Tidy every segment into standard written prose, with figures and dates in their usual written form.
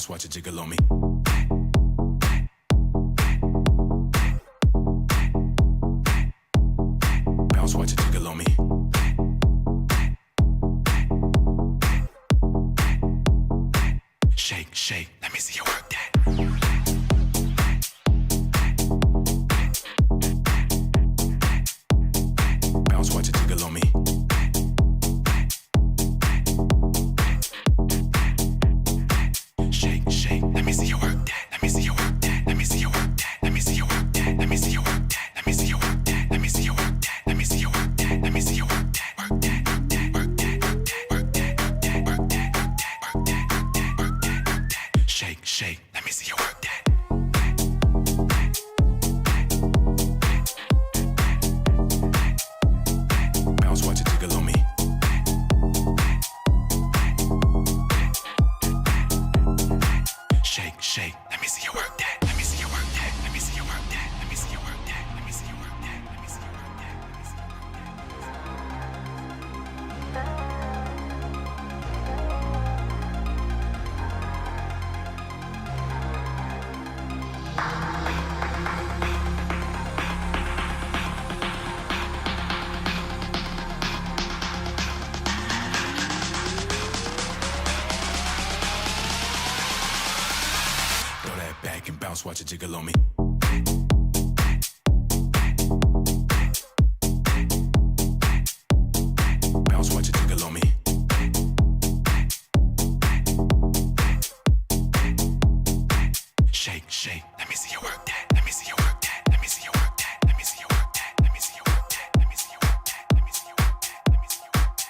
Watch it jiggle on me. Bounce, watch it jiggle on me. Shake, shake, let me see you work that. Bounce, watch it jiggle on me. Let me see you work that. Let me see you work that. Let me see you work that. Let me see you work that. Let me see you work that. Let me see you work that. Let me see you work that. Let me see you work that. Let me see you work that. Work that. Work that. Work that. Work that. Work that. Work that. Work that. Work that. Shake, shake. Let me see you work that. Bounce, watch it jiggle on me. Shake, shake, let me see you work that. Let me see you work that. Let me see you work that. Let me see you work that. Let me see you work that. Let me see you work that. Let me see you back and bounce, watch it jiggle on me. Bounce, watch it jiggle on me. Shake, shake, let me see you work that. Let me see you work that. Let me see you work that. Let me see you work that. Let me see you work that. Let me see you work that. Let me see you work that. Let me see you work that. Let me see you work that.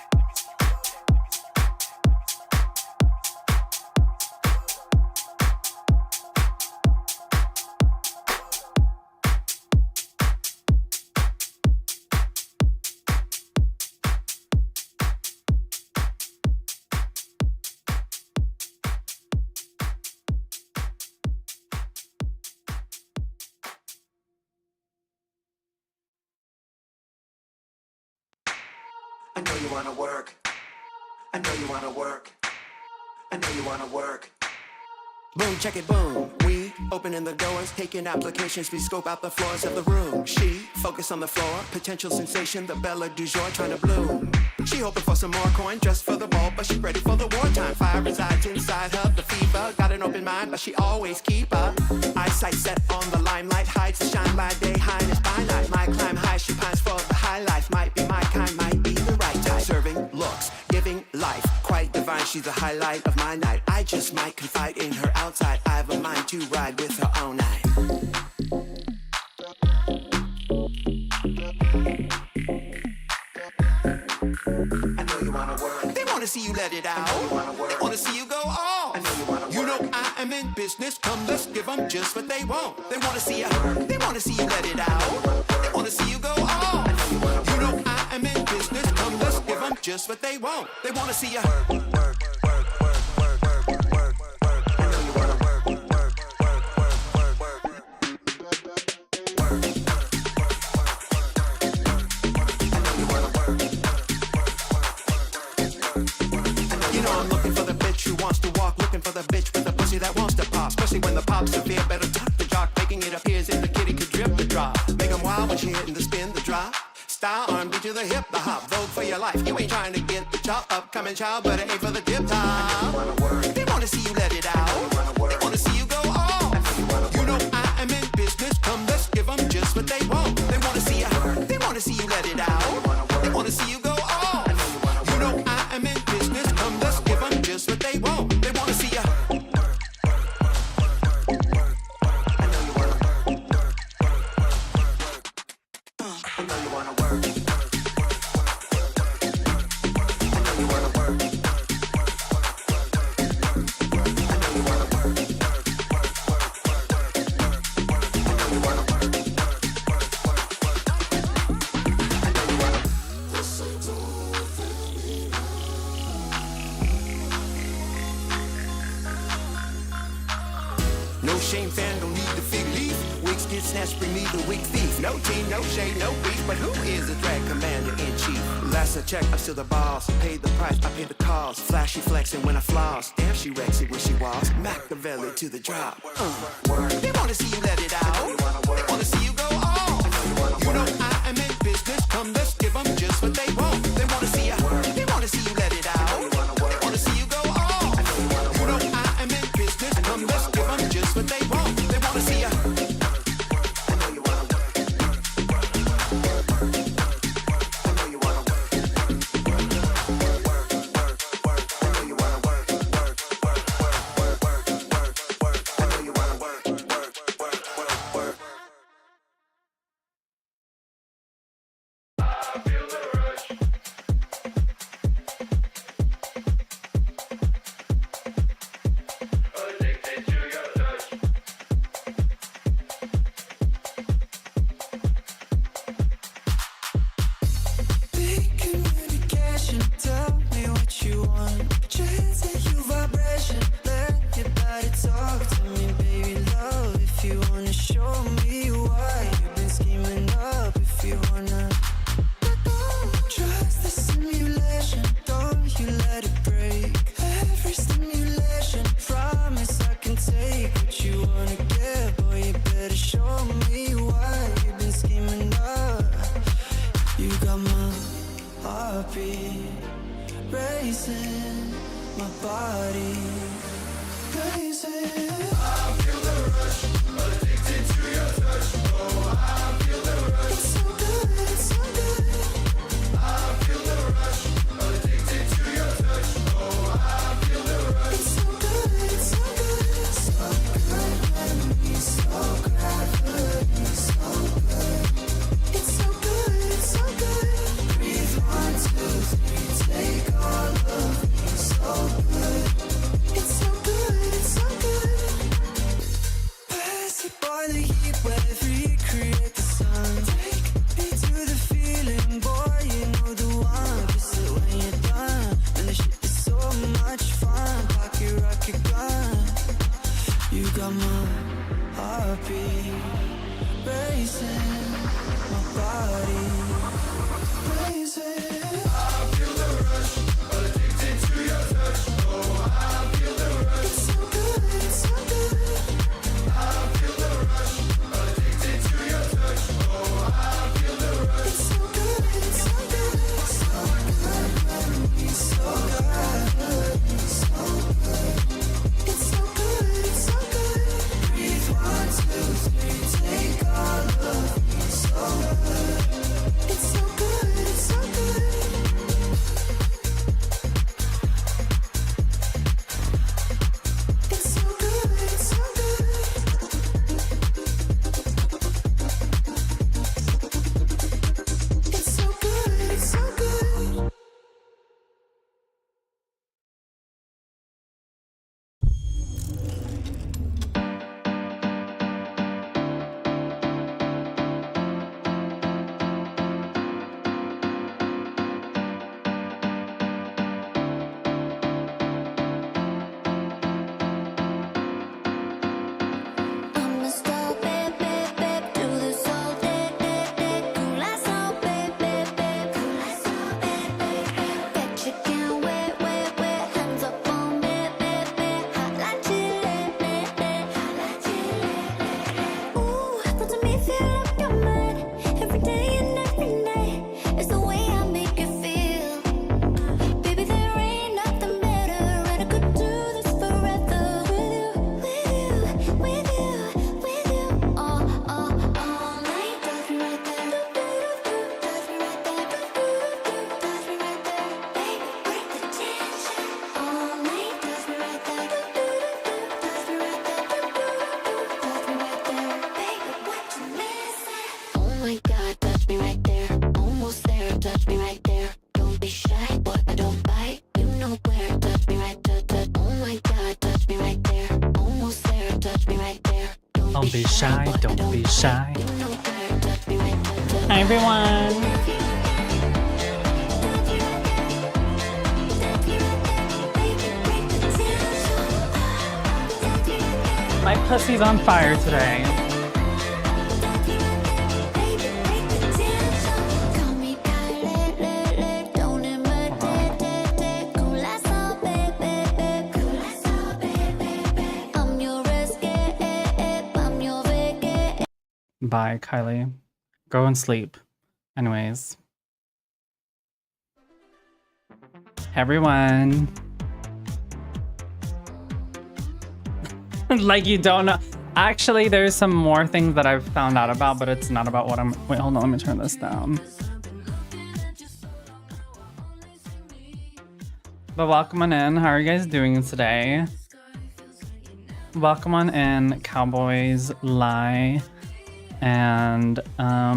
I know you wanna work. I know you wanna work. I know you wanna work. Boom, check it, boom. We opening the doors, taking applications. We scope out the floors of the room. She focus on the floor, potential sensation, the bella du jour trying to bloom. She hoping for some more coin just for the ball, but she ready for the wartime. Fire resides inside but she always keep up. Eyesight set on the limelight, hides the shine by day, highness by night. My climb high, she pines for the high life. Might be my kind, might be the right type. Serving looks, giving life, quite divine. She's the highlight of my night. I just might confide in her outside. I have a mind to ride with her all night. I know you wanna work. They wanna see you let it out. I know you wanna work. They wanna see you go off. I know you wanna work. You know I am in business. Come, let's give them just what they want. They wanna see you. They wanna see you let it out. They wanna see you go off. I know you wanna work. You know I am in business. Come, let's give them just what they want. They wanna see you. That wants to pop, especially when the pop's severe. Better tuck the jock, making it appears in the kitty could drip the drop. Make them wild when she hitting the spin, the drop. Style R&B to the hip, the hop. Vogue for your life. You ain't trying to get the chop. Upcoming child, better aim for the dip top. They wanna see you let it out. They wanna see you go off. You know I am in business. Come, let's give them just what they want. They wanna see you. They wanna see you let it out. They wanna see you go off. You know I am in business. Come, let's give them just what they want. They wanna see you. Check, I'm still the boss. Paid the price, I paid the cost. Flashy flexing when I floss. Damn, she wrecks it when she walks. Machiavelli to the drop. They wanna see you let it out. They wanna see you go off. You know I am in business. Come, let's give them just what they want. They wanna see you. They wanna see you let it out. They wanna see you go off. You know I am in business. Come, let's give them just what they want. They wanna see you. It's so good, it's so Don't be shy, don't be shy. Hi everyone. My pussy's on fire today. Bye, Kylie. Go and sleep. Anyways. Everyone. Like you don't know. Actually, there's some more things that I've found out about, but it's not about what I'm... Wait, hold on. Let me turn this down. But welcome on in. How are you guys doing today? Welcome on in, Cowboys Lie. And let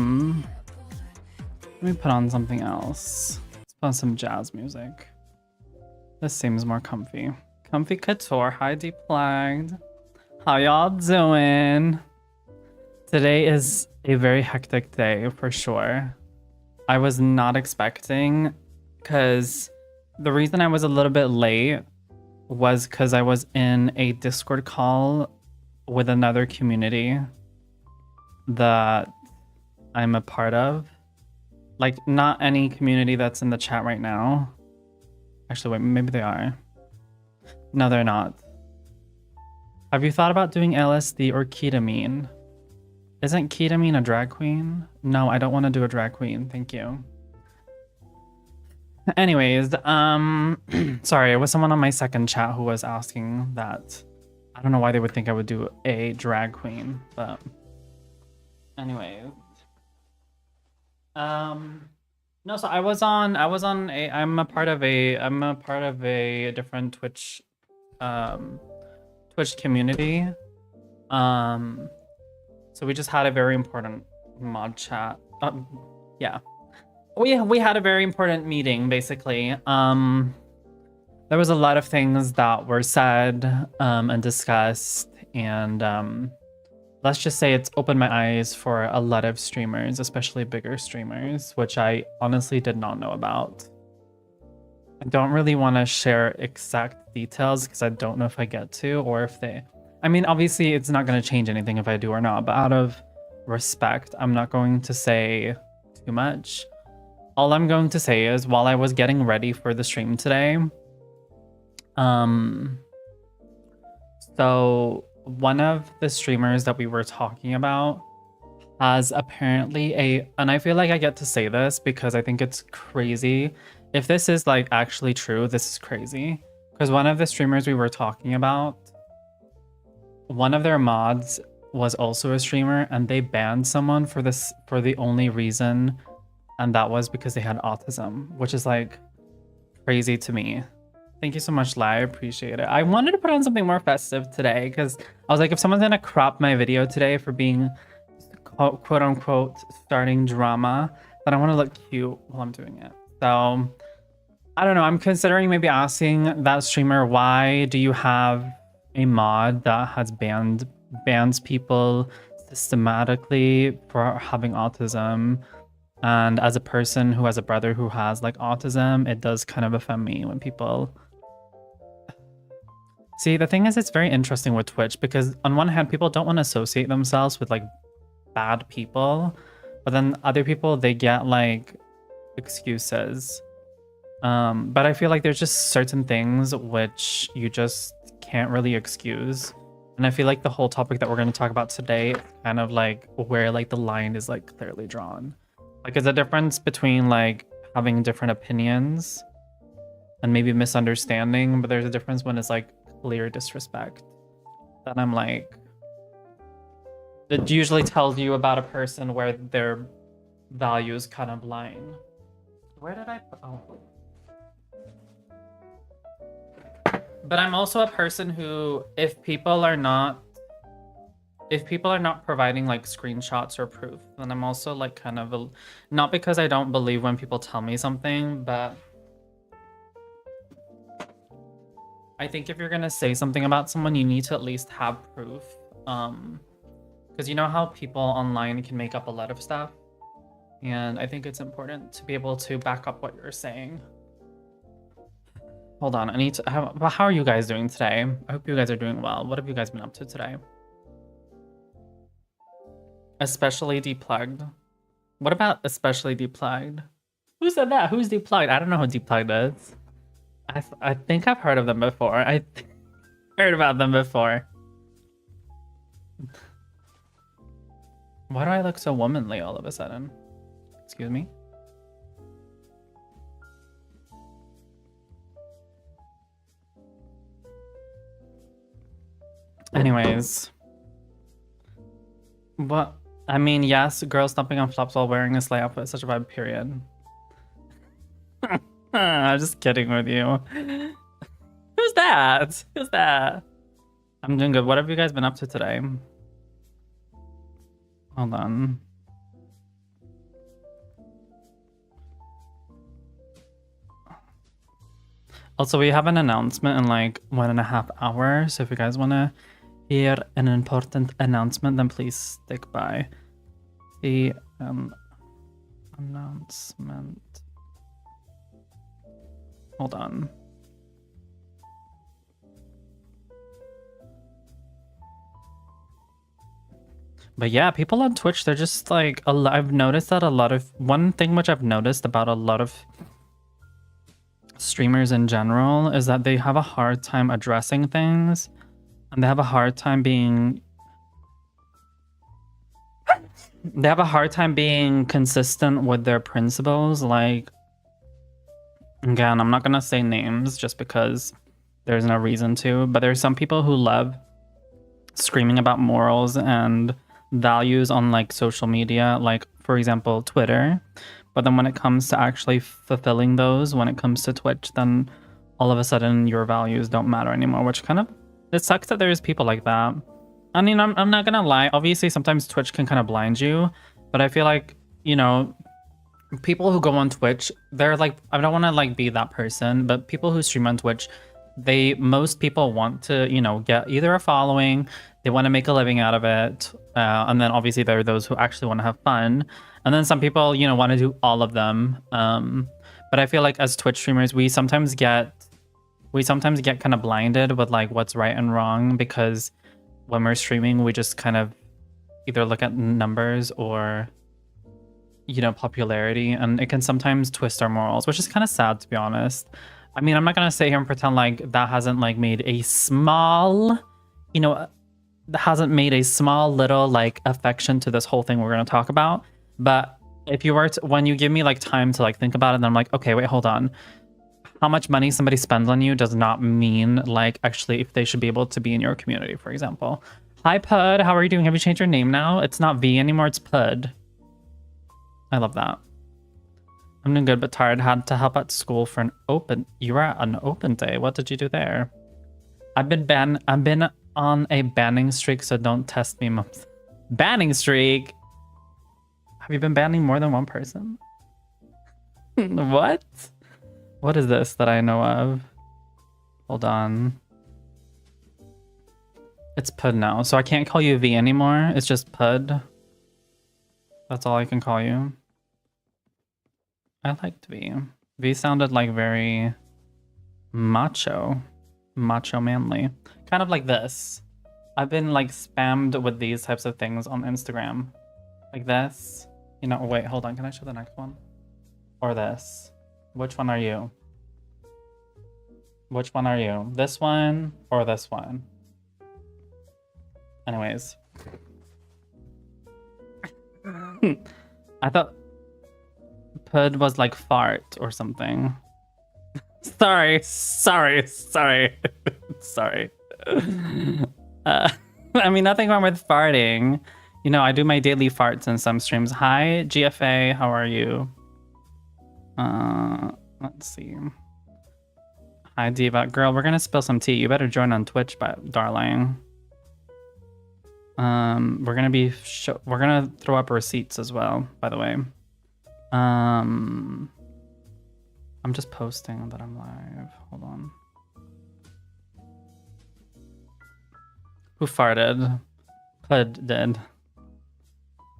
me put on something else. Let's put on some jazz music. This seems more comfy. Comfy Couture. Hi, Deplugged. How y'all doing? Today is a very hectic day for sure. I was not expecting, because the reason I was a little bit late was because I was in a Discord call with another community that I'm a part of. Like, not any community that's in the chat right now. Actually, wait, maybe they are. No, they're not. Have you thought about doing LSD or ketamine? Isn't ketamine a drag queen? No, I don't want to do a drag queen. Thank you. Anyways, sorry, it was someone on my second chat who was asking that. I don't know why they would think I would do a drag queen, but anyways. No, so I'm a part of a different Twitch community. So we just had a very important mod chat. Yeah. We had a very important meeting, basically. There was a lot of things that were said and discussed, and let's just say it's opened my eyes for a lot of streamers, especially bigger streamers, which I honestly did not know about. I don't really want to share exact details because I don't know if I get to, or if they... I mean, obviously it's not going to change anything if I do or not, but out of respect, I'm not going to say too much. All I'm going to say is, while I was getting ready for the stream today, so one of the streamers that we were talking about has apparently and I feel like I get to say this because I think it's crazy. If this is like actually true, this is crazy. Because one of the streamers we were talking about, one of their mods was also a streamer, and they banned someone for the only reason, and that was because they had autism, which is like crazy to me. Thank you so much, Lai. I appreciate it. I wanted to put on something more festive today because I was like, if someone's gonna crop my video today for being quote unquote starting drama, then I want to look cute while I'm doing it. So I don't know. I'm considering maybe asking that streamer, why do you have a mod that has bans people systematically for having autism? And as a person who has a brother who has like autism, it does kind of offend me when people... See, the thing is, it's very interesting with Twitch because on one hand, people don't want to associate themselves with like bad people, but then other people, they get like excuses. But I feel like there's just certain things which you just can't really excuse. And I feel like the whole topic that we're going to talk about today is kind of like where like the line is like clearly drawn. Like, there's a difference between like having different opinions and maybe misunderstanding, but there's a difference when it's like clear disrespect. Then I'm like, it usually tells you about a person where their values kind of line. Where did I put? Oh. But I'm also a person who, if people are not providing like screenshots or proof, then I'm also like kind of not because I don't believe when people tell me something, but I think if you're gonna say something about someone, you need to at least have proof. Because you know how people online can make up a lot of stuff? And I think it's important to be able to back up what you're saying. Hold on, I need to... How are you guys doing today? I hope you guys are doing well. What have you guys been up to today? Especially deplugged. What about especially deplugged? Who said that? Who's deplugged? I don't know who deplugged is. I think I've heard of them before. Heard about them before. Why do I look so womanly all of a sudden? Excuse me? Anyways. What? I mean, yes, girls stomping on flops while wearing a sleigh outfit is such a vibe, period. I'm just kidding with you. Who's that? Who's that? I'm doing good. What have you guys been up to today? Hold on. Also, we have an announcement in like 1.5 hours. So if you guys want to hear an important announcement, then please stick by. The announcement. Hold on. But yeah, people on Twitch, they're just like, I've noticed that a lot of, one thing which I've noticed about a lot of streamers in general is that they have a hard time addressing things, and they have a hard time being consistent with their principles. Like, again, I'm not gonna say names just because there's no reason to, but there's some people who love screaming about morals and values on like social media, like for example Twitter, but then when it comes to actually fulfilling those, when it comes to Twitch, then all of a sudden your values don't matter anymore, which kind of, it sucks that there's people like that. I mean, I'm not gonna lie, obviously sometimes Twitch can kind of blind you, but I feel like, you know, people who go on Twitch, they're like, I don't want to like be that person, but people who stream on Twitch, most people want to, you know, get either a following, they want to make a living out of it, and then obviously there are those who actually want to have fun, and then some people, you know, want to do all of them. But I feel like as Twitch streamers, we sometimes get kind of blinded with like what's right and wrong, because when we're streaming, we just kind of either look at numbers or, you know, popularity, and it can sometimes twist our morals, which is kind of sad, to be honest. I mean, I'm not gonna sit here and pretend like that hasn't like made a small, you know, that hasn't made a small little like affection to this whole thing we're gonna talk about. But if you were to, when you give me like time to like think about it, then I'm like, okay, wait, hold on. How much money somebody spends on you does not mean like actually if they should be able to be in your community, for example. Hi Pud, how are you doing? Have you changed your name now? It's not V anymore, it's Pud. I love that. I'm doing good, but tired. Had to help at school for an open. You were at an open day. What did you do there? I've been on a banning streak, so don't test me, mums. Banning streak? Have you been banning more than one person? What? What is this that I know of? Hold on. It's Pud now, so I can't call you V anymore. It's just Pud. That's all I can call you. I liked V. V sounded like very macho manly. Kind of like this. I've been like spammed with these types of things on Instagram. Like this. You know, wait, hold on. Can I show the next one? Or this? Which one are you? Which one are you? This one or this one? Anyways. I thought Pud was like fart or something. Sorry. I mean, nothing wrong with farting. You know, I do my daily farts in some streams. Hi, GFA, how are you? Let's see. Hi, Diva. Girl, we're gonna spill some tea. You better join on Twitch, darling. We're gonna throw up receipts as well, by the way. I'm just posting that I'm live. Hold on. Who farted? Pud did.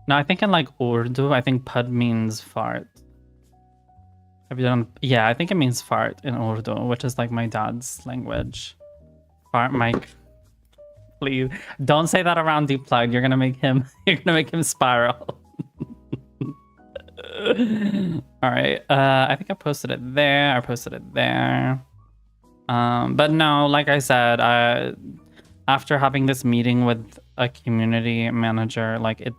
No, I think in like Urdu, I think pud means fart. Have you done? Yeah, I think it means fart in Urdu, which is like my dad's language. Fart Mike. Please don't say that around Deep Plug. You're gonna make him spiral. All right. I think I posted it there. I posted it there. But no, like I said, after having this meeting with a community manager, like it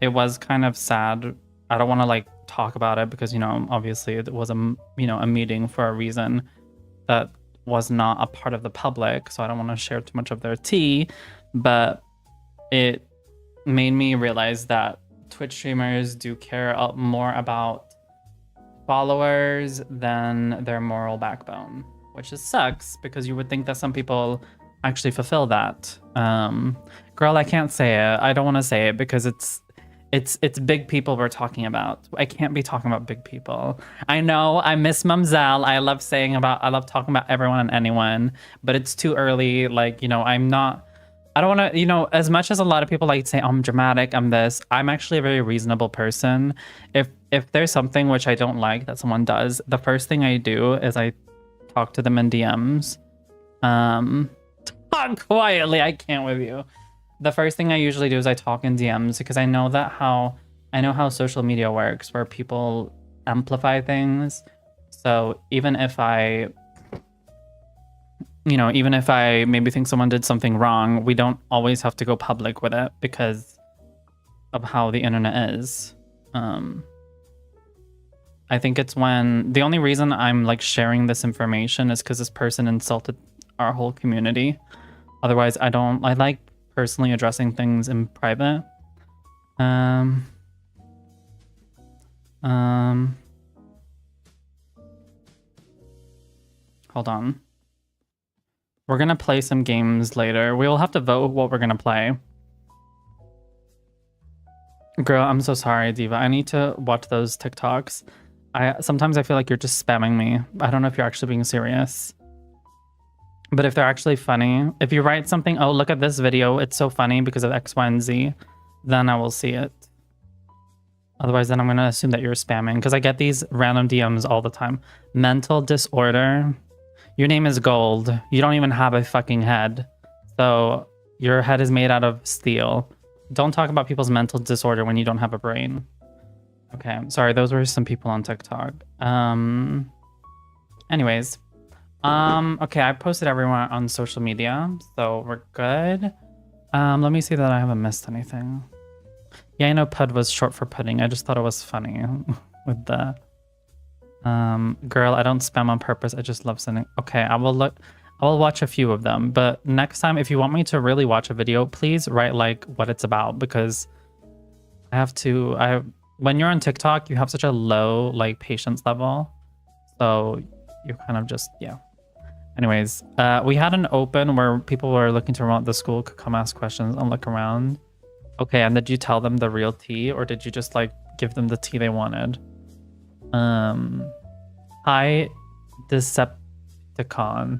was kind of sad. I don't want to like talk about it because, you know, obviously it was a meeting for a reason that was not a part of the public. So I don't want to share too much of their tea, but it made me realize that Twitch streamers do care more about followers than their moral backbone, which sucks because you would think that some people actually fulfill that. Girl, I can't say it. I don't want to say it because it's big people we're talking about. I can't be talking about big people. I know I miss mumzel. I love talking about everyone and anyone, but it's too early. Like, you know, I don't want to, you know, as much as a lot of people like to say, oh, I'm dramatic, I'm this, I'm actually a very reasonable person. If there's something which I don't like that someone does, the first thing I do is I talk to them in DMs. Talk quietly, I can't with you. The first thing I usually do is I talk in DMs because I know how social media works, where people amplify things. So even if I maybe think someone did something wrong, we don't always have to go public with it because of how the internet is. I think it's when the only reason I'm like sharing this information is because this person insulted our whole community. Otherwise, I like personally addressing things in private. Hold on. We're gonna play some games later. We'll have to vote what we're gonna play. Girl, I'm so sorry, Diva. I need to watch those TikToks. Sometimes I feel like you're just spamming me. I don't know if you're actually being serious. But if they're actually funny, if you write something, oh, look at this video, it's so funny because of X, Y, and Z, then I will see it. Otherwise, then I'm gonna assume that you're spamming because I get these random DMs all the time. Mental disorder. Your name is gold. You don't even have a fucking head. So your head is made out of steel. Don't talk about people's mental disorder when you don't have a brain. Okay, sorry, those were some people on TikTok. Anyways. Okay, I posted everyone on social media, so we're good. Let me see that I haven't missed anything. Yeah, I know pud was short for pudding. I just thought it was funny with the girl, I don't spam on purpose. I just love sending. Okay, I will watch a few of them, but next time if you want me to really watch a video, please write like what it's about because when you're on TikTok, you have such a low like patience level. So you're kind of just, yeah. Anyways, we had an open where people were looking to remote the school could come ask questions and look around. Okay, and did you tell them the real tea or did you just like give them the tea they wanted? Hi, Decepticon.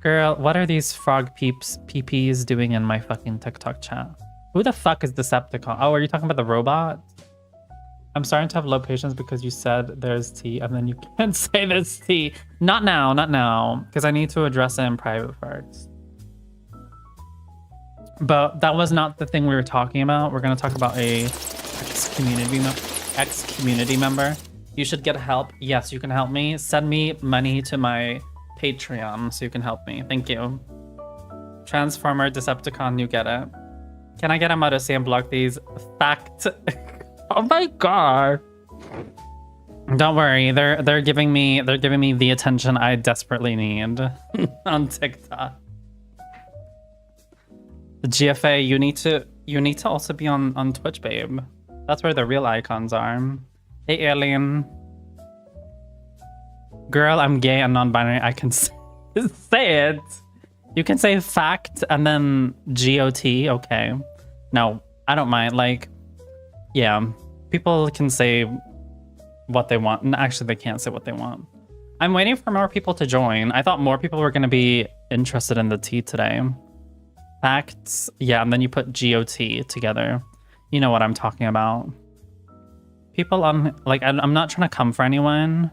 Girl, what are these frog peepees doing in my fucking TikTok chat? Who the fuck is Decepticon? Oh, are you talking about the robot? I'm starting to have low patience because you said there's tea and then you can't say there's tea. Not now, because I need to address it in private first. But that was not the thing we were talking about. We're going to talk about a ex-community member. You should get help. Yes, you can help me. Send me money to my Patreon so you can help me. Thank you. Transformer, Decepticon, you get it. Can I get a motto and block these fact? Oh my god. Don't worry, they're giving me the attention I desperately need on TikTok. The GFA, you need to also be on Twitch, babe. That's where the real icons are. Hey alien. Girl, I'm gay and non-binary. I can say it. You can say fact and then GOT. Okay. No, I don't mind. Like, yeah, people can say what they want. And actually, they can't say what they want. I'm waiting for more people to join. I thought more people were going to be interested in the tea today. Facts. Yeah, and then you put GOT together. You know what I'm talking about. People on, like, I'm not trying to come for anyone,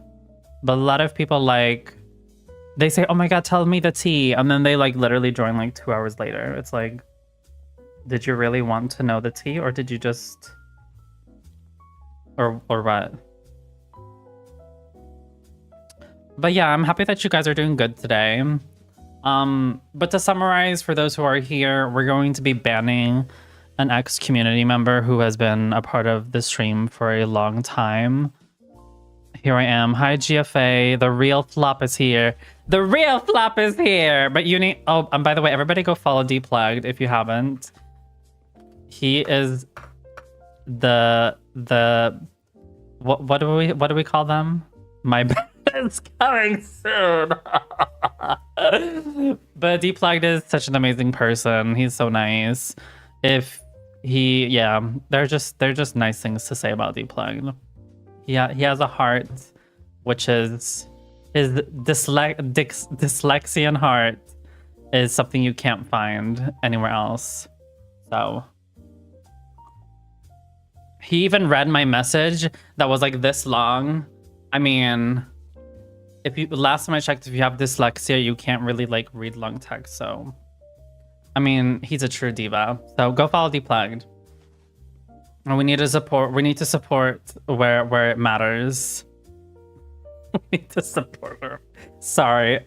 but a lot of people, like, they say, oh my god, tell me the tea. And then they, like, literally join, like, 2 hours later. It's like, did you really want to know the tea, or did you just... Or what? But yeah, I'm happy that you guys are doing good today. But to summarize, for those who are here, we're going to be banning an ex-community member who has been a part of the stream for a long time. Here I am. Hi, GFA. The real flop is here. The real flop is here! But you need... Oh, and by the way, everybody go follow Deplugged if you haven't. He is the... What do we call them? My bed is coming soon. But Deplugged is such an amazing person. He's so nice. Yeah, they're just nice things to say about Deplugged. Yeah, he has a heart, which is his dyslexian heart is something you can't find anywhere else. So he even read my message that was like this long. I mean, last time I checked, if you have dyslexia, you can't really like read long text. So, I mean, he's a true diva. So go follow Deplugged. And we need to support where it matters. We need to support her. Sorry.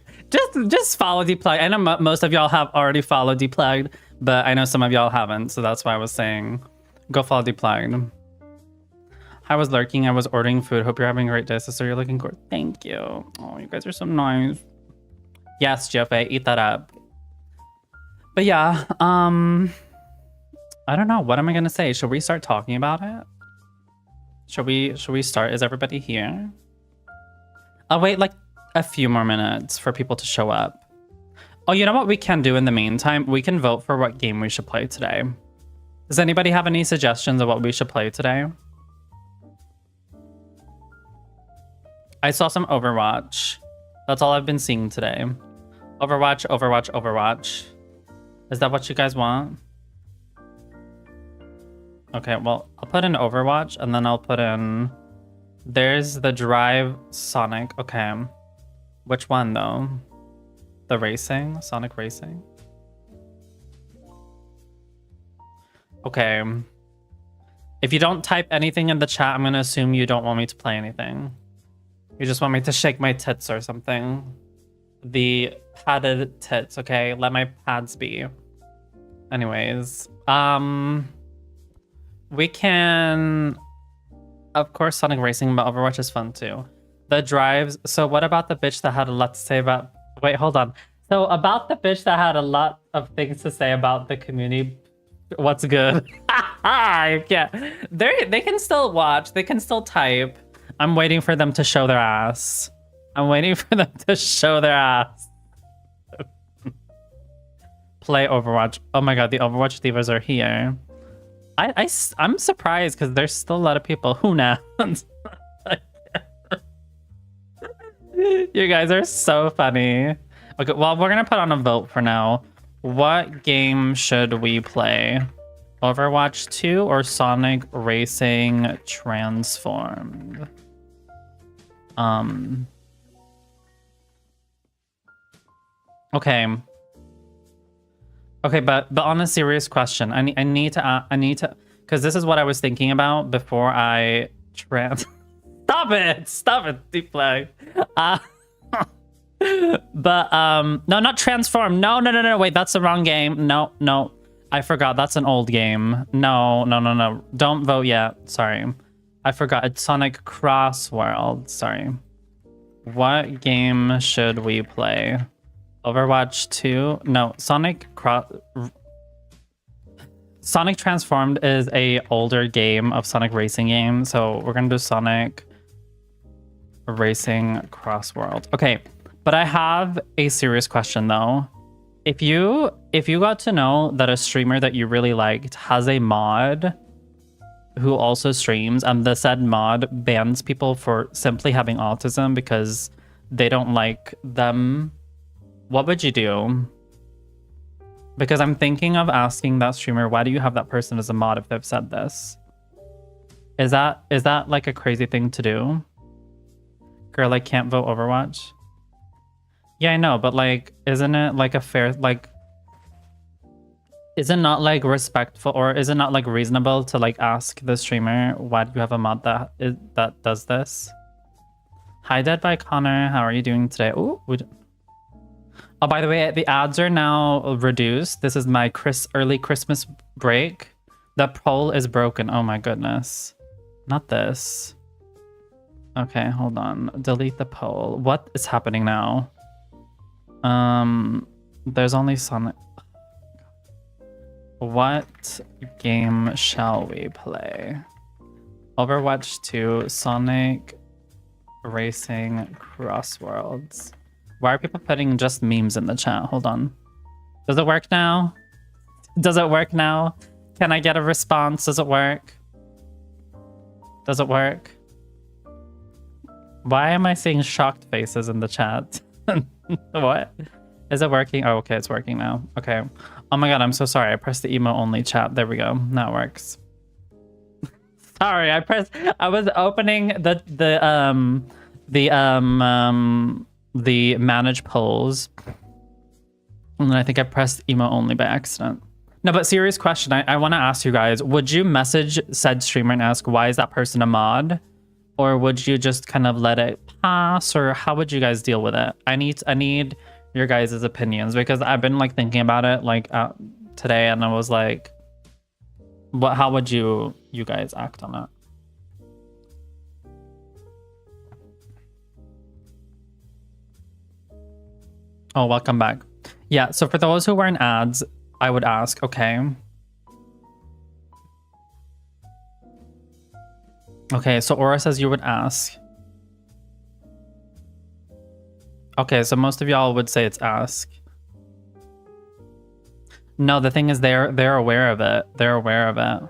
Just follow Deplugged. I know most of y'all have already followed Deplugged, but I know some of y'all haven't, so that's why I was saying go follow Deplugged. I was lurking. I was ordering food. Hope you're having a great day, sister. You're looking good. Thank you. Oh, you guys are so nice. Yes, GFA, eat that up. But yeah, I don't know. What am I gonna say? Should we start talking about it? Should we start? Is everybody here? I'll wait like a few more minutes for people to show up. Oh, you know what we can do in the meantime? We can vote for what game we should play today. Does anybody have any suggestions of what we should play today? I saw some Overwatch. That's all I've been seeing today. Overwatch, Overwatch, Overwatch. Is that what you guys want? Okay, well, I'll put in Overwatch, and then I'll put in... There's the Drive Sonic. Okay. Which one, though? The Racing? Sonic Racing? Okay. If you don't type anything in the chat, I'm going to assume you don't want me to play anything. You just want me to shake my tits or something. The padded tits, okay? Let my pads be. Anyways, we can... Of course, Sonic Racing, but Overwatch is fun too. The drives... So what about the bitch that had a lot to say about... Wait, hold on. So about the bitch that had a lot of things to say about the community... What's good? I can't. They can still watch. They can still type. I'm waiting for them to show their ass. I'm waiting for them to show their ass. Play Overwatch. Oh my god, the Overwatch divas are here. I'm surprised because there's still a lot of people who know. You guys are so funny. Okay, well, we're gonna put on a vote for now. What game should we play? Overwatch 2 or Sonic Racing Transformed? Okay. Okay, but on a serious question, I need to, because this is what I was thinking about before I Stop it, deep flag. But no, not transform. No. Wait, that's the wrong game. No. I forgot. That's an old game. No. Don't vote yet. Sorry. I forgot. It's Sonic Cross World. Sorry. What game should we play? Overwatch 2? No, Sonic Transformed is a older game of Sonic Racing game, so we're gonna do Sonic Racing Cross World. Okay, but I have a serious question though. If you got to know that a streamer that you really liked has a mod who also streams, and the said mod bans people for simply having autism because they don't like them, what would you do? Because I'm thinking of asking that streamer, why do you have that person as a mod if they've said this? Is that like a crazy thing to do? Girl, I can't vote Overwatch. Yeah, I know, but like, isn't it like a fair, like, is it not like respectful, or is it not like reasonable to like ask the streamer, why do you have a mod that does this? Hi, Dead by Connor. How are you doing today? Ooh, oh, by the way, the ads are now reduced. This is my early Christmas break. The poll is broken. Oh my goodness. Not this. Okay, hold on. Delete the poll. What is happening now? There's only Sonic. What game shall we play? Overwatch 2, Sonic Racing Crossworlds. Why are people putting just memes in the chat? Hold on. Does it work now? Does it work now? Can I get a response? Does it work? Does it work? Why am I seeing shocked faces in the chat? What? Is it working? Oh, okay, it's working now. Okay. Oh my god, I'm so sorry. I pressed the emo only chat. There we go. Now it works. Sorry, I was opening the manage polls, and then I think I pressed emo only by accident. No, but serious question. I want to ask you guys, would you message said streamer and ask, why is that person a mod? Or would you just kind of let it pass? Or how would you guys deal with it? I need your guys' opinions, because I've been like thinking about it like today, and I was like, how would you guys act on it? Oh, welcome back. Yeah, so for those who were in ads, I would ask, okay. Okay, so Aura says you would ask. Okay, so most of y'all would say it's ask. No, the thing is they're aware of it. They're aware of it.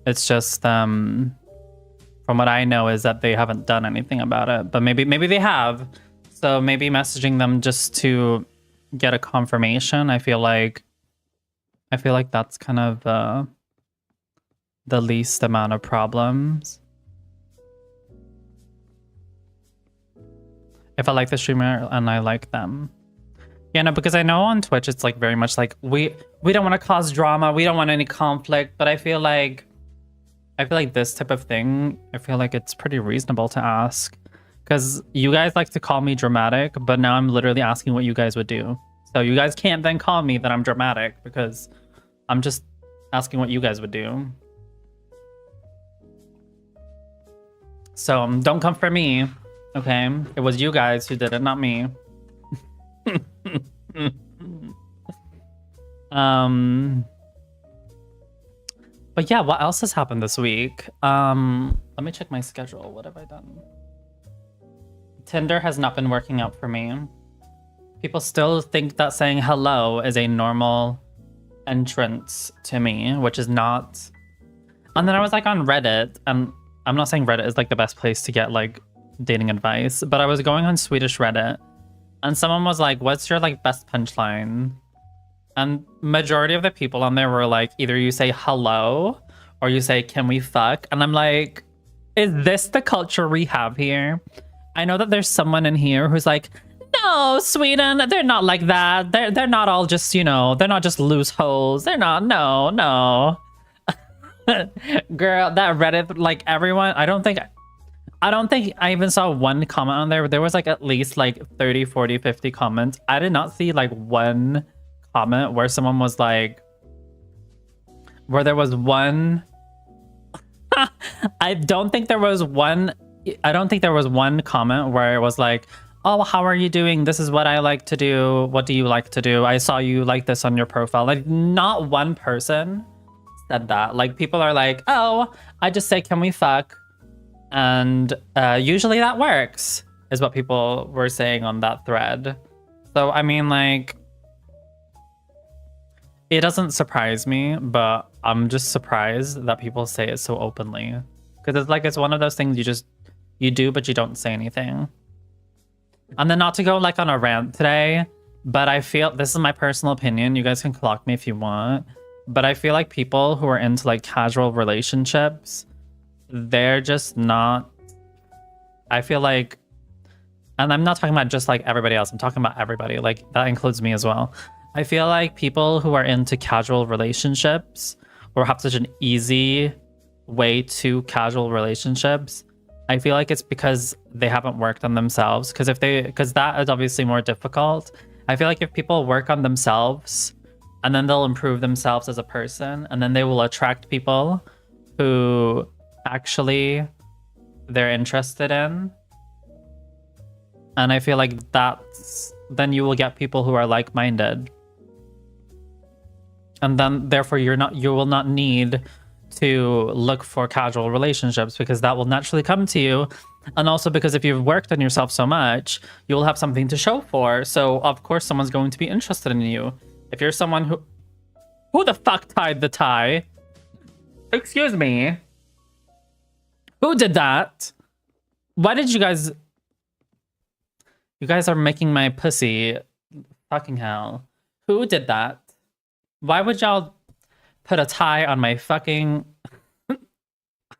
It's just from what I know is that they haven't done anything about it, but maybe they have. So maybe messaging them just to get a confirmation. I feel like that's kind of the least amount of problems. If I like the streamer and I like them. Yeah, no, because I know on Twitch it's like very much like we don't want to cause drama, we don't want any conflict, but I feel like this type of thing, I feel like it's pretty reasonable to ask. Because you guys like to call me dramatic, but now I'm literally asking what you guys would do. So you guys can't then call me that I'm dramatic, because I'm just asking what you guys would do. So don't come for me, okay? It was you guys who did it, not me. But yeah, what else has happened this week? Let me check my schedule. What have I done? Tinder has not been working out for me. People still think that saying hello is a normal entrance to me, which is not. And then I was like on Reddit, and I'm not saying Reddit is like the best place to get like dating advice, but I was going on Swedish Reddit, and someone was like, what's your like best punchline? And majority of the people on there were like, either you say hello or you say, can we fuck? And I'm like, is this the culture we have here? I know that there's someone in here who's like, no, Sweden, they're not like that. They're not all just, you know, they're not just loose holes. They're not, no. Girl, that Reddit, like everyone, I don't think I even saw one comment on there. There was like at least like 30, 40, 50 comments. I did not see like one comment where someone was like, where there was one. I don't think there was one comment where it was like, oh, how are you doing? This is what I like to do. What do you like to do? I saw you like this on your profile. Like, not one person said that. Like, people are like, oh, I just say, can we fuck? And usually that works, is what people were saying on that thread. So, I mean, like, it doesn't surprise me, but I'm just surprised that people say it so openly. Because it's like, it's one of those things you do, but you don't say anything. And then not to go like on a rant today, But I feel, this is my personal opinion, you guys can clock me if you want, but I feel like people who are into like casual relationships, they're just not, I feel like, and I'm not talking about just like everybody else, I'm talking about everybody, like that includes me as well. I feel like people who are into casual relationships or have such an easy way to casual relationships, I feel like it's because they haven't worked on themselves. Because that is obviously more difficult. I feel like if people work on themselves and then they'll improve themselves as a person and then they will attract people who actually they're interested in. And I feel like then you will get people who are like-minded. And then therefore you will not need to look for casual relationships because that will naturally come to you. And also because if you've worked on yourself so much, you will have something to show for. So of course someone's going to be interested in you. If you're someone who the fuck tied the tie? Excuse me. Who did that? Why did you guys are making my pussy fucking hell. Who did that? Why would y'all put a tie on my fucking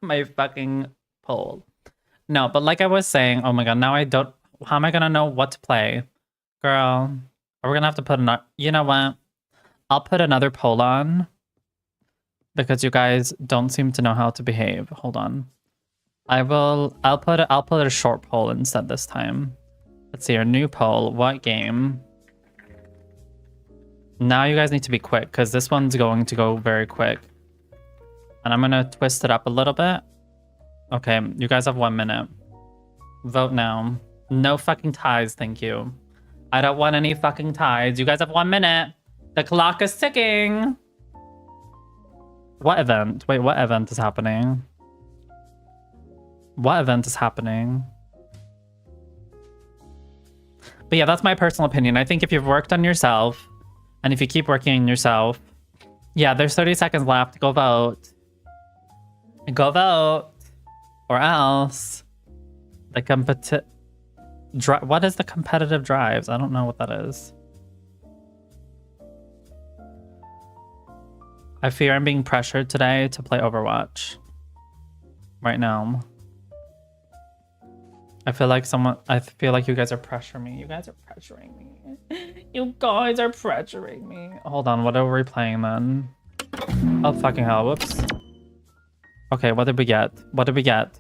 my fucking pole? No, but like I was saying, oh my god, now I don't, how am I gonna know what to play? Girl, we're gonna have to put another, you know what? I'll put another poll on because you guys don't seem to know how to behave. Hold on. I'll put a short poll instead this time. Let's see, our new poll, what game? Now you guys need to be quick because this one's going to go very quick. And I'm gonna twist it up a little bit. Okay, you guys have 1 minute. Vote now. No fucking ties, thank you. I don't want any fucking ties. You guys have 1 minute. The clock is ticking. What event? Wait, what event is happening? What event is happening? But yeah, that's my personal opinion. I think if you've worked on yourself, and if you keep working on yourself, yeah, there's 30 seconds left. Go vote. Go vote. Or else the what is the competitive drives? I don't know what that is. I fear I'm being pressured today to play Overwatch. Right now. I feel like you guys are pressuring me. You guys are pressuring me. You guys are pressuring me. Hold on, what are we playing then? Oh, fucking hell, whoops. Okay, what did we get? What did we get?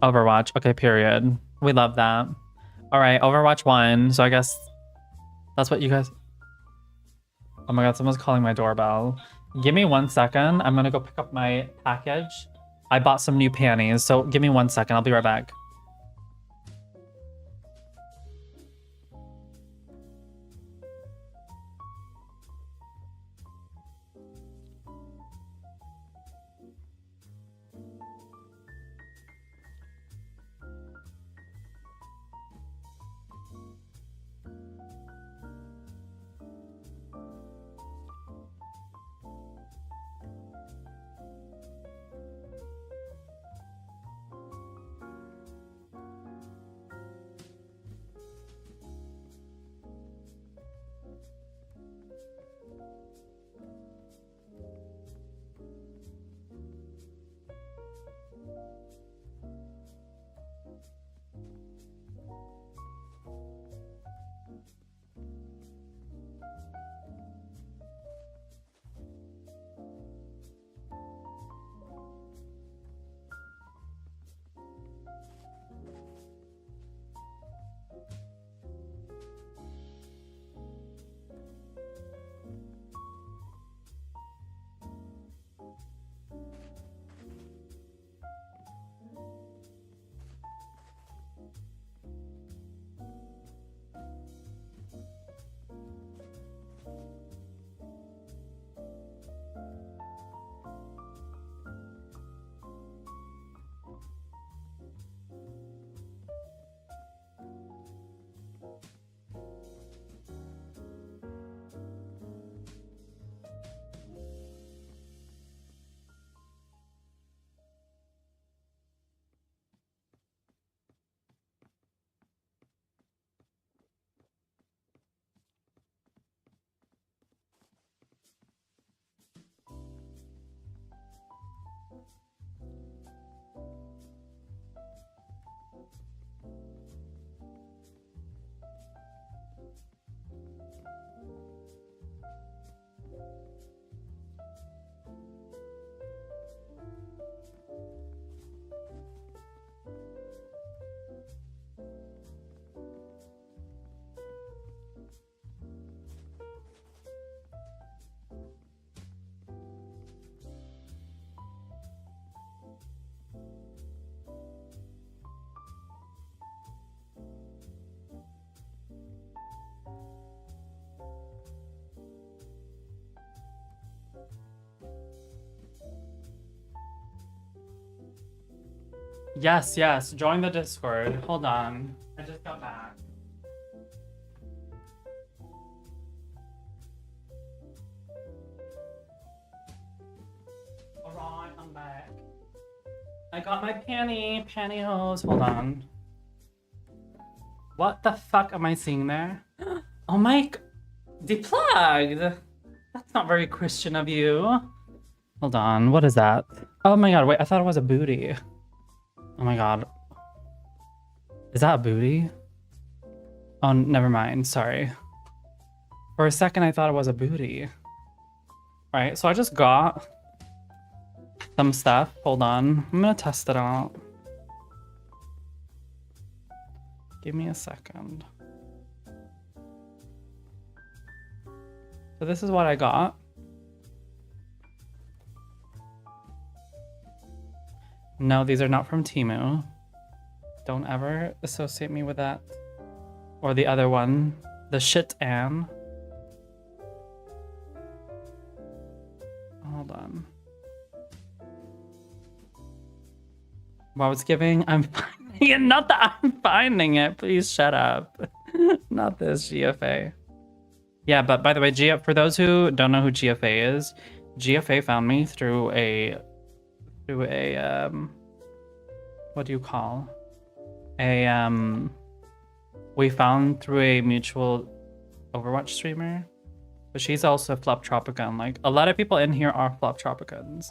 Overwatch, okay, period. We love that. All right, Overwatch 1, so I guess that's what you guys... Oh my god, someone's calling my doorbell. Give me 1 second, I'm gonna go pick up my package. I bought some new panties, so give me 1 second. I'll be right back. Yes, yes. Join the Discord. Hold on. I just got back. Alright, I'm back. I got my pantyhose. Hold on. What the fuck am I seeing there? Oh my... Deplugged! That's not very Christian of you. Hold on, what is that? Oh my god, wait, I thought it was a booty. Oh my god. Is that a booty? Oh, never mind, sorry. For a second, I thought it was a booty. Alright, so I just got some stuff. Hold on, I'm gonna test it out. Give me a second. So this is what I got. No, these are not from Temu. Don't ever associate me with that. Or the other one. The shit Anne. Hold on. Well, I was giving... I'm finding it. Not that I'm finding it. Please shut up. Not this GFA. Yeah, but by the way, for those who don't know who GFA is, GFA found me through a what do you call? We found through a mutual Overwatch streamer, but she's also Flop Tropican. Like, a lot of people in here are Flop Tropicans.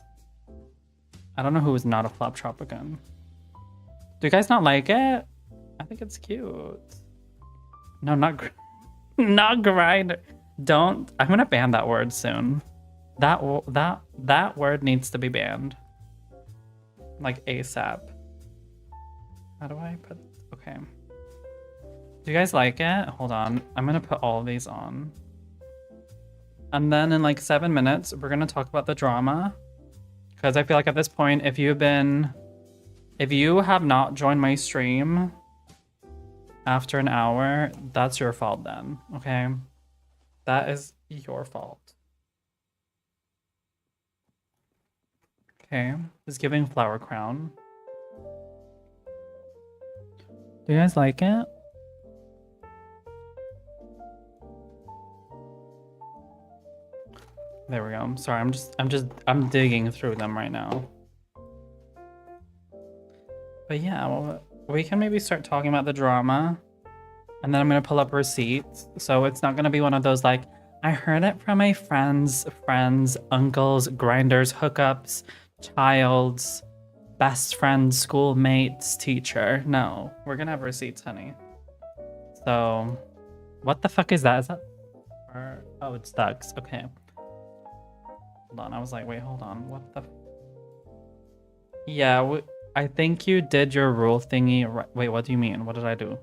I don't know who is not a Flop Tropican. Do you guys not like it? I think it's cute. No, not grinder. Don't. I'm gonna ban that word soon. That word needs to be banned. Like ASAP. How do I put? Okay. Do you guys like it? Hold on. I'm gonna put all of these on. And then in like 7 minutes, we're gonna talk about the drama. Because I feel like at this point, if you have not joined my stream after an hour, that's your fault then, okay? That is your fault. Okay, just giving flower crown. Do you guys like it? There we go. Sorry, I'm digging through them right now. But yeah, well, we can maybe start talking about the drama. And then I'm gonna pull up receipts. So it's not gonna be one of those like, I heard it from my friends, uncles, grinders, hookups, childs, best friends, schoolmates, teacher. No, we're gonna have receipts, honey. So, what the fuck is that? Is that? Or, oh, it's ducks. Okay. Hold on. I was like, wait, hold on. What the? Yeah, I think you did your rule thingy. Right. Wait, what do you mean? What did I do?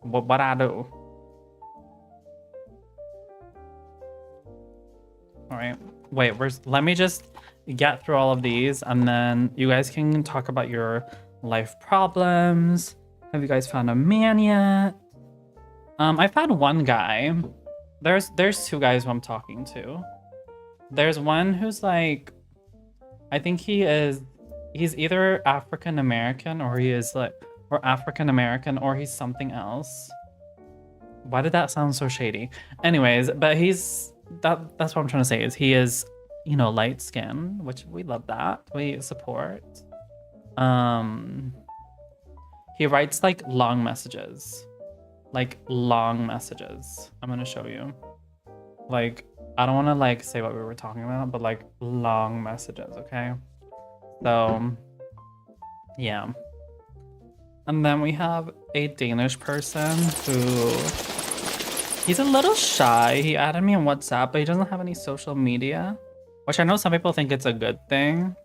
What I do? All right. Wait. Let me just get through all of these, and then you guys can talk about your life problems. Have you guys found a man yet? I've had one guy. There's two guys who I'm talking to. There's one who's like, I think he's either African American or African American or he's something else. Why did that sound so shady? Anyways, but that's what I'm trying to say is he is, you know, light skin, which we love that. We support. He writes like long messages. I'm gonna show you. Like, I don't want to like say what we were talking about, but like long messages, okay? So, yeah. And then we have a Danish person who, he's a little shy. He added me on WhatsApp, but he doesn't have any social media, which I know some people think it's a good thing.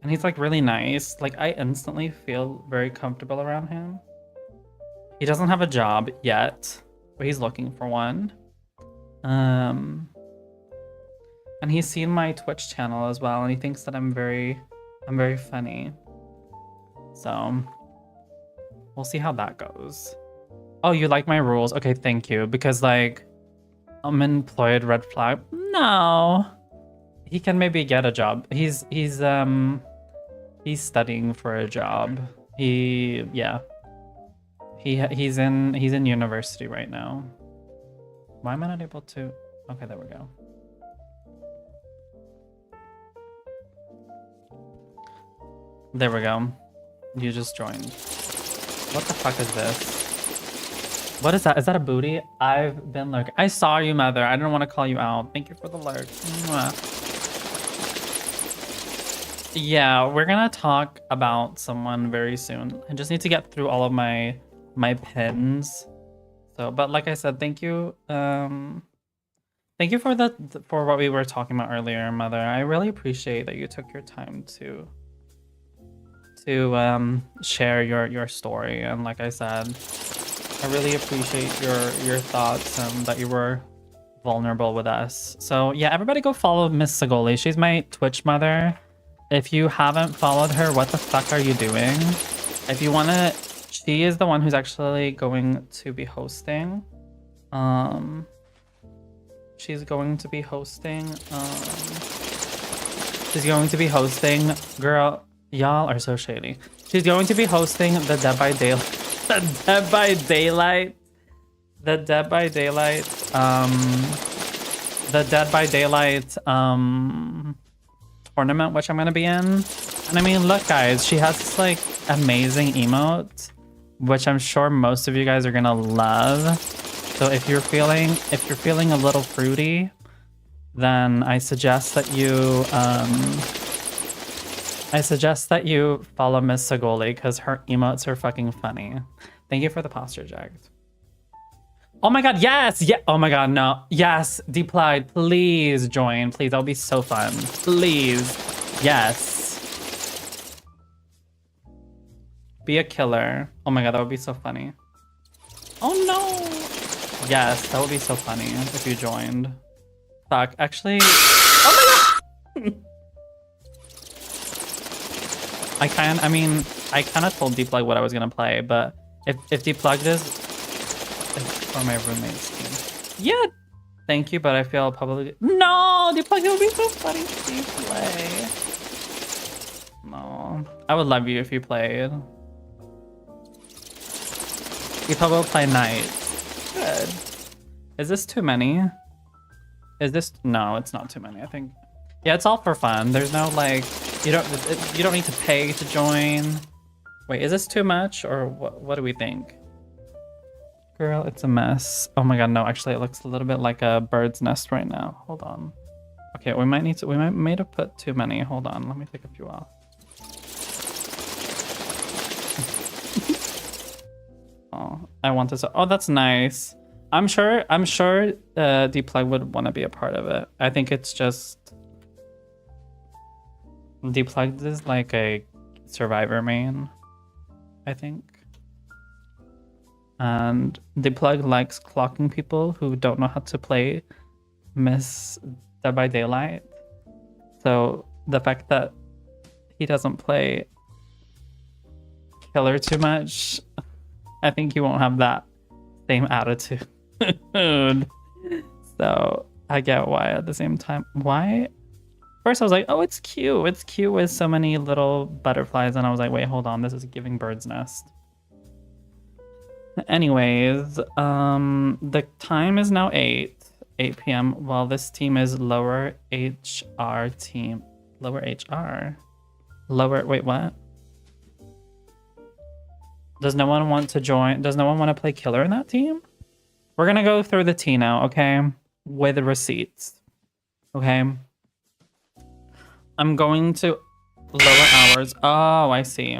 And he's like really nice. Like, I instantly feel very comfortable around him. He doesn't have a job yet, but he's looking for one. And he's seen my Twitch channel as well, and he thinks that I'm very funny. So we'll see how that goes. Oh, you like my rules? Okay, thank you. Because like, I'm employed, red flag. No, he can maybe get a job. He's He's studying for a job. Yeah. He's in university right now. Why am I not able to? Okay, there we go. There we go. You just joined. What the fuck is this? What is that? Is that a booty? I've been lurking. I saw you, mother. I didn't want to call you out. Thank you for the lurk. Mwah. Yeah, we're gonna talk about someone very soon. I just need to get through all of my pins. So, but like I said, thank you. Thank you for for what we were talking about earlier, mother. I really appreciate that you took your time to share your story. And like I said, I really appreciate your thoughts and that you were vulnerable with us. So yeah, everybody go follow Miss Sagoli. She's my Twitch mother. If you haven't followed her, what the fuck are you doing? If you wanna, she is the one who's actually going to be hosting. She's going to be hosting. Girl, y'all are so shady. She's going to be hosting the Dead by Daylight. The Dead by Daylight tournament, which I'm gonna be in. And I mean, look guys, she has this like amazing emote, which I'm sure most of you guys are gonna love. So if you're feeling a little fruity, then I suggest that you follow Miss Sagoli because her emotes are fucking funny. Thank you for the posture jacked. Oh my god, yes! Yeah. Oh my god, no. Yes, Deployed, please join. Please, that'll be so fun. Please. Yes. Be a killer. Oh my god, that would be so funny. Oh no! Yes, that would be so funny if you joined. Fuck, actually... Oh my god! I kind of told Deplugged what I was gonna play, but if Deplugged is for my roommate's team. Yeah, thank you, but I feel probably no. Deplugged would be so funny to play. No, I would love you if you played. You probably will play night. Good. Is this too many? Is this no? It's not too many. I think. Yeah, it's all for fun. There's no like. You don't need to pay to join. Wait, is this too much or what do we think? Girl, it's a mess. Oh my god, no, actually it looks a little bit like a bird's nest right now. Hold on. Okay, we might have put too many. Hold on, let me take a few off. Oh, I want this. Oh, that's nice. I'm sure Deplugged would want to be a part of it. I think it's just Deplugged is like a survivor main, I think. And Deplugged likes clocking people who don't know how to play Miss Dead by Daylight. So the fact that he doesn't play Killer too much, I think he won't have that same attitude. So I get why at the same time. Why? First I was like, oh, it's cute. It's cute with so many little butterflies. And I was like, wait, hold on. This is giving bird's nest. Anyways, the time is now 8 p.m. while this team is lower HR team. Lower HR? Lower, wait, what? Does no one want to join? Does no one want to play killer in that team? We're gonna go through the T now, okay? With receipts, okay? I'm going to lower hours. Oh, I see.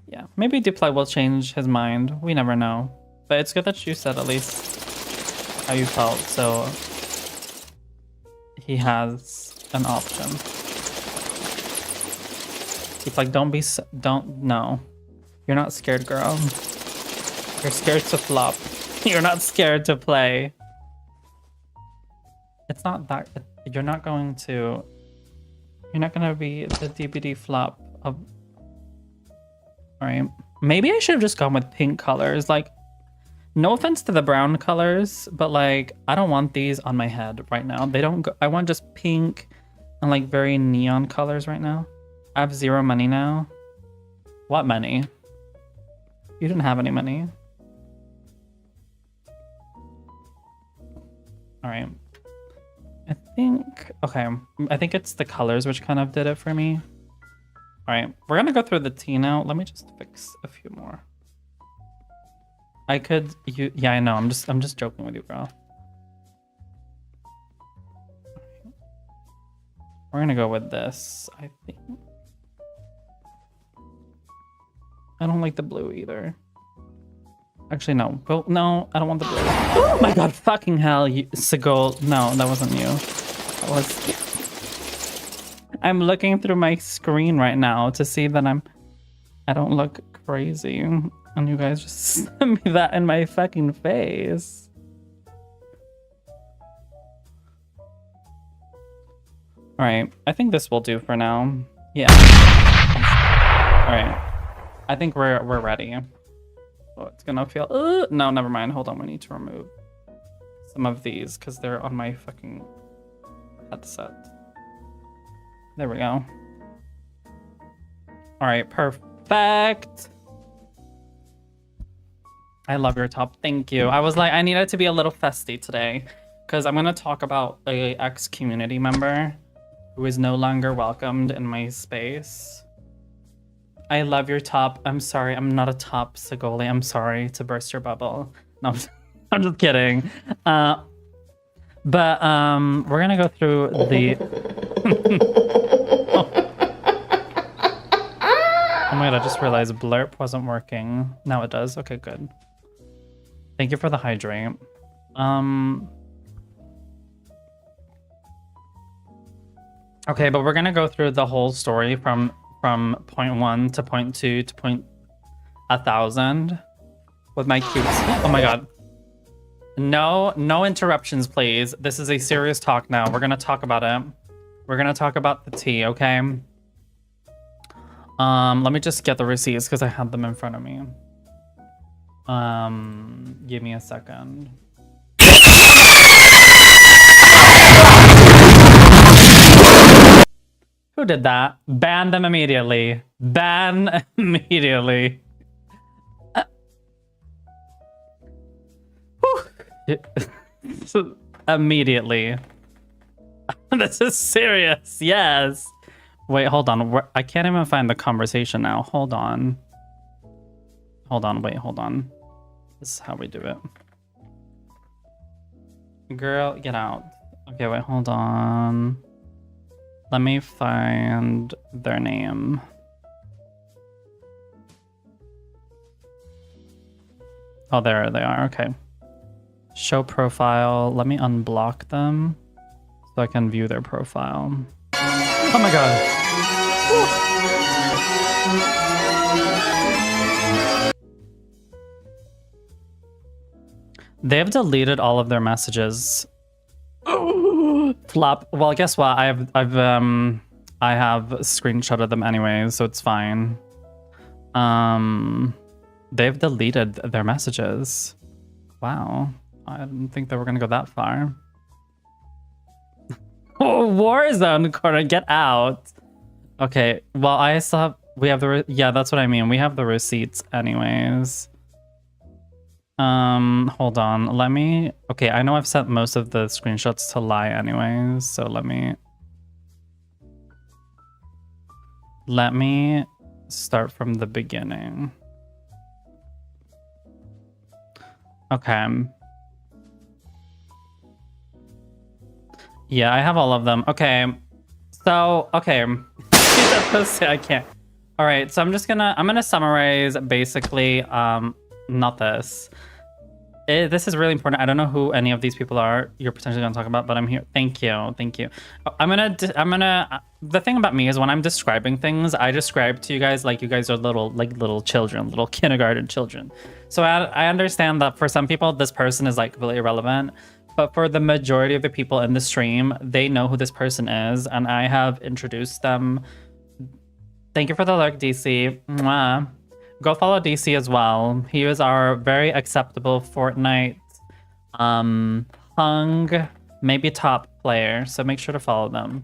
Yeah, maybe Deploy will change his mind. We never know. But it's good that you said at least how you felt, so he has an option. Deploy, no. You're not scared, girl. You're scared to flop. You're not scared to play. It's not that, you're not gonna be the DBD flop of, alright. Maybe I should have just gone with pink colors. Like, no offense to the brown colors, but like, I don't want these on my head right now. They don't go, I want just pink, and like very neon colors right now. I have 0 money now. What money? You didn't have any money. All right. I think it's the colors which kind of did it for me. All right, we're gonna go through the tea now. Let me just fix a few more. Yeah, I know. I'm just joking with you, bro. We're gonna go with this, I think. I don't like the blue either. Actually, no. Well, no, I don't want the blue. Oh my god, fucking hell, Seagull. No, that wasn't you. That was... I'm looking through my screen right now to see that I don't look crazy. And you guys just sent me that in my fucking face. Alright, I think this will do for now. Yeah. Alright. I think we're ready. Oh, it's gonna feel... no, never mind. Hold on, we need to remove some of these because they're on my fucking headset. There we go. Alright, perfect. I love your top. Thank you. I was like, I needed to be a little festy today because I'm gonna talk about a ex-community member who is no longer welcomed in my space. I love your top. I'm sorry, I'm not a top, Sagoli. I'm sorry to burst your bubble. No, I'm just kidding. But we're gonna go through the... Oh my god, I just realized blurp wasn't working. Now it does. Okay, good. Thank you for the hydrate. Okay, but we're gonna go through the whole story from point 1 to point 2 to point 1000 with my cutes. Oh my god. No interruptions, please. This is a serious talk now. We're gonna talk about it. We're gonna talk about the tea, okay? Let me just get the receipts because I had them in front of me. Give me a second. Who did that? Ban them immediately. Ban immediately. Immediately. This is serious. Yes. Wait, hold on. I can't even find the conversation now. Hold on. Wait, hold on. This is how we do it. Girl, get out. Okay, wait, hold on. Let me find their name. Oh, there they are. Okay. Show profile. Let me unblock them so I can view their profile. Oh my god. They've deleted all of their messages. Flop. Well, guess what? I have screenshotted them anyway, so it's fine. They've deleted their messages. Wow. I didn't think they were gonna go that far. Oh, Warzone corner, get out. Okay, well, I still have, we have the, yeah, that's what I mean. We have the receipts anyways. Hold on, let me, okay, I know I've sent most of the screenshots to Lie anyways, so let me start from the beginning. Okay. Yeah, I have all of them. Okay. So, okay. I can't. All right, so I'm gonna summarize basically, not this. This is really important. I don't know who any of these people are you're potentially gonna talk about, but I'm here. Thank you. Thank you. The thing about me is when I'm describing things, I describe to you guys like you guys are little children, little kindergarten children. So I understand that for some people, this person is like completely irrelevant. But for the majority of the people in the stream, they know who this person is, and I have introduced them. Thank you for the look, DC. Mwah. Go follow DC as well. He is our very acceptable Fortnite hung, maybe top player, so make sure to follow them.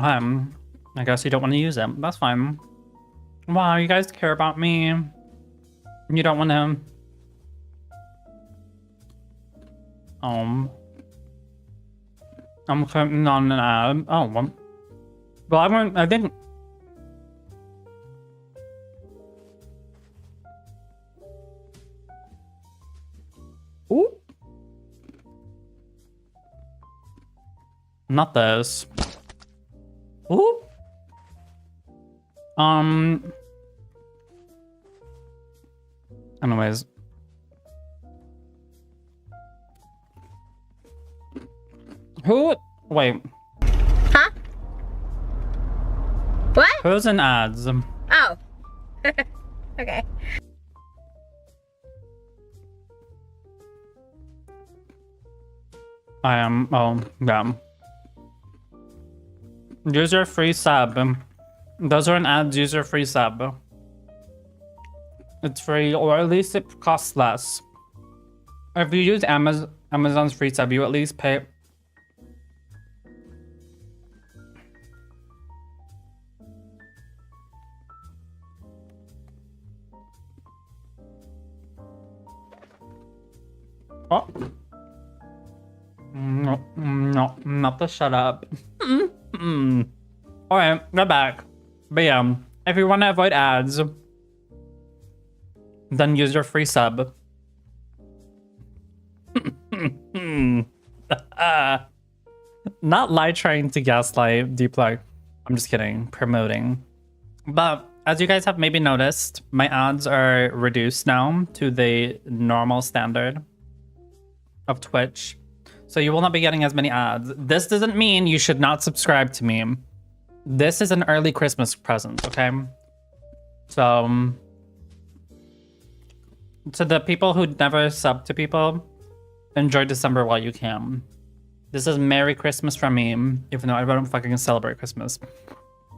I guess you don't want to use it. That's fine. Wow, you guys care about me. You don't want to... I'm clicking on an ad. Oh, well, I think... Ooh. Not this. Ooh. Anyways. Who? Wait. Huh? What? Who's in ads? Oh. Okay. I am. Oh, yeah. User free sub. Those are an ads. User free sub. It's free, or at least it costs less. If you use Amazon's free sub, you at least pay. Oh. No, not the shut up. Alright, we're back. But yeah, if you want to avoid ads, then use your free sub. Not lie trying to gaslight, deep like. I'm just kidding, promoting. But as you guys have maybe noticed, my ads are reduced now to the normal standard of Twitch. So you will not be getting as many ads. This doesn't mean you should not subscribe to me. This is an early Christmas present, okay? So, to the people who never sub to people, enjoy December while you can. This is Merry Christmas from me, even though I don't fucking celebrate Christmas.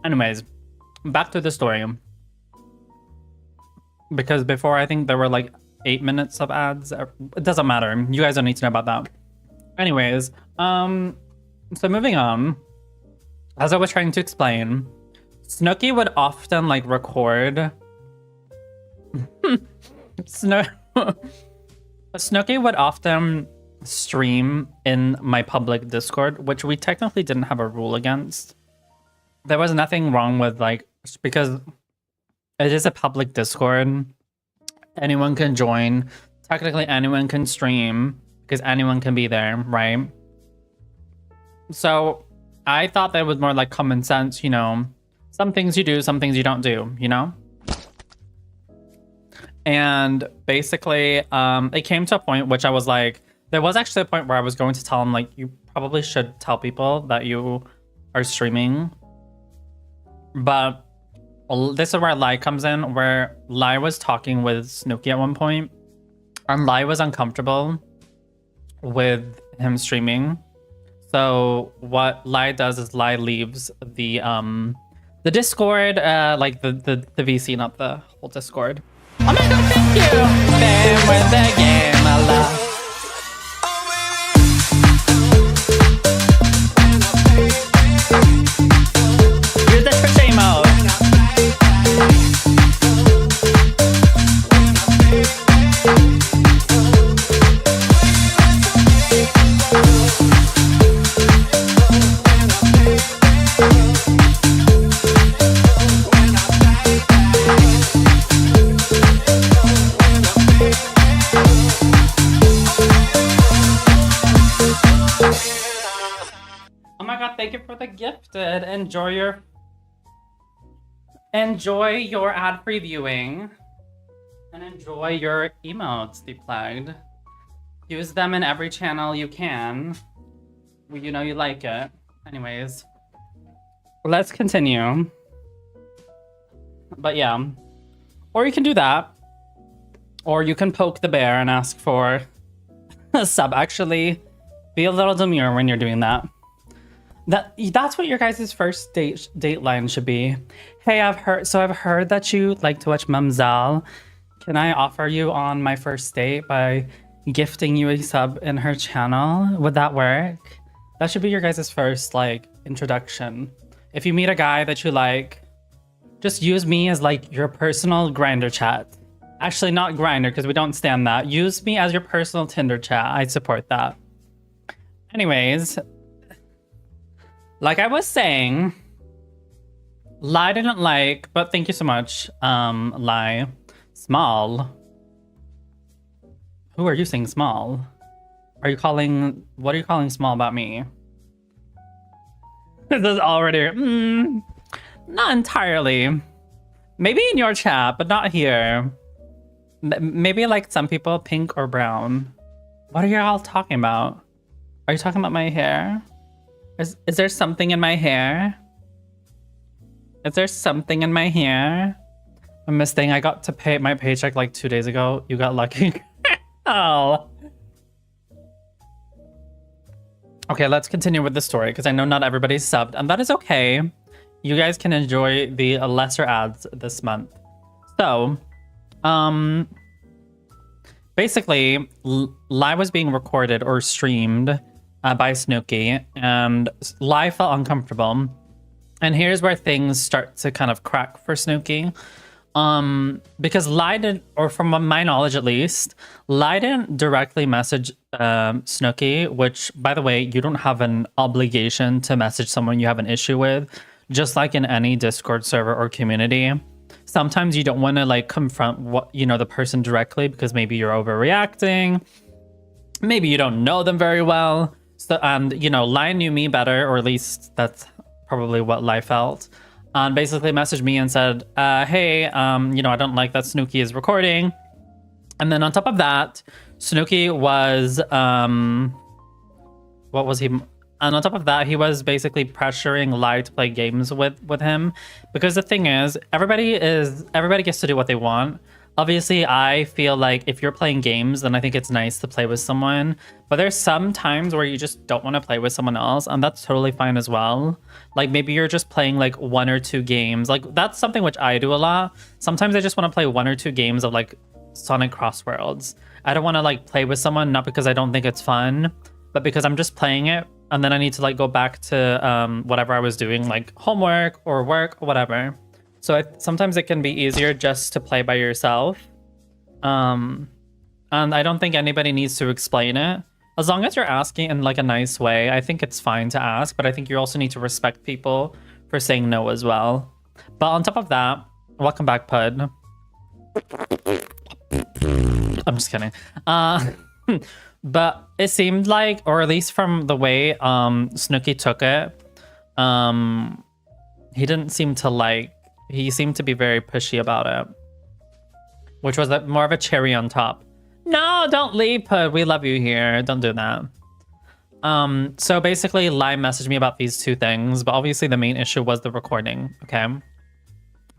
Anyways, back to the story. Because before, I think there were like 8 minutes of ads. It doesn't matter. You guys don't need to know about that. Anyways, so moving on. As I was trying to explain, Snooki would often like record. Snooki would often stream in my public Discord, which we technically didn't have a rule against. There was nothing wrong with like, because it is a public Discord. Anyone can join. Technically anyone can stream because anyone can be there, right? So I thought that was more like common sense, you know, some things you do, some things you don't do, you know? And basically, it came to a point which I was like, there was actually a point where I was going to tell him, like, you probably should tell people that you are streaming. But this is where Lai comes in, where Lai was talking with Snooki at one point, and Lai was uncomfortable with him streaming. So what Lai does is Lai leaves the Discord, like the VC, not the whole Discord. Oh my god, thank you! Then with the game, I love. Use the crochet mode. Thank you for the gifted. Enjoy your ad previewing and enjoy your emotes, Deplagued. Use them in every channel you can. You know you like it. Anyways, let's continue. But yeah, or you can do that, or you can poke the bear and ask for a sub. Actually, be a little demure when you're doing that. That's what your guys' first date line should be. Hey, I've heard that you like to watch Mumzel. Can I offer you on my first date by gifting you a sub in her channel? Would that work? That should be your guys' first like introduction. if you meet a guy that you like, just use me as like your personal Grindr chat. Actually, not Grindr because we don't stand that. Use me as your personal Tinder chat. I support that. Anyways, like I was saying, Lie didn't like, but thank you so much, Lie. Small. Who are you saying small? What are you calling small about me? This is already, not entirely. Maybe in your chat, but not here. Maybe like some people, pink or brown. What are y'all talking about? Are you talking about my hair? Is there something in my hair? Is there something in my hair? Miss Thing, I got to pay my paycheck like 2 days ago. You got lucky. Oh. Okay, let's continue with the story because I know not everybody's subbed, and that is okay. You guys can enjoy the lesser ads this month. So, basically, Lie was being recorded or streamed by Snooki, and Lie felt uncomfortable. And here's where things start to kind of crack for Snooki. Because Lie didn't, or from my knowledge at least, Lie didn't directly message Snooki, which, by the way, you don't have an obligation to message someone you have an issue with, just like in any Discord server or community. Sometimes you don't want to like confront the person directly because maybe you're overreacting, maybe you don't know them very well. So, and Lie knew me better, or at least that's probably what Lie felt. And basically messaged me and said, hey, I don't like that Snooki is recording. And then on top of that, Snooki was, what was he? And on top of that, he was basically pressuring Lie to play games with him. Because the thing is, everybody gets to do what they want. Obviously, I feel like if you're playing games, then I think it's nice to play with someone. But there's some times where you just don't want to play with someone else, and that's totally fine as well. Like maybe you're just playing like 1 or 2 games. Like that's something which I do a lot. Sometimes I just want to play 1 or 2 games of like Sonic Cross Worlds. I don't want to like play with someone, not because I don't think it's fun, but because I'm just playing it, and then I need to like go back to whatever I was doing, like homework or work or whatever. So sometimes it can be easier just to play by yourself. And I don't think anybody needs to explain it. As long as you're asking in like a nice way, I think it's fine to ask, but I think you also need to respect people for saying no as well. But on top of that, welcome back, Pud. I'm just kidding. But it seemed like, or at least from the way Snooki took it, he didn't seem to like, he seemed to be very pushy about it, which was more of a cherry on top. No, don't leave, Pud. We love you here. Don't do that. So basically, Lie messaged me about these 2 things, but obviously the main issue was the recording. Okay.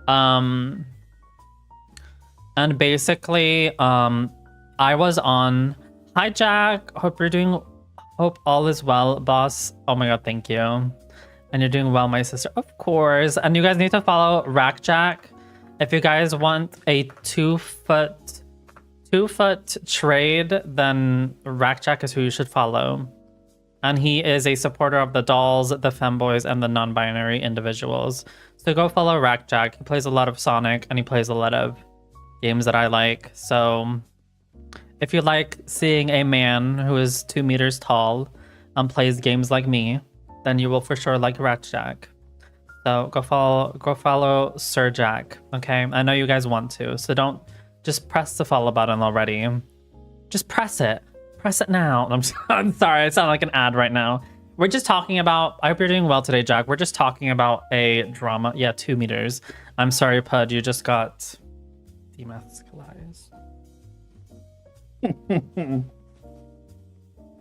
And basically, I was on. Hi, Jack. Hope all is well, boss. Oh my god, thank you. And you're doing well, my sister. Of course. And you guys need to follow Rackjack. If you guys want a 2-foot trade, then Rackjack is who you should follow. And he is a supporter of the dolls, the femboys, and the non-binary individuals. So go follow Rackjack. He plays a lot of Sonic, and he plays a lot of games that I like. So if you like seeing a man who is 2 meters tall and plays games like me, then you will for sure like Rackjack. So go follow Sir Jack, okay? I know you guys want to, so don't just press the follow button already. Just press it. Press it now. I'm sorry, I sound like an ad right now. We're just talking about, I hope you're doing well today, Jack. We're just talking about a drama. Yeah, 2 meters. I'm sorry, Pud, you just got demasculized.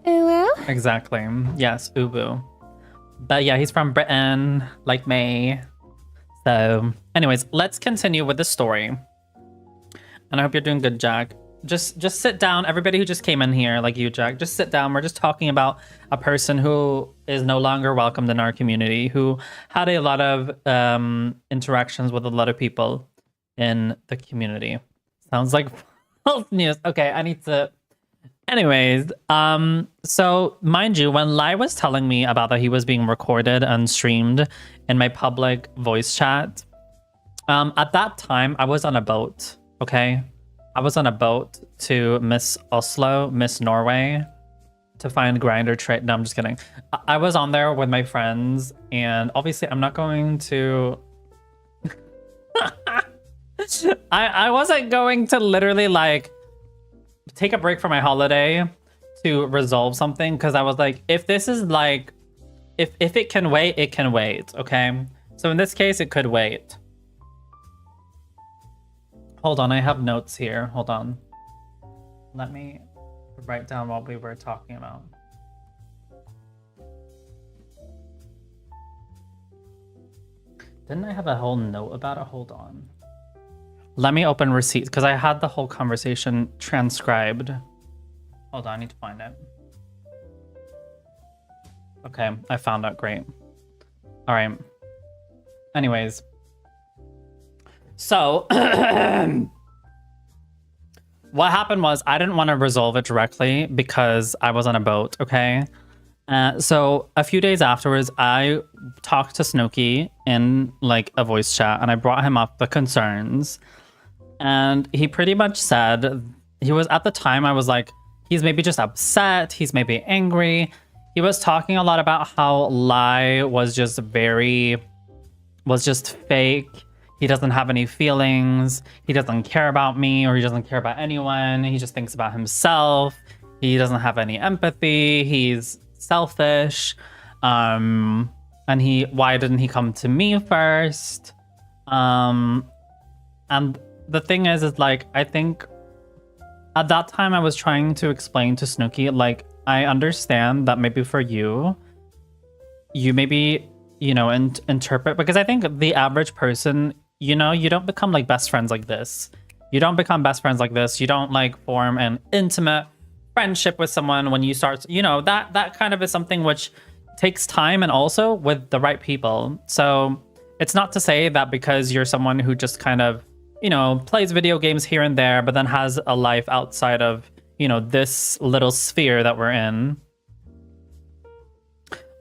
Ooh. Exactly. Yes, Ubu. But yeah, he's from Britain, like me. So anyways, let's continue with the story. And I hope you're doing good, Jack. Just sit down. Everybody who just came in here, like you, Jack, just sit down. We're just talking about a person who is no longer welcomed in our community, who had a lot of interactions with a lot of people in the community. Sounds like false news. Okay, I need to Anyways, so mind you, when Lai was telling me about that he was being recorded and streamed in my public voice chat, at that time I was on a boat, okay? I was on a boat to Miss Oslo, Miss Norway, to find grinder trade. No, I'm just kidding. I was on there with my friends, and obviously I'm not going to I wasn't going to literally like take a break from my holiday to resolve something, because I was like, if this is like, if it can wait, it can wait, okay? So in this case, it could wait. Hold on, I have notes here. Hold on. Let me write down what we were talking about. Didn't I have a whole note about it? Hold on. Let me open receipts, because I had the whole conversation transcribed. Hold on, I need to find it. Okay, I found it. Great. All right. Anyways. So, what happened was I didn't want to resolve it directly because I was on a boat, okay? So a few days afterwards, I talked to Snooki in like a voice chat, and I brought him up the concerns. And he pretty much said, he was at the time, I was like, he's maybe just upset, he's maybe angry. He was talking a lot about how Lai was just fake. He doesn't have any feelings. He doesn't care about me, or he doesn't care about anyone. He just thinks about himself. He doesn't have any empathy. He's selfish. And why didn't he come to me first? And the thing is like, I think at that time I was trying to explain to Snooki, like, I understand that maybe for you maybe, you know, interpret, because I think the average person, you know, you don't become like best friends like this. You don't become best friends like this. You don't like form an intimate friendship with someone when you start, you know, that kind of is something which takes time, and also with the right people. So it's not to say that because you're someone who just kind of, you know, plays video games here and there, but then has a life outside of, you know, this little sphere that we're in.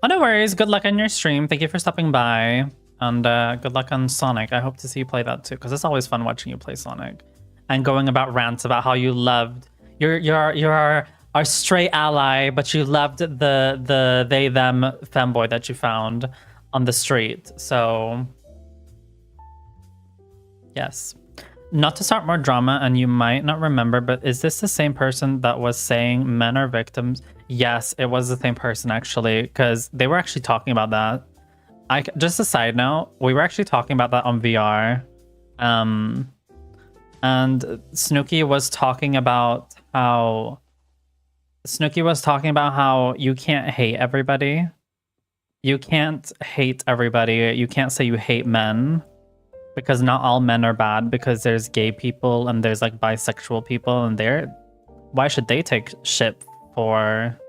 Oh, no worries. Good luck on your stream. Thank you for stopping by. And good luck on Sonic. I hope to see you play that too, because it's always fun watching you play Sonic. And going about rants about how you loved... You're our stray ally, but you loved the they-them femboy that you found on the street. So... yes. Not to start more drama, and you might not remember, but is this the same person that was saying men are victims? Yes, it was the same person, actually, because they were actually talking about that. Just a side note, we were actually talking about that on VR. And Snooki was talking about how... you can't hate everybody. You can't hate everybody. You can't say you hate men. Because not all men are bad, because there's gay people and there's like bisexual people, and why should they take shit for...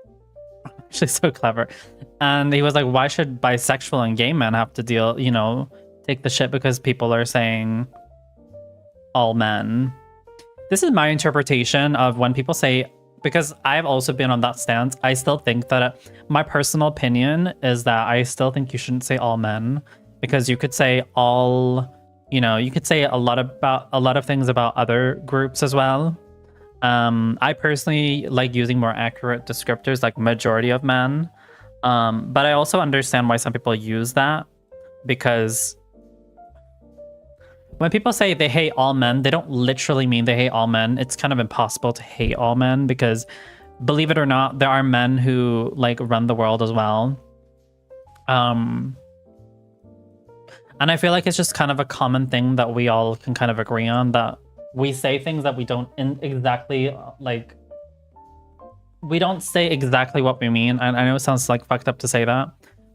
Actually so clever. And he was like, why should bisexual and gay men have to deal, you know, take the shit because people are saying all men. This is my interpretation of when people say, because I've also been on that stance, I still think that my personal opinion is that I still think you shouldn't say all men, because you could say all... you know, you could say a lot of things about other groups as well. I personally like using more accurate descriptors like majority of men. But I also understand why some people use that, because when people say they hate all men, they don't literally mean they hate all men. It's kind of impossible to hate all men, because believe it or not, there are men who like run the world as well. And I feel like it's just kind of a common thing that we all can kind of agree on, that we say things that we don't exactly like... we don't say exactly what we mean. And I know it sounds like fucked up to say that,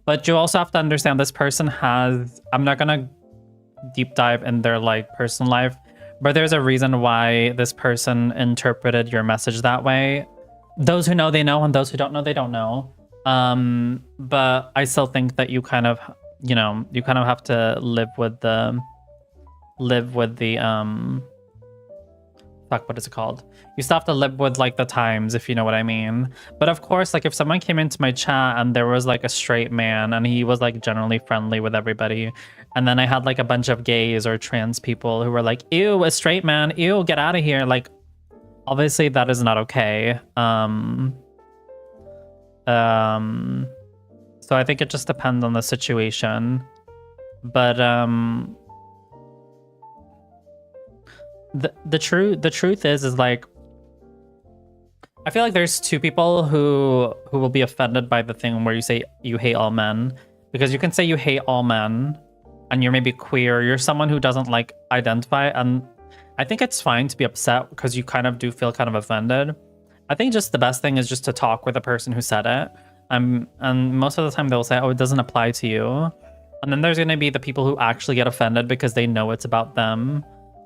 but you also have to understand this person has... I'm not gonna deep dive in their like personal life, but there's a reason why this person interpreted your message that way. Those who know, they know, and those who don't know, they don't know. But I still think that you kind of... you know, you kind of have to live with the fuck, what is it called? You still have to live with like the times, if you know what I mean. But of course, like if someone came into my chat and there was like a straight man and he was like generally friendly with everybody, and then I had like a bunch of gays or trans people who were like, ew, a straight man, ew, get out of here. Like, obviously that is not okay. So I think it just depends on the situation. But the truth is like, I feel like there's two people who will be offended by the thing where you say you hate all men, because you can say you hate all men and you're maybe queer, you're someone who doesn't like identify, and I think it's fine to be upset because you kind of do feel kind of offended. I think just the best thing is just to talk with the person who said it. And most of the time they'll say, oh, it doesn't apply to you. And then there's going to be the people who actually get offended because they know it's about them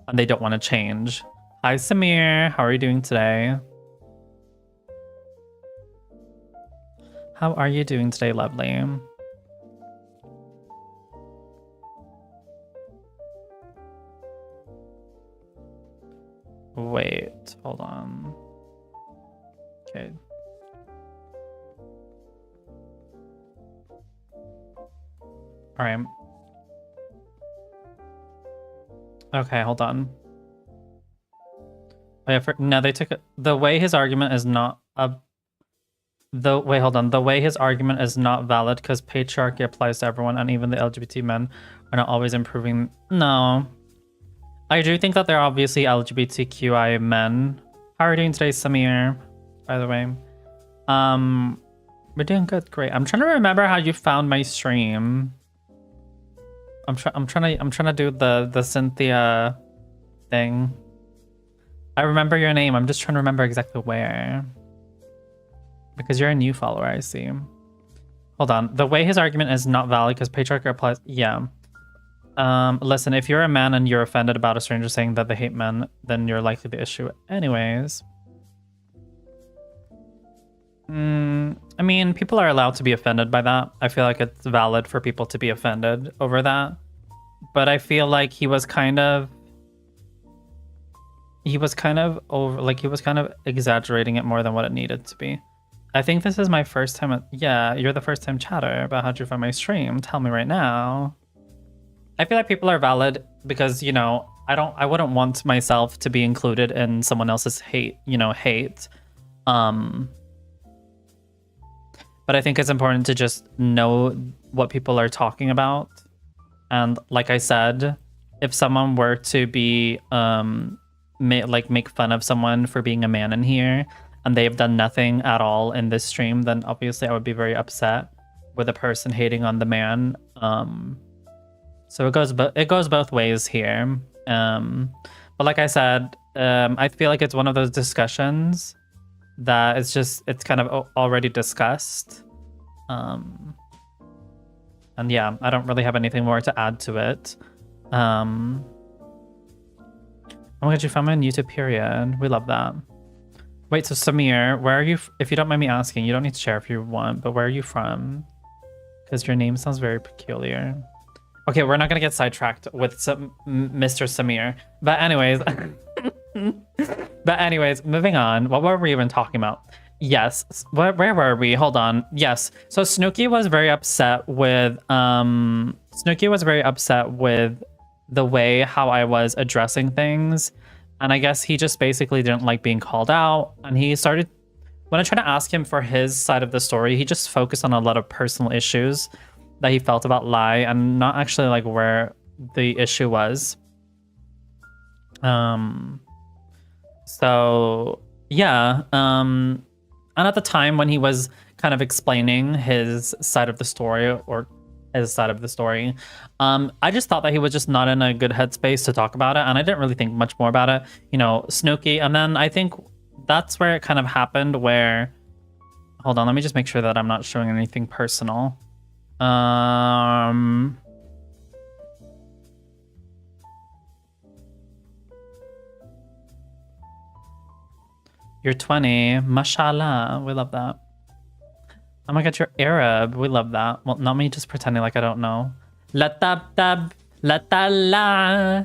and they don't want to change. Hi, Samir. How are you doing today? How are you doing today, lovely? Wait, hold on. Okay. All right. Okay, hold on. Oh, yeah, no, they took it. The way his argument is not wait, hold on. The way his argument is not valid because patriarchy applies to everyone, and even the LGBT men are not always improving. No. I do think that there are obviously LGBTQI men. How are you doing today, Samir? By the way. We're doing good, great. I'm trying to remember how you found my stream. I'm trying to do the Cynthia thing. I remember your name. I'm just trying to remember exactly where. Because you're a new follower, I see. Hold on. The way his argument is not valid because patriarchy applies. Yeah. Listen, if you're a man and you're offended about a stranger saying that they hate men, then you're likely the issue. Anyways. I mean, people are allowed to be offended by that. I feel like it's valid for people to be offended over that. But I feel like he was kind of exaggerating it more than what it needed to be. I think this is my first time. Yeah, you're the first time chatter, but how'd you find my stream? Tell me right now. I feel like people are valid because, you know, I wouldn't want myself to be included in someone else's hate. But I think it's important to just know what people are talking about. And like I said, if someone were to be make fun of someone for being a man in here and they've done nothing at all in this stream, then obviously I would be very upset with a person hating on the man. So it goes both ways here. But like I said, I feel like it's one of those discussions that it's kind of already discussed. And yeah, I don't really have anything more to add to it. Oh my god, you found me on YouTube, period. We love that. Wait, so Samir, where are you? If you don't mind me asking, you don't need to share if you want, but where are you from? Because your name sounds very peculiar. Okay, we're not gonna get sidetracked with Mr. Samir. But anyways, moving on. What were we even talking about? Yes, where were we? Hold on. Yes, so Snooki was very upset with the way how I was addressing things, and I guess he just basically didn't like being called out, and he started, when I tried to ask him for his side of the story, he just focused on a lot of personal issues that he felt about Lai and not actually like where the issue was. So yeah, and at the time when he was kind of explaining his side of the story, I just thought that he was just not in a good headspace to talk about it, and I didn't really think much more about it, you know, Snooki. And then I think that's where it kind of happened where, hold on, let me just make sure that I'm not showing anything personal. You're 20, mashallah, we love that. Oh my god, you're Arab, we love that. Well, not me just pretending like I don't know. La tab tab, la ta la.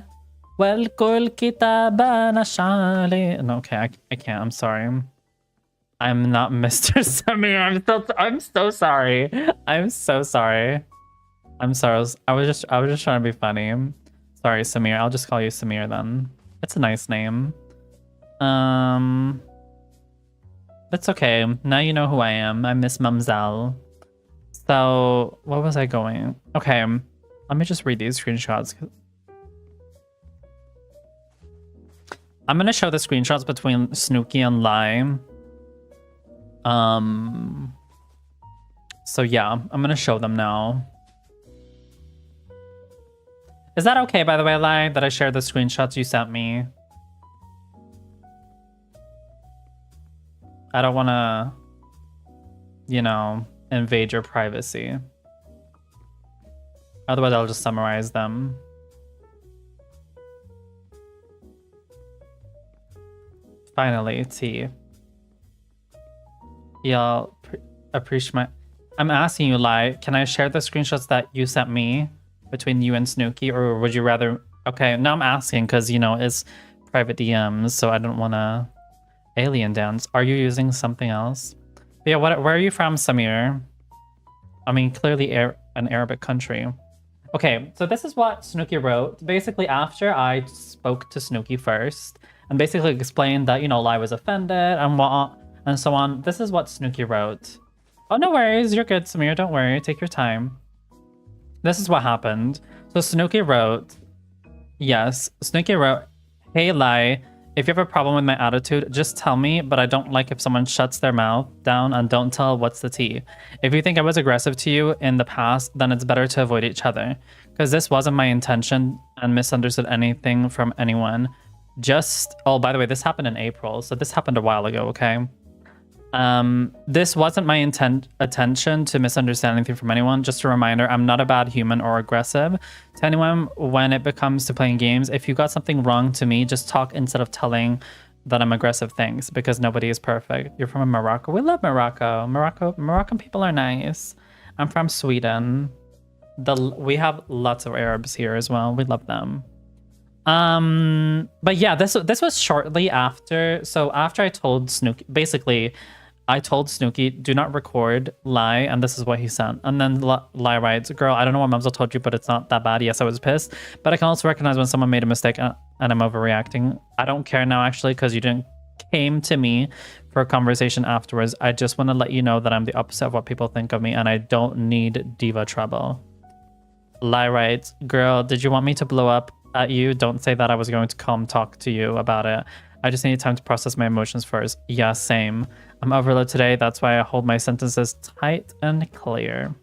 Welcome kita ba na shali. No, okay, I can't. I'm sorry. I'm not Mr. Samir. I'm so sorry. I'm so sorry. I'm sorry. I was just trying to be funny. Sorry, Samir. I'll just call you Samir then. It's a nice name. That's okay. Now you know who I am. I'm Miss Mumzel. So, what was I going? Okay, let me just read these screenshots. I'm gonna show the screenshots between Snooki and Lai. So yeah, I'm gonna show them now. Is that okay, by the way, Lai, that I shared the screenshots you sent me? I don't wanna, you know, invade your privacy. Otherwise, I'll just summarize them. Finally, T. Y'all appreciate I'm asking you, Lai, can I share the screenshots that you sent me between you and Snooki, or would you rather... Okay, now I'm asking because, you know, it's private DMs, so I don't want to alien dance. Are you using something else? But yeah, where are you from, Samir? I mean, clearly an Arabic country. Okay, so this is what Snooki wrote. Basically, after I spoke to Snooki first, and basically explained that, you know, Lai was offended and so on. This is what Snooki wrote. Oh, no worries. You're good, Samir. Don't worry. Take your time. This is what happened. So Snooki wrote, yes, Snooki wrote, hey, Lai, if you have a problem with my attitude, just tell me, but I don't like if someone shuts their mouth down and don't tell what's the tea. If you think I was aggressive to you in the past, then it's better to avoid each other. Because this wasn't my intention and misunderstood anything from anyone. Oh, by the way, this happened in April, so this happened a while ago, okay? This wasn't my attention to misunderstand anything from anyone. Just a reminder, I'm not a bad human or aggressive to anyone when it becomes to playing games. If you got something wrong to me, just talk instead of telling that I'm aggressive things, because nobody is perfect. You're from Morocco. We love Morocco. Moroccan people are nice. I'm from Sweden. We have lots of Arabs here as well. We love them. But yeah, this was shortly after. So after I told Snooki, basically, I told Snooki, do not record Lai, and this is what he sent. And then Lai writes, girl, I don't know what Mumzel told you, but it's not that bad. Yes, I was pissed, but I can also recognize when someone made a mistake and I'm overreacting. I don't care now, actually, because you didn't came to me for a conversation afterwards. I just want to let you know that I'm the opposite of what people think of me, and I don't need diva trouble. Lai writes, girl, did you want me to blow up at you? Don't say that I was going to come talk to you about it. I just need time to process my emotions first. Yeah, same. I'm overloaded today. That's why I hold my sentences tight and clear.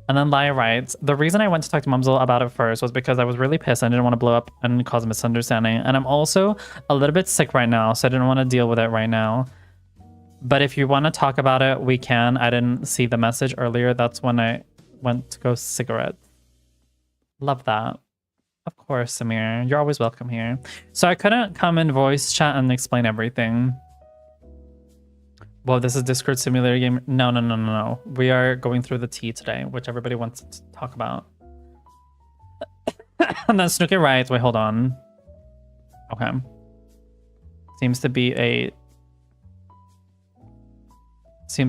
And then Lai writes, the reason I went to talk to Mumzel about it first was because I was really pissed. I didn't want to blow up and cause a misunderstanding. And I'm also a little bit sick right now, so I didn't want to deal with it right now. But if you want to talk about it, we can. I didn't see the message earlier. That's when I went to go cigarettes. Love that. Of course, Samir. You're always welcome here. So I couldn't come in voice chat and explain everything. Well, this is Discord simulator game. No. We are going through the tea today, which everybody wants to talk about. And then Snooki writes, wait, hold on. Okay. Seems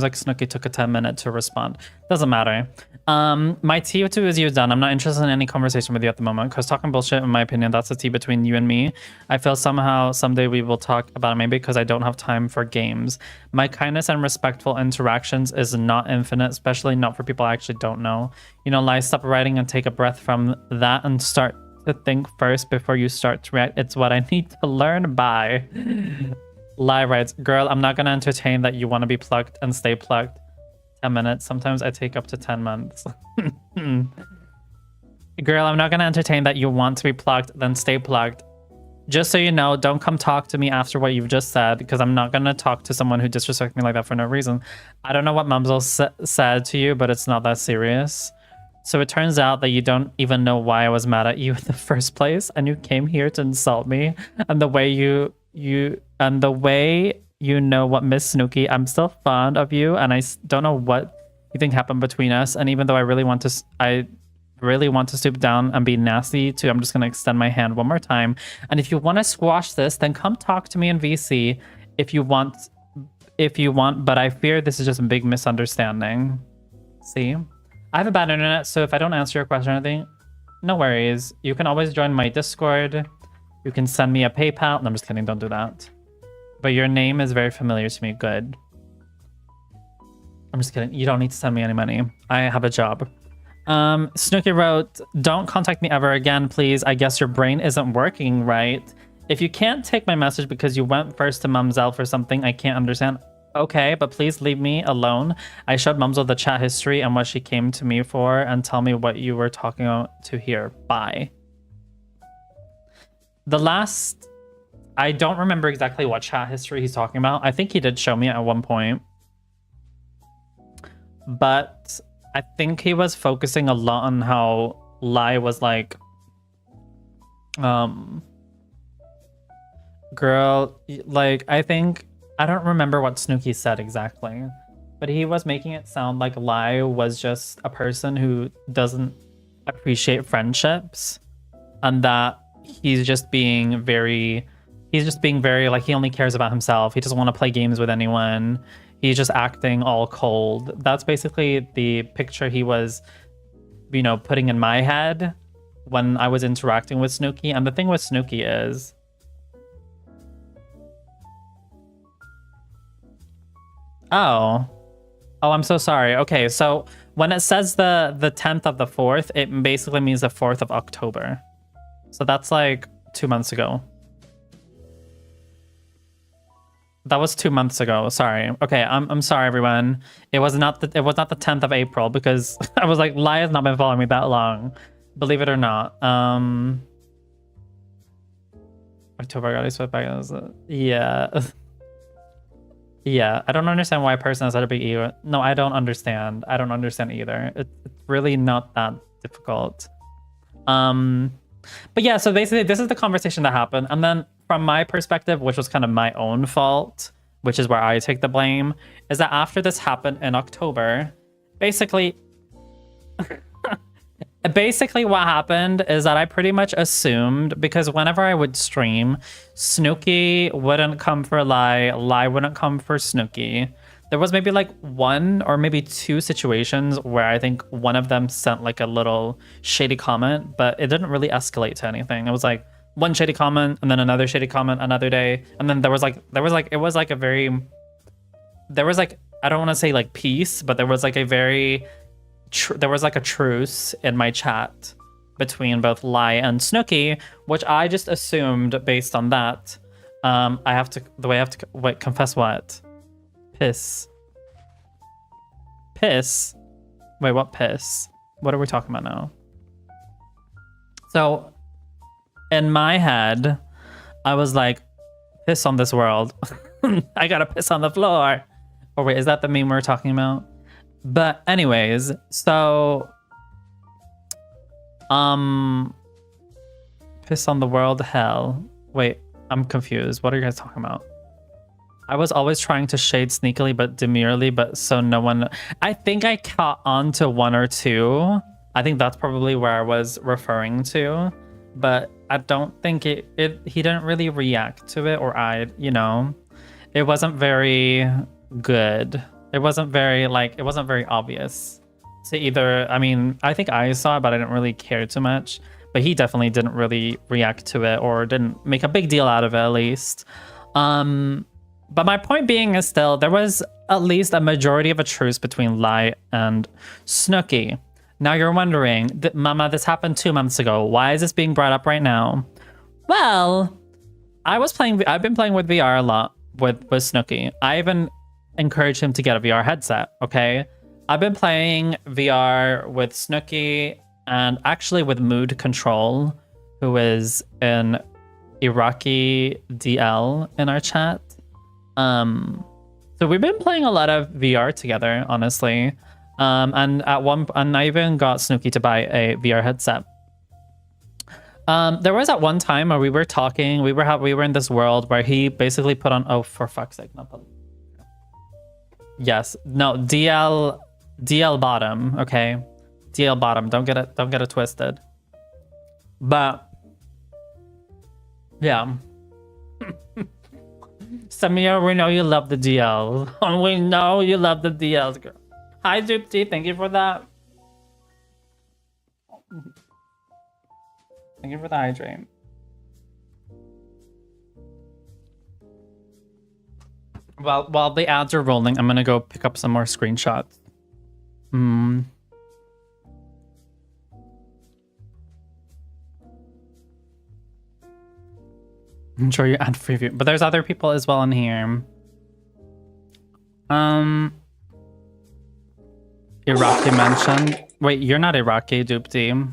like Snooki took a 10-minute to respond. Doesn't matter. My tea to is you done. I'm not interested in any conversation with you at the moment because talking bullshit, in my opinion, that's a tea between you and me. I feel somehow someday we will talk about it, maybe because I don't have time for games. My kindness and respectful interactions is not infinite, especially not for people I actually don't know. You know, Lai, stop writing and take a breath from that and start to think first before you start to react. It's what I need to learn. Bye. Lai writes, girl, I'm not going to entertain that you want to be plugged and stay plugged. 10 minutes. Sometimes I take up to 10 months. Girl, I'm not going to entertain that you want to be plugged, then stay plugged. Just so you know, don't come talk to me after what you've just said, because I'm not going to talk to someone who disrespects me like that for no reason. I don't know what Mumzel said to you, but it's not that serious. So it turns out that you don't even know why I was mad at you in the first place, and you came here to insult me. And the way you know what, Miss Snooki, I'm still fond of you, and I don't know what you think happened between us. And even though I really want to, really want to stoop down and be nasty too, I'm just gonna extend my hand one more time. And if you want to squash this, then come talk to me in VC if you want. But I fear this is just a big misunderstanding. See, I have a bad internet, so if I don't answer your question or anything, no worries. You can always join my Discord. You can send me a PayPal. No, I'm just kidding. Don't do that. But your name is very familiar to me. Good. I'm just kidding. You don't need to send me any money. I have a job. Snooki wrote, don't contact me ever again, please. I guess your brain isn't working right. If you can't take my message because you went first to mumzel for something I can't understand, okay, but please leave me alone. I showed mumzel the chat history and what she came to me for, and tell me what you were talking about to here. Bye. The last... I don't remember exactly what chat history he's talking about. I think he did show me at one point. But I think he was focusing a lot on how Lai was like... Girl, like, I think... I don't remember what Snooki said exactly. But he was making it sound like Lai was just a person who doesn't appreciate friendships. And that he's just being very... He's just being very, like, he only cares about himself. He doesn't want to play games with anyone. He's just acting all cold. That's basically the picture he was, you know, putting in my head when I was interacting with Snooki. And the thing with Snooki is... Oh, I'm so sorry. Okay, so when it says the 10th of the 4th, it basically means the 4th of October. So that's like 2 months ago. That was 2 months ago. Sorry. Okay, I'm sorry, everyone. It was not the 10th of April because I was like, Lai has not been following me that long, believe it or not. October got swept back. Yeah. Yeah, I don't understand why a person has such a big ego. No, I don't understand. I don't understand either. It's really not that difficult. But yeah, so basically this is the conversation that happened. And then from my perspective, which was kind of my own fault, which is where I take the blame, is that after this happened in October, basically what happened is that I pretty much assumed, because whenever I would stream, Snooki wouldn't come for Lai, Lai wouldn't come for Snooki. There was maybe like 1 or maybe 2 situations where I think one of them sent like a little shady comment, but it didn't really escalate to anything. It was like one shady comment and then another shady comment another day. And then there was like, I don't want to say like peace, but there was like a very... there was like a truce in my chat between both Lai and Snooki, which I just assumed based on that. Wait, confess what? Piss. Wait, what piss? What are we talking about now? So in my head, I was like, piss on this world. I gotta piss on the floor. Or wait, is that the meme we're talking about? But anyways, so piss on the world, hell. Wait, I'm confused. What are you guys talking about? I was always trying to shade sneakily but demurely, but so no one... I think I caught on to 1 or 2. I think that's probably where I was referring to, but I don't think he didn't really react to it, or it wasn't very good. It wasn't very obvious to either. I mean, I think I saw it, but I didn't really care too much. But he definitely didn't really react to it, or didn't make a big deal out of it, at least. But my point being is still, there was at least a majority of a truce between Lai and Snooki. Now you're wondering, Mama, this happened 2 months ago. Why is this being brought up right now? Well, I've been playing with VR a lot with Snooki. I even encourage him to get a VR headset, okay? I've been playing VR with Snooki and actually with Mood Control, who is an Iraqi DL in our chat. So we've been playing a lot of VR together, honestly. And I even got Snooki to buy a VR headset. There was at one time where we were talking, we were in this world where he basically put on, oh, for fuck's sake, not public. Yes, no, DL bottom, okay? DL bottom. Don't get it twisted. But yeah. Samir, we know you love the DL. We know you love the DLs, girl. Hi, Doopty. Thank you for that. Thank you for the hydrate. Well, while the ads are rolling, I'm gonna go pick up some more screenshots. Enjoy your ad preview. But there's other people as well in here. Iraqi mentioned. Wait, you're not Iraqi, Doopty.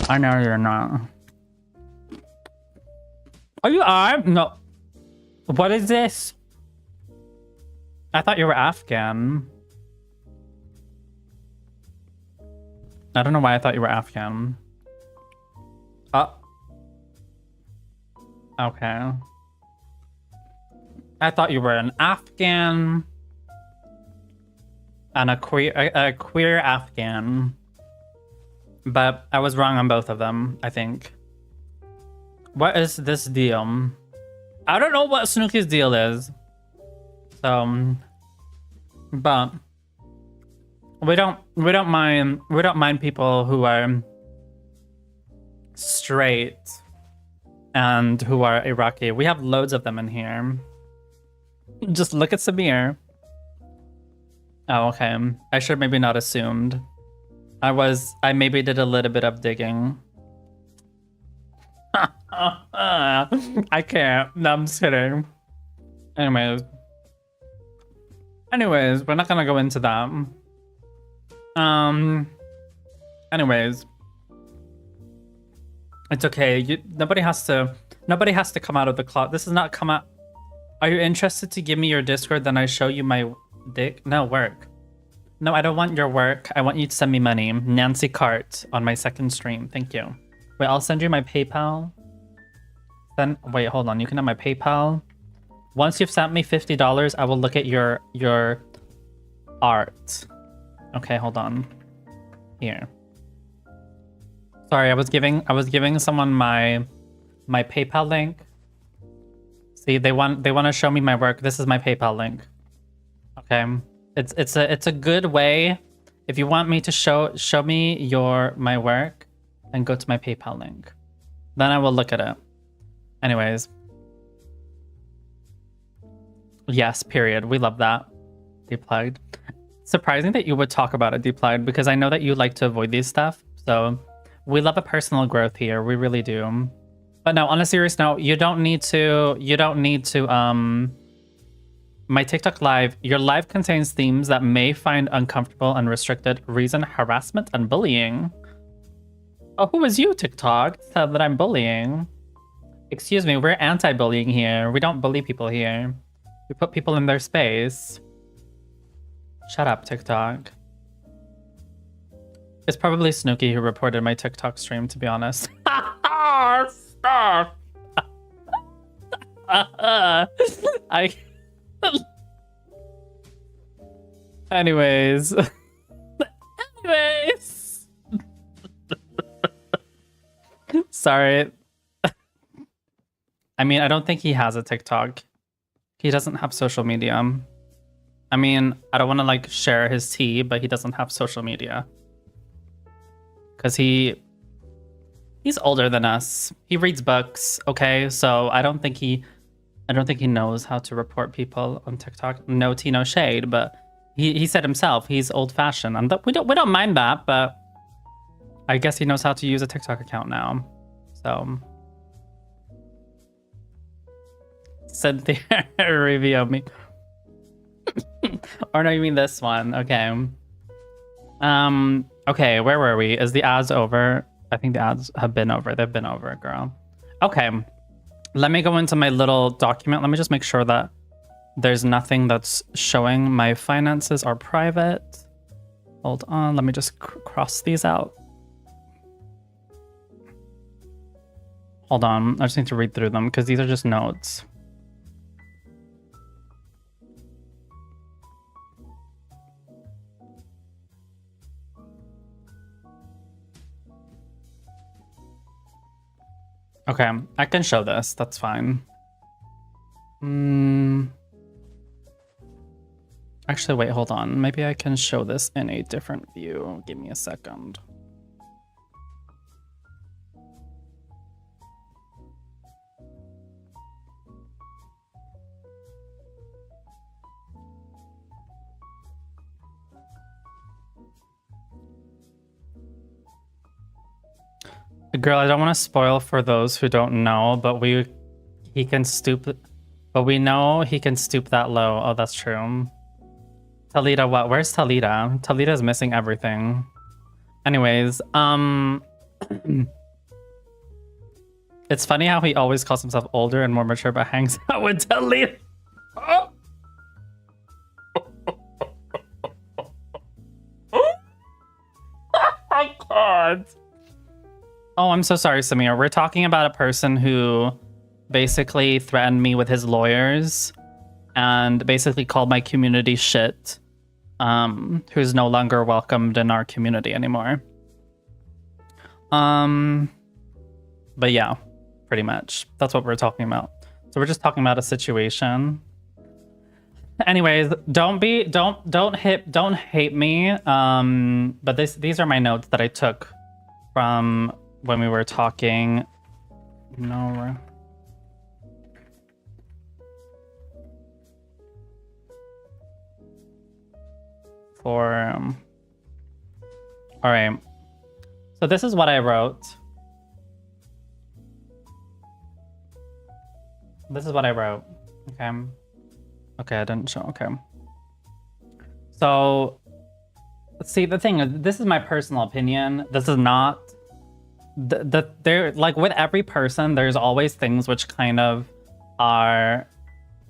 I know you're not. Are you Arab? No. What is this? I thought you were Afghan. I don't know why I thought you were Afghan. Okay. I thought you were an Afghan. And a queer Afghan. But I was wrong on both of them, I think. What is this deal? I don't know what Snooki's deal is. So, but we don't mind people who are straight and who are Iraqi. We have loads of them in here. Just look at Samir. Oh, okay. I should maybe not assumed. I maybe did a little bit of digging. I can't. No, I'm just kidding. Anyways, we're not gonna go into that. Anyways, it's okay. Nobody has to come out of the closet. This is not come out. Are you interested to give me your Discord? Then I show you my dick. No, work. No, I don't want your work. I want you to send me money. Nancy Cart on my second stream. Thank you. Wait, I'll send you my PayPal. Then wait, hold on. You can have my PayPal. Once you've sent me $50, I will look at your art. Okay, hold on. Here. Sorry, I was giving someone my PayPal link. See, they want to show me my work. This is my PayPal link. Okay. It's a good way. If you want me to show me my work, then go to my PayPal link. Then I will look at it. Anyways. Yes, period. We love that. Deplugged. Surprising that you would talk about it, Deplugged, because I know that you like to avoid these stuff. So we love a personal growth here. We really do. But no, on a serious note, you don't need to my TikTok live, your live contains themes that may find uncomfortable, unrestricted, reason, harassment, and bullying. Oh, who is you, TikTok? Said that I'm bullying. Excuse me, we're anti-bullying here. We don't bully people here. We put people in their space. Shut up, TikTok. It's probably Snooki who reported my TikTok stream, to be honest. Stop! Anyways. Sorry. I mean, I don't think he has a TikTok. He doesn't have social media. I mean, I don't want to like share his tea, but he doesn't have social media. Because he's older than us. He reads books, okay? So I don't think he knows how to report people on TikTok. No tea, no shade, but he said himself he's old-fashioned, and we don't mind that, but I guess he knows how to use a TikTok account now. So Cynthia review me. Or no, you mean this one? Okay. Okay, where were we? Is the ads over? I think the ads have been over. They've been over, girl. Okay. Let me go into my little document. Let me just make sure that there's nothing that's showing my finances are private. Hold on. Let me just cross these out. Hold on. I just need to read through them because these are just notes. Okay, I can show this. That's fine. Actually, wait, hold on. Maybe I can show this in a different view. Give me a second. Girl, I don't want to spoil for those who don't know, but we know he can stoop that low. Oh, that's true. Talita, what? Where's Talita? Talita's missing everything. Anyways, it's funny how he always calls himself older and more mature, but hangs out with Talita. Oh. Oh my god. Oh, I'm so sorry, Samir. We're talking about a person who basically threatened me with his lawyers and basically called my community shit, who's no longer welcomed in our community anymore. But yeah, pretty much. That's what we're talking about. So we're just talking about a situation. Anyways, don't hate me. But these are my notes that I took from when we were talking. No. All right. So this is what I wrote. Okay. Okay, I didn't show. Okay. So, see, the thing is, this is my personal opinion. This is not there. Like with every person, there's always things which kind of are.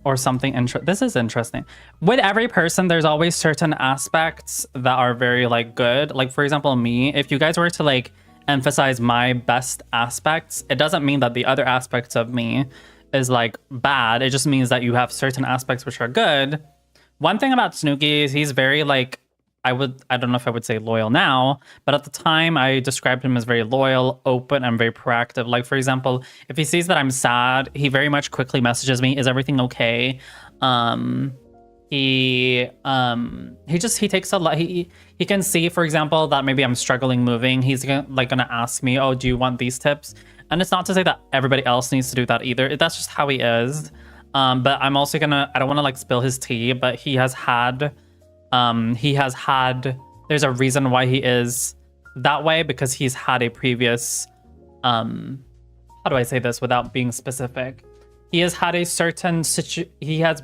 Or something this is interesting. With every person, there's always certain aspects that are very like good. Like for example, me, if you guys were to like emphasize my best aspects, it doesn't mean that the other aspects of me is like bad. It just means that you have certain aspects which are good. One thing about Snooki is he's very like, I don't know if I would say loyal now, but at the time I described him as very loyal, open, and very proactive. Like for example, if he sees that I'm sad, he very much quickly messages me, "Is everything okay?" He takes a lot. He can see, for example, that maybe I'm struggling moving. He's gonna ask me, "Oh, do you want these tips?" And it's not to say that everybody else needs to do that either. That's just how he is. But I'm also I don't want to like spill his tea, but he has had. There's a reason why he is that way, because he's had a previous, how do I say this without being specific? He has had a certain he has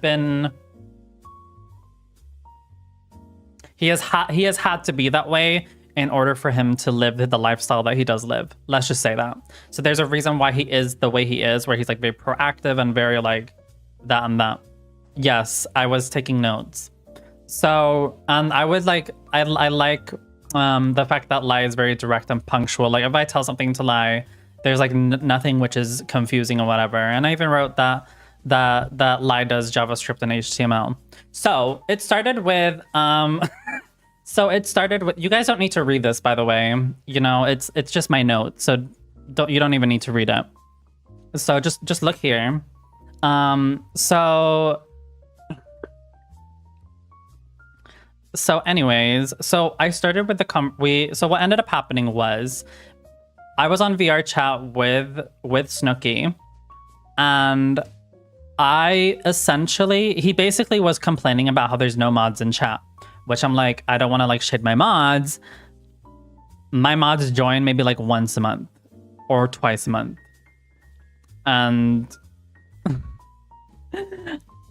had to be that way in order for him to live the lifestyle that he does live. Let's just say that. So there's a reason why he is the way he is, where he's like very proactive and very like that and that. Yes, I was taking notes. So, and I would like, I like the fact that Lai is very direct and punctual. Like if I tell something to Lai, there's like nothing which is confusing or whatever. And I even wrote that Lai does JavaScript and HTML. So it started with, you guys don't need to read this, by the way. You know, it's just my note. So you don't even need to read it. So just look here. So anyways, so I started with so what ended up happening was I was on VR chat with Snooki, and he basically was complaining about how there's no mods in chat, which I'm like, I don't want to like shade my mods. My mods join maybe like once a month or twice a month. And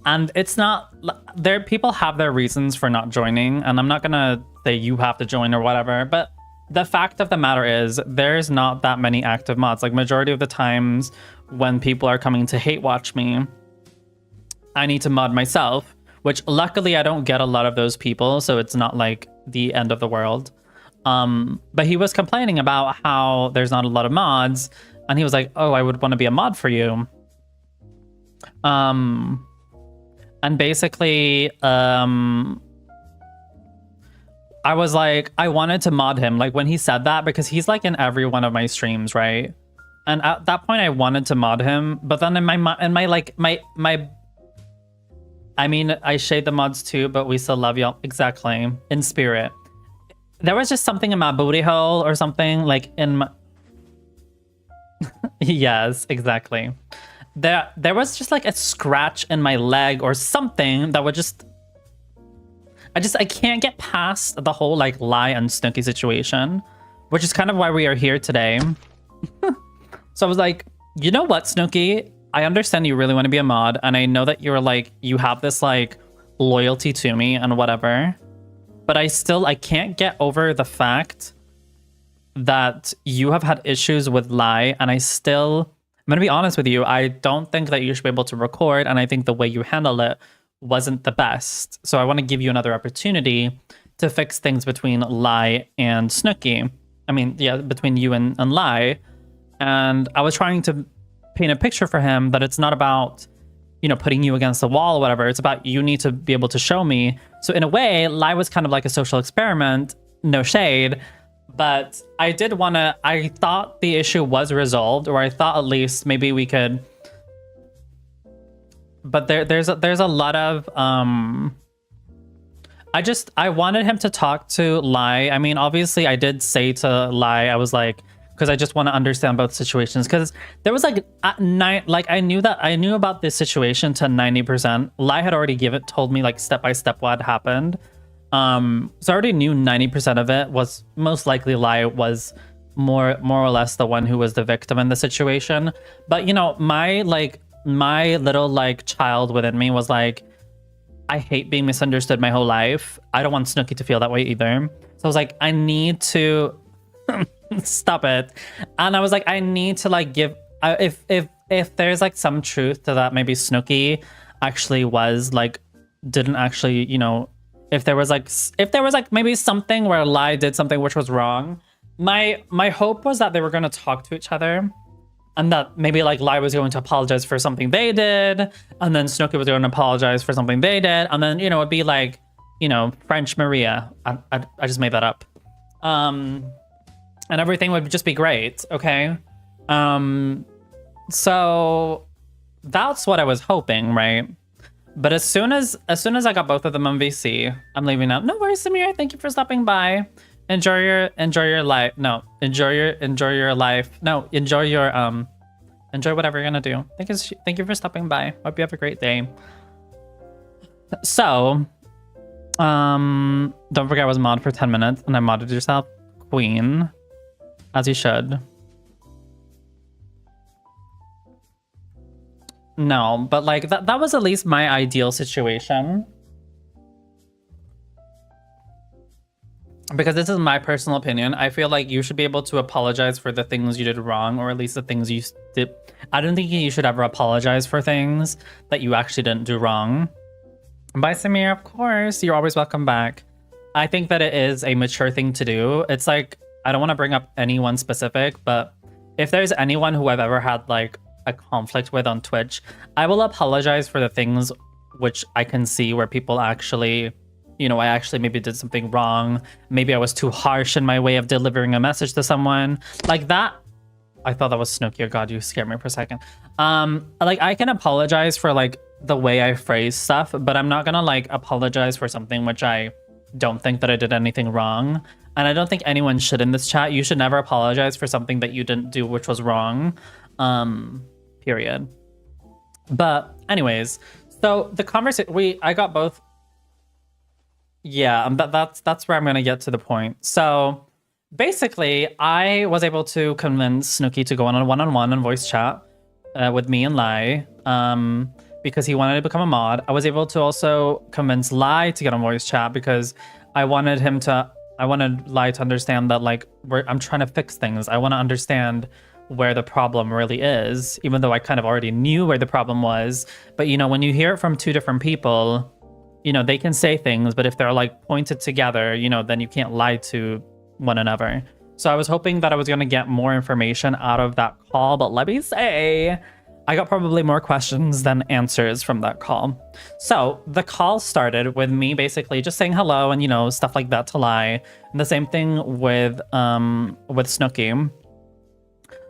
and it's not there. People have their reasons for not joining, and I'm not gonna say you have to join or whatever, but the fact of the matter is there's not that many active mods. Like majority of the times when people are coming to hate watch me, I need to mod myself, which luckily I don't get a lot of those people, so it's not like the end of the world. But he was complaining about how there's not a lot of mods, and he was like, "Oh, I would want to be a mod for you." And basically, I was like, I wanted to mod him. Like when he said that, because he's like in every one of my streams, right? And at that point, I wanted to mod him, but then in I mean, I shade the mods too, but we still love y'all. Exactly. In spirit. There was just something in my booty hole or something, like in my... Yes, exactly. There was just like a scratch in my leg or something that would just... I can't get past the whole like Lie and Snooki situation, which is kind of why we are here today. So I was like, you know what, Snooki? I understand you really want to be a mod, and I know that you're like, you have this like loyalty to me and whatever, but I can't get over the fact that you have had issues with Lie, and I'm gonna be honest with you, I don't think that you should be able to record, and I think the way you handle it wasn't the best. So I want to give you another opportunity to fix things between Lie and Snooki. I mean, yeah, between you and Lie. And I was trying to paint a picture for him that it's not about, you know, putting you against the wall or whatever. It's about you need to be able to show me. So in a way, Lie was kind of like a social experiment, no shade. But I thought the issue was resolved, or I thought at least maybe we could. But there's a lot of I wanted him to talk to Lie. I mean, obviously I did say to Lie, I was like, because I just want to understand both situations, because there was like I knew about this situation to 90%. Lie had already told me like step by step what happened. So I already knew 90% of it was most likely Lie was more or less the one who was the victim in the situation. But you know, my little like child within me was like, I hate being misunderstood my whole life. I don't want Snooki to feel that way either. So I was like, I need to stop it. And I was like, I need to like give if there's like some truth to that, maybe Snooki actually was like didn't actually, you know, if there was like maybe something where Lie did something which was wrong. My hope was that they were going to talk to each other, and that maybe like Lie was going to apologize for something they did, and then Snooki was going to apologize for something they did, and then, you know, it'd be like, you know, French Maria. I just made that up. And everything would just be great, okay? So that's what I was hoping, right? But as soon as I got both of them on VC, I'm leaving now. No worries, Samir. Thank you for stopping by. Enjoy your life. No, enjoy your life. No, enjoy whatever you're gonna do. Thank you for stopping by. Hope you have a great day. So, don't forget I was mod for 10 minutes, and I modded yourself queen, as you should. No, but like that was at least my ideal situation. Because this is my personal opinion. I feel like you should be able to apologize for the things you did wrong, or at least the things you did. I don't think you should ever apologize for things that you actually didn't do wrong. Bye, Samir. Of course, you're always welcome back. I think that it is a mature thing to do. It's like, I don't want to bring up anyone specific, but if there's anyone who I've ever had like a conflict with on Twitch, I will apologize for the things which I can see where people actually, you know, I actually maybe did something wrong. Maybe I was too harsh in my way of delivering a message to someone. Like that. I thought that was Snooki. Oh God, you scared me for a second. Like I can apologize for like the way I phrase stuff, but I'm not gonna like apologize for something which I don't think that I did anything wrong. And I don't think anyone should in this chat. You should never apologize for something that you didn't do which was wrong. Period. But anyways, so the conversation, I got both. Yeah, that's where I'm gonna get to the point. So basically, I was able to convince Snooki to go on a one-on-one and voice chat with me and Lie, because he wanted to become a mod. I was able to also convince Lie to get on voice chat because I wanted Lie to understand that like I'm trying to fix things. I want to understand where the problem really is, even though I kind of already knew where the problem was. But you know, when you hear it from two different people, you know, they can say things, but if they're like pointed together, you know, then you can't lie to one another. So I was hoping that I was going to get more information out of that call, but let me say, I got probably more questions than answers from that call. So the call started with me basically just saying hello and, you know, stuff like that to Lie. And the same thing with Snooki.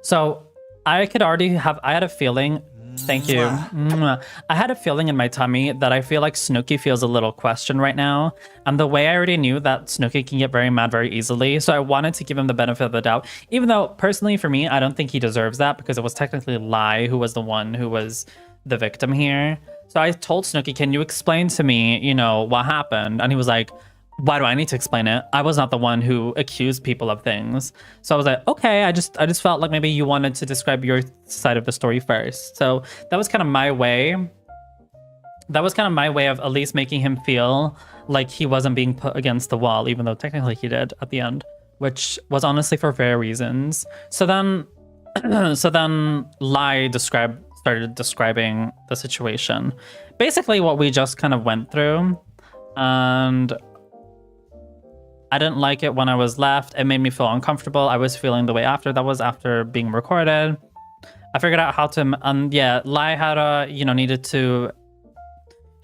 So I could already have, I had a feeling, thank you. Mwah. I had a feeling in my tummy that I feel like Snooki feels a little questioned right now. And the way I already knew that Snooki can get very mad very easily. So I wanted to give him the benefit of the doubt. Even though personally for me, I don't think he deserves that because it was technically Lai who was the one who was the victim here. So I told Snooki, can you explain to me, you know, what happened? And he was like, why do I need to explain it? I was not the one who accused people of things. So I was like, okay, I just felt like maybe you wanted to describe your side of the story first. So that was kind of my way. That was kind of my way of at least making him feel like he wasn't being put against the wall, even though technically he did at the end, which was honestly for fair reasons. So then, Lai started describing the situation. Basically what we just kind of went through. And I didn't like it when I was left. It made me feel uncomfortable. I was feeling the way after. That was after being recorded. I figured out how to, yeah, Lai had needed to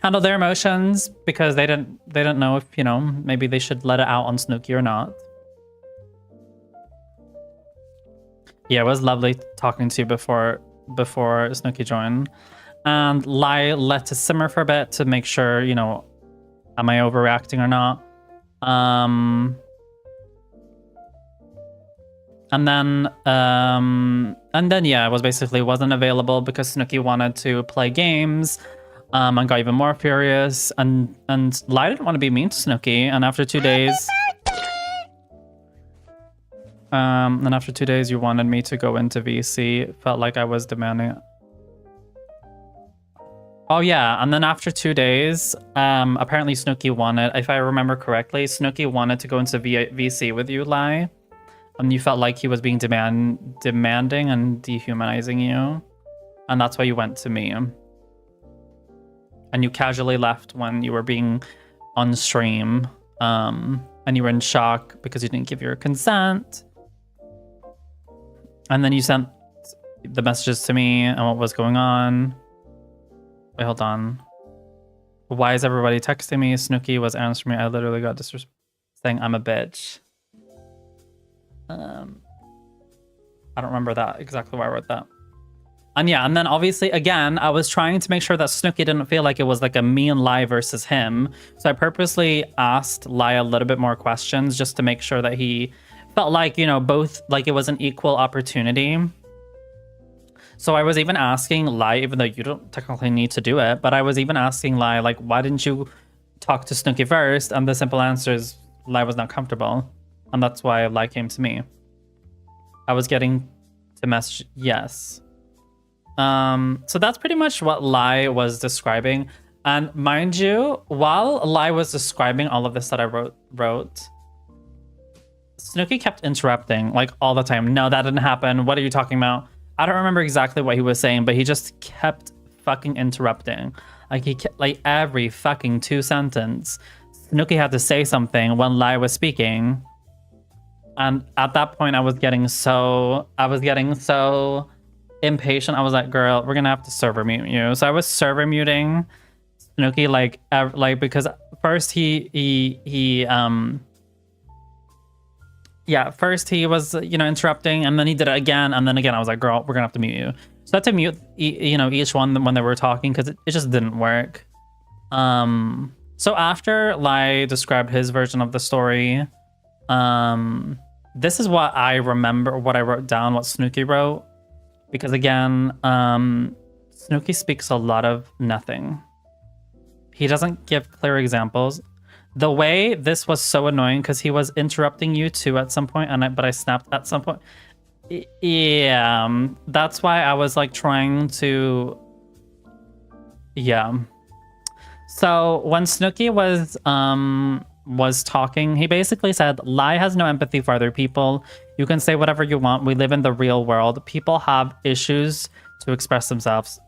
handle their emotions because they didn't know if, you know, maybe they should let it out on Snooki or not. Yeah, it was lovely talking to you before Snooki joined. And Lai let it simmer for a bit to make sure, you know, am I overreacting or not? And then yeah, it was basically wasn't available because Snooki wanted to play games, and got even more furious. And Lai didn't want to be mean to Snooki. And after 2 days, you wanted me to go into VC. It felt like I was demanding it. Oh yeah, and then after 2 days, apparently Snooki wanted, if I remember correctly, Snooki wanted to go into VC with you, Lai. And you felt like he was being demanding and dehumanizing you. And that's why you went to me. And you casually left when you were being on stream. And you were in shock because you didn't give your consent. And then you sent the messages to me and what was going on. Wait, hold on. Why is everybody texting me? Snooki was answering me. I literally got disrespect saying I'm a bitch. I don't remember that exactly why I wrote that. And yeah, and then obviously again, I was trying to make sure that Snooki didn't feel like it was like a me and Lai versus him. So I purposely asked Lai a little bit more questions just to make sure that he felt like, you know, both, like it was an equal opportunity. So I was even asking Lai, even though you don't technically need to do it, but I was even asking Lai, like, why didn't you talk to Snooki first? And the simple answer is Lai was not comfortable. And that's why Lai came to me. I was getting to message, yes. So that's pretty much what Lai was describing. And mind you, while Lai was describing all of this that I wrote, Snooki kept interrupting, like, all the time. No, that didn't happen. What are you talking about? I don't remember exactly what he was saying, but he just kept fucking interrupting. Like, he kept, like, every fucking 2 sentences, Snooki had to say something when Lai was speaking. And at that point, I was getting so impatient. I was like, girl, we're gonna have to server mute you. So I was server muting Snooki, like because first first he was, you know, interrupting, and then he did it again, and then again I was like, girl, we're gonna have to mute you. So I had to mute, you know, each one when they were talking because it just didn't work. So after Lai described his version of the story, this is what I remember, what I wrote down, what Snooki wrote, because again, Snooki speaks a lot of nothing. He doesn't give clear examples. The way this was so annoying because he was interrupting you too at some point, but I snapped at some point. Yeah, that's why I was like trying to. Yeah. So when Snooki was talking, he basically said, Lai has no empathy for other people. You can say whatever you want. We live in the real world. People have issues to express themselves.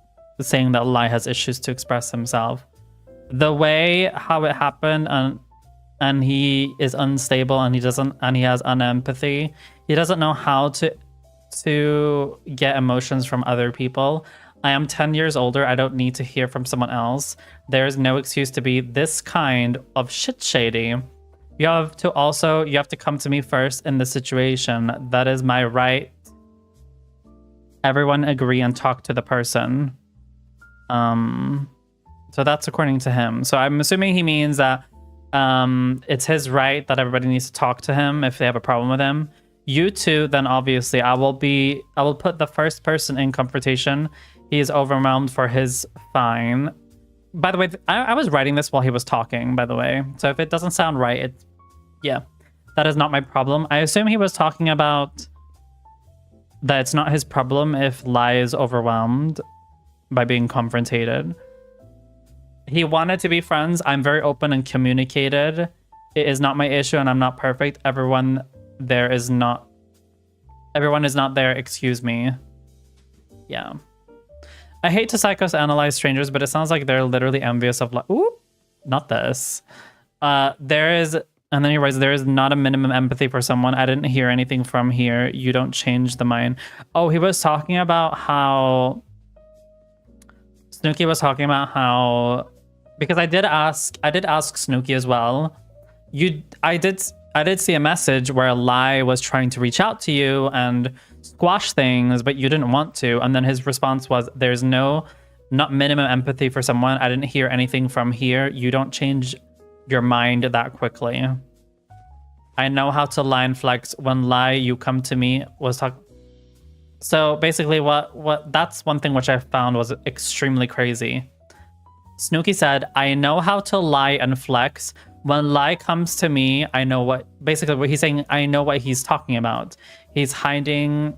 Saying that Lai has issues to express himself. The way how it happened, and he is unstable, and he has unempathy. He doesn't know how to get emotions from other people. I am 10 years older. I don't need to hear from someone else. There's no excuse to be this kind of shit shady. You have to come to me first in the situation. That is my right. everyone agree and talk to the person. So that's according to him. So I'm assuming he means that it's his right that everybody needs to talk to him if they have a problem with him. You two, then obviously I will put the first person in confrontation. He is overwhelmed for his fine. By the way, I was writing this while he was talking, by the way. So if it doesn't sound right, yeah, that is not my problem. I assume he was talking about that it's not his problem if Lai is overwhelmed by being confronted. He wanted to be friends. I'm very open and communicated. It is not my issue and I'm not perfect. Everyone is not there, excuse me. Yeah. I hate to psychoanalyze strangers, but it sounds like they're literally envious of ooh, not this. And then he writes, there is not a minimum empathy for someone. I didn't hear anything from here. You don't change the mind. Oh, he was talking about how Snooki was talking about how, because I did ask Snooki as well. I did see a message where Lai was trying to reach out to you and squash things, but you didn't want to. And then his response was, there's not minimum empathy for someone. I didn't hear anything from here. You don't change your mind that quickly. I know how to line flex. When Lai, you come to me was talk. So basically what that's one thing which I found was extremely crazy. Snooki said, I know how to lie and flex. When Lai comes to me, I know what he's saying, I know what he's talking about. He's hiding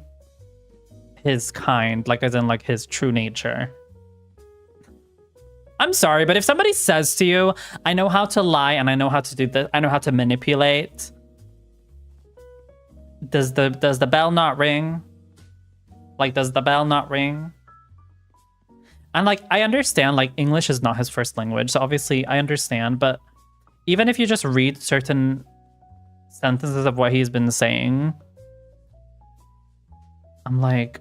his kind, like as in like his true nature. I'm sorry, but if somebody says to you, I know how to lie and I know how to do this, I know how to manipulate, does the bell not ring? Like, does the bell not ring? And like, I understand, like, English is not his first language, so obviously I understand, but even if you just read certain sentences of what he's been saying, I'm like,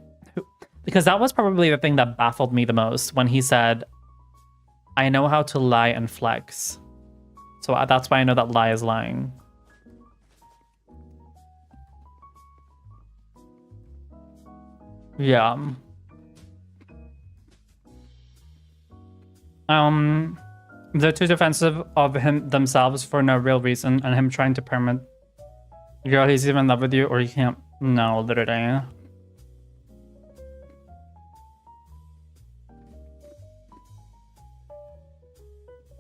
because that was probably the thing that baffled me the most when he said, I know how to lie and flex. So that's why I know that Lai is lying. Yeah. They're too defensive of themselves for no real reason, and him trying to permit. Girl, he's even in love with you, or he can't. No, literally.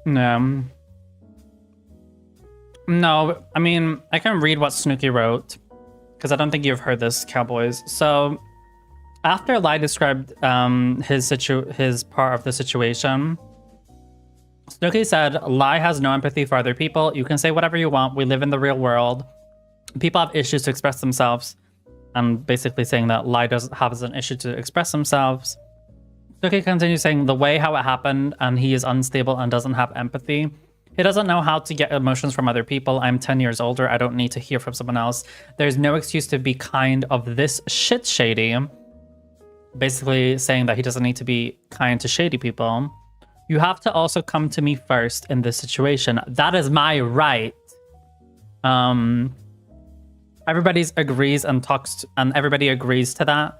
No. No, I mean, I can read what Snooki wrote, because I don't think you've heard this, Cowboys. So, after Lai described his part of the situation, Snooki said, Lai has no empathy for other people. You can say whatever you want. We live in the real world. People have issues to express themselves. And basically saying that Lai doesn't have an issue to express themselves. Snooki continues saying the way how it happened and he is unstable and doesn't have empathy. He doesn't know how to get emotions from other people. I'm 10 years older. I don't need to hear from someone else. There's no excuse to be kind of this shit shady. Basically saying that he doesn't need to be kind to shady people. You have to also come to me first in this situation. That is my right. Everybody agrees and talks, and everybody agrees to that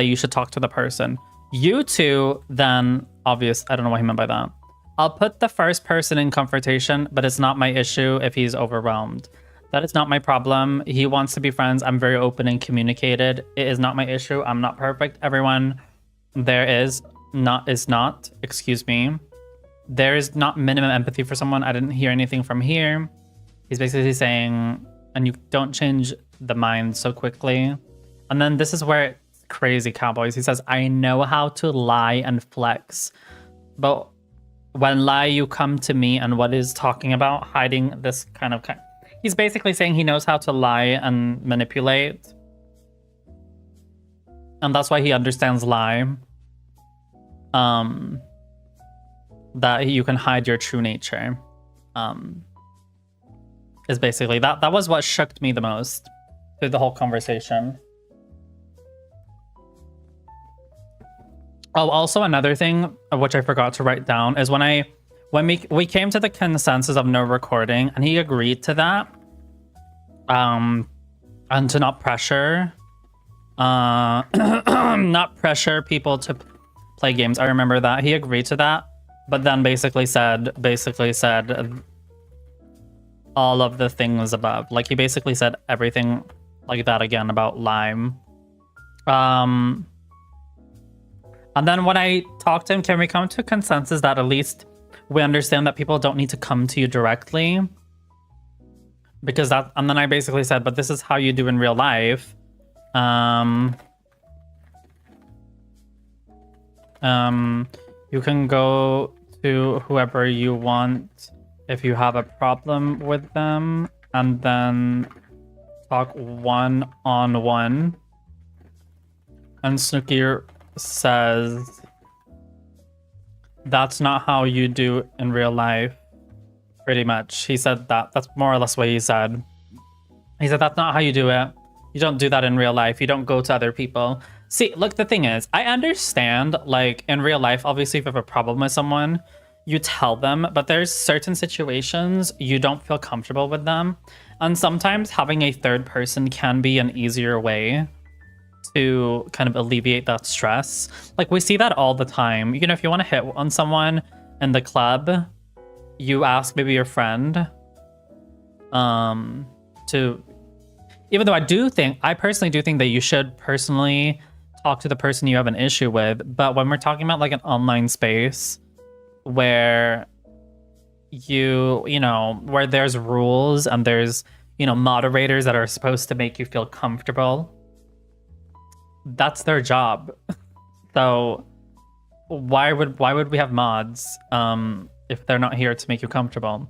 you should talk to the person. You two, then, obvious, I don't know what he meant by that. I'll put the first person in confrontation, but it's not my issue if he's overwhelmed. That is not my problem. He wants to be friends. I'm very open and communicated. It is not my issue. I'm not perfect. Everyone there is not, excuse me. There is not minimum empathy for someone. I didn't hear anything from here. He's basically saying, and you don't change the mind so quickly. And then this is where it's crazy, Cowboys. He says, I know how to lie and flex. But when lie, you come to me, and what is talking about hiding this kind of... He's basically saying he knows how to lie and manipulate. And that's why he understands lie. That you can hide your true nature. Is basically that was what shocked me the most through the whole conversation. Oh, also another thing which I forgot to write down is when we came to the consensus of no recording, and he agreed to that, and to not pressure not pressure people to play games. I remember that. He agreed to that, but then basically said all of the things above. Like, he basically said everything like that again about Lime. And then when I talked to him, can we come to a consensus that at least we understand that people don't need to come to you directly? Because that, and then I basically said, but this is how you do in real life. You can go to whoever you want if you have a problem with them, and then talk one-on-one. And Snooki says, that's not how you do in real life. Pretty much. He said that. That's more or less what he said. He said, that's not how you do it. You don't do that in real life. You don't go to other people. See, look, the thing is, I understand, like, in real life, obviously, if you have a problem with someone, you tell them, but there's certain situations you don't feel comfortable with them. And sometimes having a third person can be an easier way to kind of alleviate that stress. Like, we see that all the time. You know, if you want to hit on someone in the club, you ask maybe your friend to, even though I personally do think that you should personally talk to the person you have an issue with. But when we're talking about like an online space where you know, where there's rules and there's, you know, moderators that are supposed to make you feel comfortable, that's their job. So why would we have mods if they're not here to make you comfortable?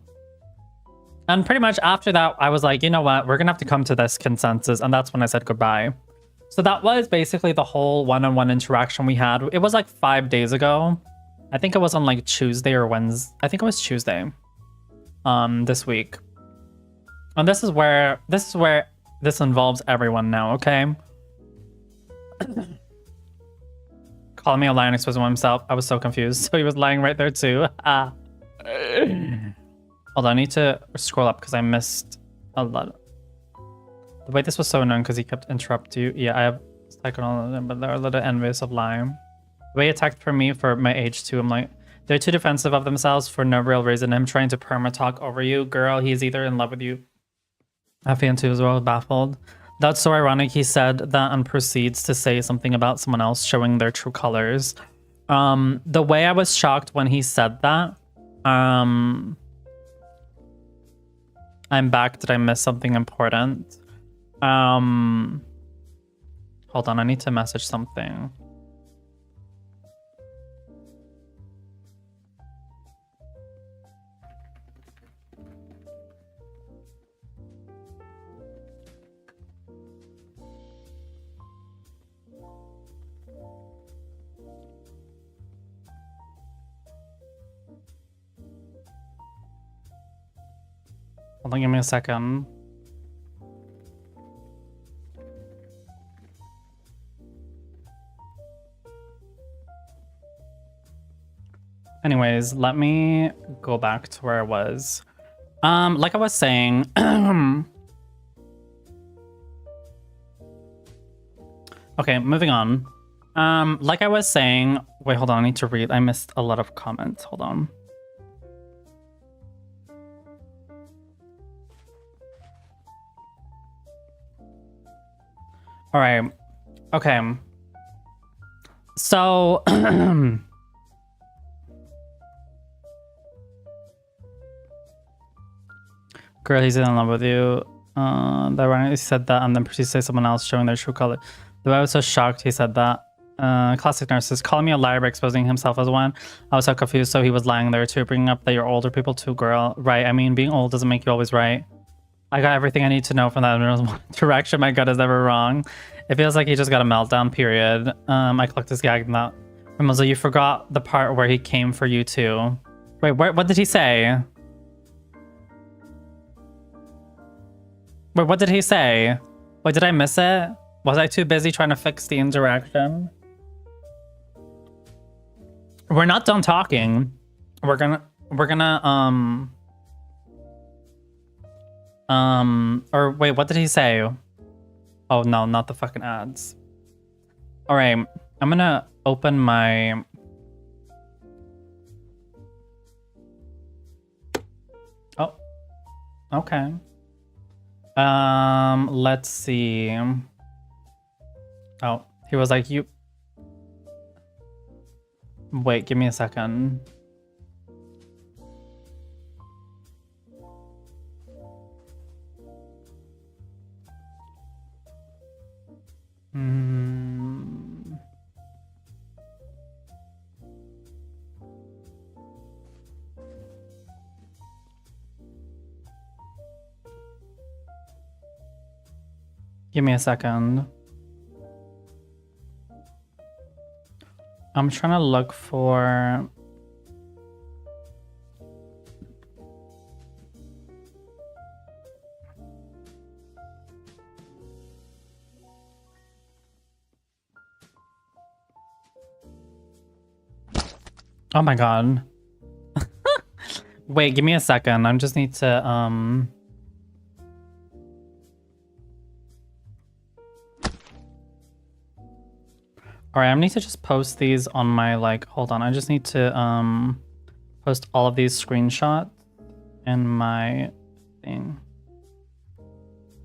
And pretty much after that, I was like, you know what, we're gonna have to come to this consensus, and that's when I said goodbye. So that was basically the whole one-on-one interaction we had. It was like 5 days ago. I think it was on like Tuesday or Wednesday. I think it was Tuesday this week. And this is where this involves everyone now, okay? Calling me a liar and exposing himself. I was so confused. So he was lying right there too. Hold on, I need to scroll up because I missed a lot. The way this was so annoying because he kept interrupting you. Yeah, I have taken all of them, but they're a little envious of lying. The way he attacked for me for my age too. I'm like, they're too defensive of themselves for no real reason. Him trying to perma talk over you, girl. He's either in love with you. I feel too as well, baffled. That's so ironic. He said that and proceeds to say something about someone else showing their true colors. The way I was shocked when he said that. I'm back. Did I miss something important? Hold on. I need to message something. Hold on, give me a second. Anyways, let me go back to where I was. Like I was saying, okay, moving on. Like I was saying, wait, hold on, I need to read. I missed a lot of comments. Hold on. All right. Okay. So, girl, he's in love with you. The irony, he said that and then proceeds to say someone else showing their true color. The way I was so shocked he said that. Classic narcissist. Calling me a liar by exposing himself as one. I was so confused, so he was lying there too, bringing up that you're older people too, girl. Right, I mean, being old doesn't make you always right. I got everything I need to know from that direction. My gut is never wrong. It feels like he just got a meltdown, period. I collected this gag in that. Mumzel, you forgot the part where he came for you too. Wait, what did he say? Wait, what did he say? Wait, did I miss it? Was I too busy trying to fix the interaction? We're not done talking. We're gonna, or wait, what did he say? Oh no, not the fucking ads. All right, I'm gonna open my... Oh, okay. Let's see. Oh, he was like, you... Wait, give me a second. Give me a second. I'm trying to look for... Oh my god. Wait, give me a second. I just need to Alright, I need to just post these on my like hold on, I just need to post all of these screenshots in my thing.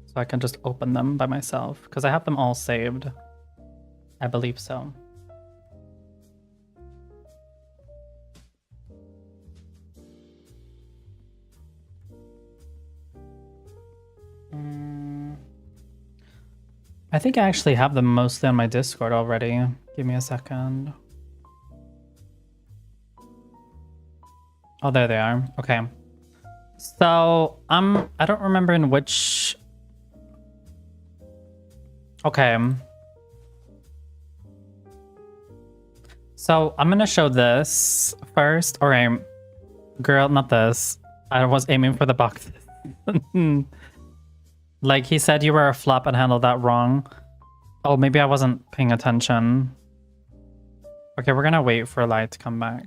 So I can just open them by myself. Because I have them all saved. I believe so. I think I actually have them mostly on my Discord already. Give me a second. Oh, there they are. Okay. So, I don't remember in which... Okay. So, I'm gonna show this first. Alright. Girl, not this. I was aiming for the box. Like, he said you were a flop and handled that wrong. Oh, maybe I wasn't paying attention. Okay, we're gonna wait for Light to come back.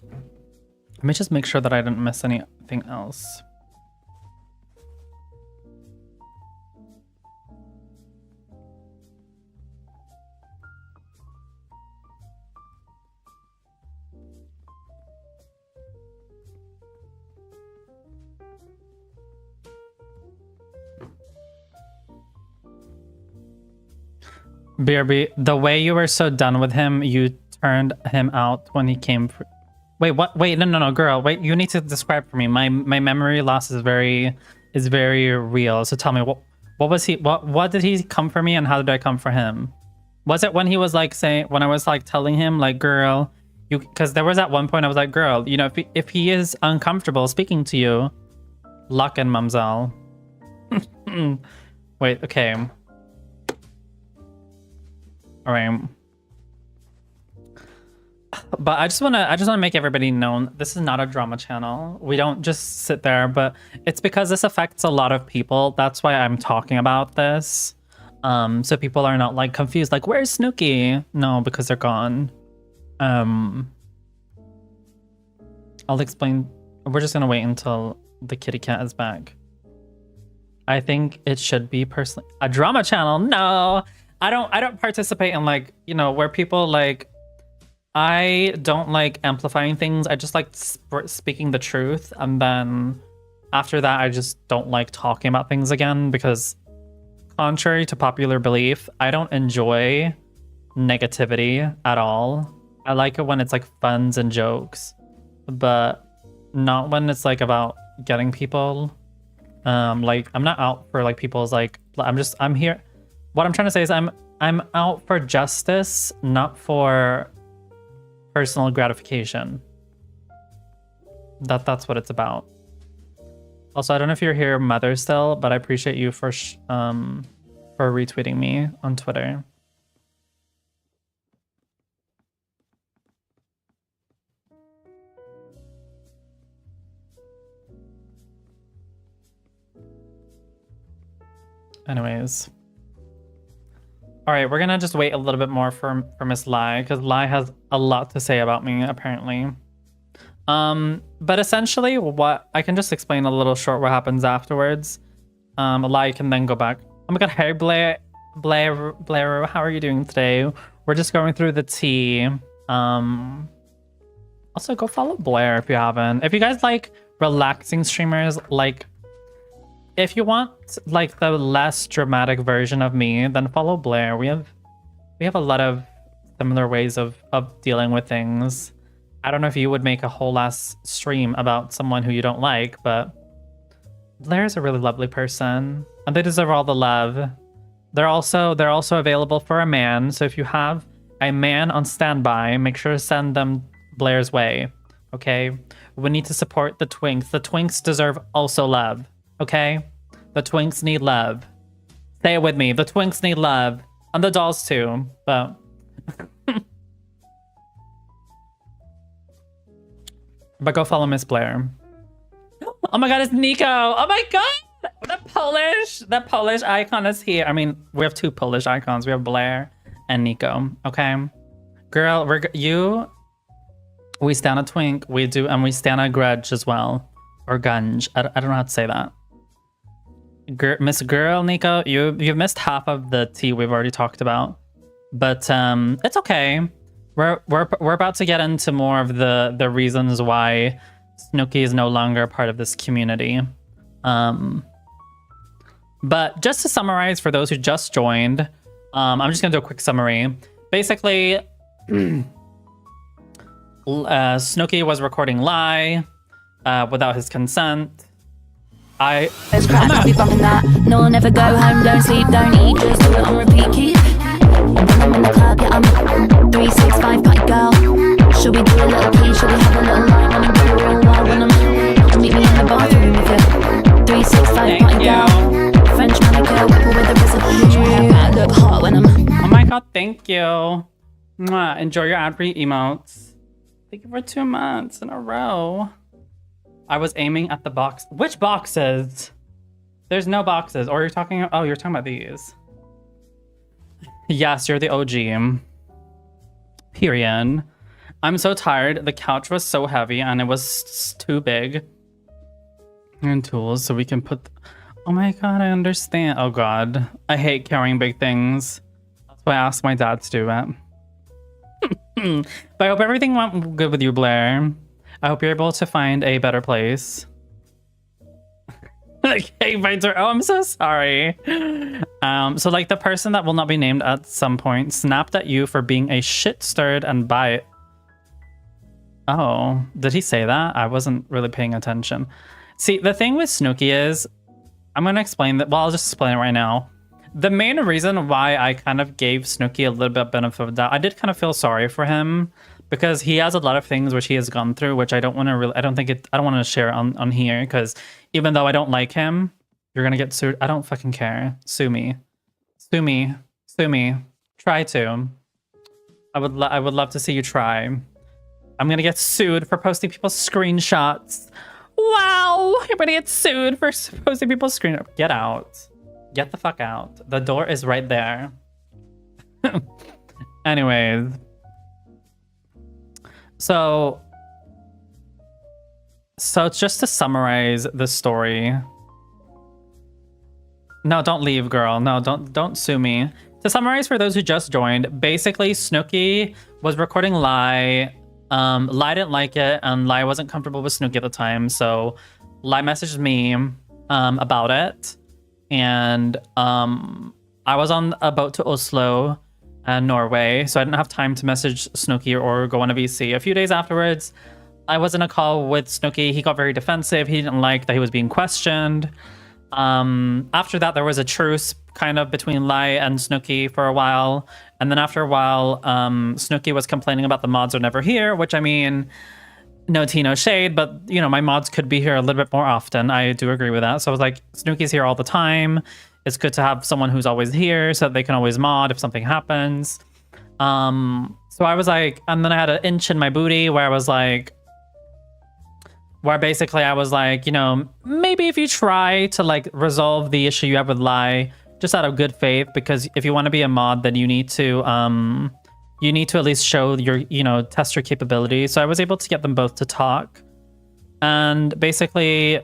Let me just make sure that I didn't miss anything else. BRB, the way you were so done with him, you turned him out when he came. Wait, what? Wait, no, girl. Wait, you need to describe for me. My memory loss is very real. So tell me, what was he? What did he come for me, and how did I come for him? Was it when he was like saying, when I was like telling him like, girl, you? Because there was at one point I was like, girl, you know, if he is uncomfortable speaking to you, lock in mumzel. Wait, okay. All right. But I just wanna make everybody know this is not a drama channel. We don't just sit there, but it's because this affects a lot of people. That's why I'm talking about this. So people are not like confused, like, where's Snooki? No, because they're gone. I'll explain. We're just gonna wait until the kitty cat is back. I think it should be personally a drama channel. No. I don't participate in like, you know, where people like, I don't like amplifying things. I just like speaking the truth. And then after that, I just don't like talking about things again because contrary to popular belief, I don't enjoy negativity at all. I like it when it's like funs and jokes, but not when it's like about getting people. Like I'm not out for like people's like, I'm here. What I'm trying to say is I'm out for justice, not for personal gratification. That's what it's about. Also, I don't know if you're here, Mother, still, but I appreciate you for retweeting me on Twitter. Anyways. All right, we're gonna just wait a little bit more for Miss Lai, because Lai has a lot to say about me, apparently. But essentially, what I can just explain a little short what happens afterwards. Lai can then go back Oh my god, hey Blair, how are you doing today? We're just going through the tea. Also go follow Blair if you haven't. If you guys like relaxing streamers, like if you want like the less dramatic version of me, then follow Blair. We have a lot of similar ways of dealing with things. I don't know if you would make a whole ass stream about someone who you don't like, but Blair is a really lovely person and they deserve all the love. They're also available for a man. So if you have a man on standby, make sure to send them Blair's way. Okay? We need to support the twinks. The twinks deserve also love. Okay? The twinks need love. Say it with me. The twinks need love. And the dolls too. But but go follow Miss Blair. Oh my god, it's Nico. Oh my god. The Polish icon is here. I mean, we have two Polish icons. We have Blair and Nico. Okay? Girl, we stand a twink. We do, and we stand a grudge as well. Or gunge. I don't know how to say that. Miss Girl, Nico, you've missed half of the tea we've already talked about. But it's okay. We're about to get into more of the reasons why Snooki is no longer a part of this community. But just to summarize for those who just joined, I'm just gonna do a quick summary. Basically, Snooki was recording Lie without his consent. It's crap, I'll be bumping that. No, I'll never go home, don't sleep, don't eat, just do it on repeat, keep. When I'm in the club, yeah, I'm 365 party girl. Should we do a little pee, should we have a little line when I'm going real wild when I'm meet me in the bathroom with you. 365 party girl. French manicure, whipper with a residue. Look hot when I'm... Oh my god, thank you. Mwah. Enjoy your ad-free emotes. Thank you for 2 months in a row. I was aiming at the box. Which boxes? There's no boxes. Or you're talking... Oh, you're talking about these. Yes, you're the OG. Period. I'm so tired. The couch was so heavy and it was too big. And tools so we can put... Oh my god, I understand. Oh god. I hate carrying big things. That's why I asked my dad to do it. But I hope everything went good with you, Blair. I hope you're able to find a better place. Okay, fighter. Oh, I'm so sorry. So like the person that will not be named at some point snapped at you for being a shit stirred and bite. Oh, did he say that? I wasn't really paying attention. See, the thing with Snooki is, I'm gonna explain that. Well, I'll just explain it right now. The main reason why I kind of gave Snooki a little bit of benefit of doubt, I did kind of feel sorry for him because he has a lot of things which he has gone through, which I don't want to really, I don't want to share on here because even though I don't like him, you're gonna get sued. I don't fucking care. Sue me. Sue me. Sue me. Try to. I would love to see you try. I'm gonna get sued for posting people's screenshots. Wow, you're gonna get sued for posting people's screenshots. Get out. Get the fuck out. The door is right there. Anyways. So just to summarize the story. No, don't leave, girl. No, don't sue me. To summarize for those who just joined, basically Snooki was recording Lie. Lie didn't like it, and Lie wasn't comfortable with Snooki at the time, so Lie messaged me about it. And I was on a boat to Oslo, Norway, so I didn't have time to message Snooki or go on a VC. A few days afterwards, I was in a call with Snooki. He got very defensive. He didn't like that he was being questioned. After that, there was a truce kind of between Lie and Snooki for a while. And then after a while, Snooki was complaining about the mods are never here, which I mean, no tea, no shade, but you know, my mods could be here a little bit more often. I do agree with that. So I was like, Snooki's here all the time. It's good to have someone who's always here so that they can always mod if something happens. So I was like, and then I had an inch in my booty where I was like, where basically I was like, you know, maybe if you try to like resolve the issue you have with Lie, just out of good faith, because if you want to be a mod, then you need to at least show your, you know, test your capabilities. So I was able to get them both to talk. And basically,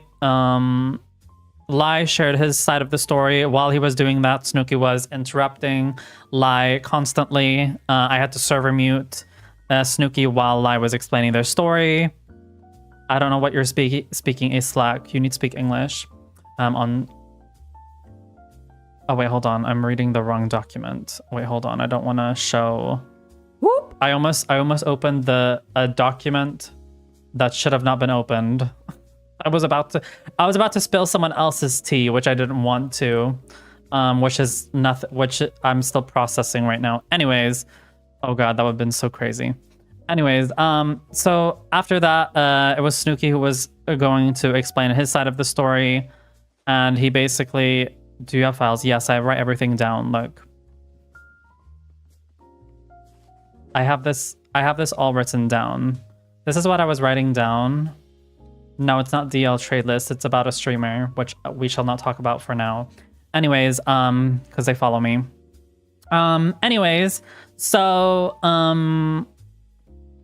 Lai shared his side of the story. While he was doing that, Snooki was interrupting Lai constantly. I had to server mute Snooki while Lai was explaining their story. I don't know what you're speaking is Slack. You need to speak English. Oh wait, hold on. I'm reading the wrong document. Wait, hold on. I don't want to show. Whoop! I almost opened a document that should have not been opened. I was about to spill someone else's tea, which I didn't want to, which is nothing, which I'm still processing right now. Anyways, oh god, that would have been so crazy. Anyways, so after that, it was Snooki who was going to explain his side of the story, and he basically, do you have files? Yes, I write everything down. Look, I have this all written down. This is what I was writing down. No, it's not DL trade list. It's about a streamer, which we shall not talk about for now. Anyways, because they follow me. Anyways, so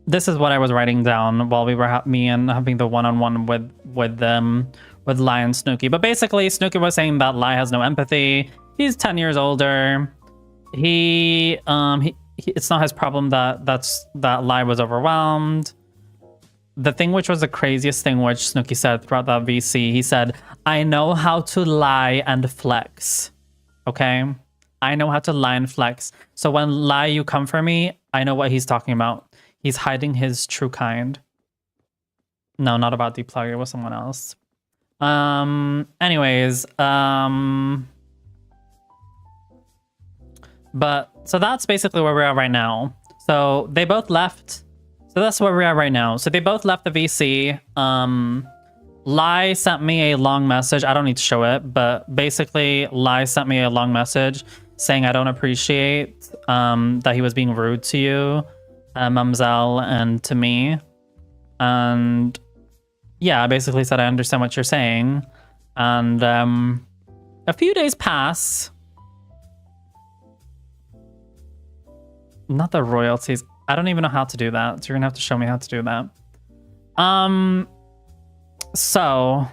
this is what I was writing down while we were having the one-on-one with Lai and Snooki. But basically, Snooki was saying that Lai has no empathy. He's 10 years older. It's not his problem that Lai was overwhelmed. The thing which was the craziest thing which Snooki said throughout that VC, he said, I know how to lie and flex. Okay? I know how to lie and flex. So when Lai, you come for me, I know what he's talking about. He's hiding his true kind. No, not about Deplug. It was someone else. Anyways, but so that's basically where we're at right now. So they both left. So that's where we're at right now. So they both left the VC. Lai sent me a long message. I don't need to show it, but basically Lai sent me a long message saying I don't appreciate that he was being rude to you, mumzel, and to me. And yeah, I basically said I understand what you're saying. And a few days pass. Not the royalties. I don't even know how to do that. So you're gonna have to show me how to do that. So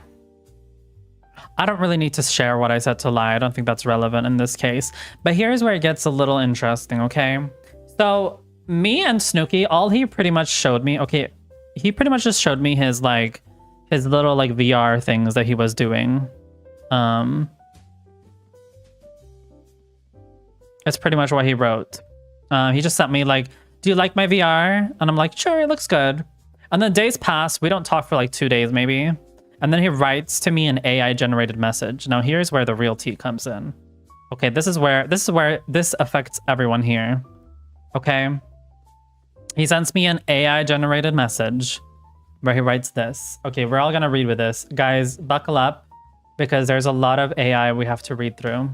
I don't really need to share what I said to Lai. I don't think that's relevant in this case. But here's where it gets a little interesting, okay? So me and Snooki, all he pretty much showed me, okay, he pretty much just showed me his little like VR things that he was doing. That's pretty much what he wrote. He just sent me like, do you like my VR? And I'm like, sure, it looks good. And then days pass. We don't talk for like 2 days maybe. And then he writes to me an AI generated message. Now here's where the real tea comes in. Okay, this is where this affects everyone here. Okay. He sends me an AI generated message where he writes this. Okay, we're all gonna read with this. Guys, buckle up because there's a lot of AI we have to read through.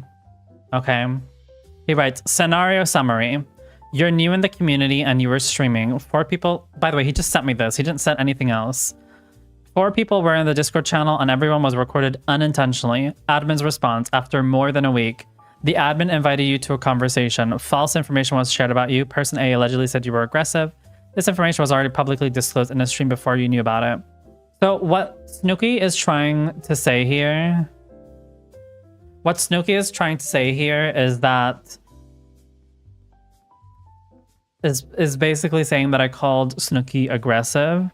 Okay. He writes, scenario summary. You're new in the community and you were streaming. 4 people, by the way, he just sent me this. He didn't send anything else. 4 people were in the Discord channel and everyone was recorded unintentionally. Admin's response, after more than a week. The admin invited you to a conversation. False information was shared about you. Person A allegedly said you were aggressive. This information was already publicly disclosed in a stream before you knew about it. So what Snooki is trying to say here... What Snooki is trying to say here is that... Is basically saying that I called Snooki aggressive.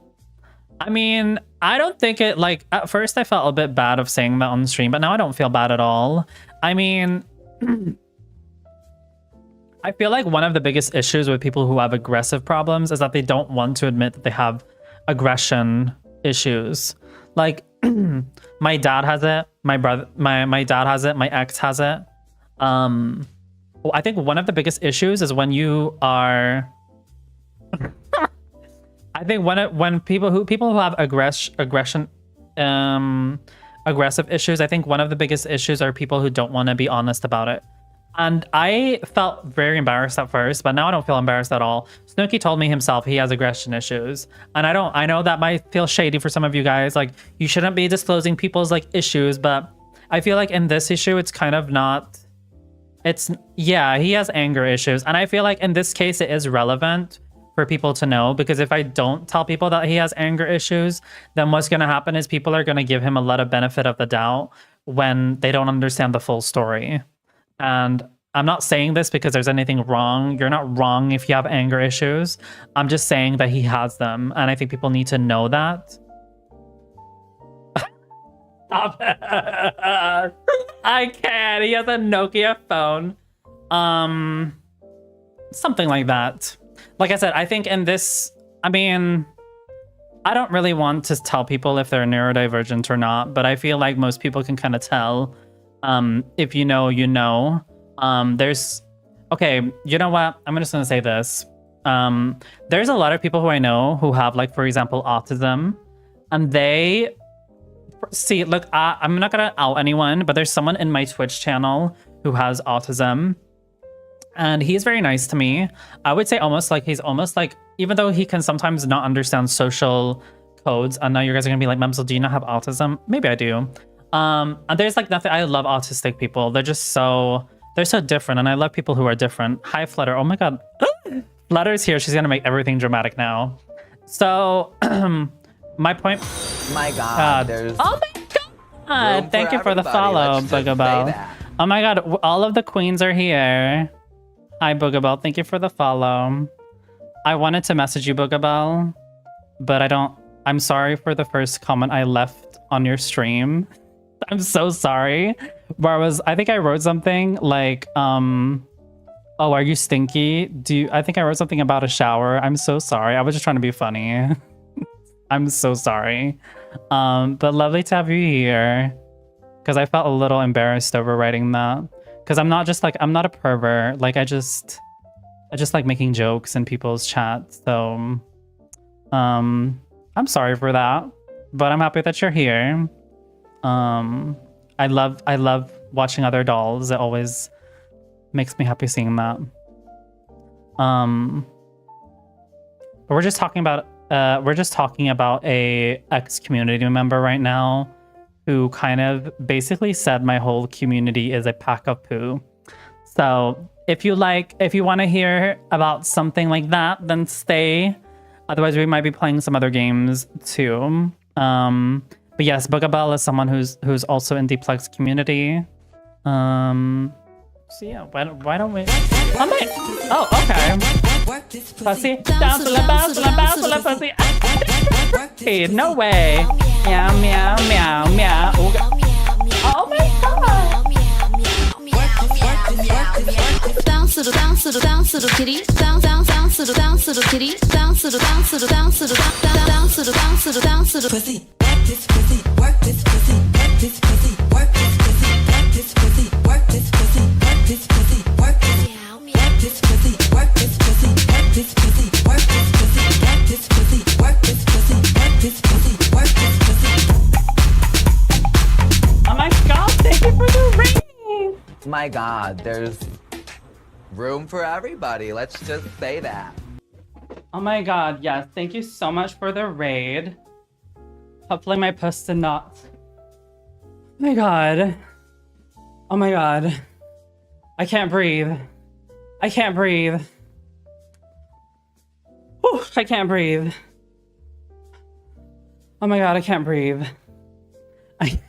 I mean, I don't think it, like, at first I felt a bit bad of saying that on the stream, but now I don't feel bad at all. I mean, I feel like one of the biggest issues with people who have aggressive problems is that they don't want to admit that they have aggression issues. Like, my dad has it, my dad has it, my ex has it. I think one of the biggest issues is when you are... I think when people who have aggressive issues, I think one of the biggest issues are people who don't want to be honest about it. And I felt very embarrassed at first, but now I don't feel embarrassed at all. Snooki told me himself he has aggression issues. And I know that might feel shady for some of you guys. Like, you shouldn't be disclosing people's like issues, but I feel like in this issue, it's kind of not... yeah, he has anger issues. And I feel like in this case, it is relevant for people to know, because if I don't tell people that he has anger issues, then what's going to happen is people are going to give him a lot of benefit of the doubt, when they don't understand the full story. And I'm not saying this because there's anything wrong. You're not wrong if you have anger issues. I'm just saying that he has them. And I think people need to know that. Stop it. I can't. He has a Nokia phone. Something like that. Like I said, I think in this, I mean, I don't really want to tell people if they're neurodivergent or not, but I feel like most people can kind of tell. If you know, you know. Okay, you know what? I'm just gonna say this. There's a lot of people who I know who have, like, for example, autism, and they see, look, I'm not gonna out anyone, but there's someone in my Twitch channel who has autism, and he's very nice to me. I would say he's almost like, even though he can sometimes not understand social codes, and now you guys are gonna be like, Mumzel, do you not have autism? Maybe I do. And there's like nothing, I love autistic people. They're so different, and I love people who are different. Hi, Flutter. Oh my god. Flutter's here. She's gonna make everything dramatic now. So, my point. My god, there's oh my god! Thank you for the follow, Boogabell. Oh my god, all of the queens are here. Hi, Boogabell. Thank you for the follow. I wanted to message you, Boogabell, but I'm sorry for the first comment I left on your stream. I'm so sorry. Where I think I wrote something like, oh, are you stinky? I think I wrote something about a shower. I'm so sorry. I was just trying to be funny. I'm so sorry. But lovely to have you here. Because I felt a little embarrassed over writing that. Because I'm not a pervert. Like, I just like making jokes in people's chats. So, I'm sorry for that. But I'm happy that you're here. I love watching other dolls. It always makes me happy seeing that. But we're just talking about a ex-community member right now who kind of basically said my whole community is a pack of poo. So if you want to hear about something like that, then stay. Otherwise, we might be playing some other games too. But yes, Boogabell is someone who's also in Deeplex community. So yeah, why don't we? Oh, okay. Pussy, bounce, pussy. Hey, no way. Meow, meow, meow, meow. Oh my god. Bounce little kitty, bounce little kitty, bounce little pussy. This pussy, work this pussy, work this pussy, work this pussy, work this pussy, work this pussy, work this pussy, work this pussy, work this pussy, work this pussy, work this pussy, work this pussy, work this pussy, work this pussy, work this pussy. Oh my god, thank you for the ring! My god, there's room for everybody. Let's just say that. Oh my god, yes, thank you so much for the raid. Hopefully my puss did not. Oh my god. Oh my god. I can't breathe. I can't breathe. Whew, I can't breathe. Oh my god, I can't breathe. I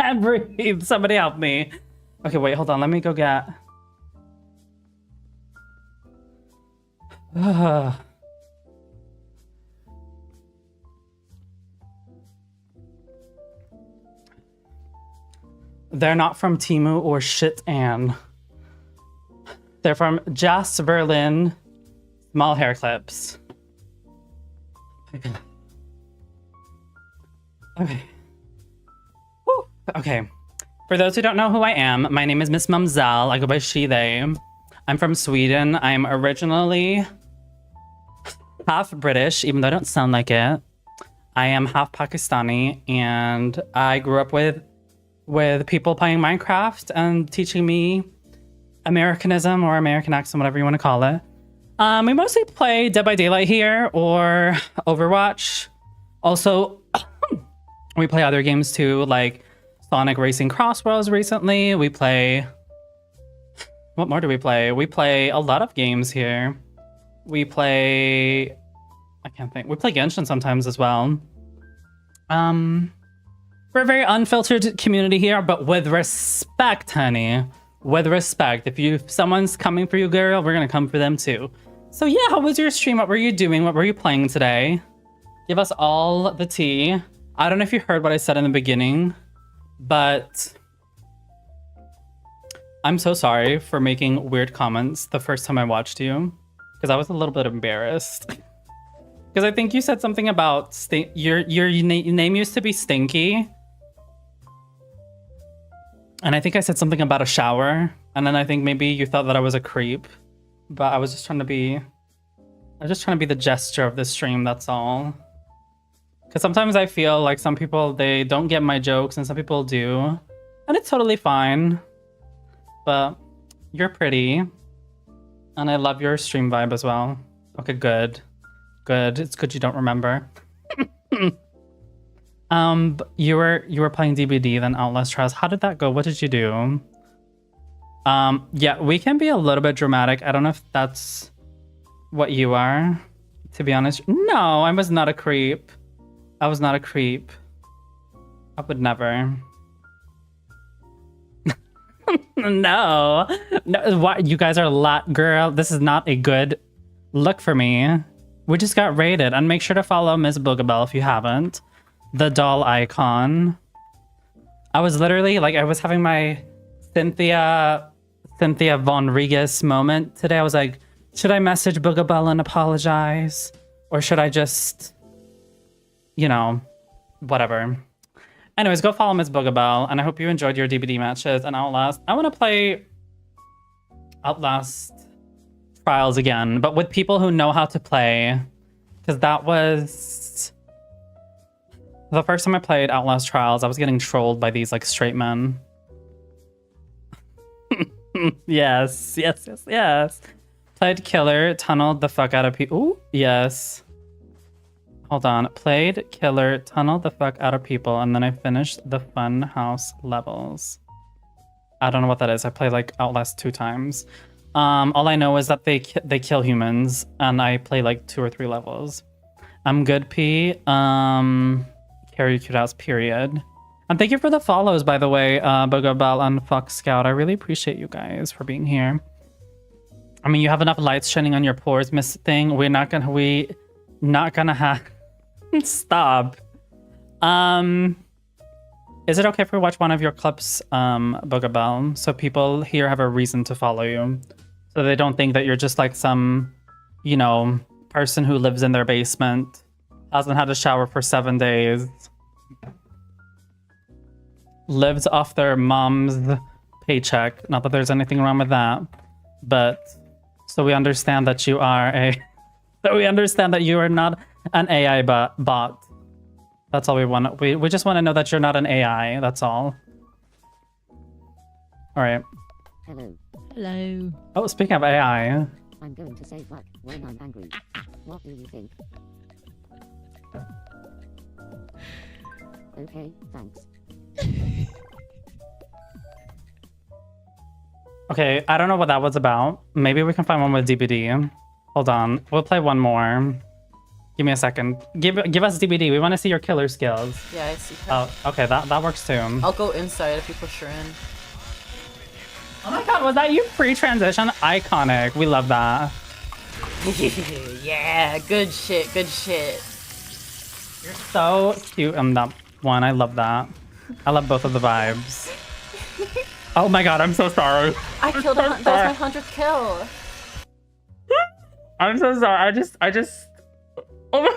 can't breathe. Somebody help me. Okay, wait, hold on. Let me go get... They're not from Timu or Shit Ann. They're from Jas Berlin Small Hair Clips. Okay. Woo. Okay. For those who don't know who I am, my name is Miss Mumzel. I go by she, they. I'm from Sweden. I'm originally half British, even though I don't sound like it. I am half Pakistani, and I grew up with people playing Minecraft and teaching me Americanism or American accent, whatever you want to call it. We mostly play Dead by Daylight here or Overwatch. Also, we play other games too, like Sonic Racing Crossroads recently. We play... What more do we play? We play a lot of games here. We play... I can't think. We play Genshin sometimes as well. We're a very unfiltered community here, but with respect, honey. With respect. If someone's coming for you, girl, we're gonna come for them too. So yeah, how was your stream? What were you doing? What were you playing today? Give us all the tea. I don't know if you heard what I said in the beginning, but I'm so sorry for making weird comments the first time I watched you, because I was a little bit embarrassed. Because I think you said something about your name used to be Stinky. And I think I said something about a shower. And then I think maybe you thought that I was a creep. But I was just trying to be the gesture of this stream, that's all. Because sometimes I feel like some people, they don't get my jokes and some people do. And it's totally fine. But you're pretty. And I love your stream vibe as well. Okay, good. Good. It's good you don't remember. You were playing DBD, then Outlast Trials. How did that go? What did you do? Yeah, we can be a little bit dramatic. I don't know if that's what you are, to be honest. No, I was not a creep. I was not a creep. I would never. No. What? You guys are a lot, girl. This is not a good look for me. We just got raided. And make sure to follow Miss Boogabell if you haven't. The doll icon. I was literally like, I was having my Cynthia Von Regas moment today. I was like, should I message Boogabell and apologize? Or should I just, you know, whatever. Anyways, go follow Miss Boogabell. And I hope you enjoyed your DBD matches and Outlast. I want to play Outlast Trials again, but with people who know how to play. Because that was... the first time I played Outlast Trials, I was getting trolled by these like straight men. Yes. Played Killer, tunneled the fuck out of people. Ooh, yes. Hold on. Played Killer, tunneled the fuck out of people, and then I finished the fun house levels. I don't know what that is. I played like Outlast 2 times. All I know is that they kill humans, and I play like 2 or 3 levels. I'm good, P. Carry cute house, period. And thank you for the follows, by the way, Boogabell and Fox Scout. I really appreciate you guys for being here. I mean, you have enough lights shining on your pores, Miss Thing. We're not gonna have... Stop. Is it okay if we watch one of your clips, Boogabell? So people here have a reason to follow you. So they don't think that you're just like some, you know, person who lives in their basement, hasn't had a shower for 7 days, lives off their mom's paycheck. Not that there's anything wrong with that, but so we understand that you are not an AI bot. That's all we want. We just want to know that you're not an AI. That's all. All right. Hello. Hello. Oh, speaking of AI. I'm going to say fuck when I'm angry. What do you think? Okay, thanks. Okay, I don't know what that was about. Maybe we can find one with DBD. Hold on. We'll play one more. Give me a second. Give us DBD. We want to see your killer skills. Yeah, I see that. Oh, okay, that works too. I'll go inside if you push her in. Oh my god, was that you pre-transition? Iconic. We love that. Yeah, good shit, good shit. You're so cute in that one. I love that. I love both of the vibes. Oh my god, I'm so sorry. I killed that was my 100th kill. I'm so sorry. I just oh.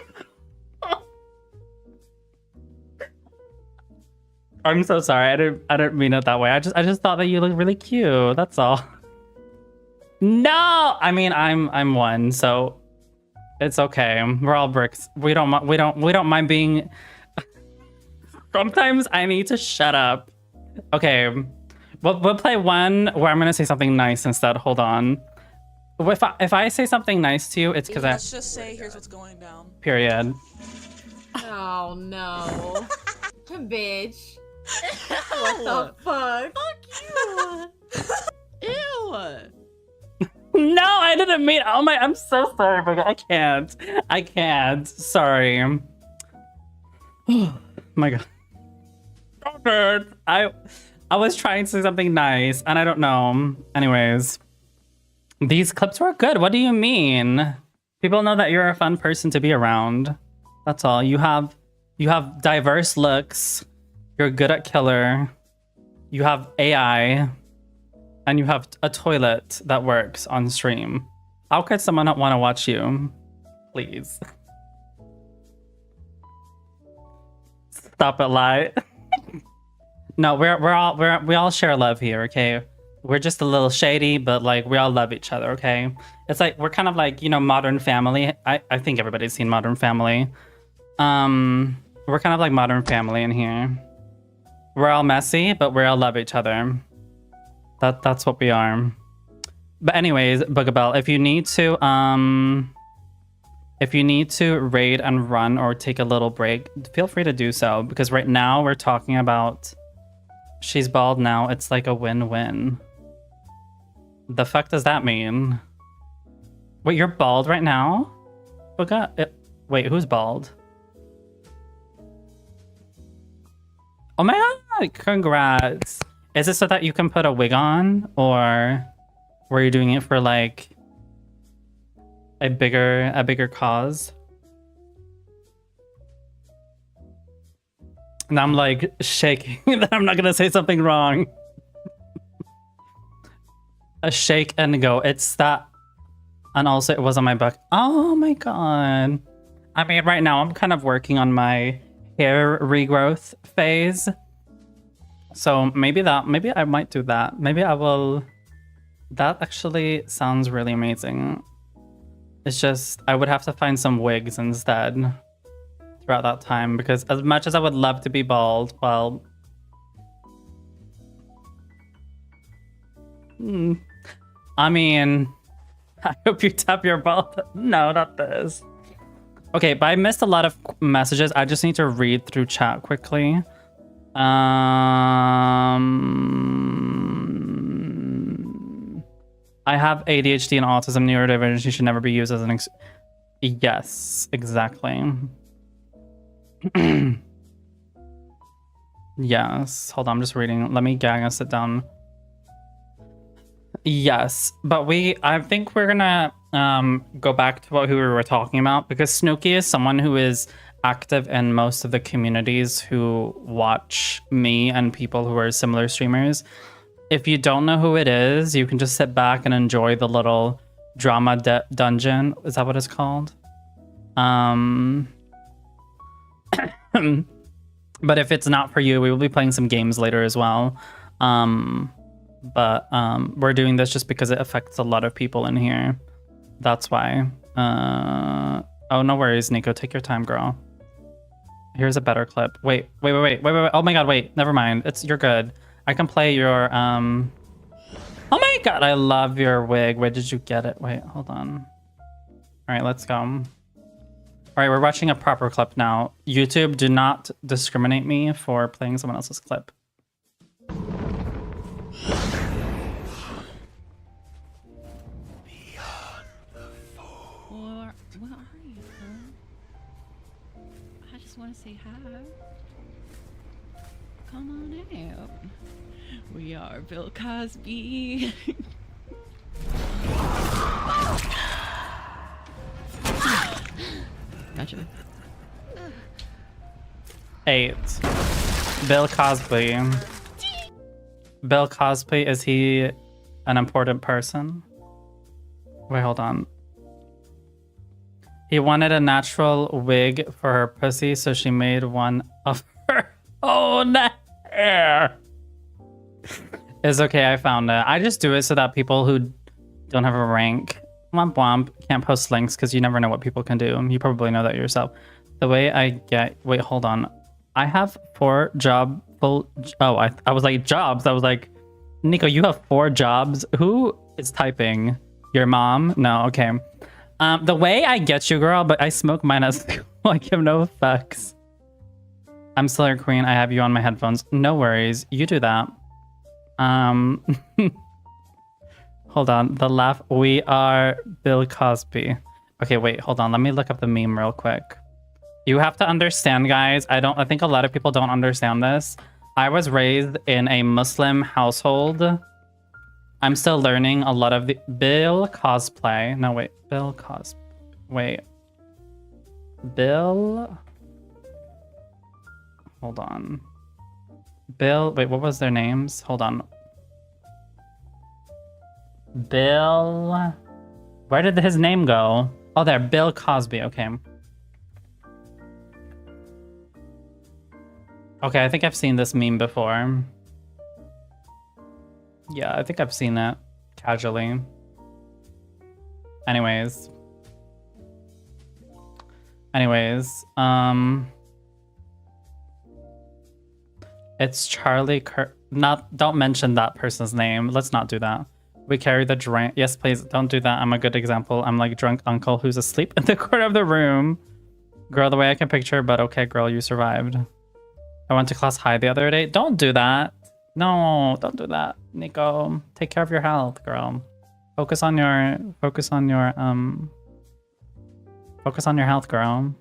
I'm so sorry. I didn't mean it that way. I just thought that you looked really cute. That's all. No, I mean I'm one, so it's okay. We're all bricks. We don't mind being. Sometimes I need to shut up. Okay, we'll play one where I'm gonna say something nice instead. Hold on. If I say something nice to you, it's because Let's just say here's what's going down. Period. Oh no. Bitch. What the fuck? Fuck you! Ew! No, I didn't mean. Oh my! I'm so sorry, but I can't. Sorry. Oh my god. Stop it. I was trying to say something nice, and I don't know. Anyways, these clips were good. What do you mean? People know that you're a fun person to be around. That's all. You have diverse looks. You're good at killer. You have AI, and you have a toilet that works on stream. How could someone not want to watch you? Please. Stop it, lie. No, we all share love here, okay? We're just a little shady, but like we all love each other, okay? It's like we're kind of like, you know, Modern Family. I think everybody's seen Modern Family. We're kind of like Modern Family in here. We're all messy, but we all love each other. That's what we are. But anyways, Boogabell, if you need to raid and run or take a little break, feel free to do so, because right now we're talking about she's bald now. It's like a win-win. The fuck does that mean? Wait, you're bald right now? Wait, who's bald? Oh my god, congrats. Is it so that you can put a wig on, or were you doing it for like a bigger cause? And I'm like shaking that I'm not gonna say something wrong. A shake and go. It's that. And also it was on my back. Oh my god. I mean, right now I'm kind of working on my hair regrowth phase. So maybe I might do that. Maybe I will. That actually sounds really amazing. It's just, I would have to find some wigs instead throughout that time, because as much as I would love to be bald, well... I mean, I hope you tap your bald. No, not this. Okay, but I missed a lot of messages. I just need to read through chat quickly. I have ADHD and autism, neurodivergency should never be used as an yes, exactly. Yes, hold on, I'm just reading. Let me gang and sit down. Yes, but I think we're gonna go back to what we were talking about, because Snooki is someone who is active in most of the communities who watch me and people who are similar streamers. If you don't know who it is, you can just sit back and enjoy the little drama dungeon. Is that what it's called? But if it's not for you, we will be playing some games later as well. But we're doing this just because it affects a lot of people in here. That's why. Oh, no worries, Nico. Take your time, girl. Here's a better clip. Wait. Oh my god, wait. Never mind. You're good. I can play your, Oh my god, I love your wig. Where did you get it? Wait, hold on. All right, let's go. All right, we're watching a proper clip now. YouTube, do not discriminate me for playing someone else's clip. Where are you, son? I just want to say hi. Come on out. We are Bill Cosby. Gotcha. 8. Bill Cosby. Bill Cosby, is he an important person? Wait, hold on. He wanted a natural wig for her pussy, so she made one of her own hair. It's okay, I found it. I just do it so that people who don't have a rank, womp womp, can't post links, because you never know what people can do. You probably know that yourself. The way I get... Wait, hold on. I have 4 full... Oh, I was like, jobs. I was like, Nico, you have 4 jobs? Who is typing? Your mom? No, okay. The way I get you, girl, but I smoke mine as I give no fucks. I'm still your queen. I have you on my headphones. No worries. You do that. Hold on. The laugh. We are Bill Cosby. Okay, wait. Hold on. Let me look up the meme real quick. You have to understand, guys. I think a lot of people don't understand this. I was raised in a Muslim household. I'm still learning a lot of the Bill cosplay. No, wait. Bill cos. Wait. Bill. Hold on. Bill. Wait, what was their names? Hold on. Bill. Where did his name go? Oh, there. Bill Cosby. Okay. Okay, I think I've seen this meme before. Yeah, I think I've seen it casually. Anyways, it's Charlie don't mention that person's name. Let's not do that. We carry the drink. Yes, please don't do that. I'm a good example. I'm like drunk uncle who's asleep in the corner of the room. Girl, the way I can picture, but okay, girl, you survived. I went to class high the other day. Don't do that. No, don't do that, Nico. Take care of your health, girl. Focus on your health, girl.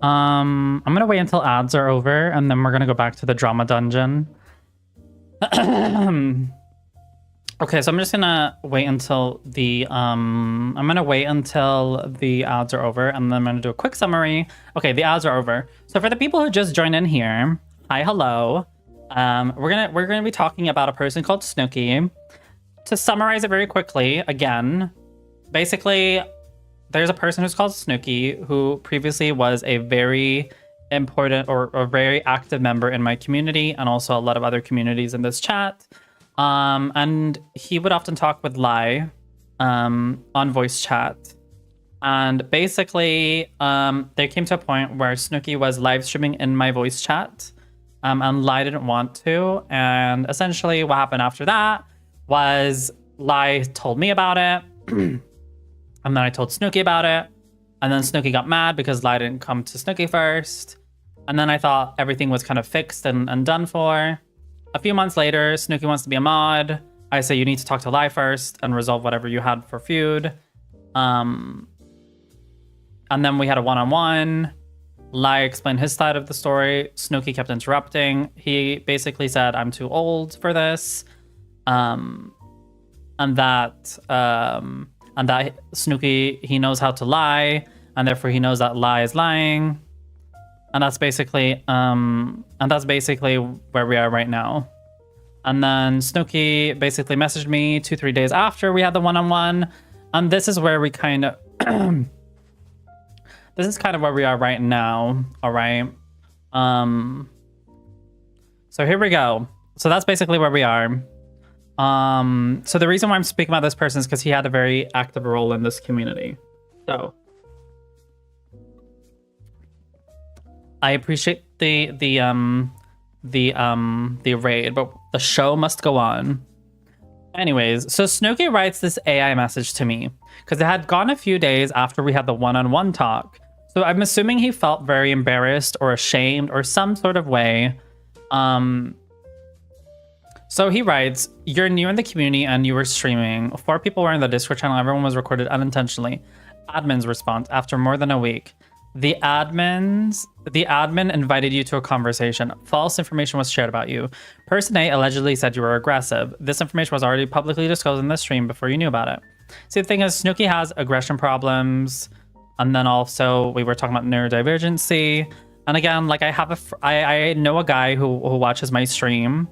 I'm gonna wait until ads are over and then we're gonna go back to the drama dungeon. Okay, so I'm just gonna wait until the ads are over and then I'm gonna do a quick summary. Okay, the ads are over. So for the people who just joined in here, hi, hello. We're gonna be talking about a person called Snooki. To summarize it very quickly, again, basically, there's a person who's called Snooki who previously was a very important or a very active member in my community and also a lot of other communities in this chat. And he would often talk with Lai on voice chat. And basically, there came to a point where Snooki was live streaming in my voice chat. And Lai didn't want to. And essentially what happened after that was Lai told me about it. And then I told Snooki about it. And then Snooki got mad because Lai didn't come to Snooki first. And then I thought everything was kind of fixed and done for. A few months later, Snooki wants to be a mod. I say you need to talk to Lai first and resolve whatever you had for feud. And then we had a one-on-one. Lai explained his side of the story. Snooki kept interrupting. He basically said, I'm too old for this. And that Snooki, he knows how to lie, and therefore he knows that Lai is lying. And that's basically where we are right now. And then Snooki basically messaged me 2-3 days after we had the one-on-one. And this is where we kind of this is kind of where we are right now. All right. So here we go. So that's basically where we are. So the reason why I'm speaking about this person is because he had a very active role in this community. So I appreciate the raid, but the show must go on. Anyways, so Snooki writes this AI message to me because it had gone a few days after we had the one-on-one talk. So I'm assuming he felt very embarrassed or ashamed or some sort of way. So he writes, you're new in the community and you were streaming. 4 people were in the Discord channel. Everyone was recorded unintentionally. Admin's response after more than a week. The admin invited you to a conversation. False information was shared about you. Person A allegedly said you were aggressive. This information was already publicly disclosed in the stream before you knew about it. See, the thing is, Snooki has aggression problems. And then also we were talking about neurodivergency. And again, like I know a guy who watches my stream.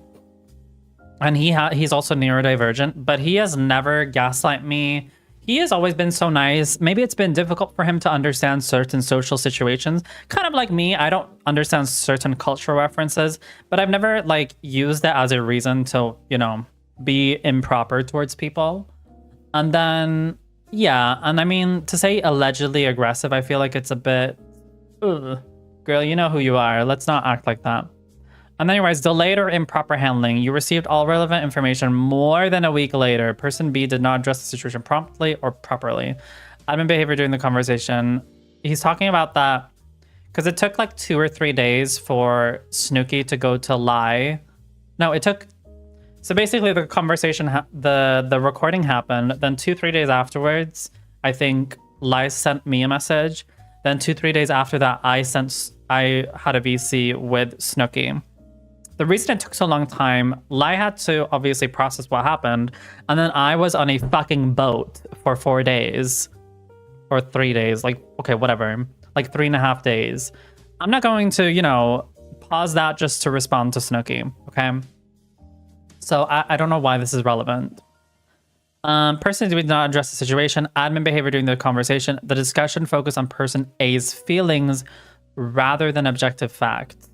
And he's also neurodivergent, but he has never gaslight me. He has always been so nice. Maybe it's been difficult for him to understand certain social situations. Kind of like me, I don't understand certain cultural references, but I've never like used that as a reason to, you know, be improper towards people. And then, yeah, and I mean, to say allegedly aggressive, I feel like it's a bit, ugh. Girl, you know who you are. Let's not act like that. And then he writes, delayed or improper handling. You received all relevant information more than a week later. Person B did not address the situation promptly or properly. Admin behavior during the conversation. He's talking about that because it took like 2 or 3 days for Snooki to go to Lai. No, it took... So basically the conversation, the recording happened. Then 2-3 days afterwards, I think Lai sent me a message. Then 2-3 days after that, I sent I had a VC with Snooki. The reason it took so long time, Lai had to obviously process what happened, and then I was on a fucking boat for 4 days. Or 3 days, like, okay, whatever. Like 3.5 days. I'm not going to, you know, pause that just to respond to Snooki, okay? So I don't know why this is relevant. Person did not address the situation. Admin behavior during the conversation. The discussion focused on person A's feelings rather than objective facts.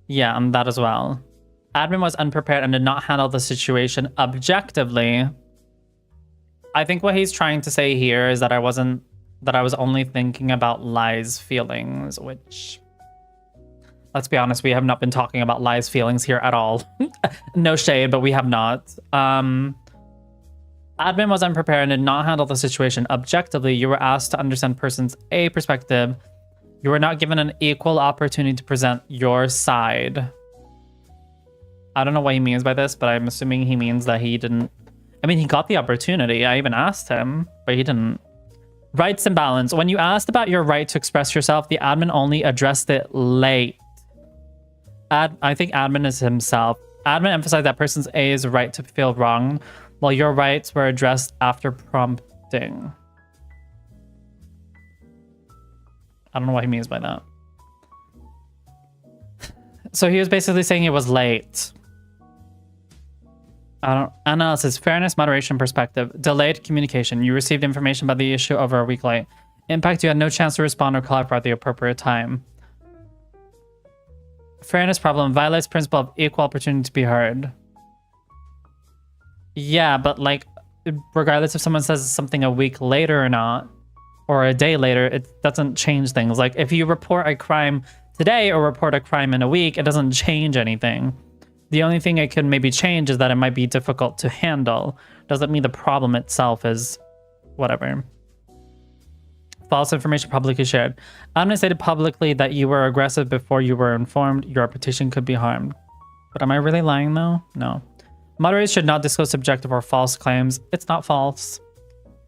Yeah, and that as well. Admin was unprepared and did not handle the situation objectively. I think what he's trying to say here is that I was only thinking about Lai's feelings, which, let's be honest, we have not been talking about Lai's feelings here at all. No shade, but we have not. Admin was unprepared and did not handle the situation objectively. You were asked to understand person's A perspective. You were not given an equal opportunity to present your side. I don't know what he means by this, but I'm assuming he means that he didn't. I mean, he got the opportunity. I even asked him, but he didn't. Rights and balance. When you asked about your right to express yourself, the admin only addressed it late. I think admin is himself. Admin emphasized that person's A's right to feel wrong, while your rights were addressed after prompting. I don't know what he means by that. So he was basically saying it was late. Analysis, fairness, moderation, perspective. Delayed communication. You received information about the issue over a week late. Impact, you had no chance to respond or clarify at the appropriate time. Fairness problem. Violates principle of equal opportunity to be heard. Yeah, but like, regardless if someone says something a week later or not, or a day later, it doesn't change things. Like, if you report a crime today or report a crime in a week, it doesn't change anything. The only thing it could maybe change is that it might be difficult to handle. Doesn't mean the problem itself is whatever. False information publicly shared. Admin stated publicly that you were aggressive before you were informed. Your reputation could be harmed. But am I really lying though? No. Moderators should not disclose subjective or false claims. It's not false.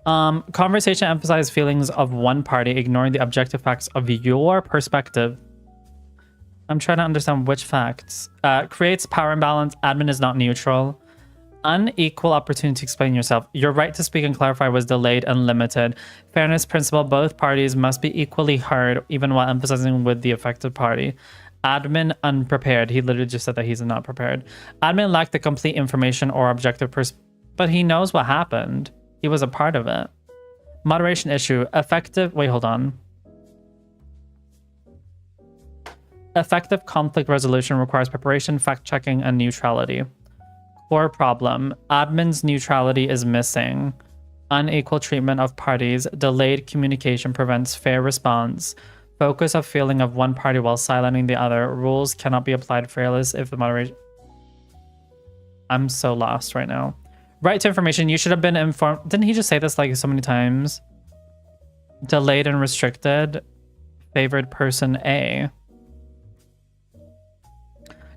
Conversation emphasized feelings of one party, ignoring the objective facts of your perspective. I'm trying to understand which facts. Creates power imbalance. Admin is not neutral. Unequal opportunity to explain yourself. Your right to speak and clarify was delayed and limited. Fairness principle. Both parties must be equally heard, even while emphasizing with the affected party. Admin unprepared. He literally just said that he's not prepared. Admin lacked the complete information or objective but he knows what happened. He was a part of it. Moderation issue. Effective. Wait, hold on. Effective conflict resolution requires preparation, fact-checking, and neutrality. Core problem. Admin's neutrality is missing. Unequal treatment of parties. Delayed communication prevents fair response. Focus of feeling of one party while silencing the other. Rules cannot be applied fairly if the moderation... I'm so lost right now. Right to information. You should have been informed. Didn't he just say this like so many times? Delayed and restricted. Favored person A.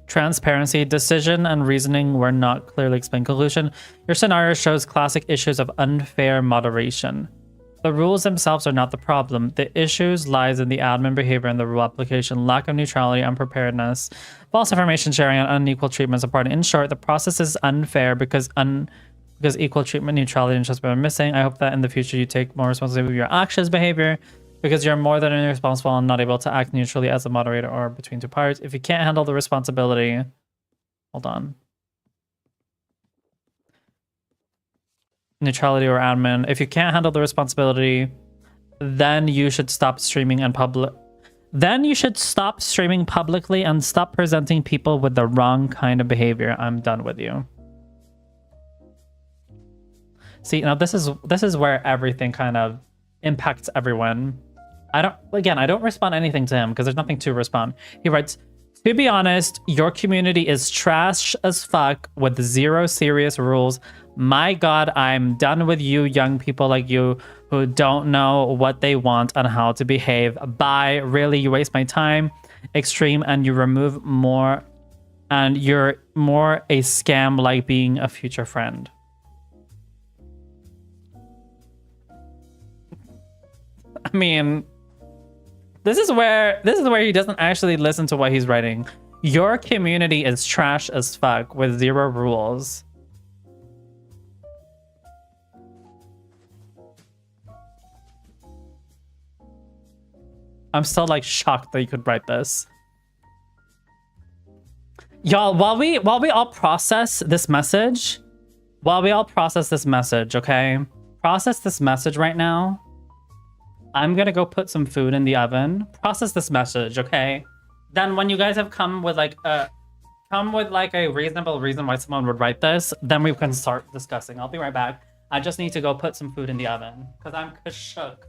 Transparency, decision and reasoning were not clearly explained. Conclusion, your scenario shows classic issues of unfair moderation. The rules themselves are not the problem. The issues lies in the admin behavior and the rule application, lack of neutrality, unpreparedness, false information sharing, and unequal treatments of party. In short, the process is unfair because equal treatment, neutrality, and justice are missing. I hope that in the future you take more responsibility for your actions, behavior, because you're more than irresponsible and not able to act neutrally as a moderator or between two parties. If you can't handle the responsibility... Hold on. Neutrality or admin. If you can't handle the responsibility, then you should stop streaming and Then you should stop streaming publicly and stop presenting people with the wrong kind of behavior. I'm done with you. See, now this is where everything kind of impacts everyone. I don't respond anything to him because there's nothing to respond. He writes, to be honest, your community is trash as fuck with zero serious rules. My God, I'm done with you young people like you who don't know what they want and how to behave. Bye. Really, you waste my time. Extreme, and you remove more, and you're more a scam like being a future friend. I mean, This is where he doesn't actually listen to what he's writing. Your community is trash as fuck with 0 rules. I'm still like shocked that you could write this. Y'all, while we all process this message, okay? Process this message right now. I'm gonna go put some food in the oven. Process this message, okay? Then when you guys have come with like a reasonable reason why someone would write this, then we can start discussing. I'll be right back. I just need to go put some food in the oven because I'm shook.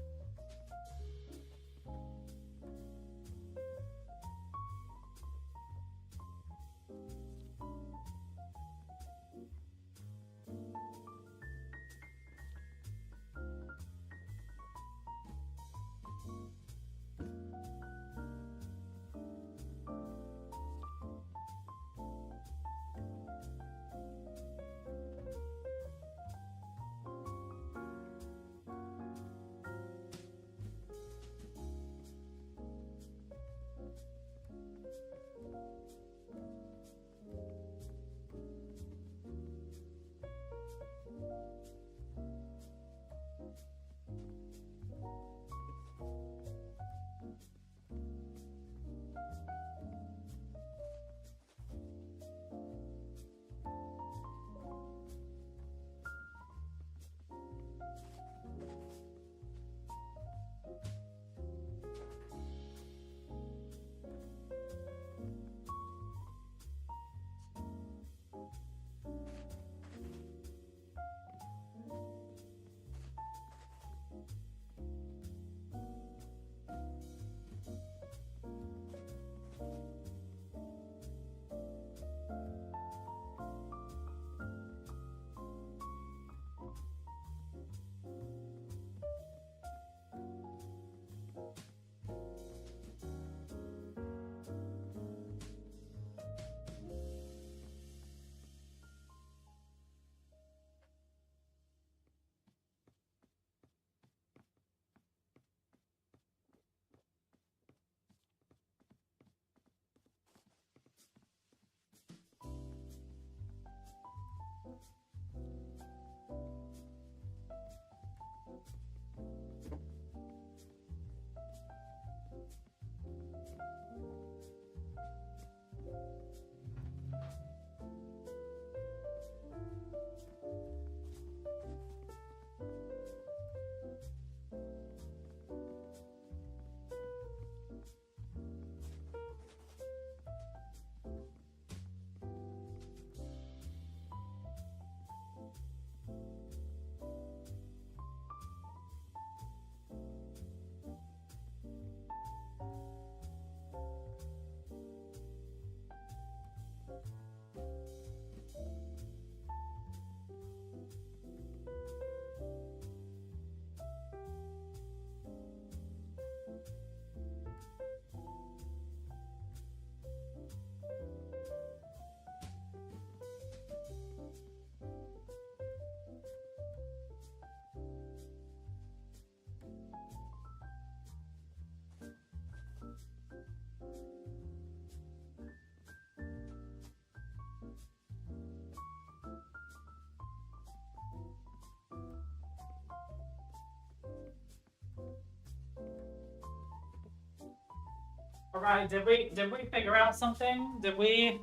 All right, did we figure out something? Did we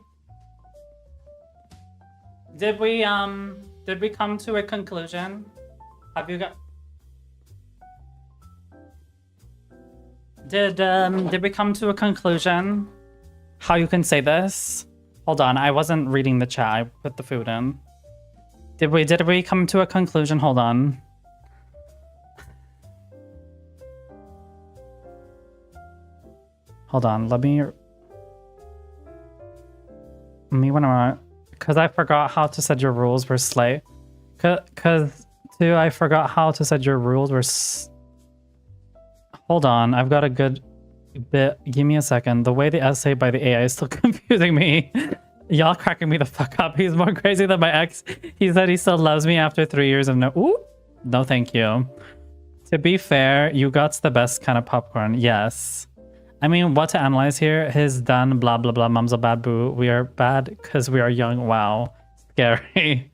come to a conclusion? Have you got Did we come to a conclusion? How you can say this? Hold on, I wasn't reading the chat. I put the food in. Did we come to a conclusion? Hold on. Hold on, let me because I forgot how to set your rules were slay. Cause too, I forgot how to set your rules were Hold on, I've got a good bit. Give me a second. The way the essay by the AI is still confusing me. Y'all cracking me the fuck up. He's more crazy than my ex. He said he still loves me after 3 years of no thank you. To be fair, you got's the best kind of popcorn. Yes. I mean, what to analyze here? His done, blah, blah, blah, mum's a bad boo. We are bad because we are young. Wow. Scary.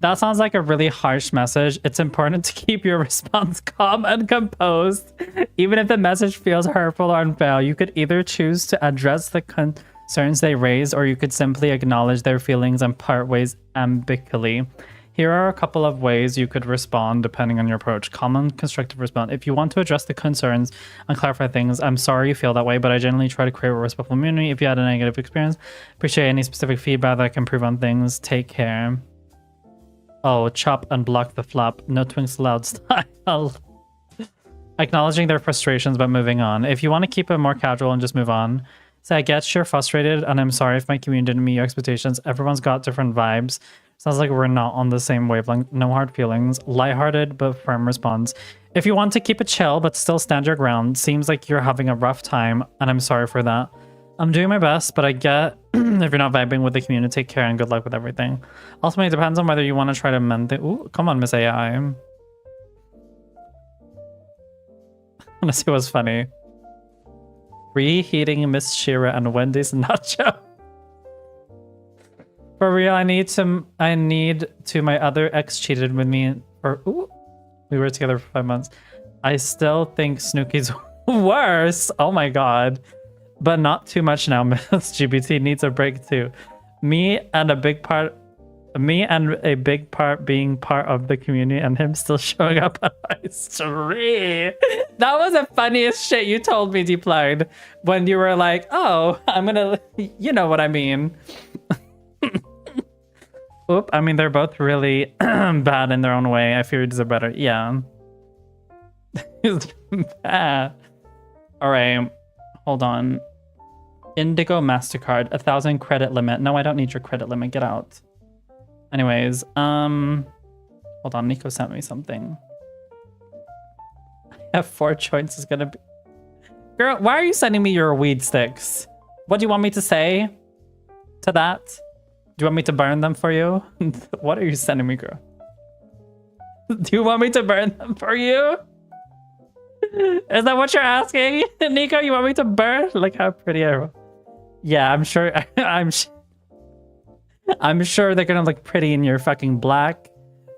That sounds like a really harsh message. It's important to keep your response calm and composed. Even if the message feels hurtful or unfair, you could either choose to address the concerns they raise, or you could simply acknowledge their feelings and part ways amicably. Here are a couple of ways you could respond depending on your approach. Common constructive response. If you want to address the concerns and clarify things, I'm sorry you feel that way, but I generally try to create a respectful community. If you had a negative experience, appreciate any specific feedback that can improve on things. Take care. Oh, chop and block the flop. No twinks allowed style. Acknowledging their frustrations but moving on. If you want to keep it more casual and just move on, say, I get you're frustrated and I'm sorry if my community didn't meet your expectations. Everyone's got different vibes. Sounds like we're not on the same wavelength. No hard feelings. Lighthearted but firm response. If you want to keep it chill but still stand your ground, seems like you're having a rough time and I'm sorry for that. I'm doing my best, but I get if you're not vibing with the community, take care and good luck with everything. Ultimately, it depends on whether you want to try to mend it. Ooh, come on, Miss AI. Let's see what's funny. Reheating Miss Shira and Wendy's nacho. For real, I need to my other ex cheated with me for we were together for 5 months. I still think Snooki's worse. Oh my god. But not too much now. Miss GPT needs a break too. Me and a big part being part of the community and him still showing up on my stream. That was the funniest shit you told me, Deployed, when you were like, oh, I'm gonna, you know what I mean. Oop, I mean, they're both really bad in their own way. I fear you deserve better. Yeah. It's bad. All right, hold on. Indigo MasterCard, 1,000 credit limit. No, I don't need your credit limit. Get out. Anyways, hold on. Nico sent me something. I have 4 choices. Gonna be. Girl, why are you sending me your weed sticks? What do you want me to say to that? Do you want me to burn them for you? What are you sending me, girl? Do you want me to burn them for you? Is that what you're asking? Nico, you want me to burn? Look how pretty I am. Yeah, I'm sure. I'm sure they're gonna look pretty in your fucking black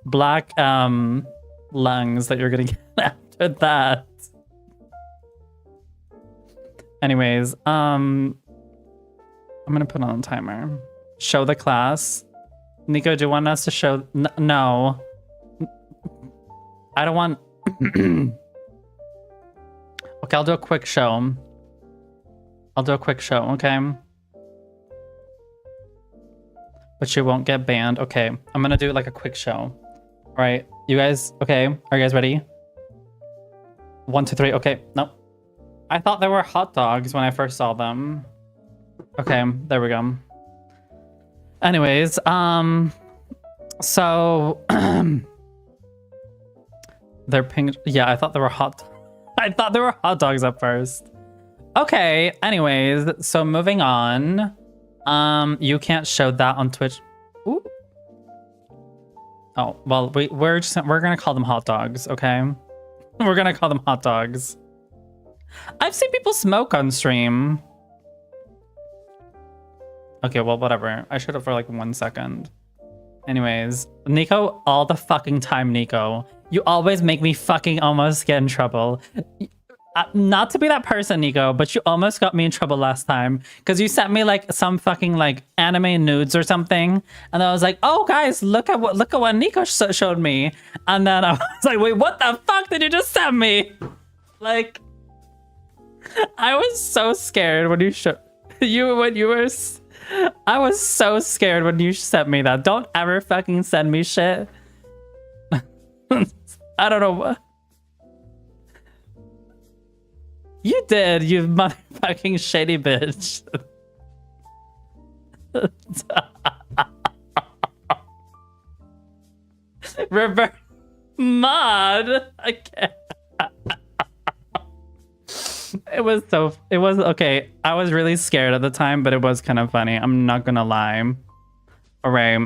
lungs that you're gonna get after that. Anyways, I'm gonna put on a timer. Show the class. Nico, do you want us to show? No. I don't want. Okay, I'll do a quick show. Okay? But you won't get banned. Okay, I'm gonna do like a quick show. All right, you guys, okay? Are you guys ready? 1, 2, 3, okay, no. I thought they were hot dogs when I first saw them. Okay, there we go. Anyways, so they're pink. Yeah, I thought they were hot dogs at first. Okay, anyways, so moving on. You can't show that on Twitch. Ooh. Oh, well, we're gonna call them hot dogs, okay? We're gonna call them hot dogs. I've seen people smoke on stream. Okay, well, whatever. I showed up for like 1 second. Anyways, Nico, all the fucking time, Nico. You always make me fucking almost get in trouble. Not to be that person, Nico, but you almost got me in trouble last time because you sent me like some fucking like anime nudes or something, and I was like, "Oh, guys, look at what Nico showed me," and then I was like, "Wait, what the fuck did you just send me?" Like, I was so scared when you showed I was so scared when you sent me that. Don't ever fucking send me shit. I don't know what. You did, you motherfucking shady bitch. Reverse mod. Okay. It was okay. I was really scared at the time, but it was kind of funny. I'm not gonna lie. All right,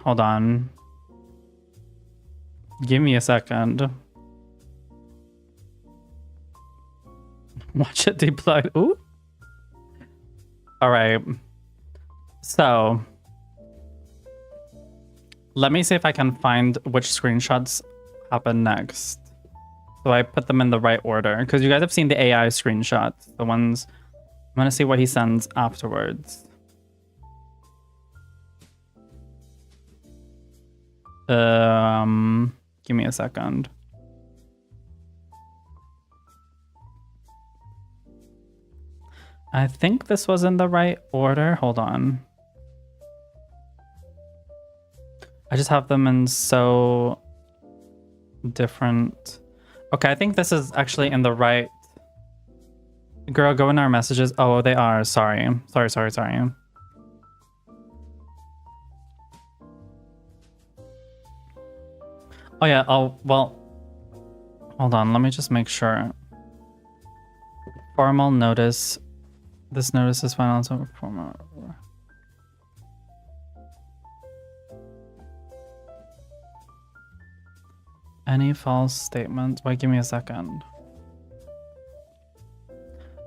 hold on. Give me a second. Watch it deploy. Ooh. All right. So let me see if I can find which screenshots happen next. So I put them in the right order because you guys have seen the AI screenshots, the ones. I'm gonna see what he sends afterwards. Give me a second. I think this was in the right order. Hold on. I just have them in so different. Okay, I think this is actually in the right. Girl, go in our messages. Oh, they are. Sorry. Sorry. Oh yeah, well, hold on, let me just make sure. Formal notice. This notice is final, so formal. Any false statements? Wait, give me a second.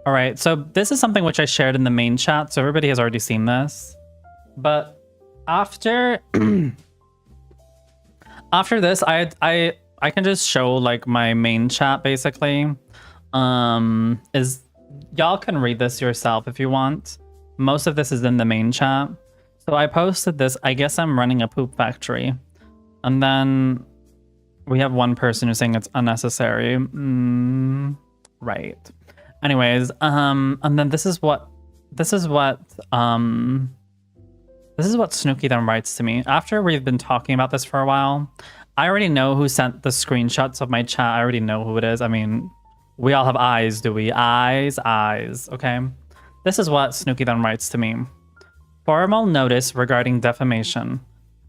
All right, so this is something which I shared in the main chat, so everybody has already seen this. But after after this, I can just show like my main chat basically. Is y'all can read this yourself if you want. Most of this is in the main chat. So I posted this. I guess I'm running a poop factory, and then we have one person who's saying it's unnecessary. Right. Anyways, and then this is what Snooki then writes to me. After we've been talking about this for a while, I already know who sent the screenshots of my chat. I already know who it is. I mean, we all have eyes, do we? Eyes, okay? This is what Snooki then writes to me. Formal notice regarding defamation.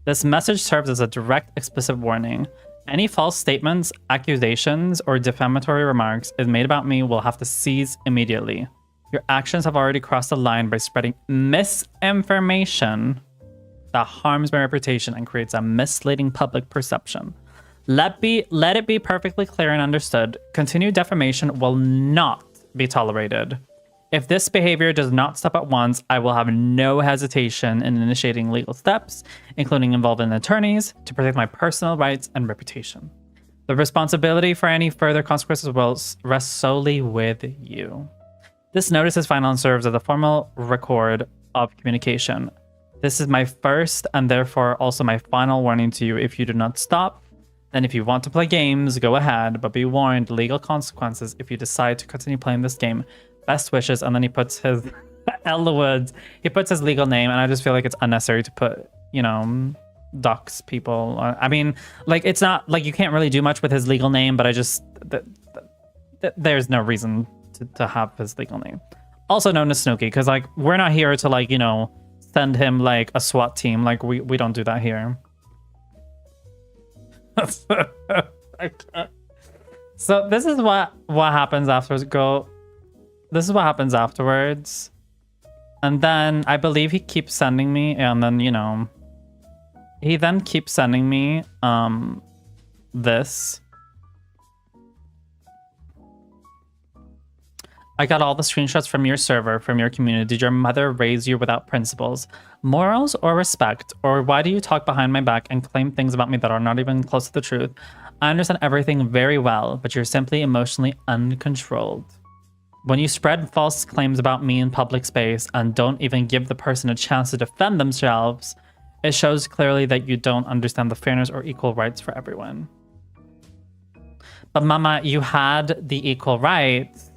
This message serves as a direct, explicit warning. Any false statements, accusations, or defamatory remarks is made about me will have to cease immediately. Your actions have already crossed the line by spreading misinformation that harms my reputation and creates a misleading public perception. Let it be perfectly clear and understood. Continued defamation will not be tolerated. If this behavior does not stop at once, I will have no hesitation in initiating legal steps, including involving attorneys, to protect my personal rights and reputation. The responsibility for any further consequences will rest solely with you. This notice is final and serves as a formal record of communication. This is my first and therefore also my final warning to you. If you do not stop, then if you want to play games, go ahead, but be warned, legal consequences if you decide to continue playing this game. Best wishes. And then he puts his Elwood, he puts his legal name, and I just feel like it's unnecessary to put, you know, dox people. I mean, like, it's not like you can't really do much with his legal name, but I just there's no reason to have his legal name, also known as Snooki, because like we're not here to like, you know, send him like a SWAT team. Like we don't do that here. So this is what happens afterwards. This is what happens afterwards. And then I believe he keeps sending me, and then, you know, he then keeps sending me this. I got all the screenshots from your server, from your community. Did your mother raise you without principles, morals, or respect? Or why do you talk behind my back and claim things about me that are not even close to the truth? I understand everything very well, but you're simply emotionally uncontrolled. When you spread false claims about me in public space and don't even give the person a chance to defend themselves, it shows clearly that you don't understand the fairness or equal rights for everyone. But Mama, you had the equal rights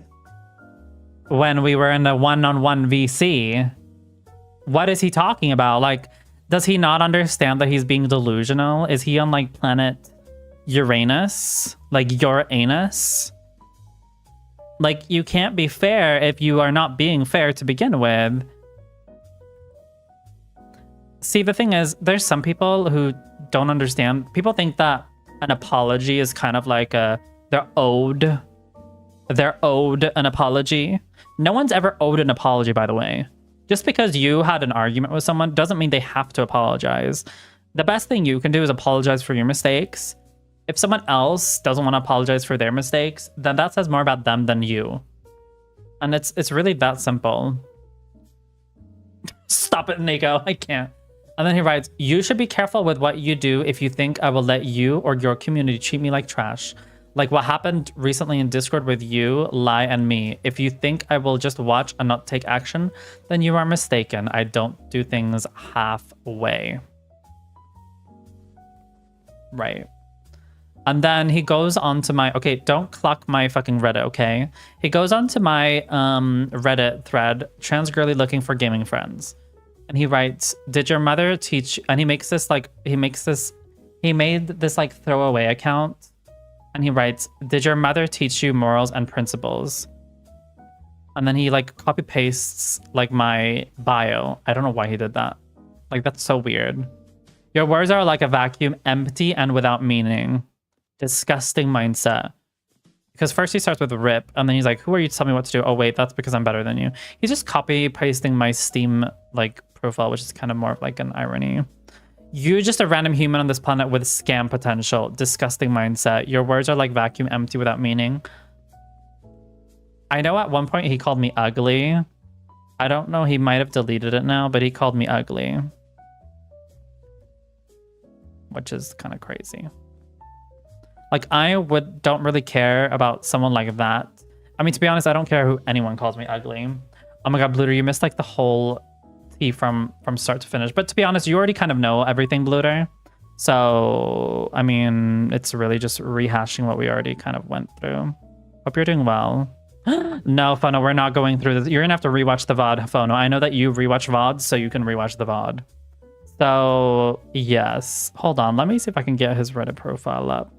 when we were in a one-on-one VC. What is he talking about? Like, does he not understand that he's being delusional? Is he on like planet Uranus? Like your anus? Like, you can't be fair if you are not being fair to begin with. See, the thing is, there's some people who don't understand. People think that an apology is kind of like they're owed an apology. No one's ever owed an apology, by the way. Just because you had an argument with someone doesn't mean they have to apologize. The best thing you can do is apologize for your mistakes. If someone else doesn't want to apologize for their mistakes, then that says more about them than you. And it's really that simple. Stop it, Nico. I can't. And then he writes, you should be careful with what you do if you think I will let you or your community treat me like trash. Like what happened recently in Discord with you, Lai, and me. If you think I will just watch and not take action, then you are mistaken. I don't do things halfway. Right. And then he goes on to my, okay, don't clock my fucking Reddit, okay? He goes on to my Reddit thread, trans girly looking for gaming friends. And he writes, did your mother teach, and he makes this like, he made this like throwaway account. And he writes, did your mother teach you morals and principles? And then he like copy pastes like my bio. I don't know why he did that. Like, that's so weird. Your words are like a vacuum, empty and without meaning. Disgusting mindset. Because first he starts with rip, and then he's like, who are you to tell me what to do? Oh wait, that's because I'm better than you. He's just copy pasting my Steam like profile, which is kind of more of like an irony. You're just a random human on this planet with scam potential. Disgusting mindset. Your words are like vacuum, empty without meaning. I know at one point he called me ugly. I don't know, he might have deleted it now, but he called me ugly. Which is kind of crazy. Like, I don't really care about someone like that. I mean, to be honest, I don't care who anyone calls me ugly. Oh my god, Bluter, you missed like the whole tea from start to finish. But to be honest, you already kind of know everything, Bluter. So, I mean, it's really just rehashing what we already kind of went through. Hope you're doing well. No, Fono, we're not going through this. You're gonna have to rewatch the VOD, Fono. I know that you rewatch VODs, so you can rewatch the VOD. So, yes. Hold on, let me see if I can get his Reddit profile up.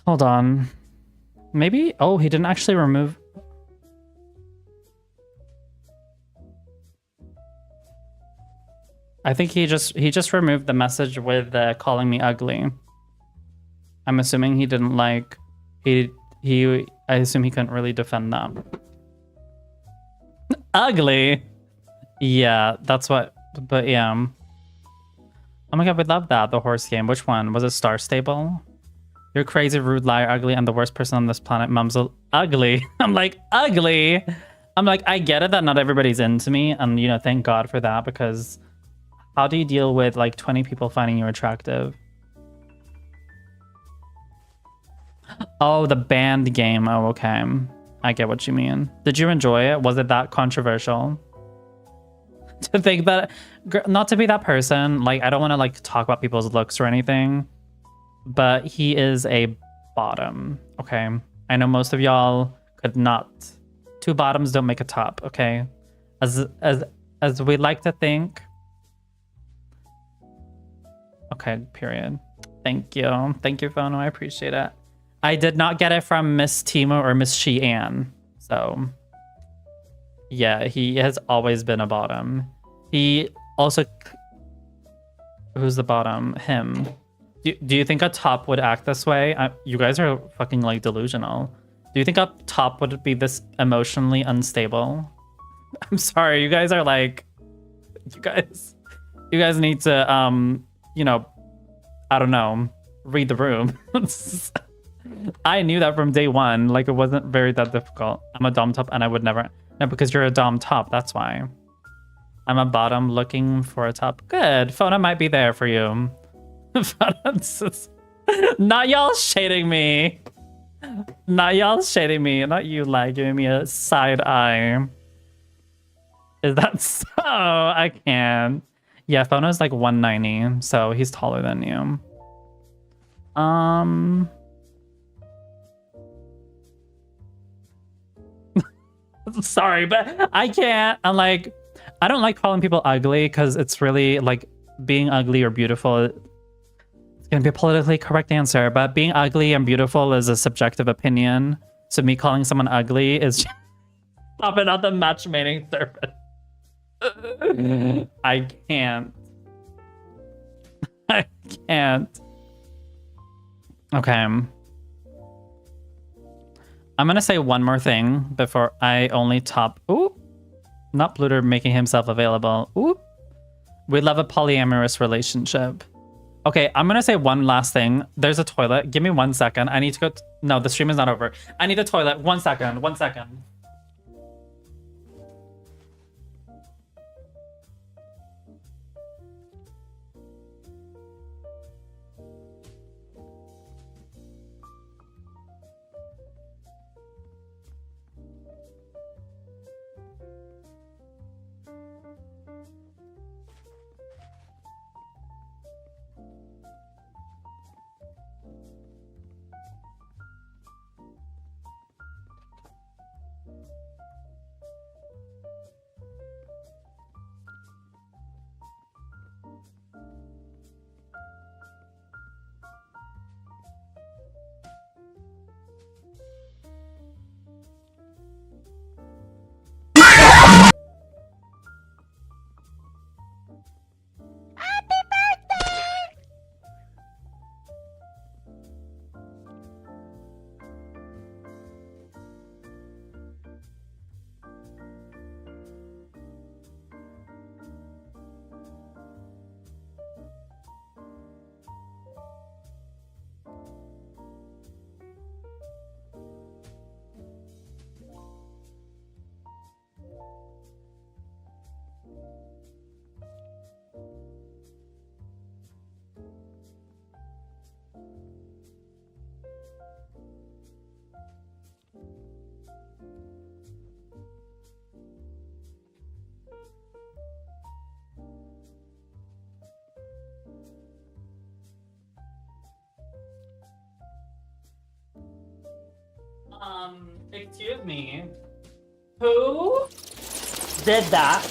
Hold on. Maybe, oh, he didn't actually remove. I think he just removed the message with calling me ugly. I'm assuming he didn't like, I assume he couldn't really defend that. Ugly? Yeah, that's what, but yeah. Oh my god, we love that, the horse game. Which one? Was it Star Stable? You're crazy, rude, liar, ugly, and the worst person on this planet, mumzel. Ugly. I'm like, ugly? I'm like, I get it that not everybody's into me, and, you know, thank God for that, because how do you deal with, like, 20 people finding you attractive? Oh, the band game. Oh, okay. I get what you mean. Did you enjoy it? Was it that controversial? To think that... Not to be that person. Like, I don't want to, like, talk about people's looks or anything. But he is a bottom, okay? I know most of y'all could not. Two bottoms don't make a top, okay? As we like to think. Okay, period. Thank you. Thank you, Fono. I appreciate it. I did not get it from Miss Timo or Miss Sheehan. So, yeah, he has always been a bottom. He also... Who's the bottom? Him. Do you think a top would act this way? You guys are fucking, like, delusional. Do you think a top would be this emotionally unstable? I'm sorry, you guys are, like... You guys need to, you know... I don't know. Read the room. I knew that from day one. Like, it wasn't very that difficult. I'm a dom top and I would never... No, because you're a dom top, that's why. I'm a bottom looking for a top. Good. Phona might be there for you. Not y'all shading me. Not y'all shading me. Not you, like, giving me a side eye. Is that so? I can't. Yeah, Phono's like 190, so he's taller than you. Sorry, but I can't. I'm like, I don't like calling people ugly because it's really like being ugly or beautiful. It's gonna be a politically correct answer, but being ugly and beautiful is a subjective opinion. So me calling someone ugly is popping out the matchmaking service. I can't. I can't. Okay. I'm gonna say one more thing before I only top. Ooh, not Bluter making himself available. Ooh. We love a polyamorous relationship. Okay, I'm gonna say one last thing. There's a toilet. Give me 1 second. I need to go. No, the stream is not over. I need a toilet. 1 second. 1 second. Excuse me. Who did that?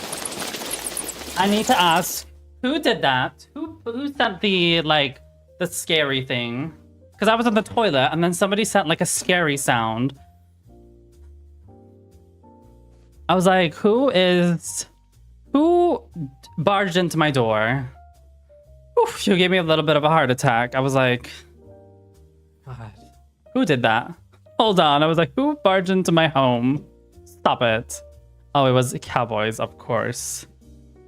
I need to ask, who did that? Who sent the, like, the scary thing? Because I was in the toilet and then somebody sent, like, a scary sound. I was like, who barged into my door? Oof, you gave me a little bit of a heart attack. I was like, God, who did that? Hold on. I was like, who barged into my home? Stop it. Oh, it was cowboys, of course.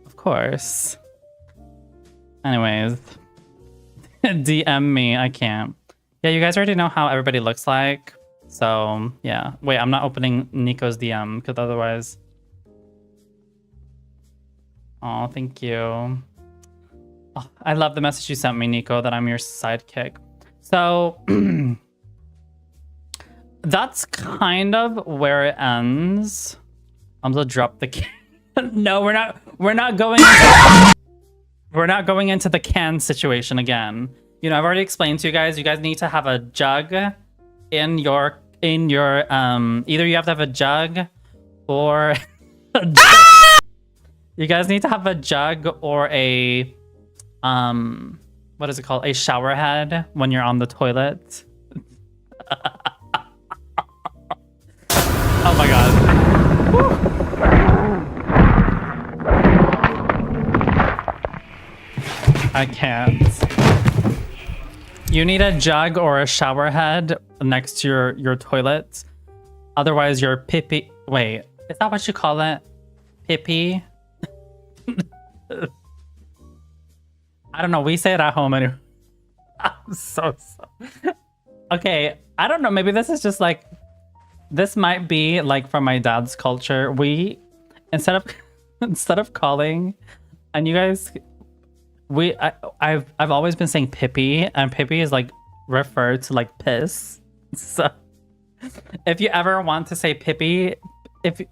Of course. Anyways. DM me. I can't. Yeah, you guys already know how everybody looks like. So, yeah. Wait, I'm not opening Nico's DM because otherwise... Oh, thank you. Oh, I love the message you sent me, Nico, that I'm your sidekick. So... That's kind of where it ends. I'm gonna drop the can. No, we're not going into the can situation again. You know, I've already explained to you guys need to have a jug in your either you have to have a jug or you guys need to have a jug or a what is it called? A shower head when you're on the toilet. Oh my god. I can't. You need a jug or a shower head next to your toilet. Otherwise your pippy... Wait, is that what you call it? Pippy? I don't know. We say it at home anyway. I'm so... Okay, I don't know. Maybe this is just like... This might be like from my dad's culture. We instead of calling, and you guys, I've always been saying pippy, and pippy is like referred to like piss. So if you ever want to say pippy, if you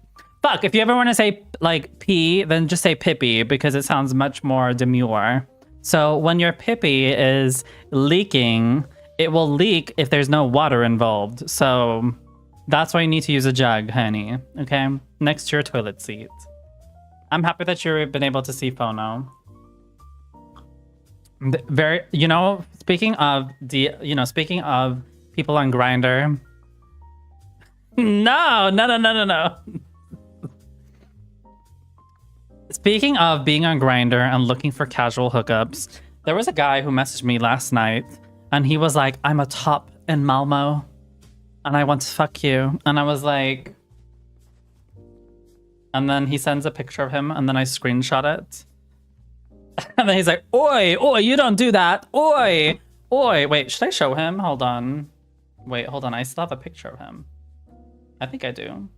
ever want to say like pee, then just say pippy because it sounds much more demure. So when your pippy is leaking, it will leak if there's no water involved. So that's why you need to use a jug, honey. Okay? Next to your toilet seat. I'm happy that you've been able to see Phono. You know, speaking of people on Grindr. No. Speaking of being on Grindr and looking for casual hookups, there was a guy who messaged me last night and he was like, I'm a top in Malmo. And I want to fuck you. And I was like... And then he sends a picture of him, and then I screenshot it. And then he's like, oi, oi, you don't do that. Oi, oi. Wait, should I show him? Hold on. Wait, hold on. I still have a picture of him. I think I do.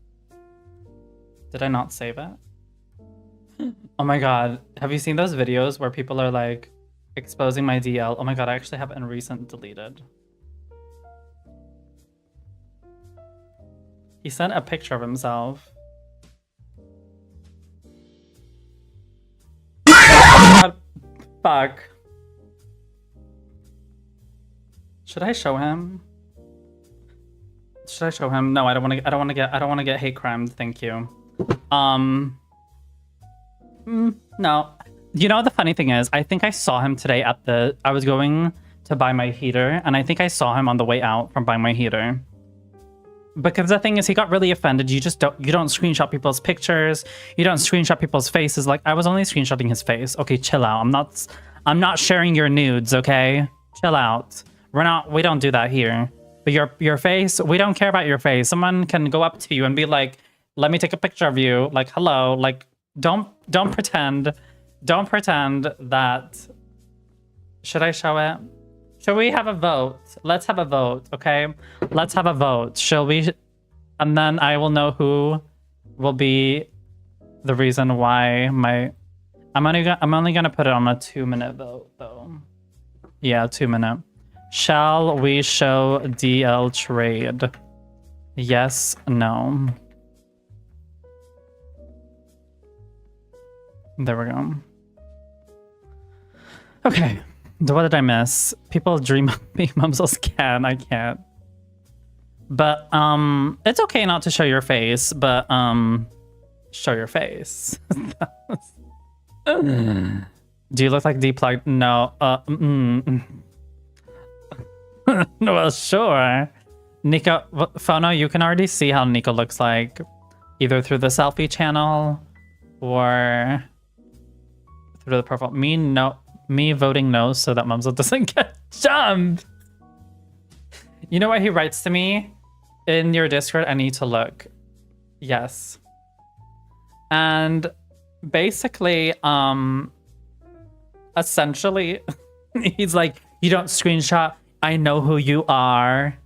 Did I not save it? Oh my god. Have you seen those videos where people are like exposing my DL? Oh my god, I actually have it in recent deleted. He sent a picture of himself. God, fuck. Should I show him? Should I show him? No, I don't want to get hate crimes. Thank you. No. You know, the funny thing is, I think I saw him today at I was going to buy my heater, and I think I saw him on the way out from buying my heater. Because the thing is, he got really offended. You don't screenshot people's pictures. You don't screenshot people's faces. Like, I was only screenshotting his face. Okay, chill out. I'm not sharing your nudes, okay? Chill out. We don't do that here. But your face, we don't care about your face. Someone can go up to you and be like, let me take a picture of you. Like, hello. Like, don't pretend. Don't pretend that... Should I show it? Shall we have a vote? Let's have a vote, okay? Let's have a vote. Shall we? And then I will know who will be the reason why I'm only gonna put it on a 2-minute vote, though. Yeah, 2-minute. Shall we show DL trade? Yes, no. There we go. Okay. What did I miss? People dream of being mumzels can. I can't. But it's okay not to show your face, but show your face. Do you look like deplugged? No. Well, sure. Nico, Phono, you can already see how Nico looks like, either through the selfie channel or through the profile. Me voting no so that mumzel doesn't get jumped. You know what he writes to me in your Discord? I need to look. Yes. And basically, essentially, he's like, you don't screenshot. I know who you are.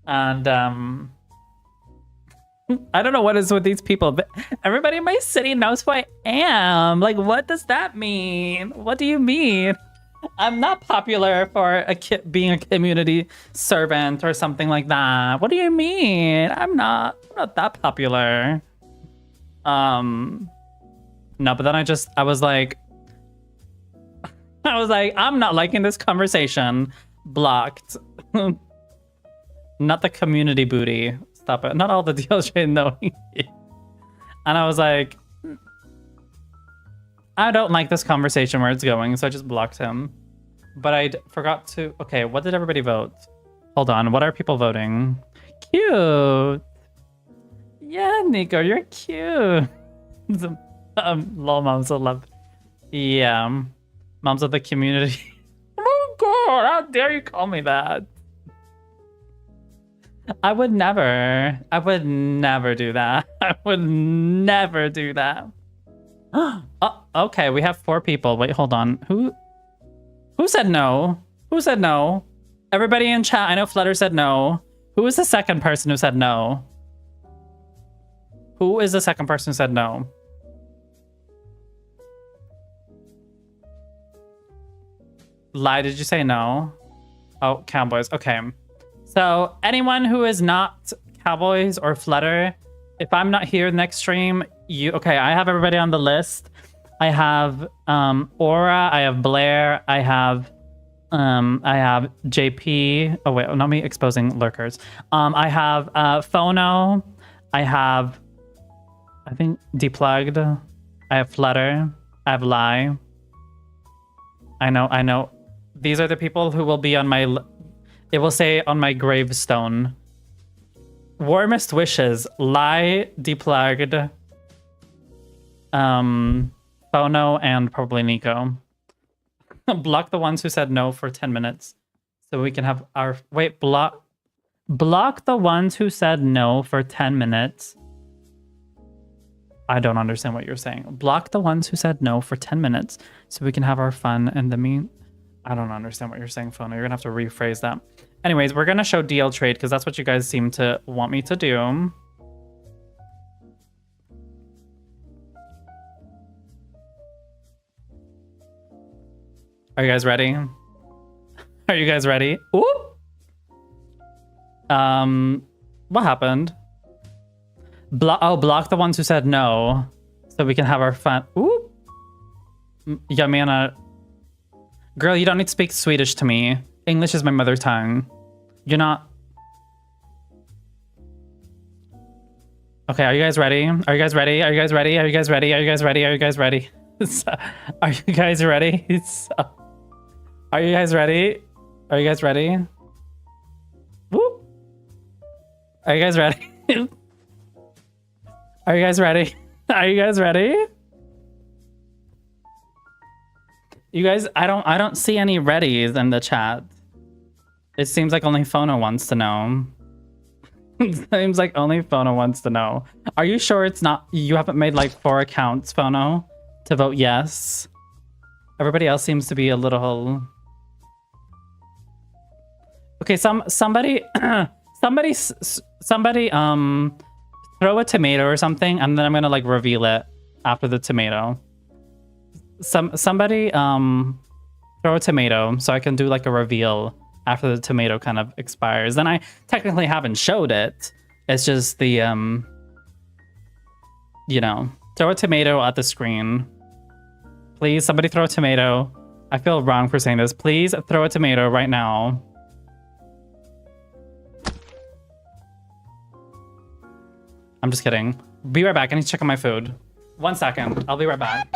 And I don't know what is with these people, but everybody in my city knows who I am. Like, what does that mean? What do you mean? I'm not popular for being a community servant or something like that. What do you mean? I'm not that popular. No, but then I was like, I'm not liking this conversation. Blocked. Not the community booty. Stop it. Not all the deals should know. And I was like, I don't like this conversation where it's going, so I just blocked him. But I forgot to... Okay, what did everybody vote? Hold on, what are people voting? Cute! Yeah, Nico, you're cute! Lol, mumzel love. Yeah. Moms of the community. Oh god, how dare you call me that? I would never do that. I would never do that. Oh, okay, we have 4 people. Wait, hold on. Who said no? Who said no? Everybody in chat, I know Flutter said no. Who is the second person who said no? Who is the second person who said no? Lie, did you say no? Oh, Cowboys. Okay. So anyone who is not Cowboys or Flutter, if I'm not here next stream, okay, I have everybody on the list. I have Aura, I have Blair, I have JP. Oh wait, not me exposing lurkers. I have Phono, I have I think Deplugged, I have Flutter, I have Lie. I know. These are the people who will be on my it will say on my gravestone. Warmest wishes, Lie, Deplugged, Phono, and probably Nico. Block the ones who said no for 10 minutes. So we can have our... Wait, block the ones who said no for 10 minutes. I don't understand what you're saying. Block the ones who said no for 10 minutes so we can have our fun and the mean. I don't understand what you're saying, Phone. You're gonna have to rephrase that. Anyways, we're gonna show DL trade because that's what you guys seem to want me to do. Are you guys ready? Are you guys ready? Ooh. What happened? Block the ones who said no, so we can have our fun. Ooh. Yamana. Girl, you don't need to speak Swedish to me. English is my mother tongue. You're not. Okay, are you guys ready? Are you guys ready? Are you guys ready? Are you guys ready? Are you guys ready? Are you guys ready? Are you guys ready? Are you guys ready? Are you guys ready? Whoop. Are you guys ready? Are you guys ready? Are you guys ready? You guys, I don't see any readies in the chat. It seems like only Phono wants to know. It seems like only Phono wants to know. Are you sure it's not, you haven't made like 4 accounts, Phono, to vote yes? Everybody else seems to be a little... Okay, somebody throw a tomato or something, and then I'm gonna like reveal it after the tomato. Somebody throw a tomato so I can do like a reveal after the tomato kind of expires. Then I technically haven't showed it. It's just the you know, throw a tomato at the screen. Please, somebody throw a tomato. I feel wrong for saying this. Please throw a tomato right now. I'm just kidding. Be right back. I need to check on my food. 1 second. I'll be right back.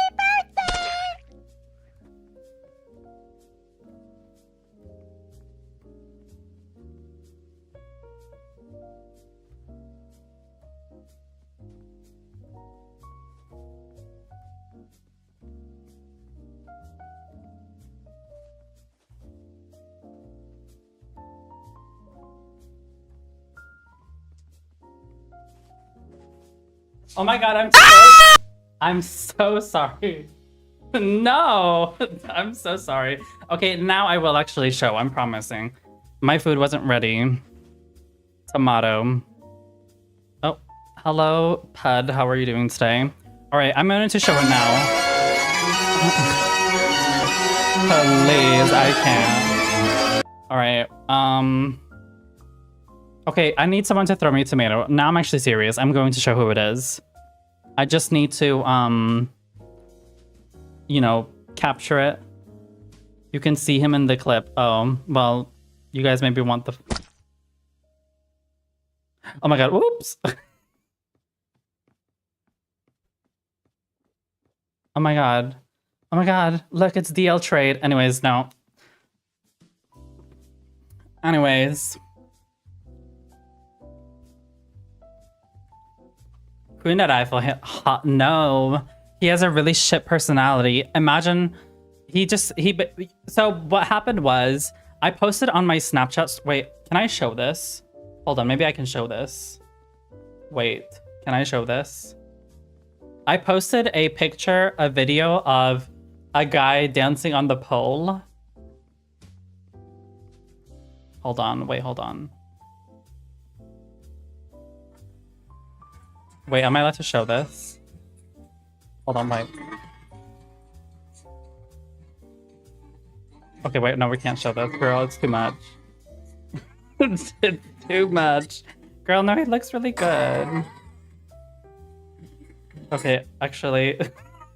Oh my god, I'm so sorry. No, I'm so sorry. Okay, now I will actually show, I'm promising. My food wasn't ready. Tomato. Oh, hello, Pud. How are you doing today? All right, I'm going to show it now. Please, I can't. All right, okay, I need someone to throw me a tomato. Now I'm actually serious. I'm going to show who it is. I just need to, you know, capture it. You can see him in the clip. Oh, well, you guys maybe want the... Oh my god, whoops. Oh my god. Oh my god, look, it's DL trade. Anyways, no. Anyways. Queen at Eiffel, hot, no. He has a really shit personality. Imagine, so what happened was, I posted on my Snapchat, wait, can I show this? Hold on, maybe I can show this. Wait, can I show this? I posted a picture, a video of a guy dancing on the pole. Hold on, wait, hold on. Wait, am I allowed to show this? Hold on, wait. Okay, wait, no, we can't show this. Girl, it's too much. It's too much. Girl, no, he looks really good. Okay, actually...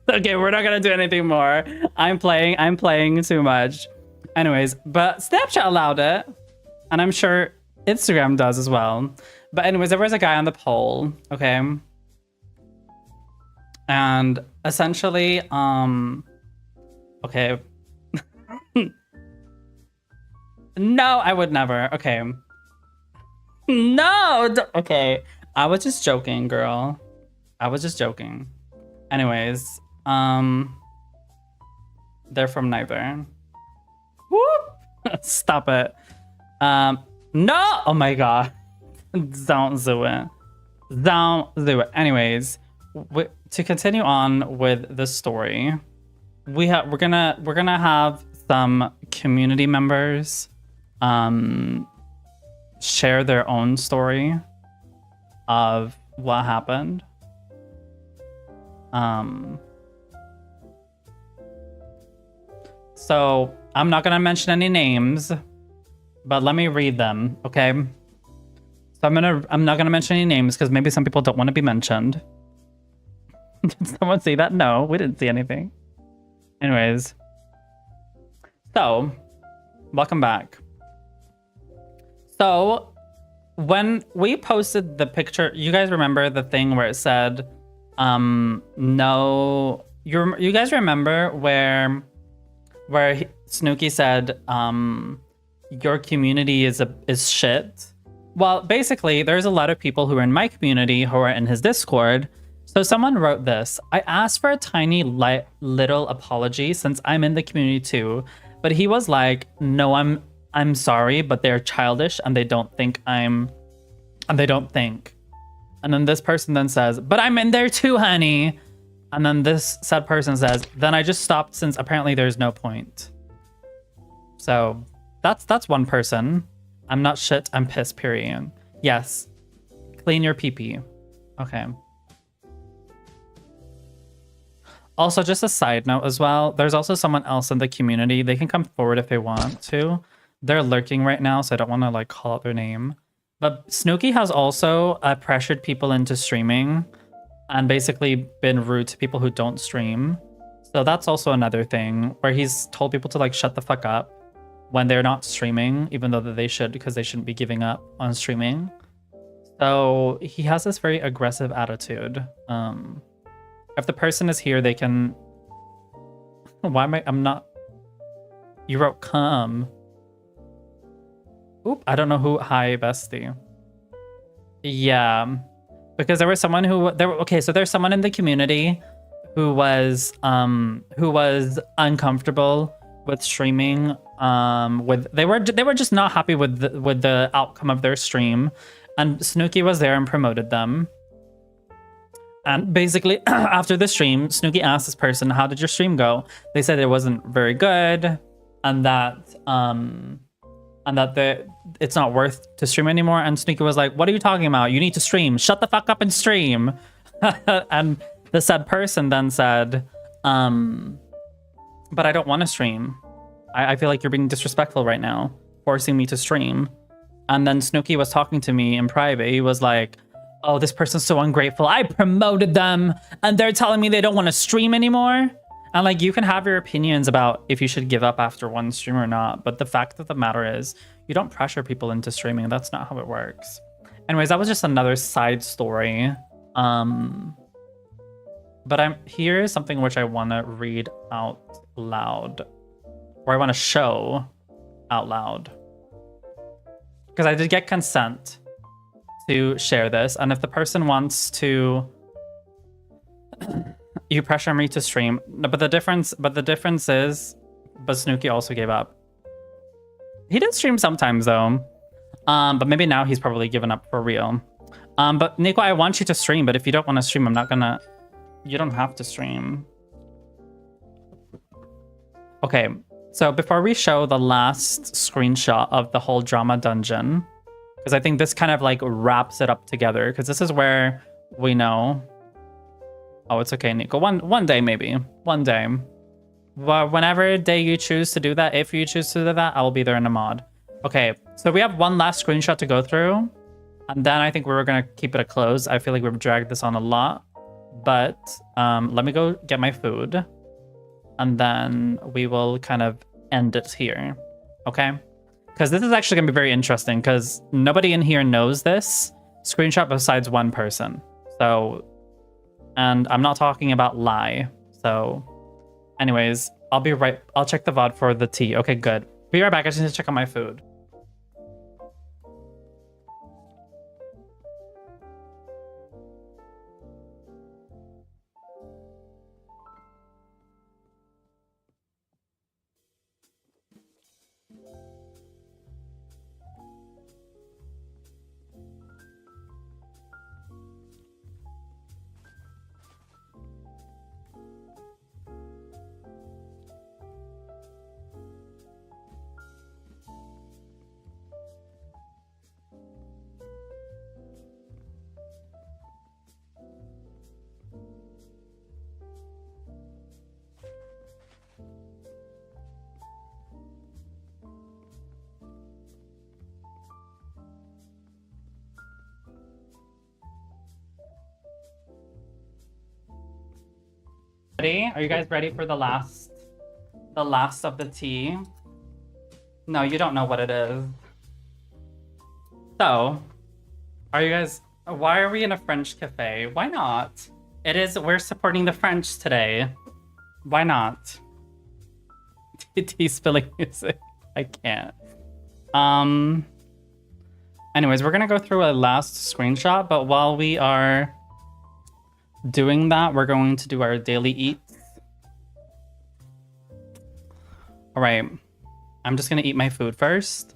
Okay, we're not gonna do anything more. I'm playing too much. Anyways, but Snapchat allowed it. And I'm sure Instagram does as well. But anyways, there was a guy on the pole, okay? And essentially, okay. No, I would never, okay. No, okay. I was just joking, girl. I was just joking. Anyways, they're from neither. Whoop! Stop it. No! Oh my god. Don't do it. Don't do it. Anyways, to continue on with the story, we're gonna have some community members share their own story of what happened. So I'm not gonna mention any names, but let me read them, okay? So I'm not gonna mention any names because maybe some people don't want to be mentioned. Did someone see that? No, we didn't see anything. Anyways, so welcome back. So when we posted the picture, you guys remember the thing where it said, no, you guys remember where Snooki said, your community is shit. Well, basically, there's a lot of people who are in my community who are in his Discord. So someone wrote this. I asked for a tiny little apology since I'm in the community too, but he was like, "No, I'm sorry, but they're childish and they don't think I'm." And then this person then says, "But I'm in there too, honey." And then this said person says, "Then I just stopped since apparently there's no point." So that's one person. I'm not shit, I'm pissed, period. Yes. Clean your pee-pee. Okay. Also, just a side note as well, there's also someone else in the community. They can come forward if they want to. They're lurking right now, so I don't want to like call out their name. But Snooki has also pressured people into streaming and basically been rude to people who don't stream. So that's also another thing where he's told people to like shut the fuck up when they're not streaming, even though that they should, because they shouldn't be giving up on streaming. So he has this very aggressive attitude. If the person is here, they can... Why am I'm not... You wrote come. Oop, I don't know who... Hi, bestie. Yeah. Because there was someone who... Okay, so there's someone in the community who was uncomfortable with streaming. They were just not happy with the outcome of their stream, and Snooki was there and promoted them. And basically, after the stream, Snooki asked this person, "How did your stream go?" They said it wasn't very good, and that it's not worth to stream anymore. And Snooki was like, "What are you talking about? You need to stream. Shut the fuck up and stream." And the said person then said, "But I don't want to stream. I feel like you're being disrespectful right now, forcing me to stream." And then Snooki was talking to me in private. He was like, "Oh, this person's so ungrateful. I promoted them and they're telling me they don't want to stream anymore." And like, you can have your opinions about if you should give up after one stream or not. But the fact of the matter is, you don't pressure people into streaming. That's not how it works. Anyways, that was just another side story. But here's something which I want to read out loud. Or I want to show out loud. Because I did get consent to share this, and if the person wants to, you pressure me to stream. No, but the difference is, but Snooki also gave up. He did stream sometimes though, but maybe now he's probably given up for real. But Nico, I want you to stream, but if you don't want to stream, I'm not gonna. You don't have to stream. Okay, so before we show the last screenshot of the whole drama dungeon, because I think this kind of like wraps it up together, because this is where we know. Oh, it's okay, Nico. One day, maybe. One day. Well, whenever day you choose to do that, if you choose to do that, I will be there in a mod. Okay, so we have one last screenshot to go through, and then I think we were going to keep it a close. I feel like we've dragged this on a lot, but let me go get my food, and then we will kind of end it here, okay? Because this is actually going to be very interesting, because nobody in here knows this screenshot besides one person. So, and I'm not talking about lie. So, anyways, I'll check the VOD for the tea. Okay, good. Be right back. I just need to check on my food. Ready? Are you guys ready for the last of the tea? No, you don't know what it is. So, are you guys, why are we in a French cafe? Why not? We're supporting the French today. Why not? Tea spilling music. I can't. Anyways, we're gonna go through a last screenshot, but while we are doing that, we're going to do our daily eats. All right, I'm just gonna eat my food first,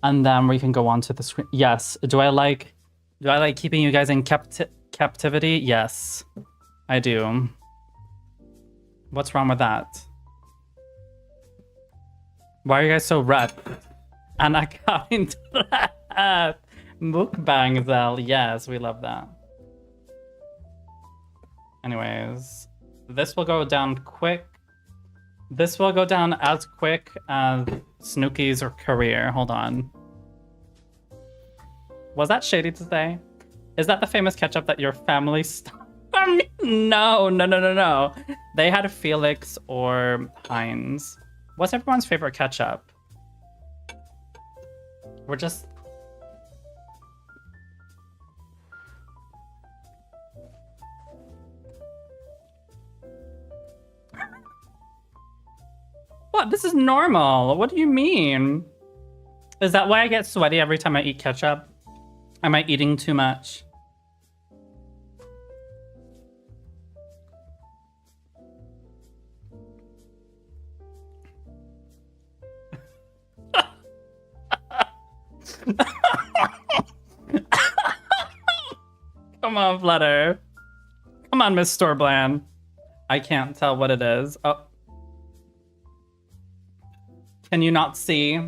and then we can go on to the screen. Yes, do I like keeping you guys in captivity? Yes, I do. What's wrong with that? Why are you guys so red? And I got into that. Mukbangzel. Yes, we love that. Anyways, this will go down quick. This will go down as quick as Snooki's career. Hold on. Was that shady to say? Is that the famous ketchup that your family No. They had Felix or Heinz. What's everyone's favorite ketchup? We're just... What? This is normal. What do you mean? Is that why I get sweaty every time I eat ketchup? Am I eating too much? Come on, Flutter. Come on, Miss Storebland. I can't tell what it is. Oh. Can you not see?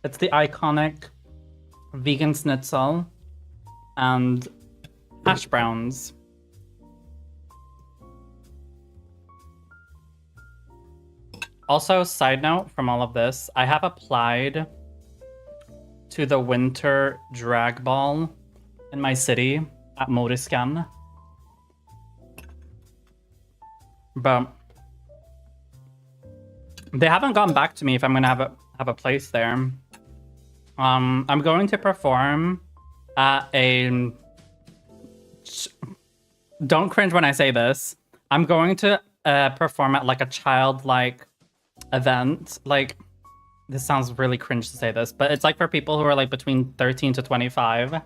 It's the iconic vegan schnitzel and hash browns. Also, side note from all of this, I have applied to the winter drag ball in my city at Moriscan. But they haven't gone back to me if I'm gonna have a place there. I'm going to perform at a... Don't cringe when I say this. I'm going to perform at like a childlike event. Like, this sounds really cringe to say this, but it's like for people who are like between 13 to 25.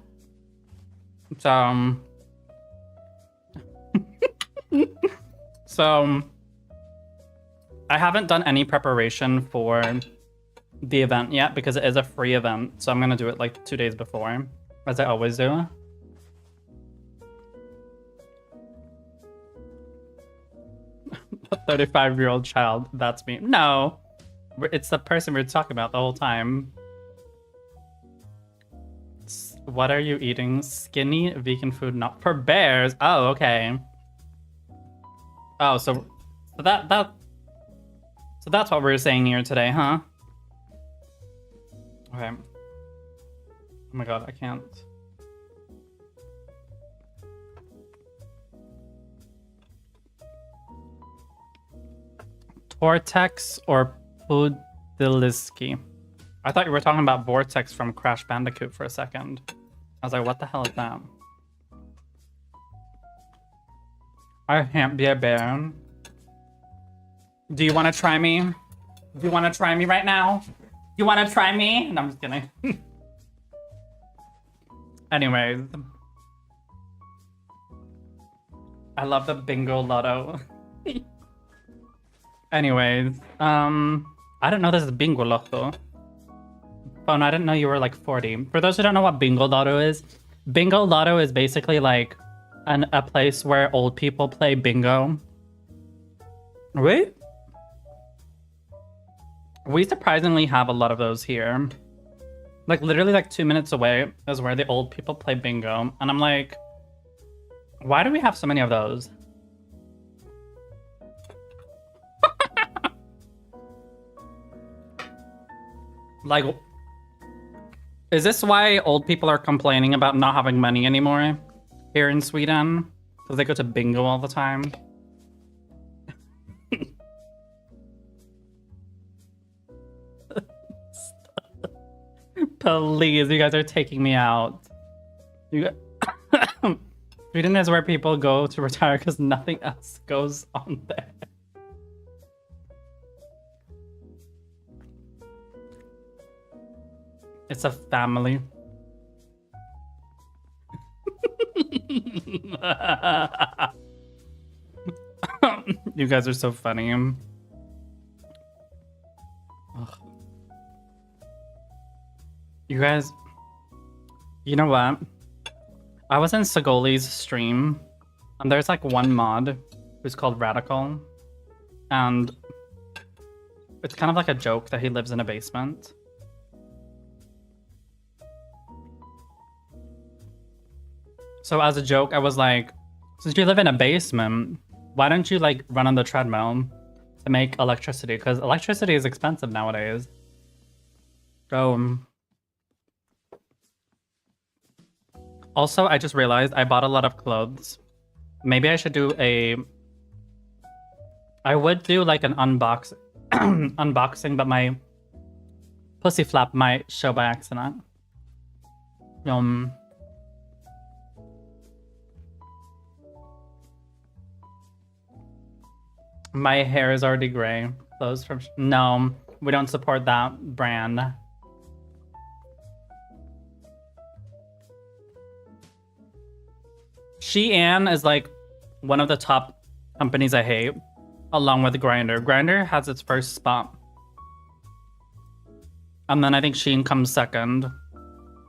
So, I haven't done any preparation for the event yet because it is a free event. So I'm gonna do it like 2 days before, as I always do. A 35-year-old child, that's me. No, it's the person we were talking about the whole time. What are you eating? Skinny vegan food, not for bears. Oh, okay. Oh, so that's what we're saying here today, huh? Okay. Oh my god, I can't. Vortex or Pudiliski? I thought you were talking about Vortex from Crash Bandicoot for a second. I was like, what the hell is that? I can't be a bear. Do you want to try me? Do you want to try me right now? You want to try me? No, I'm just kidding. Anyways. I love the bingo lotto. Anyways. I didn't know this is bingo lotto. Oh, no, I didn't know you were like 40. For those who don't know what bingo lotto is basically like a place where old people play bingo. Wait. We surprisingly have a lot of those here. Like literally like 2 minutes away is where the old people play bingo. And I'm like, why do we have so many of those? Like, is this why old people are complaining about not having money anymore here in Sweden? Because they go to bingo all the time. Please, you guys are taking me out. You Sweden is where people go to retire because nothing else goes on there. It's a family. You guys are so funny. Ugh. You guys, you know what? I was in Sagoli's stream, and there's like one mod who's called Radical, and it's kind of like a joke that he lives in a basement. So as a joke, I was like, since you live in a basement, why don't you like run on the treadmill to make electricity? Because electricity is expensive nowadays. So, also, I just realized I bought a lot of clothes. Maybe I should do I would do like an unboxing, but my pussy flap might show by accident. My hair is already gray. Clothes from... No, we don't support that brand. Shein is like one of the top companies I hate, along with Grindr. Grindr has its first spot. And then I think Shein comes second.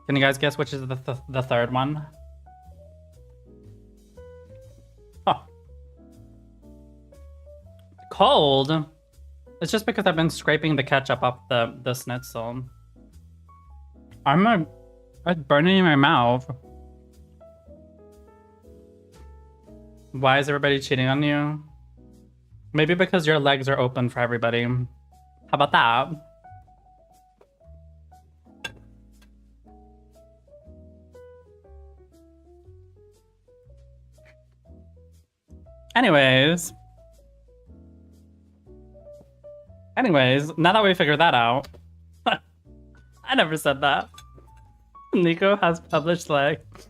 Can you guys guess which is the third one? Huh. Cold? It's just because I've been scraping the ketchup off the schnitzel. It's burning in my mouth. Why is everybody cheating on you? Maybe because your legs are open for everybody. How about that? Anyways, now that we figured that out, I never said that. Nico has published legs.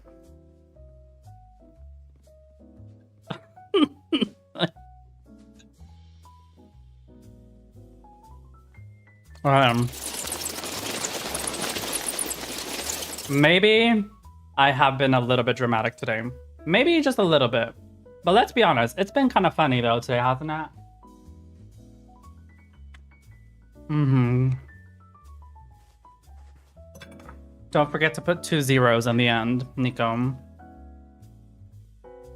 Maybe I have been a little bit dramatic today. Maybe just a little bit. But let's be honest, it's been kind of funny though today, hasn't it? Don't forget to put 2 zeros in the end, Nico.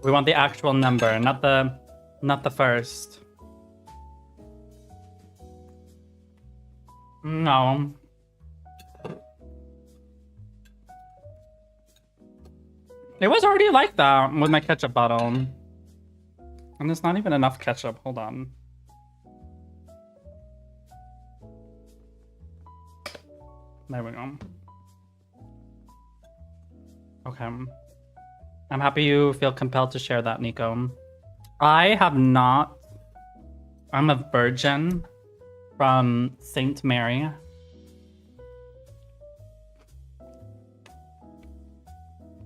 We want the actual number, not the first. No. It was already like that with my ketchup bottle. And there's not even enough ketchup. Hold on. There we go. Okay. I'm happy you feel compelled to share that, Nico. I have not. I'm a virgin from Saint Mary.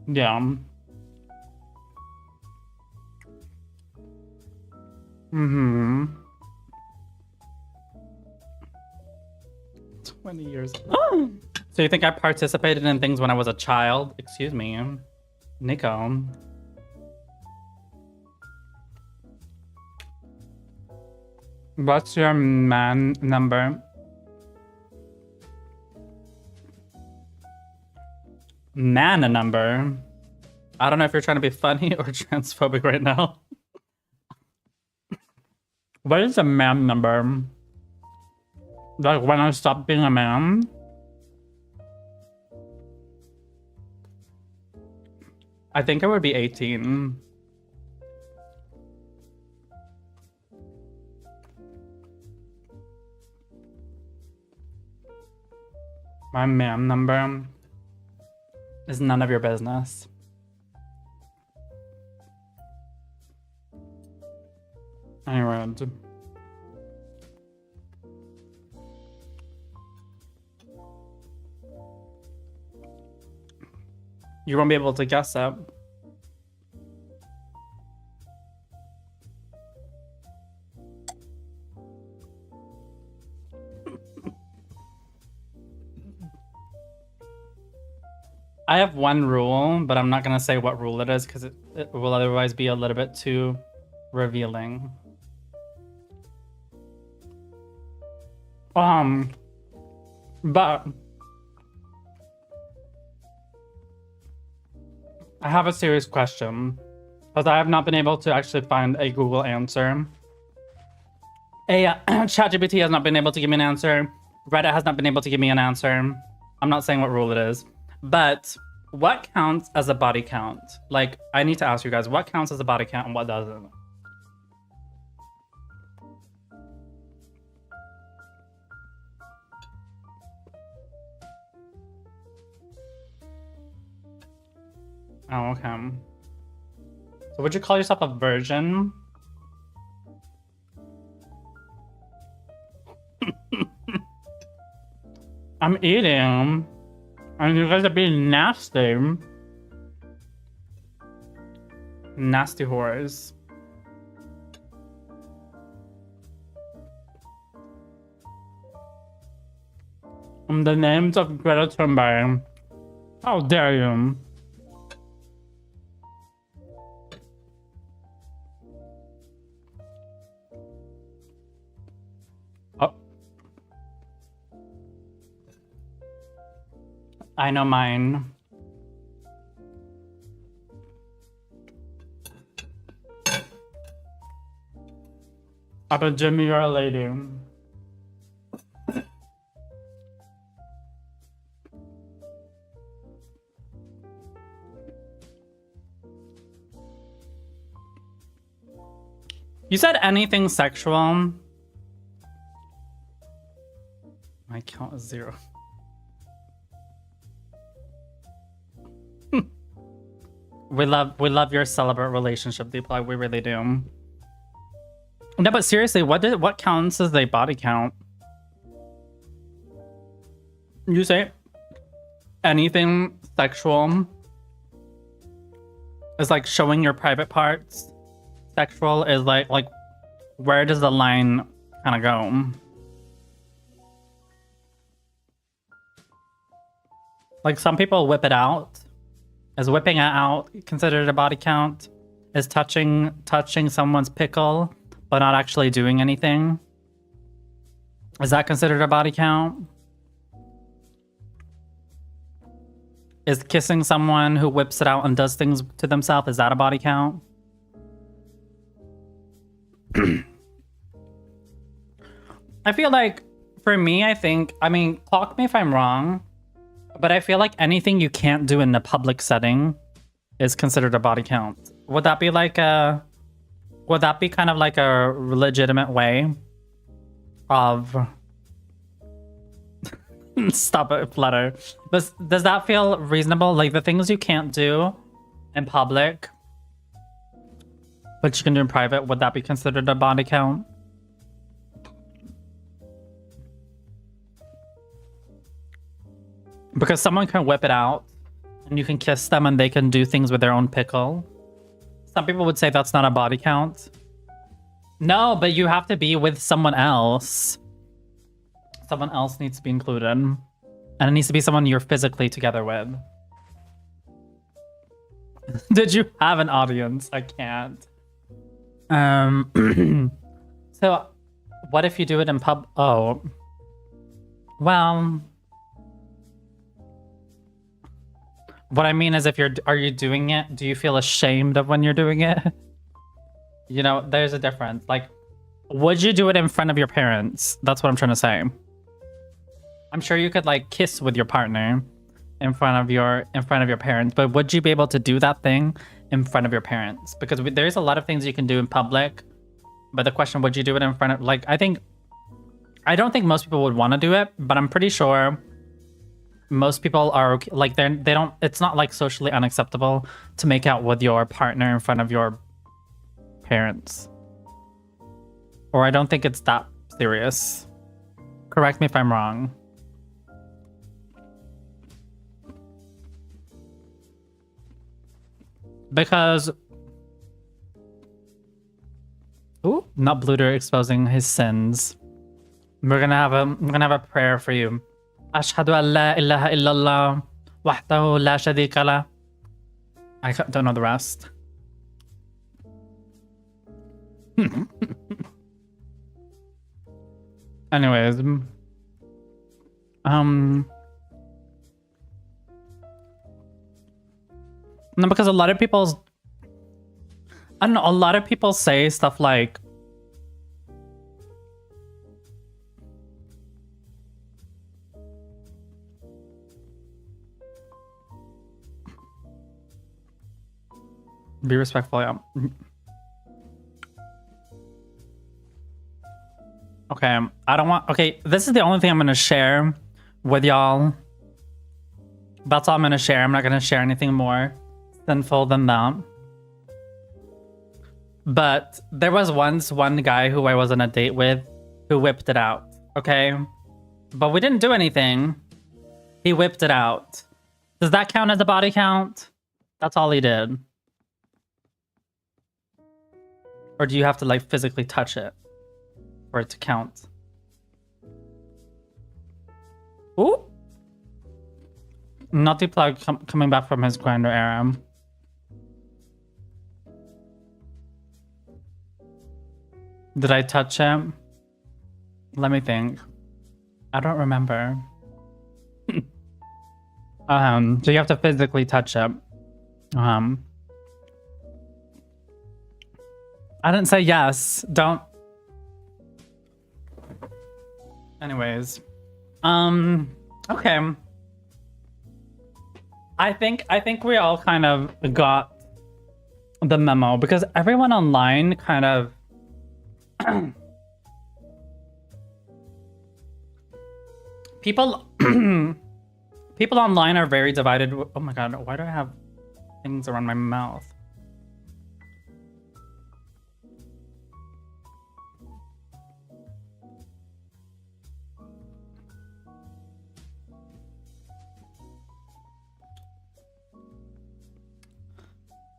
Yeah. 20 years. So you think I participated in things when I was a child? Excuse me. Nico. What's your man number? Man number? I don't know if you're trying to be funny or transphobic right now. What is a man number? Like when I stop being a man? I think it would be 18. My man number is none of your business. Anyway. You won't be able to guess it. I have one rule, but I'm not gonna say what rule it is because it will otherwise be a little bit too revealing. But I have a serious question because I have not been able to actually find a Google answer. ChatGPT has not been able to give me an answer. Reddit has not been able to give me an answer. I'm not saying what rule it is, but what counts as a body count? Like, I need to ask you guys, what counts as a body count and what doesn't? Oh, okay. So would you call yourself a virgin? I'm eating. And you guys are being nasty. Nasty whores. The names of Greta Thunberg. How dare you? I know mine. But Jimmy, you're a lady. You said anything sexual? My count is 0. We love your celibate relationship, Deeply. We really do. No, but seriously, what counts as a body count? You say anything sexual is like showing your private parts. Sexual is like where does the line kind of go? Like some people whip it out. Is whipping it out considered a body count? Is touching someone's pickle but not actually doing anything? Is that considered a body count? Is kissing someone who whips it out and does things to themselves, is that a body count? I feel like, for me, I mean, clock me if I'm wrong, but I feel like anything you can't do in a public setting is considered a body count. Would that be kind of like a legitimate way of... Stop it, Flutter. Does that feel reasonable? Like the things you can't do in public, but you can do in private, would that be considered a body count? Because someone can whip it out and you can kiss them and they can do things with their own pickle. Some people would say that's not a body count. No, but you have to be with someone else. Someone else needs to be included. And it needs to be someone you're physically together with. Did you have an audience? I can't. So, what if you do it in pub? Oh. Well... What I mean is, are you doing it? Do you feel ashamed of when you're doing it? You know, there's a difference. Like, would you do it in front of your parents? That's what I'm trying to say. I'm sure you could like kiss with your partner in front of your parents, but would you be able to do that thing in front of your parents? Because there's a lot of things you can do in public, but the question, would you do it in front of, like, I don't think most people would want to do it, but I'm pretty sure most people are okay. Like it's not like socially unacceptable to make out with your partner in front of your parents. Or I don't think it's that serious. Correct me if I'm wrong. Because... Ooh, not Bluter exposing his sins. We're gonna have a prayer for you. Ashhadu an la ilaha illallah wahdahu la sharika lah. I don't know the rest. Anyways, no, because a lot of people, I don't know, a lot of people say stuff like, be respectful, yeah. Okay, I don't want... Okay, this is the only thing I'm going to share with y'all. That's all I'm going to share. I'm not going to share anything more sinful than that. But there was once one guy who I was on a date with who whipped it out, okay? But we didn't do anything. He whipped it out. Does that count as a body count? That's all he did. Or do you have to, like, physically touch it for it to count? Ooh! Naughty Plug coming back from his grinder era. Did I touch him? Let me think. I don't remember. So you have to physically touch it. I didn't say yes. Don't. Anyways. Okay. I think we all kind of got the memo because everyone online kind of people online are very divided. Oh my god, why do I have things around my mouth?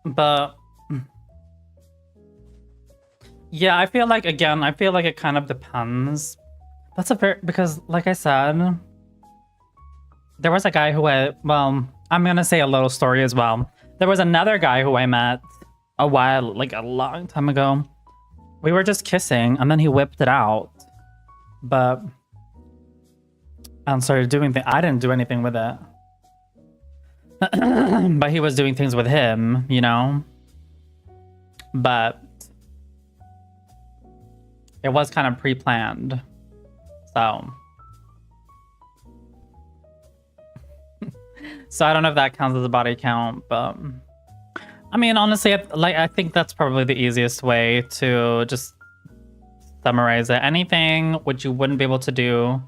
But yeah, I feel like it kind of depends. That's a very, because like I said, there was a guy who I'm gonna say a little story as well. There was another guy who I met a long time ago. We were just kissing and then he whipped it out. But I started doing things. I didn't do anything with it. But he was doing things with him, you know? But it was kind of pre-planned. So. So I don't know if that counts as a body count, but I mean, honestly, I think that's probably the easiest way to just summarize it. Anything which you wouldn't be able to do.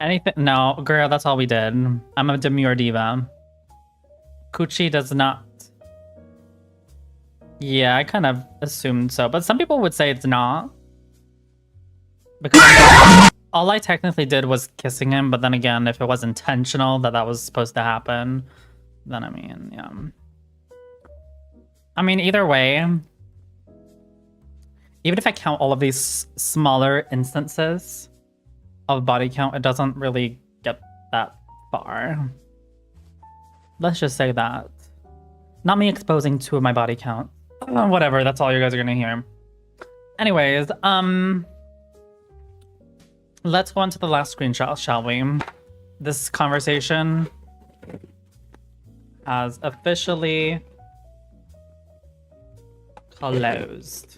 Anything? No, girl, that's all we did. I'm a demure diva. Coochie does not. Yeah, I kind of assumed so, but some people would say it's not. Because all I technically did was kissing him, but then again, if it was intentional that was supposed to happen, then I mean, yeah. I mean, either way, even if I count all of these smaller instances of body count, it doesn't really get that far. Let's just say that. Not me exposing two of my body count. Whatever, that's all you guys are gonna hear. Anyways, let's go on to the last screenshot, shall we? This conversation has officially closed.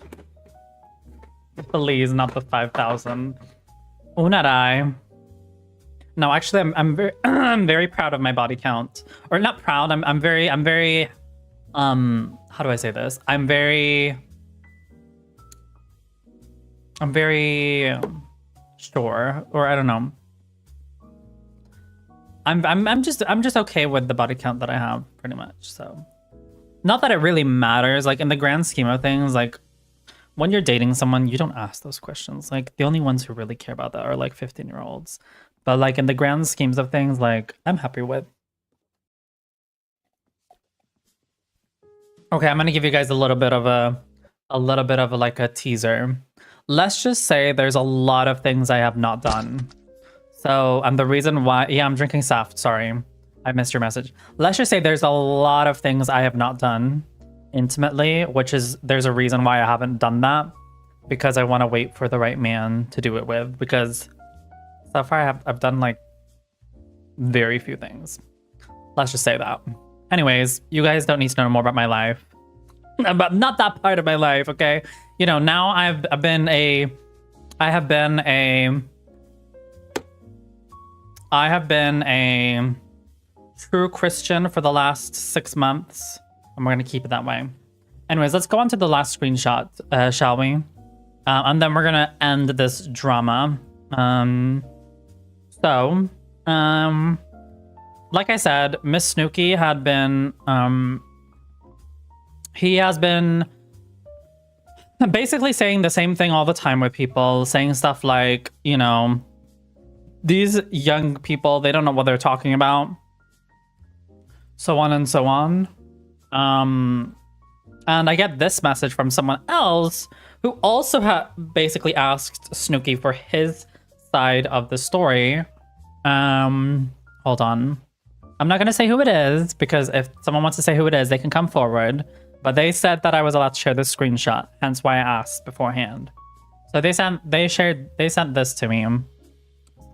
Please, not the 5,000. Unarai. No, actually, I'm very I'm very proud of my body count, or not proud. I'm very how do I say this? I'm very sure, or I don't know. I'm just okay with the body count that I have, pretty much. So, not that it really matters. Like in the grand scheme of things, like when you're dating someone, you don't ask those questions. Like the only ones who really care about that are like 15-year-olds. But like in the grand schemes of things, like I'm happy with. Okay, I'm gonna give you guys a little bit of like a teaser. Let's just say there's a lot of things I have not done. So, and the reason why, yeah, I'm drinking Saft, sorry. I missed your message. Let's just say there's a lot of things I have not done intimately, which is, there's a reason why I haven't done that. Because I want to wait for the right man to do it with. Because so far I've done like very few things. Let's just say that. Anyways, you guys don't need to know more about my life. But not that part of my life, okay? You know, now I have been a true Christian for the last 6 months. And we're gonna keep it that way. Anyways, let's go on to the last screenshot, shall we? And then we're gonna end this drama. Like I said, Miss Snooki had been, he has been basically saying the same thing all the time with people, saying stuff like, you know, these young people, they don't know what they're talking about. So on and so on. And I get this message from someone else who also basically asked Snooki for his side of the story. Hold on. I'm not going to say who it is, because if someone wants to say who it is, they can come forward. But they said that I was allowed to share this screenshot, hence why I asked beforehand. So they sent this to me.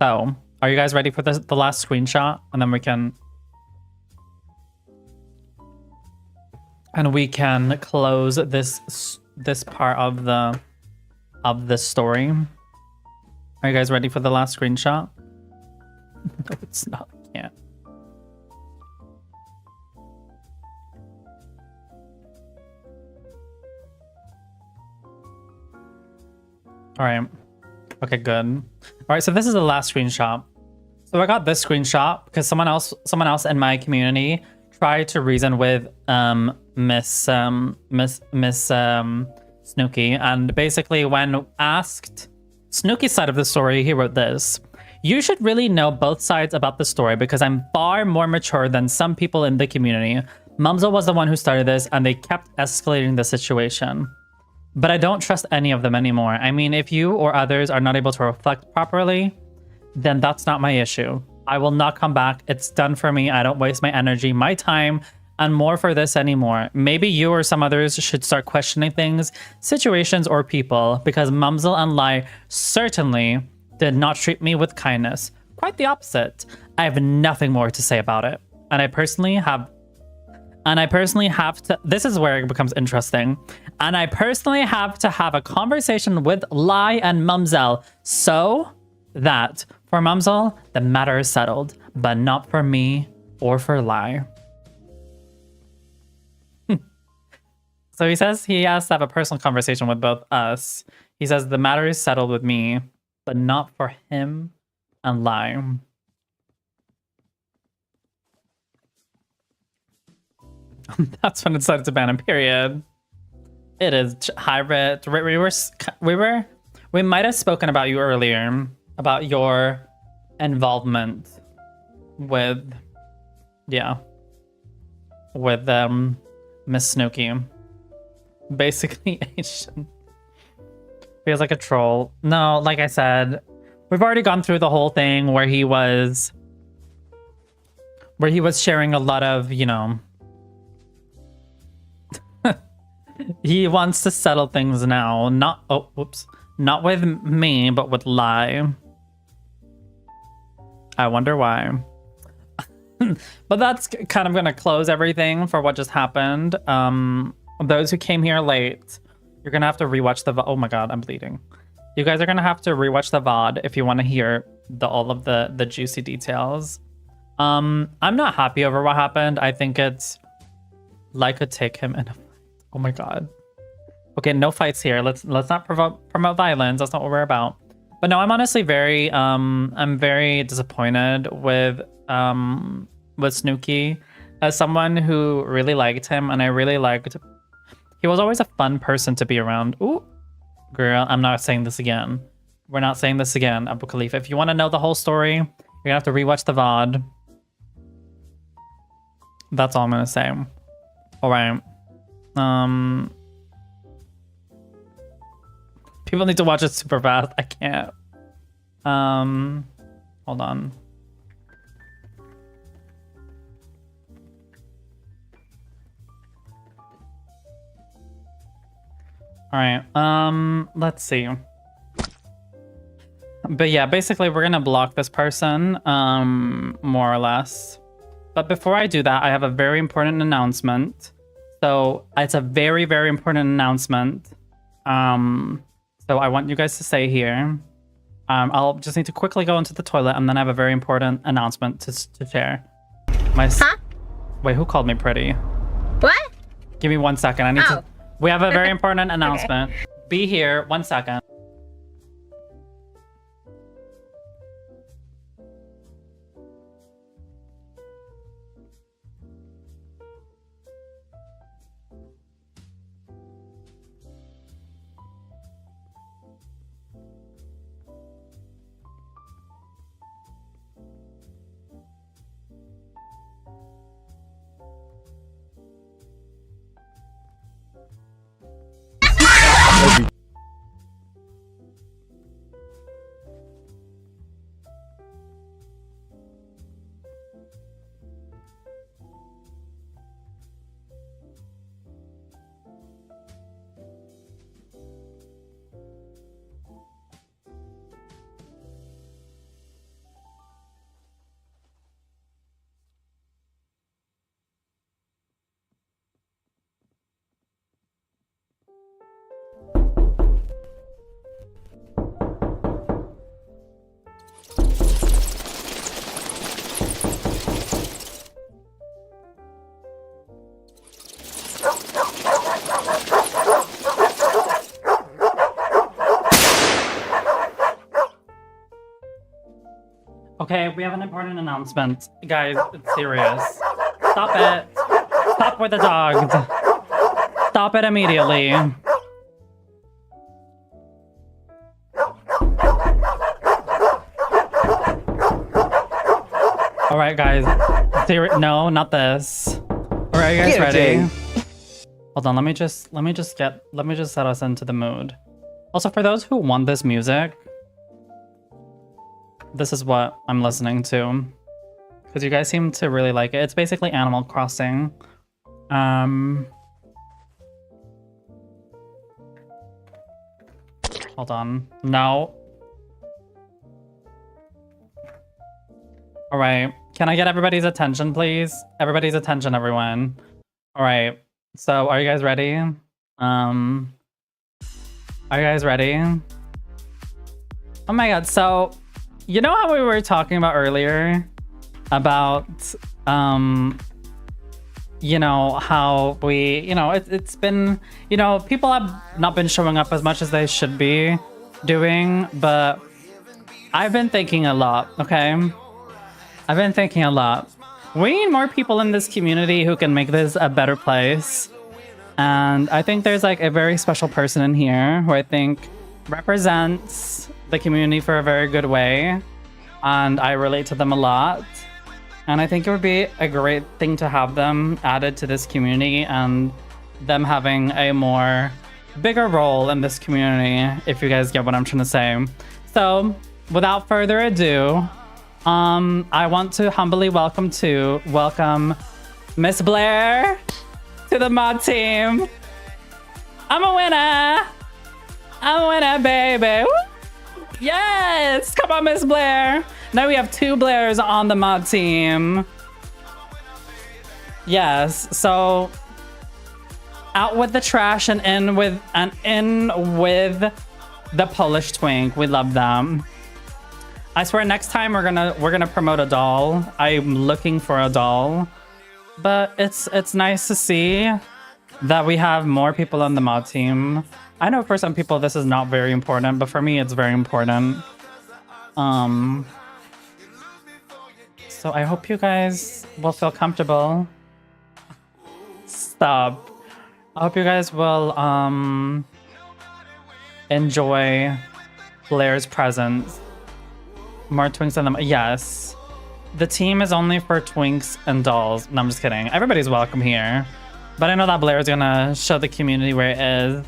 So, are you guys ready for the last screenshot? And then we can close this part of the story. Are you guys ready for the last screenshot? No, it's not. I can't. All right. Okay, good. All right, so this is the last screenshot. So I got this screenshot because someone else in my community tried to reason with Miss Snooki, and basically when asked Snooki's side of the story, he wrote this: "You should really know both sides about the story because I'm far more mature than some people in the community. Mumzel was the one who started this, and they kept escalating the situation. But I don't trust any of them anymore. I mean, if you or others are not able to reflect properly, then that's not my issue. I will not come back. It's done for me. I don't waste my energy, my time, and more for this anymore. Maybe you or some others should start questioning things, situations, or people, because Mumzel and Lai certainly did not treat me with kindness. Quite the opposite. I have nothing more to say about it. And I personally have to, this is where it becomes interesting. And I personally have to have a conversation with Lai and Mumzel so that for Mumzel, the matter is settled, but not for me or for Lai." So he says he has to have a personal conversation with both us. He says the matter is settled with me, but not for him and Lai. That's when it decided to ban him, period. It is hybrid. We might have spoken about you earlier, about your involvement with Miss Snooki. Basically Asian. Feels like a troll. No, like I said, we've already gone through the whole thing where he was sharing a lot of, you know, he wants to settle things now. Not with me, but with Lai. I wonder why. But that's kind of gonna close everything for what just happened. Those who came here late, you're gonna have to rewatch the VOD. Oh my god, I'm bleeding. You guys are gonna have to rewatch the VOD if you want to hear all of the juicy details. I'm not happy over what happened. I think it's Lai could take him in a fight. Oh my god. Okay, no fights here. Let's not promote violence. That's not what we're about. But no, I'm honestly very I'm very disappointed with Snooki. As someone who really liked him, and I really liked, he was always a fun person to be around. Ooh, Girl, I'm not saying this again. We're not saying this again, Abu Khalifa. If you want to know the whole story, you're gonna have to rewatch the VOD. That's all I'm gonna say. Alright. People need to watch it super fast. I can't. Hold on. Alright, let's see. But yeah, basically we're gonna block this person, more or less. But before I do that, I have a very important announcement. So it's a very, very important announcement. So I want you guys to stay here. I'll just need to quickly go into the toilet and then I have a very important announcement to share. Huh? Wait, who called me pretty? What? Give me 1 second. I need to... We have a very important announcement. Be here. 1 second. Okay, we have an important announcement. Guys, it's serious. Stop it. Stop with the dogs. Stop it immediately. Alright, guys. No, not this. Alright, you guys ready? Hold on, let me just set us into the mood. Also, for those who want this music, this is what I'm listening to. Because you guys seem to really like it. It's basically Animal Crossing. Hold on. No. Alright. Can I get everybody's attention, please? Everybody's attention, everyone. Alright. So, are you guys ready? Are you guys ready? Oh my god, so... You know how we were talking about earlier? About, you know, how we, you know, it's been, you know, people have not been showing up as much as they should be doing, but I've been thinking a lot, okay? I've been thinking a lot. We need more people in this community who can make this a better place. And I think there's like a very special person in here who I think represents the community for a very good way, and I relate to them a lot, and I think it would be a great thing to have them added to this community and them having a more bigger role in this community, if you guys get what I'm trying to say. So without further ado, I want to humbly welcome Miss Blair to the mod team. I'm a winner. I'm a winner, baby. Woo! Yes! Come on, Miss Blair. Now we have 2 Blairs on the mod team. Yes, so out with the trash and in with the Polish twink. We love them. I swear next time we're gonna promote a doll. I'm looking for a doll. But it's nice to see that we have more people on the mod team. I know for some people this is not very important, but for me it's very important. So I hope you guys will feel comfortable. Stop. I hope you guys will enjoy Blair's presence. More twinks than them. Yes. The team is only for twinks and dolls. No, I'm just kidding. Everybody's welcome here. But I know that Blair is gonna show the community where it is.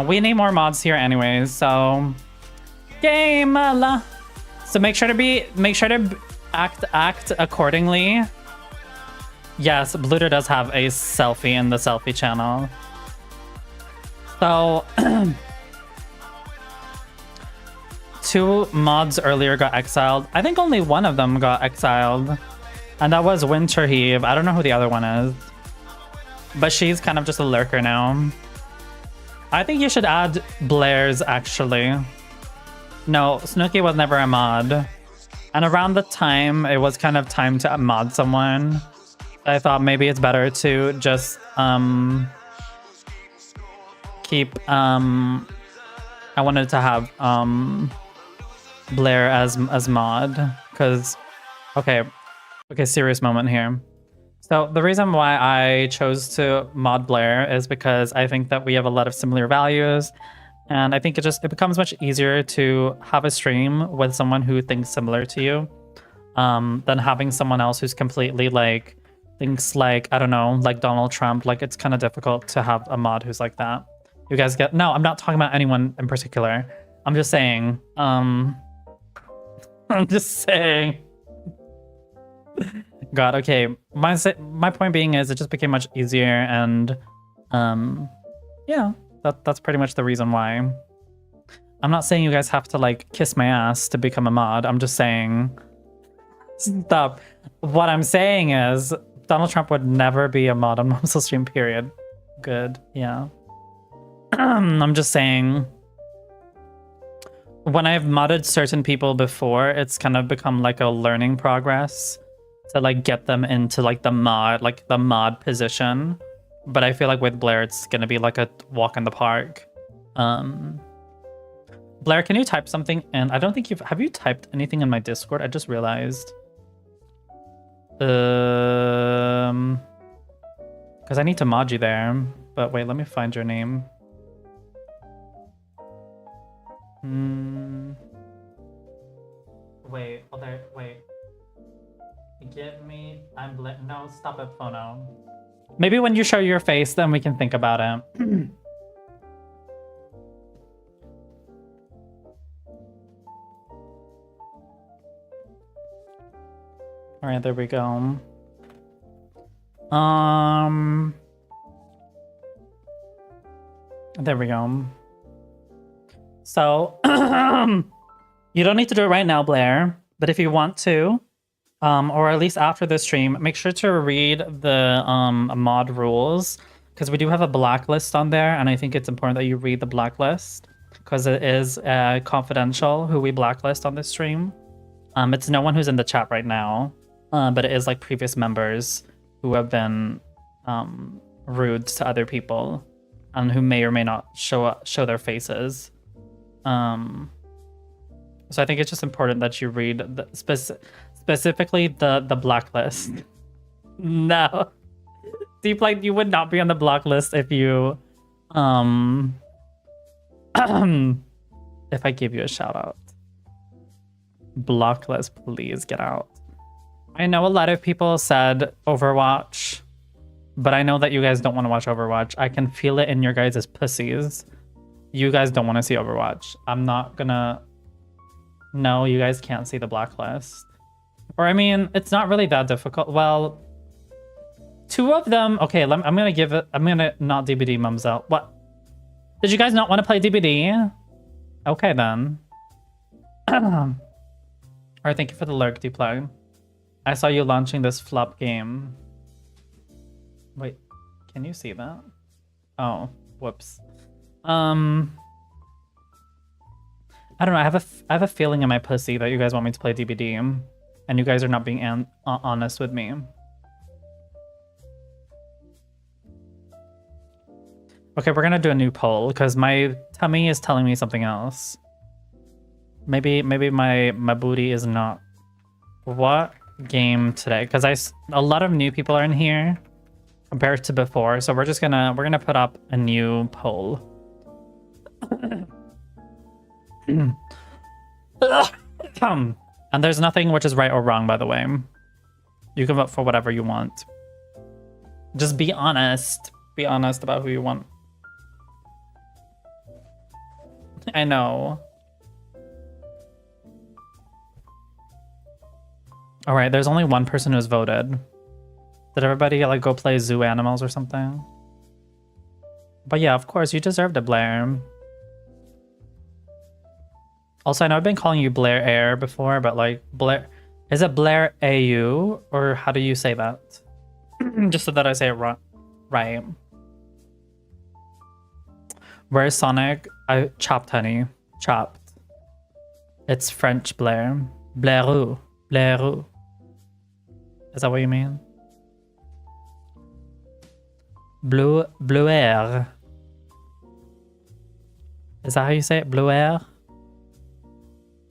We need more mods here anyways, so game. So make sure to act accordingly. Yes, Bluter does have a selfie in the selfie channel. So 2 mods earlier got exiled. I think only one of them got exiled, and that was Winter Heave. I don't know who the other one is, but she's kind of just a lurker now. I think you should add Blair's actually. No, Snooki was never a mod. And around the time, it was kind of time to mod someone. I thought maybe it's better to just keep I wanted to have Blair as mod, because okay, serious moment here. So the reason why I chose to mod Blair is because I think that we have a lot of similar values, and I think it becomes much easier to have a stream with someone who thinks similar to you than having someone else who's completely like thinks like, I don't know, like Donald Trump. Like, it's kind of difficult to have a mod who's like that. You guys get... No, I'm not talking about anyone in particular. I'm just saying. I'm just saying. God, okay. My point being is it just became much easier, and yeah, that's pretty much the reason why. I'm not saying you guys have to like kiss my ass to become a mod. I'm just saying... Stop. What I'm saying is Donald Trump would never be a mod on Mumzel stream, period. Good, yeah. I'm just saying, when I've modded certain people before, it's kind of become like a learning progress to like get them into like the mod position. But I feel like with Blair, it's gonna be like a walk in the park. Blair, can you type something? And I don't think have you typed anything in my Discord? I just realized. Because I need to mod you there. But wait, let me find your name. Wait, oh there, wait. Give me, no, stop it, Phono. Maybe when you show your face, then we can think about it. All right, there we go. There we go. So, you don't need to do it right now, Blair, but if you want to, or at least after the stream, make sure to read the mod rules, because we do have a blacklist on there, and I think it's important that you read the blacklist, because it is confidential who we blacklist on this stream. It's no one who's in the chat right now, but it is like previous members who have been rude to other people, and who may or may not show their faces. So I think it's just important that you read the specifically the blacklist. No, Deep Light, you would not be on the blacklist if you if I give you a shout out. Blacklist, please get out. I know a lot of people said Overwatch, but I know that you guys don't want to watch Overwatch. I can feel it in your guys' pussies. You guys don't want to see Overwatch. I'm not gonna... No, you guys can't see the blacklist. Or, I mean, it's not really that difficult. Well, 2 of them... Okay, I'm gonna give it... I'm gonna not DBD Mumzel. What? Did you guys not want to play DBD? Okay, then. Alright, thank you for the lurk, Dplug. I saw you launching this flop game. Wait, can you see that? Oh, whoops. I don't know. I have a feeling in my pussy that you guys want me to play DBD, and you guys are not being honest with me. Okay, we're gonna do a new poll because my tummy is telling me something else. Maybe my booty is not. What game today? Because a lot of new people are in here compared to before, so we're gonna put up a new poll. And there's nothing which is right or wrong, by the way. You can vote for whatever you want. Just be honest. Be honest about who you want. I know. All right, there's only one person who's voted. Did everybody like go play zoo animals or something? But yeah, of course, you deserved it, Blair. Also, I know I've been calling you Blair Air before, but like Blair, is it Blair AU or how do you say that? Just so that I say it right. Where's Sonic? I chopped, honey. Chopped. It's French Blair. Blairu. Blairu. Is that what you mean? Blue air. Is that how you say it? Blue air?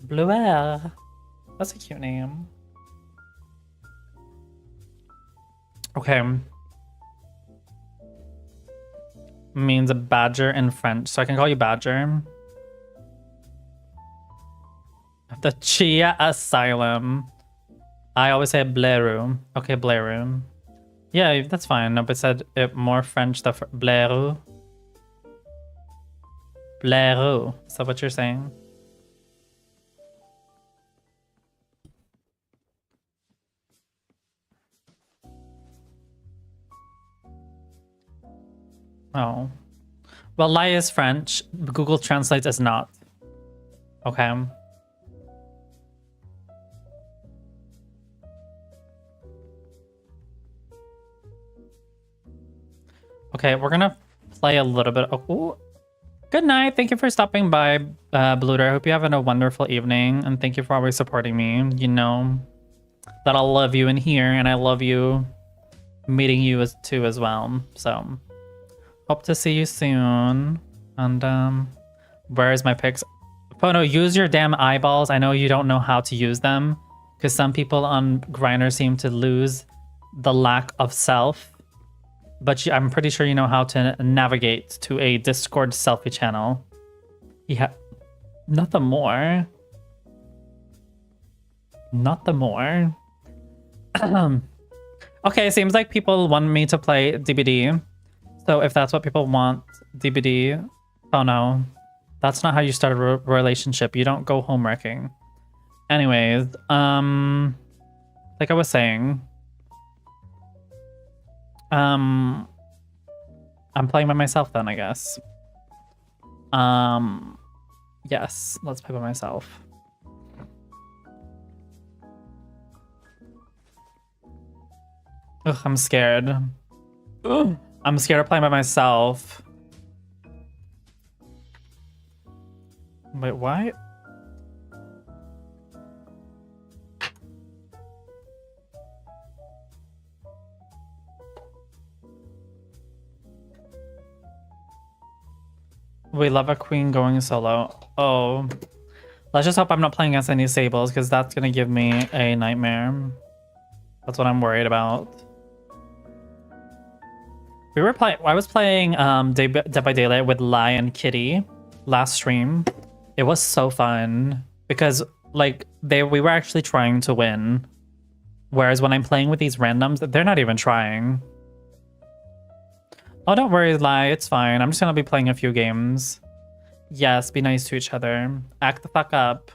Blue air. That's a cute name. Okay. Means a badger in French. So I can call you Badger. The Chia Asylum. I always say Blairu. Okay, Blairu. Yeah, that's fine. No, but it said it more French. The Blairu. Blairu. Is that what you're saying? Oh. Well, lie is French. Google Translate is not. Okay. Okay, we're gonna play a little bit. Oh, ooh. Good night. Thank you for stopping by, Bluter. I hope you're having a wonderful evening, and thank you for always supporting me. You know that I love you in here, and I love you meeting you too as well. So, hope to see you soon. And where's my pics? Pono, use your damn eyeballs. I know you don't know how to use them, because some people on Grindr seem to lose the lack of self. But I'm pretty sure you know how to navigate to a Discord selfie channel. Yeah, not the more. Not the more. Okay, seems like people want me to play DBD. So if that's what people want, DBD. Oh no, that's not how you start a relationship. You don't go home wrecking. Anyways, like I was saying. I'm playing by myself then, I guess. Yes, let's play by myself. Ugh, I'm scared. Ugh, I'm scared of playing by myself. Wait, what? We love a queen going solo. Oh. Let's just hope I'm not playing against any sables, because that's gonna give me a nightmare. That's what I'm worried about. We were playing. I was playing Dead by Daylight with Lai and Kitty last stream. It was so fun because like we were actually trying to win, whereas when I'm playing with these randoms, they're not even trying. Oh, don't worry, Lai. It's fine. I'm just gonna be playing a few games. Yes, be nice to each other. Act the fuck up.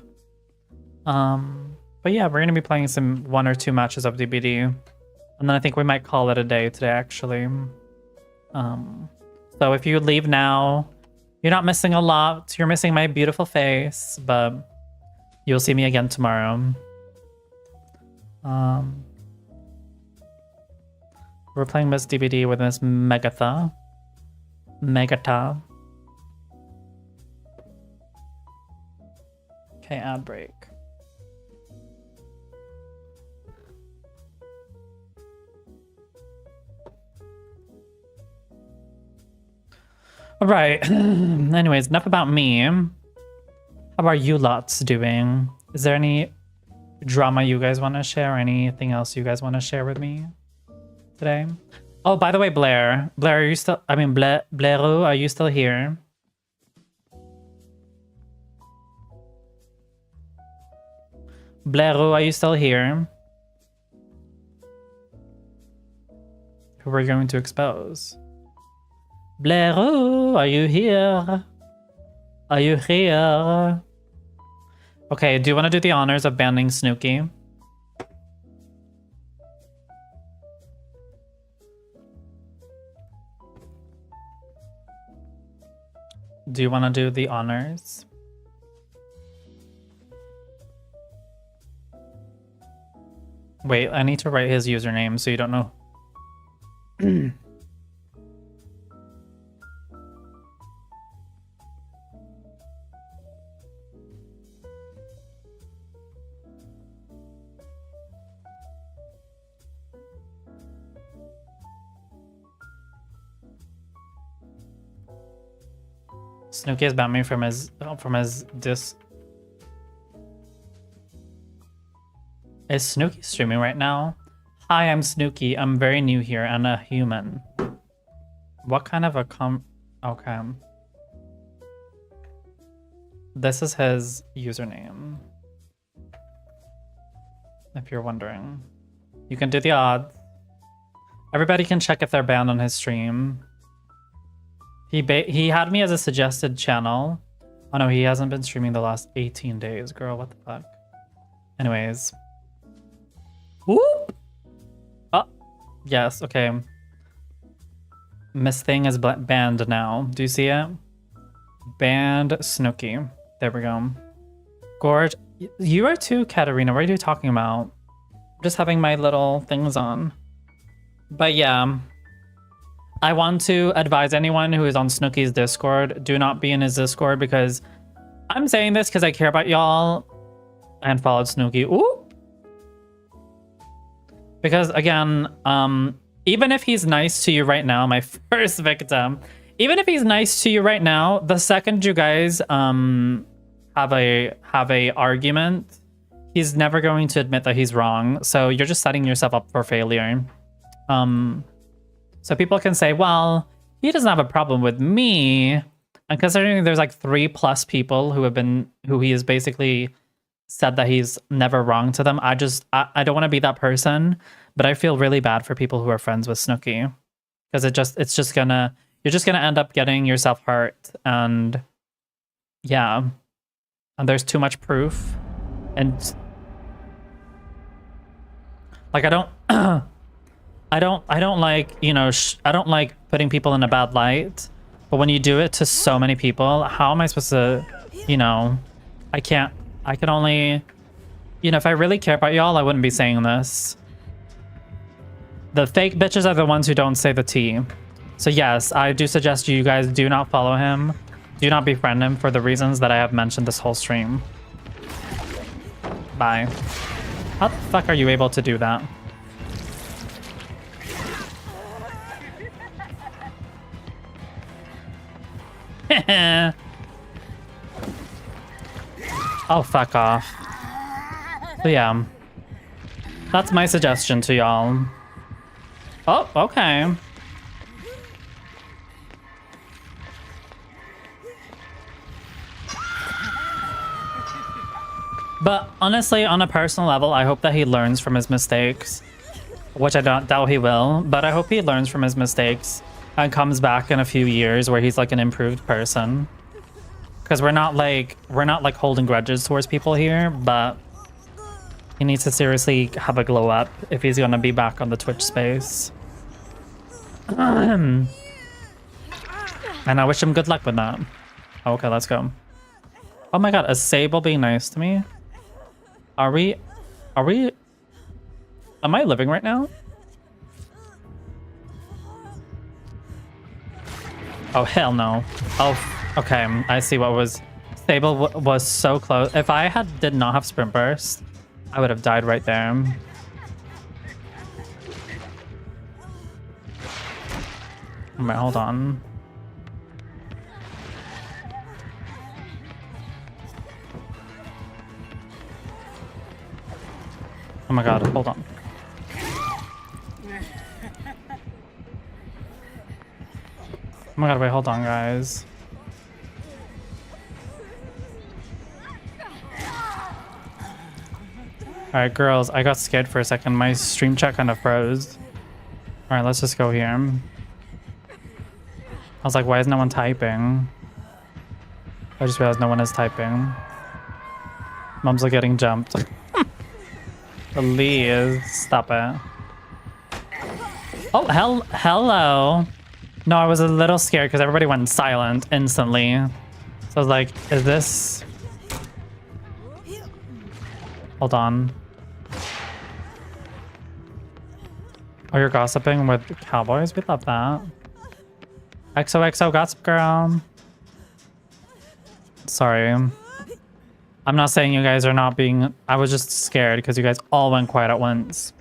But yeah, we're gonna be playing some 1 or 2 matches of DBD, and then I think we might call it a day today, actually. So if you leave now, you're not missing a lot. You're missing my beautiful face, but you'll see me again tomorrow. We're playing Miss DBD with Miss Megatha. Megata. Okay, ad break. All right. Anyways, enough about me. How are you lots doing? Is there any drama you guys want to share? Or anything else you guys want to share with me today? Oh, by the way, Blair. Blair, are you still... Blairu, are you still here? Blaireau, are you still here? Who we're going to expose? Blaireau, are you here? Are you here? Okay, do you want to do the honors of banning Snooki? Do you want to do the honors? Wait, I need to write his username so you don't know. Snooki has banned me from his dis. Is Snooki streaming right now? Hi, I'm Snooki. I'm very new here and a human. What kind of a okay. This is his username. If you're wondering. You can do the odds. Everybody can check if they're banned on his stream. He had me as a suggested channel. Oh no, he hasn't been streaming the last 18 days. Girl, what the fuck? Anyways. Whoop! Oh, yes, okay. Miss Thing is banned now. Do you see it? Banned Snooki. There we go. Gorge, you are too, Katarina. What are you talking about? I'm just having my little things on. But yeah. I want to advise anyone who is on Snooki's Discord, do not be in his Discord because I'm saying this because I care about y'all and followed Snooki. Ooh! Because again, even if he's nice to you right now, my first victim, even if he's nice to you right now, the second you guys have a argument, he's never going to admit that he's wrong. So you're just setting yourself up for failure. So people can say, well, he doesn't have a problem with me. And considering there's like 3+ people who he has basically said that he's never wrong to them, I don't want to be that person, but I feel really bad for people who are friends with Snooki. Because you're just gonna end up getting yourself hurt. And yeah. And there's too much proof. And like, I don't like, you know, I don't like putting people in a bad light, but when you do it to so many people, how am I supposed to, you know, I can only, you know, if I really care about y'all, I wouldn't be saying this. The fake bitches are the ones who don't say the T. So yes, I do suggest you guys do not follow him. Do not befriend him for the reasons that I have mentioned this whole stream. Bye. How the fuck are you able to do that? Oh, fuck off. So yeah. That's my suggestion to y'all. Oh, okay. But honestly, on a personal level, I hope that he learns from his mistakes. Which I don't doubt he will, but I hope he learns from his mistakes and comes back in a few years where he's like an improved person. Because we're not like holding grudges towards people here, but he needs to seriously have a glow up if he's gonna be back on the Twitch space. And I wish him good luck with that. Okay, let's go. Oh my god, is Sable being nice to me? Are we... Am I living right now? Oh, hell no. Oh, okay, I see what was... Sable was so close. If I did not have Sprint Burst, I would have died right there. Alright, hold on. Oh my god, hold on. Oh my god, wait, hold on, guys. Alright, girls, I got scared for a second. My stream chat kind of froze. Alright, let's just go here. I was like, why is no one typing? I just realized no one is typing. Mumzel getting jumped. Please, stop it. Oh, hello. No, I was a little scared because everybody went silent instantly. So I was like, is this... Hold on. Oh, you're gossiping with cowboys? We love that. XOXO gossip girl. Sorry. I'm not saying you guys are not being... I was just scared because you guys all went quiet at once.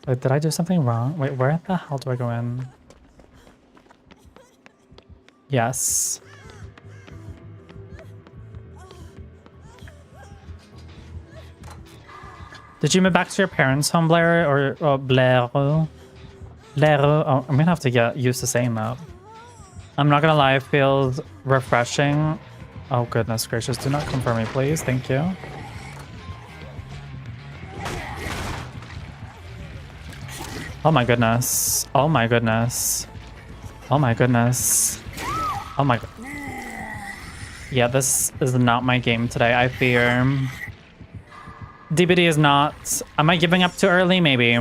Wait, did I do something wrong? Wait, where the hell do I go in? Yes. Did you move back to your parents' home, Blair? Or Blair? Blair? Oh, I'm gonna have to get used to saying that. I'm not gonna lie, it feels refreshing. Oh, goodness gracious. Do not come for me, please. Thank you. Oh my goodness. Oh my goodness. Oh my goodness. Oh my god. Yeah, this is not my game today, I fear. DBD is not... Am I giving up too early? Maybe.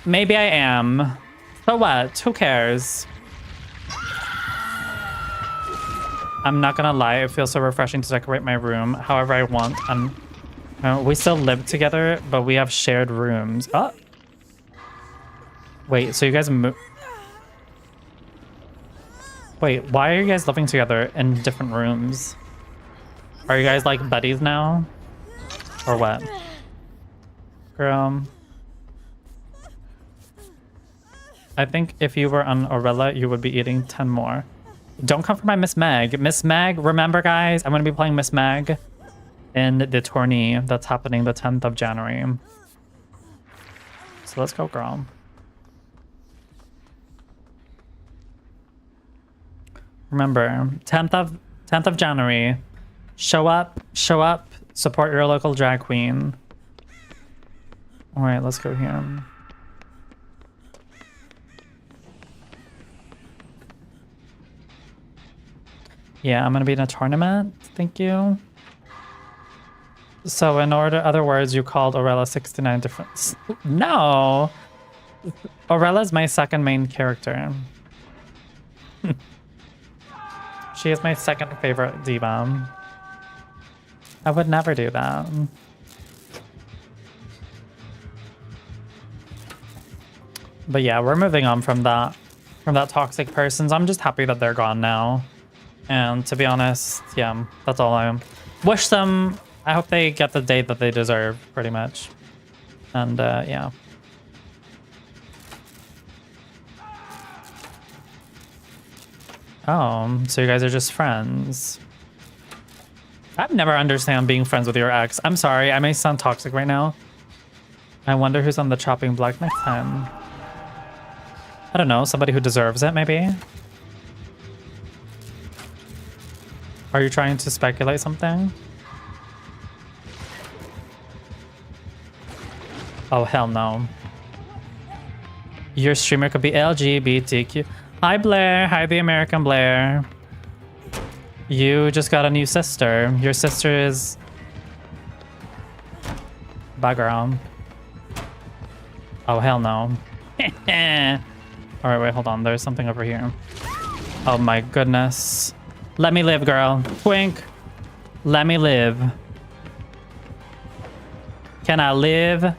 Maybe I am. So what? Who cares? I'm not gonna lie, it feels so refreshing to decorate my room however I want. And we still live together, but we have shared rooms. Oh! Wait, so you guys Wait, why are you guys living together in different rooms? Are you guys like buddies now? Or what? Girl. I think if you were on Orella, you would be eating 10 more. Don't come for my Miss Meg. Miss Meg, remember guys, I'm going to be playing Miss Meg in the tourney that's happening the 10th of January. So let's go, girl. Remember, 10th of January. Show up, support your local drag queen. All right, let's go here. Yeah, I'm gonna be in a tournament. Thank you. So in other words, you called Orella 69 different... No! Orella's my second main character. She is my second favorite diva. I would never do that. But yeah, we're moving on from that toxic person. I'm just happy that they're gone now. And to be honest, yeah, that's all I wish them. I hope they get the date that they deserve, pretty much. And yeah. Oh, so you guys are just friends. I've never understand being friends with your ex. I'm sorry, I may sound toxic right now. I wonder who's on the chopping block next time. I don't know, somebody who deserves it, maybe? Are you trying to speculate something? Oh, hell no. Your streamer could be LGBTQ. Hi, Blair. Hi, the American Blair. You just got a new sister. Your sister is... background. Oh, hell no. Alright, wait, hold on. There's something over here. Oh my goodness. Let me live, girl. Twink. Let me live. Can I live?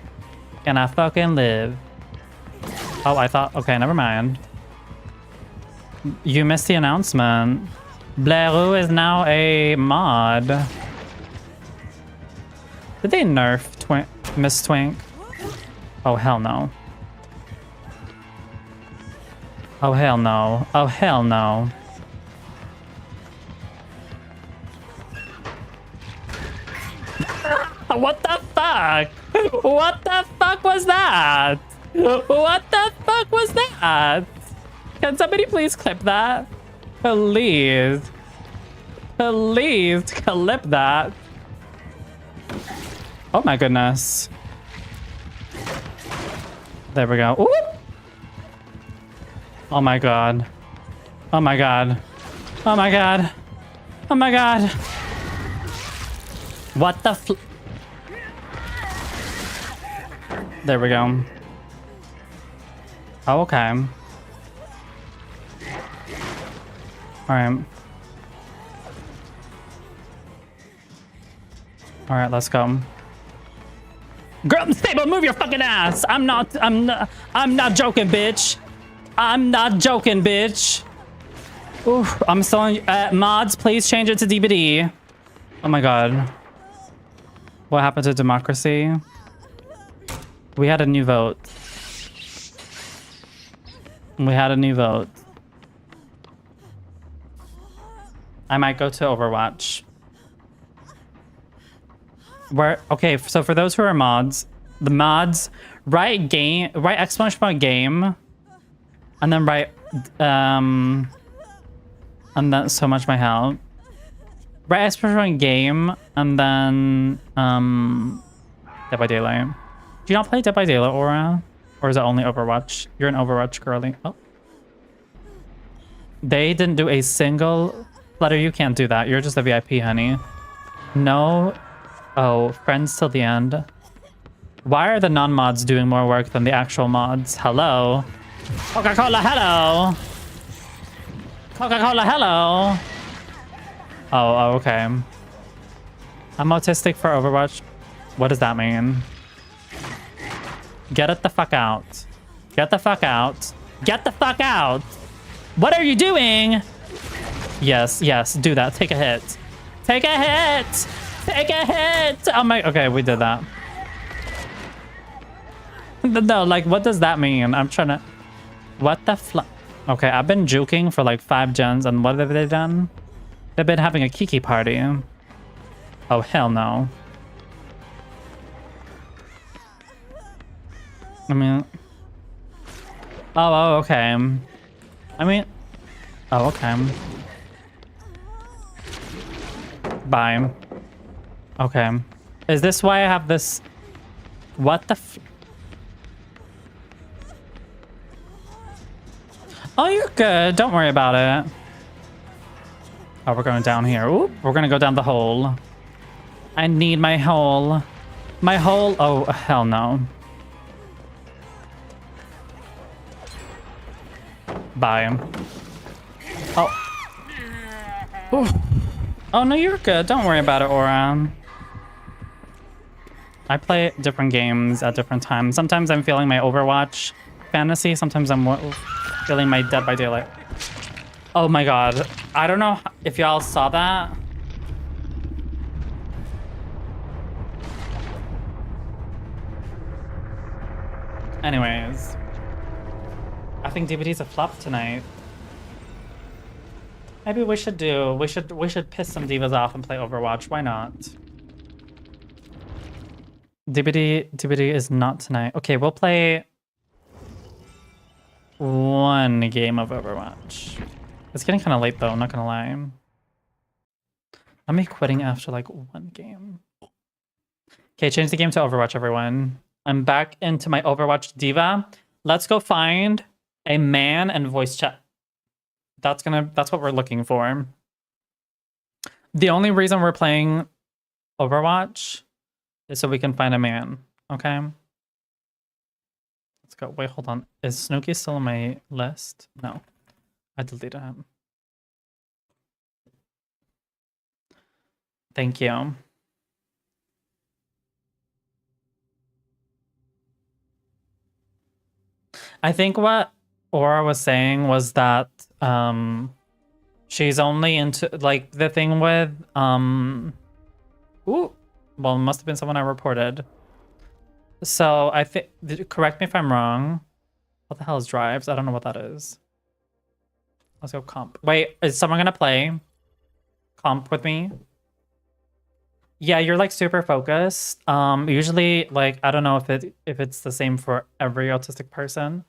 Can I fucking live? Oh, I thought... Okay, never mind. You missed the announcement. Blairu is now a mod. Did they nerf Miss Twink? Oh, hell no. Oh, hell no. Oh, hell no. What the fuck? What the fuck was that? What the fuck was that? Can somebody please clip that? Please. Please clip that. Oh my goodness. There we go. Ooh. Oh my god. Oh my god. Oh my god. Oh my god. What the There we go. Oh, okay. Alright. Alright, let's go. Girl, stable, move your fucking ass! I'm not joking, bitch. I'm not joking, bitch. Ooh, I'm still mods, please change it to DBD. Oh my god. What happened to democracy? We had a new vote. We had a new vote. I might go to Overwatch. Okay, so for those who are mods, the mods, write exclamation point game, and then write, and then so much my help. Write exclamation point game, and then, Dead by Daylight. Do you not play Dead by Daylight, Aura? Or is it only Overwatch? You're an Overwatch girly. Oh. They didn't do a single... Flutter, you can't do that. You're just a VIP, honey. No... Oh, friends till the end. Why are the non-mods doing more work than the actual mods? Hello? Coca-Cola, hello! Coca-Cola, hello! Oh, okay. I'm autistic for Overwatch. What does that mean? Get it the fuck out. Get the fuck out. Get the fuck out! What are you doing? Yes, yes, do that. Take a hit. Take a hit! Take a hit! Oh my... Okay, we did that. No, like, what does that mean? I'm trying to... What the Okay, I've been juking for like 5 gens, and what have they done? They've been having a kiki party. Oh, hell no. I mean... Oh, okay. I mean... Oh, okay. Bye. Okay. Is this why I have this... What the Oh, you're good. Don't worry about it. Oh, we're going down here. Oop, we're gonna go down the hole. I need my hole. My hole... Oh, hell no. Bye. Oh. Ooh. Oh, no, you're good. Don't worry about it, Aura. I play different games at different times. Sometimes I'm feeling my Overwatch fantasy. Sometimes I'm feeling my Dead by Daylight. Oh my god. I don't know if y'all saw that. Anyways. I think DVD's a flop tonight. Maybe we should piss some divas off and play Overwatch. Why not? DBD is not tonight. Okay, we'll play one game of Overwatch. It's getting kind of late though, I'm not gonna lie. I'm be quitting after like one game. Okay, change the game to Overwatch, everyone. I'm back into my Overwatch diva. Let's go find a man and voice chat. That's what we're looking for. The only reason we're playing Overwatch is so we can find a man, okay? Let's go. Wait, hold on. Is Snooki still on my list? No. I deleted him. Thank you. I think what Aura was saying was that she's only into like the thing with ooh, well, it must have been someone I reported. So I think, correct me if I'm wrong. What the hell is drives? I don't know what that is. Let's go comp. Wait, is someone gonna play comp with me? Yeah, you're like super focused. Usually, like, I don't know if it's the same for every autistic person,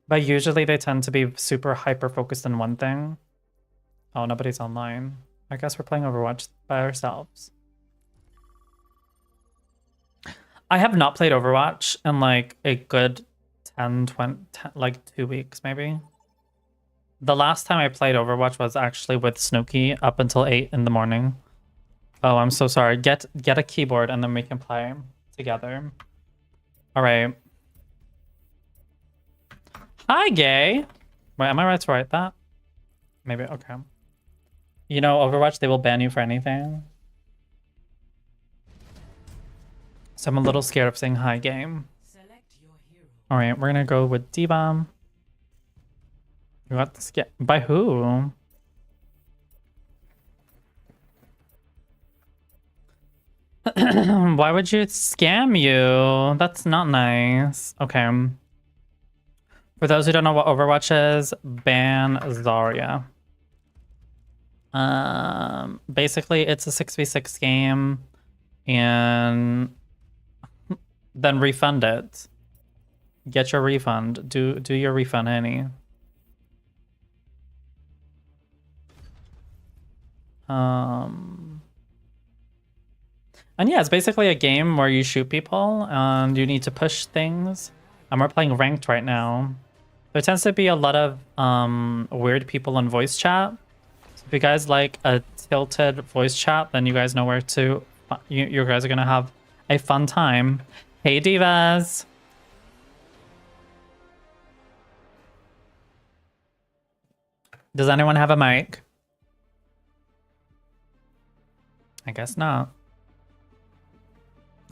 but usually they tend to be super hyper focused on one thing. Oh, nobody's online. I guess we're playing Overwatch by ourselves. I have not played Overwatch in like a good 10, 20, 10, like 2 weeks maybe. The last time I played Overwatch was actually with Snooki up until 8 in the morning. Oh, I'm so sorry. Get a keyboard and then we can play together. All right. Hi, gay. Wait, am I right to write that? Maybe, okay. You know, Overwatch, they will ban you for anything. So I'm a little scared of saying hi, game. All right, we're gonna go with D-Bomb. You got this. By who? Why would you scam you? That's not nice. Okay. For those who don't know what Overwatch is, ban Zarya. Basically, it's a 6v6 game, and then refund it. Get your refund. Do your refund, honey. And yeah, it's basically a game where you shoot people and you need to push things. And we're playing ranked right now. There tends to be a lot of weird people in voice chat. So if you guys like a tilted voice chat, then you guys know where to. You guys are gonna have a fun time. Hey divas. Does anyone have a mic? I guess not.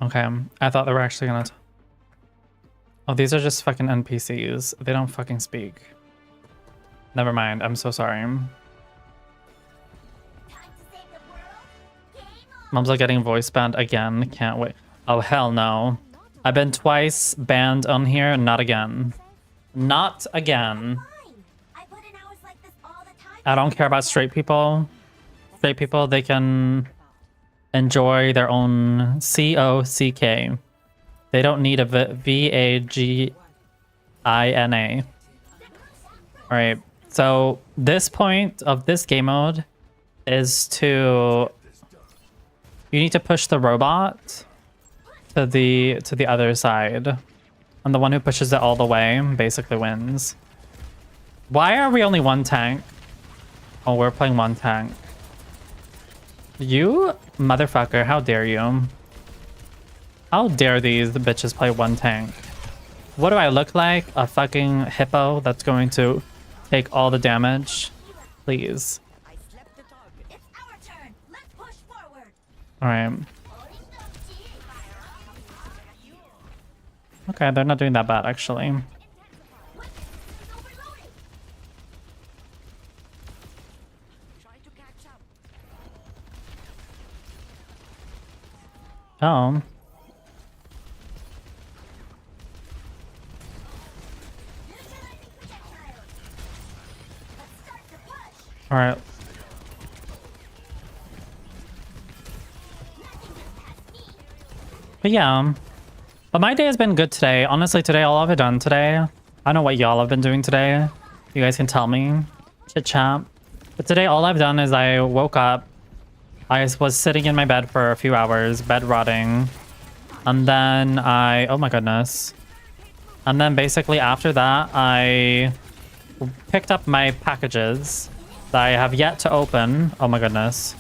Okay, I thought they were actually gonna... Oh, these are just fucking NPCs. They don't fucking speak. Never mind, I'm so sorry. Mom's like getting voice banned again. Can't wait. Oh, hell no. I've been twice banned on here, not again. Not again. I don't care about straight people. Straight people, they can enjoy their own COCK. They don't need a VAGINA. Alright, so this point of this game mode is to... You need to push the robot to the other side. And the one who pushes it all the way basically wins. Why are we only one tank? Oh, we're playing one tank. You motherfucker, how dare you? How dare these bitches play one tank? What do I look like? A fucking hippo that's going to take all the damage? Please. Alright. Okay, they're not doing that bad actually. Oh. Alright. But yeah. But my day has been good today. Honestly, today, all I've done today, I don't know what y'all have been doing today. You guys can tell me. Chit chat. But today, all I've done is I woke up. I was sitting in my bed for a few hours, bed rotting. And then oh my goodness. And then basically after that, I picked up my packages that I have yet to open. Oh my goodness.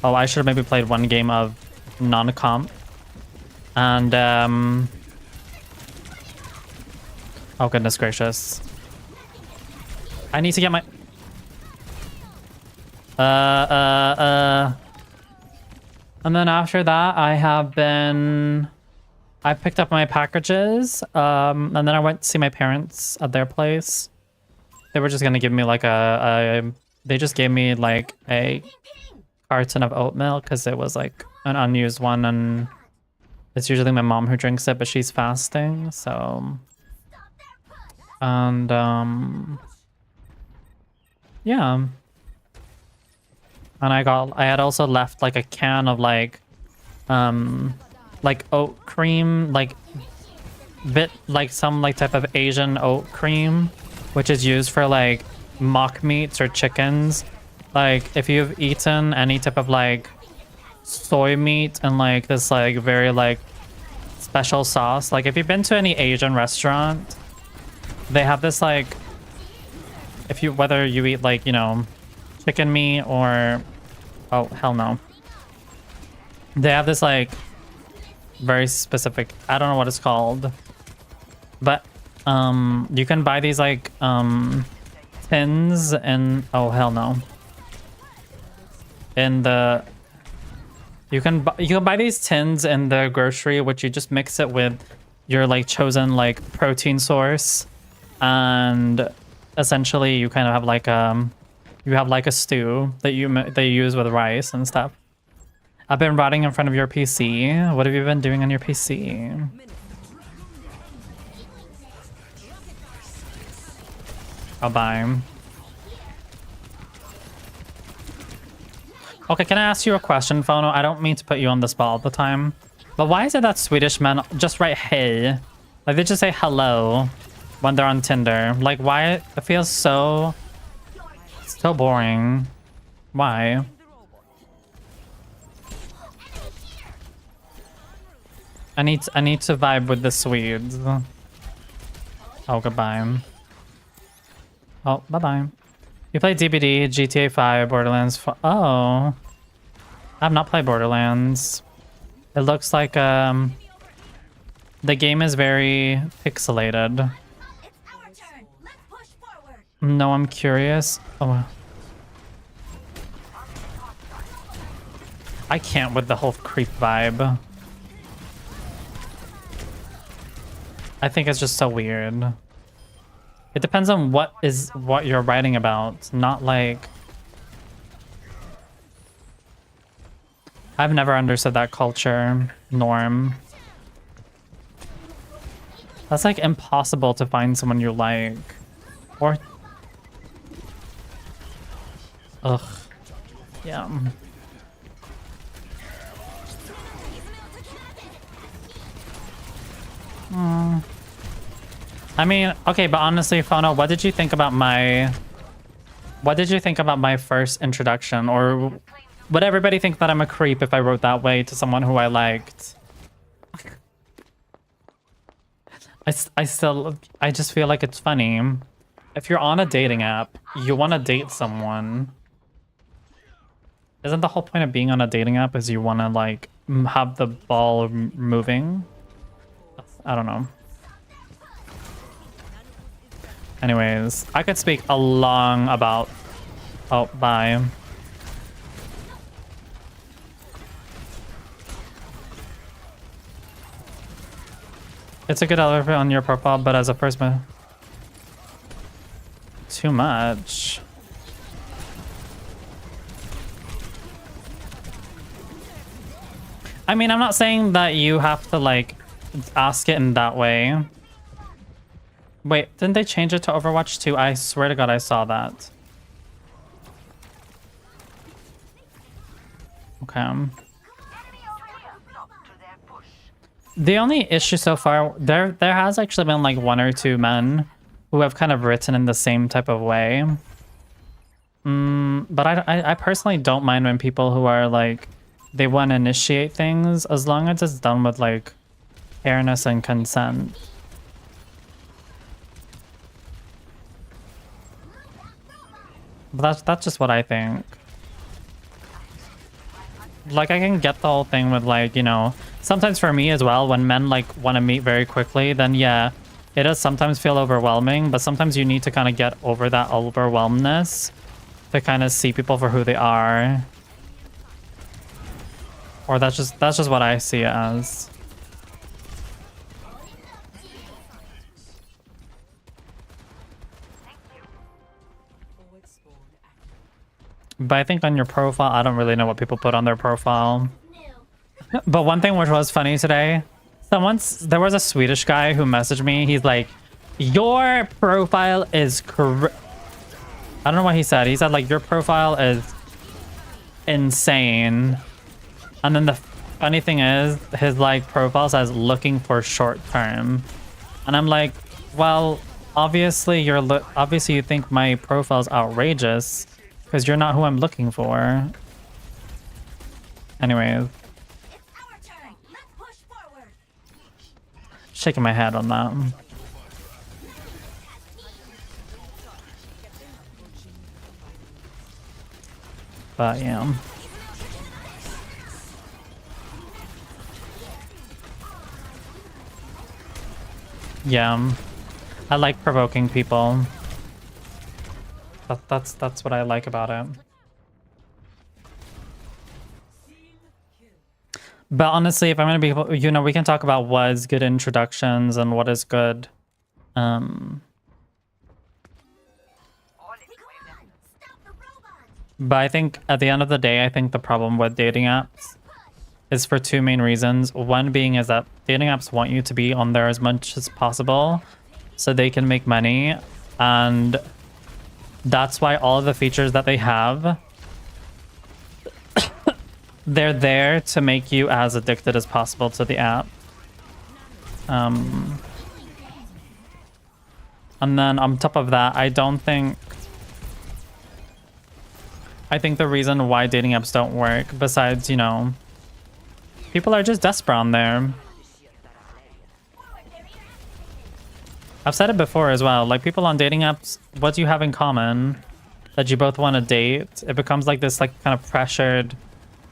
Oh, I should have maybe played one game of non-comp. And, oh goodness gracious. I need to get my... And then after that, I picked up my packages, and then I went to see my parents at their place. They were just gonna give me like they just gave me like a carton of oat milk because it was like an unused one, and it's usually my mom who drinks it, but she's fasting, so. And, yeah. And I had also left like a can of like oat cream, like some like type of Asian oat cream, which is used for like mock meats or chickens. Like if you've eaten any type of like soy meat and like this like very like special sauce. Like if you've been to any Asian restaurant, they have this like, if you, whether you eat like, you know, chicken meat or, oh, hell no. They have this like very specific, I don't know what it's called, but you can buy these like tins and, oh hell no. In the, you can buy these tins in the grocery, which you just mix it with your like chosen like protein source, and essentially you kind of have like you have like a stew that you use with rice and stuff. I've been rotting in front of your PC. What have you been doing on your PC? Oh, bye. Okay, can I ask you a question, Phono? I don't mean to put you on the spot all the time, but why is it that Swedish men just write hey? Like they just say hello when they're on Tinder. Like why? It feels so boring. Why? I need to vibe with the Swedes. Oh, goodbye. Oh, bye-bye. You play DBD, GTA 5, Borderlands 4. Oh. I've not played Borderlands. It looks like the game is very pixelated. No, I'm curious. Oh. I can't with the whole creep vibe. I think it's just so weird. It depends on what you're writing about, not like... I've never understood that culture norm. That's like impossible to find someone you like. Or... Ugh. Yeah. I mean, okay, but honestly, Phono, what did you think about my first introduction? Or would everybody think that I'm a creep if I wrote that way to someone who I liked? I just feel like it's funny. If you're on a dating app, you want to date someone. Isn't the whole point of being on a dating app is you want to like have the ball moving? I don't know. Anyways, I could speak a long about... Oh, bye. It's a good outfit on your profile, but as a first man... Too much. I mean, I'm not saying that you have to, like, ask it in that way. Wait, didn't they change it to Overwatch 2? I swear to God I saw that. Okay. The only issue so far, there has actually been like 1 or 2 men who have kind of written in the same type of way. But I personally don't mind when people who are like, they want to initiate things as long as it's done with like fairness and consent. But that's just what I think. Like, I can get the whole thing with like, you know, sometimes for me as well, when men like want to meet very quickly, then yeah, it does sometimes feel overwhelming, but sometimes you need to kind of get over that overwhelmness to kind of see people for who they are. Or that's just what I see it as. But I think on your profile, I don't really know what people put on their profile. But one thing which was funny today, there was a Swedish guy who messaged me. He's like, your profile is I don't know what he said. He said like, your profile is insane. And then the funny thing is, his like profile says looking for short term. And I'm like, well, obviously you think my profile is outrageous. Because you're not who I'm looking for. Anyways. shaking my head on that. But yeah. Yeah. I like provoking people. That's what I like about it. But honestly, if I'm gonna be, you know, we can talk about what is good introductions and what is good. But I think at the end of the day, I think the problem with dating apps is for two main reasons. One being is that dating apps want you to be on there as much as possible so they can make money. And that's why all of the features that they have, they're there to make you as addicted as possible to the app. And then on top of that, I think the reason why dating apps don't work, besides, you know, people are just desperate on there. I've said it before as well, like people on dating apps, what do you have in common? That you both want to date? It becomes like this like kind of pressured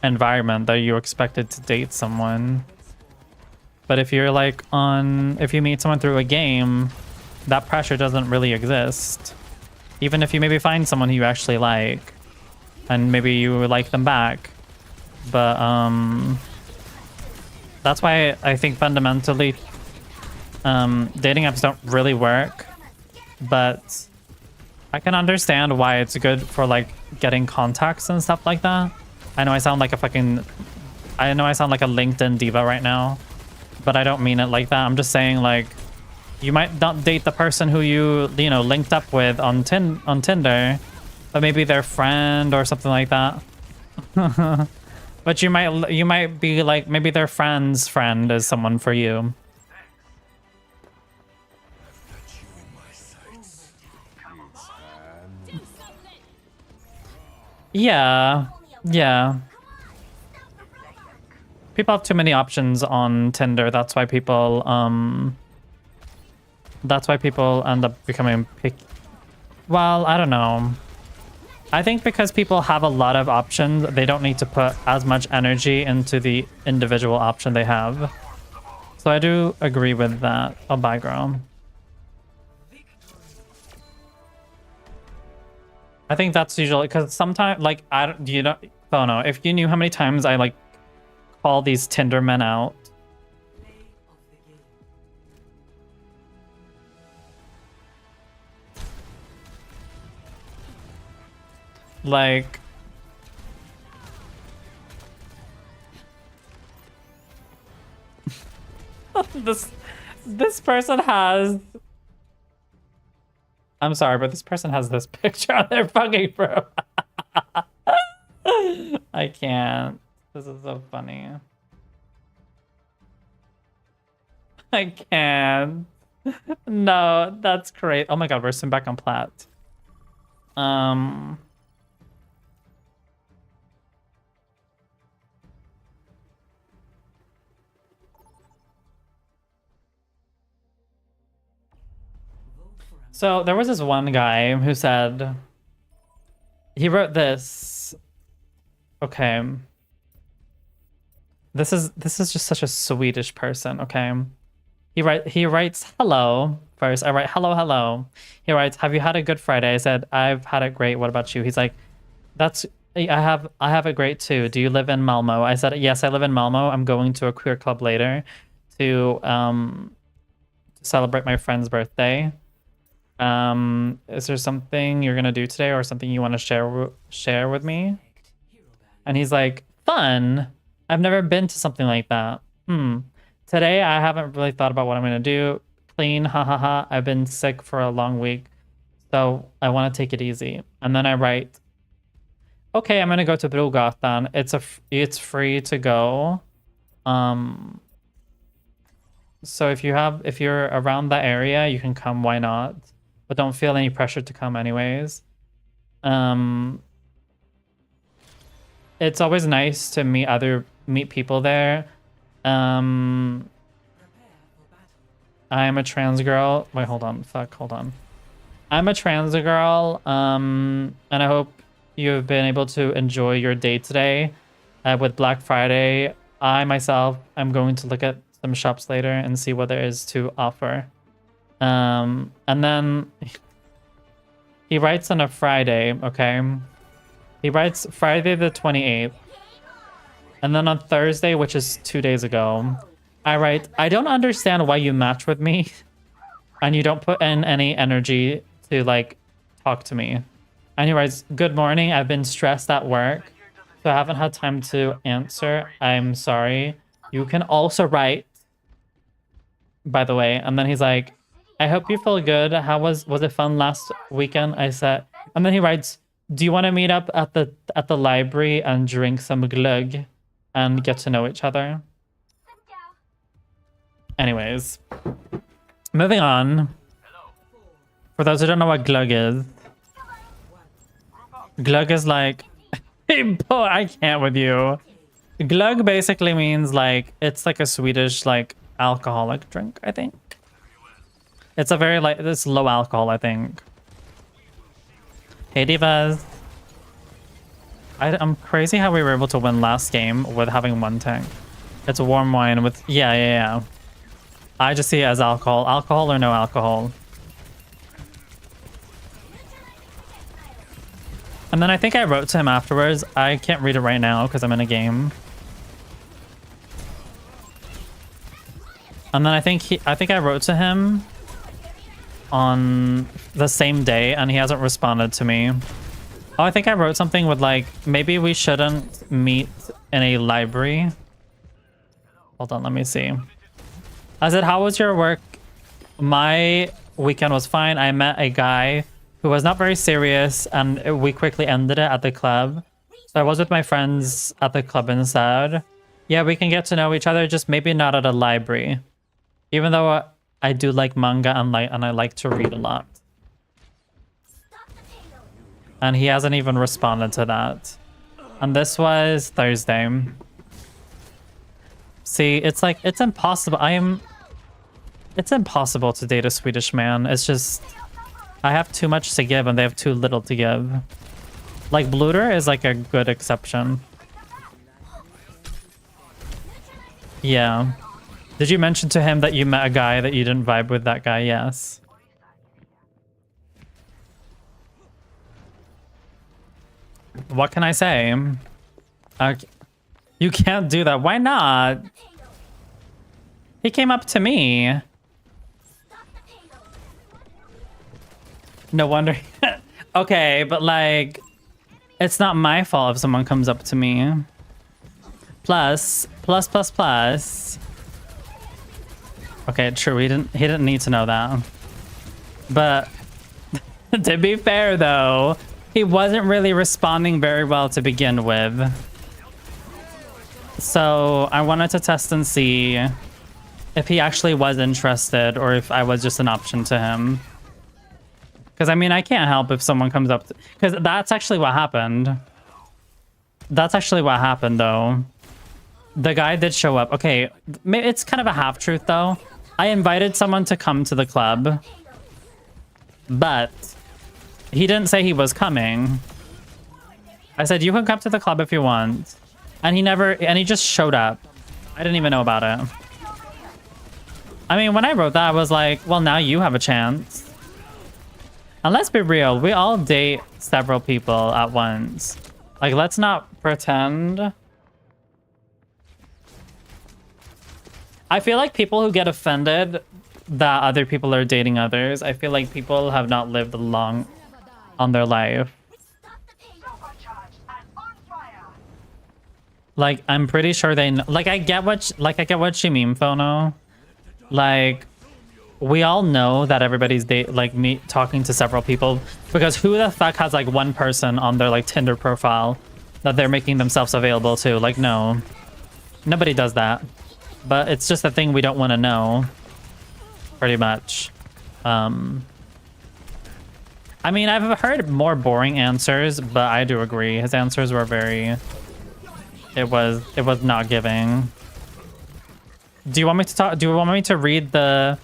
environment that you're expected to date someone. But if you're like if you meet someone through a game, that pressure doesn't really exist. Even if you maybe find someone who you actually like, and maybe you like them back. But that's why I think fundamentally dating apps don't really work. But I can understand why it's good for like getting contacts and stuff like that. I know I sound like a LinkedIn diva right now, but I don't mean it like that. I'm just saying, like, you might not date the person who you know, linked up with on Tinder, but maybe their friend or something like that. But you might be like, maybe their friend's friend is someone for you. Yeah. People have too many options on Tinder. That's why people end up becoming picky. Well, I don't know. I think because people have a lot of options, they don't need to put as much energy into the individual option they have. So I do agree with that. Oh, bye, girl. I think that's usually because sometimes, like, I don't know if you knew how many times I like call these Tinder men out. Like, this person has. I'm sorry, but this person has this picture on their fucking profile. I can't. This is so funny. I can't. No, that's great. Oh my god, we're back on plat. So there was this one guy who said, he wrote this. Okay. This is just such a Swedish person, okay? He writes hello first. I write hello. He writes, have you had a good Friday? I said, I've had it great. What about you? He's like, I have it great too. Do you live in Malmo? I said, yes, I live in Malmo. I'm going to a queer club later to celebrate my friend's birthday. Is there something you're gonna do today or something you want to share with me? And he's like, fun. I've never been to something like that. Today I haven't really thought about what I'm gonna do. Clean, ha. I've been sick for a long week, so I want to take it easy. And then I write, okay, I'm gonna go to Brogatan. It's free to go. So if you're around that area, you can come. Why not? But don't feel any pressure to come anyways. It's always nice to meet people there. I'm a trans girl. Wait, hold on. Fuck, hold on. I'm a trans girl, and I hope you've been able to enjoy your day today. With Black Friday, I myself am going to look at some shops later and see what there is to offer. And then he writes on a Friday, okay? He writes Friday the 28th. And then on Thursday, which is 2 days ago, I write, I don't understand why you match with me and you don't put in any energy to like talk to me. And he writes, good morning, I've been stressed at work, so I haven't had time to answer. I'm sorry. You can also write, by the way. And then he's like, I hope you feel good. How was it fun last weekend? I said, and then he writes, do you want to meet up at the library and drink some glug and get to know each other? Anyways, moving on. For those who don't know what glug is, glug is like, hey, boy, I can't with you. Glug basically means like, it's like a Swedish like alcoholic drink, I think. It's a very like, it's low alcohol, I think. Hey, divas. I'm crazy how we were able to win last game with having one tank. It's a warm wine with, yeah. I just see it as alcohol. Alcohol or no alcohol. And then I think I wrote to him afterwards. I can't read it right now because I'm in a game. And then I think I wrote to him on the same day and he hasn't responded to me. Oh, I think I wrote something with like, maybe we shouldn't meet in a library. Hold on, let me see. I said, how was your work? My weekend was fine. I met a guy who was not very serious and we quickly ended it at the club. So I was with my friends at the club instead. Yeah, we can get to know each other, just maybe not at a library. Even though I do like manga and I like to read a lot. And he hasn't even responded to that. And this was Thursday. See, it's like, it's impossible. It's impossible to date a Swedish man. It's just, I have too much to give and they have too little to give. Like, Bluter is like a good exception. Yeah. Did you mention to him that you met a guy that you didn't vibe with that guy? Yes. What can I say? You can't do that. Why not? He came up to me. No wonder. Okay, but like, it's not my fault if someone comes up to me. Plus. Okay, true. He didn't need to know that. But to be fair, though, he wasn't really responding very well to begin with. So I wanted to test and see if he actually was interested or if I was just an option to him. Because, I mean, I can't help if someone comes up... Because that's actually what happened. That's actually what happened, though. The guy did show up. Okay, it's kind of a half-truth, though. I invited someone to come to the club. But he didn't say he was coming. I said, you can come to the club if you want. And he just showed up. I didn't even know about it. I mean, when I wrote that, I was like, well, now you have a chance. And let's be real, we all date several people at once. Like, let's not pretend. I feel like people who get offended that other people are dating others, I feel like people have not lived long on their life. Like, I'm pretty sure they know. Like, I get what she mean, Phono. Like, we all know that everybody's talking to several people, because who the fuck has like one person on their like Tinder profile that they're making themselves available to? Like, no, nobody does that. But it's just a thing we don't want to know, pretty much. I mean, I've heard more boring answers, but I do agree his answers were very... It was not giving. Do you want me to talk? Do you want me to read the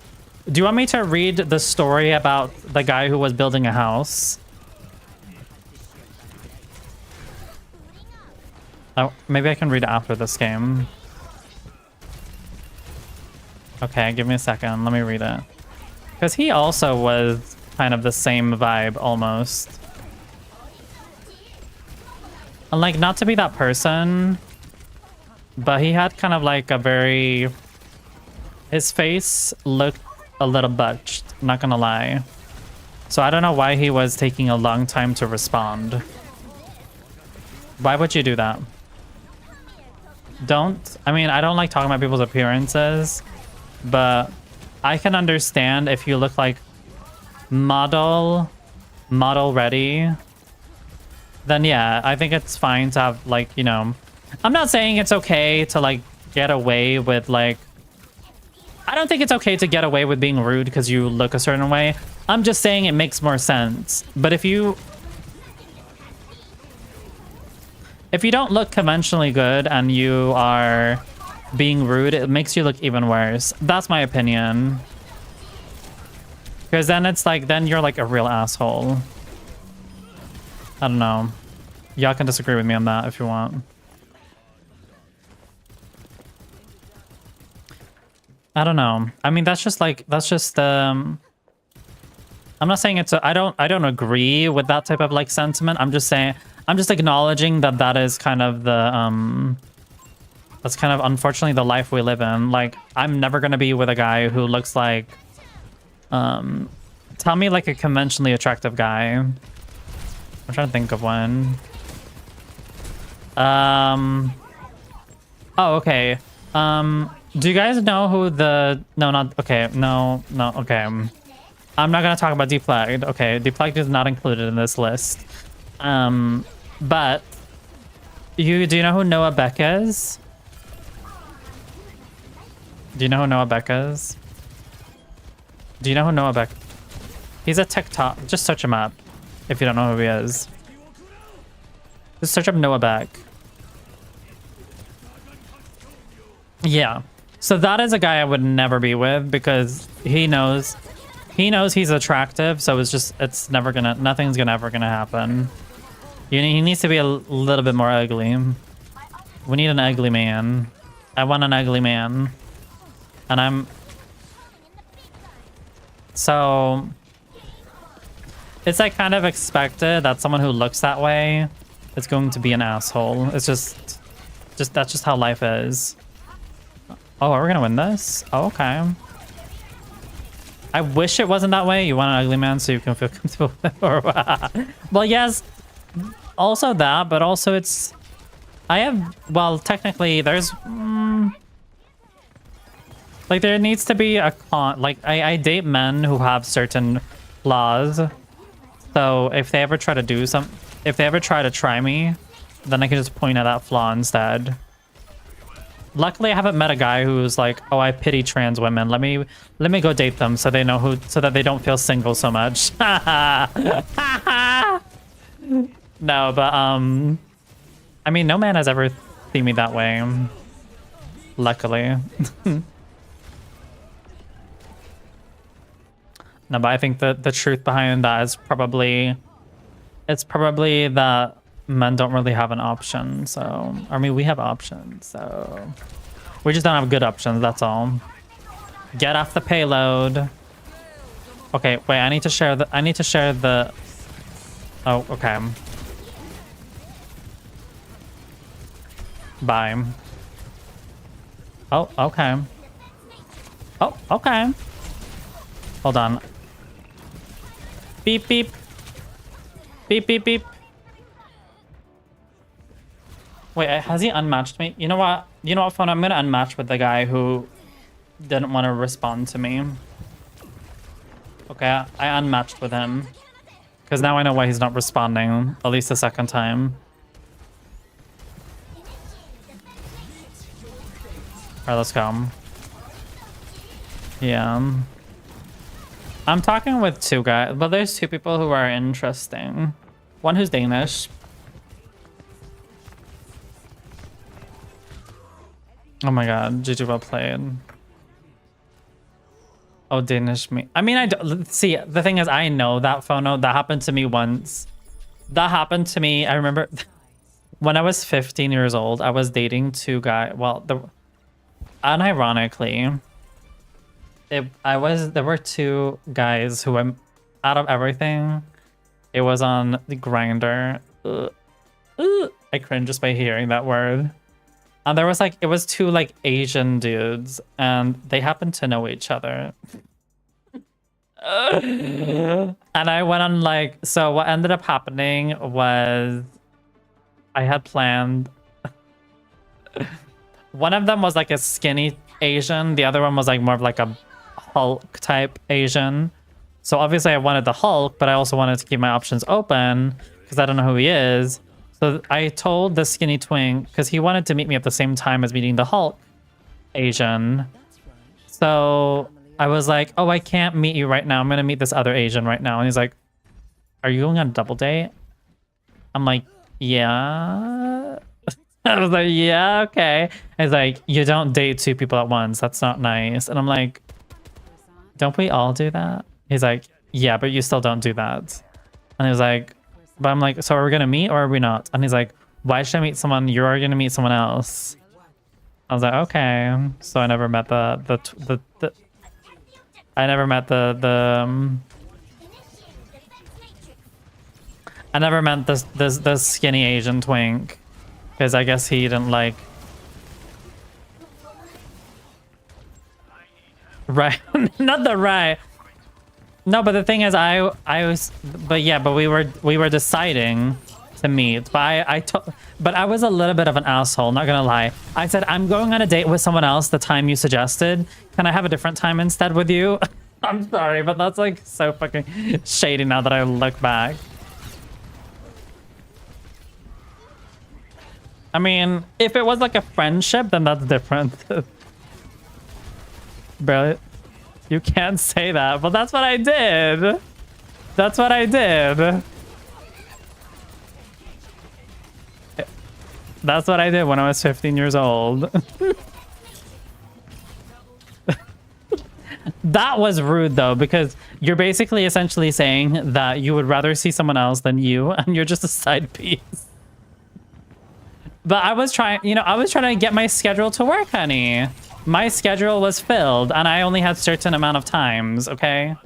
Do you want me to read the story about the guy who was building a house? Oh, maybe I can read it after this game. Okay, give me a second. Let me read it. Because he also was kind of the same vibe, almost. And like, not to be that person, but he had kind of like a very... His face looked a little butched, not gonna lie. So I don't know why he was taking a long time to respond. Why would you do that? I mean, I don't like talking about people's appearances, but I can understand if you look like model ready, then yeah, I think it's fine to have like, you know, I'm not saying it's okay to like get away with like, I don't think it's okay to get away with being rude because you look a certain way. I'm just saying it makes more sense. But if you don't look conventionally good and you are being rude, it makes you look even worse. That's my opinion. Because then it's like, then you're like a real asshole. I don't know. Y'all can disagree with me on that if you want. I don't know. I mean, that's just like, I'm not saying it's I don't agree with that type of like sentiment. I'm just saying, I'm just acknowledging that that is kind of the, that's kind of unfortunately the life we live in. Like, I'm never going to be with a guy who looks like, tell me like a conventionally attractive guy. I'm trying to think of one. Oh, okay. Do you guys know who the... No, not... Okay, no, okay. I'm not gonna talk about Deflagged. Okay, Deflagged is not included in this list. But... Do you know who Noah Beck is? Do you know who Noah Beck is? Do you know who Noah Beck... He's a TikTok... Just search him up. If you don't know who he is. Just search up Noah Beck. Yeah. So that is a guy I would never be with because he knows he's attractive, so it's never gonna, nothing's ever gonna happen. He needs to be a little bit more ugly. We need an ugly man. I want an ugly man. And so it's like kind of expected that someone who looks that way is going to be an asshole. It's just that's just how life is. Oh, are we gonna win this? Oh, okay. I wish it wasn't that way. You want an ugly man so you can feel comfortable with it, or well, yes. Also that, but also it's... Well, technically, there's... like, there needs to be a like, I date men who have certain flaws. So if they ever try to do if they ever try to try me, then I can just point at that flaw instead. Luckily, I haven't met a guy who's like, "Oh, I pity trans women. Let me go date them so they know so that they don't feel single so much." No, but I mean, no man has ever seen me that way. Luckily. No, but I think the truth behind that is probably that men don't really have an option. So, I mean, we have options, so we just don't have good options. That's all. Get off the payload. Okay, wait. I need to share the. Oh, okay. Bye. Oh, okay. Oh, okay. Hold on. Beep, beep. Beep, beep, beep. Wait, has he unmatched me? You know what? You know what, phone? I'm gonna unmatch with the guy who didn't want to respond to me. Okay, I unmatched with him. Because now I know why he's not responding, at least the second time. Alright, let's go. Yeah. I'm talking with two guys, but there's two people who are interesting. One who's Danish. Oh my god, GG well played. Oh, Danish me. I mean, I don't see. The thing is, I know that phono. That happened to me once. That happened to me. I remember when I was 15 years old. I was dating two guys. Well, unironically, there were two guys who I'm out of everything. It was on the Grinder. I cringe just by hearing that word. And there was like, it was two like Asian dudes, and they happened to know each other. And I went on like, so what ended up happening was I had planned. One of them was like a skinny Asian. The other one was like more of like a Hulk type Asian. So obviously I wanted the Hulk, but I also wanted to keep my options open because I don't know who he is. So I told the skinny twink, because he wanted to meet me at the same time as meeting the Hulk Asian. So I was like, oh, I can't meet you right now. I'm going to meet this other Asian right now. And he's like, are you going on a double date? I'm like, yeah. I was like, yeah, okay. He's like, you don't date two people at once. That's not nice. And I'm like, don't we all do that? He's like, yeah, but you still don't do that. And he was like, but I'm like, so are we gonna meet or are we not? And he's like, why should I meet someone? You're gonna meet someone else. I was like, okay. So I never met I never met I never met this skinny Asian twink, because I guess he didn't like. Right, not the right. No, but the thing is, but we were deciding to meet, but I was a little bit of an asshole, not gonna lie. I said, I'm going on a date with someone else the time you suggested. Can I have a different time instead with you? I'm sorry, but that's like so fucking shady now that I look back. I mean, if it was like a friendship, then that's different. Bro, you can't say that, but that's what I did. That's what I did. That's what I did when I was 15 years old. That was rude though, because you're basically essentially saying that you would rather see someone else than you, and you're just a side piece. But I was trying, I was trying to get my schedule to work, honey. My schedule was filled and I only had certain amount of times, okay?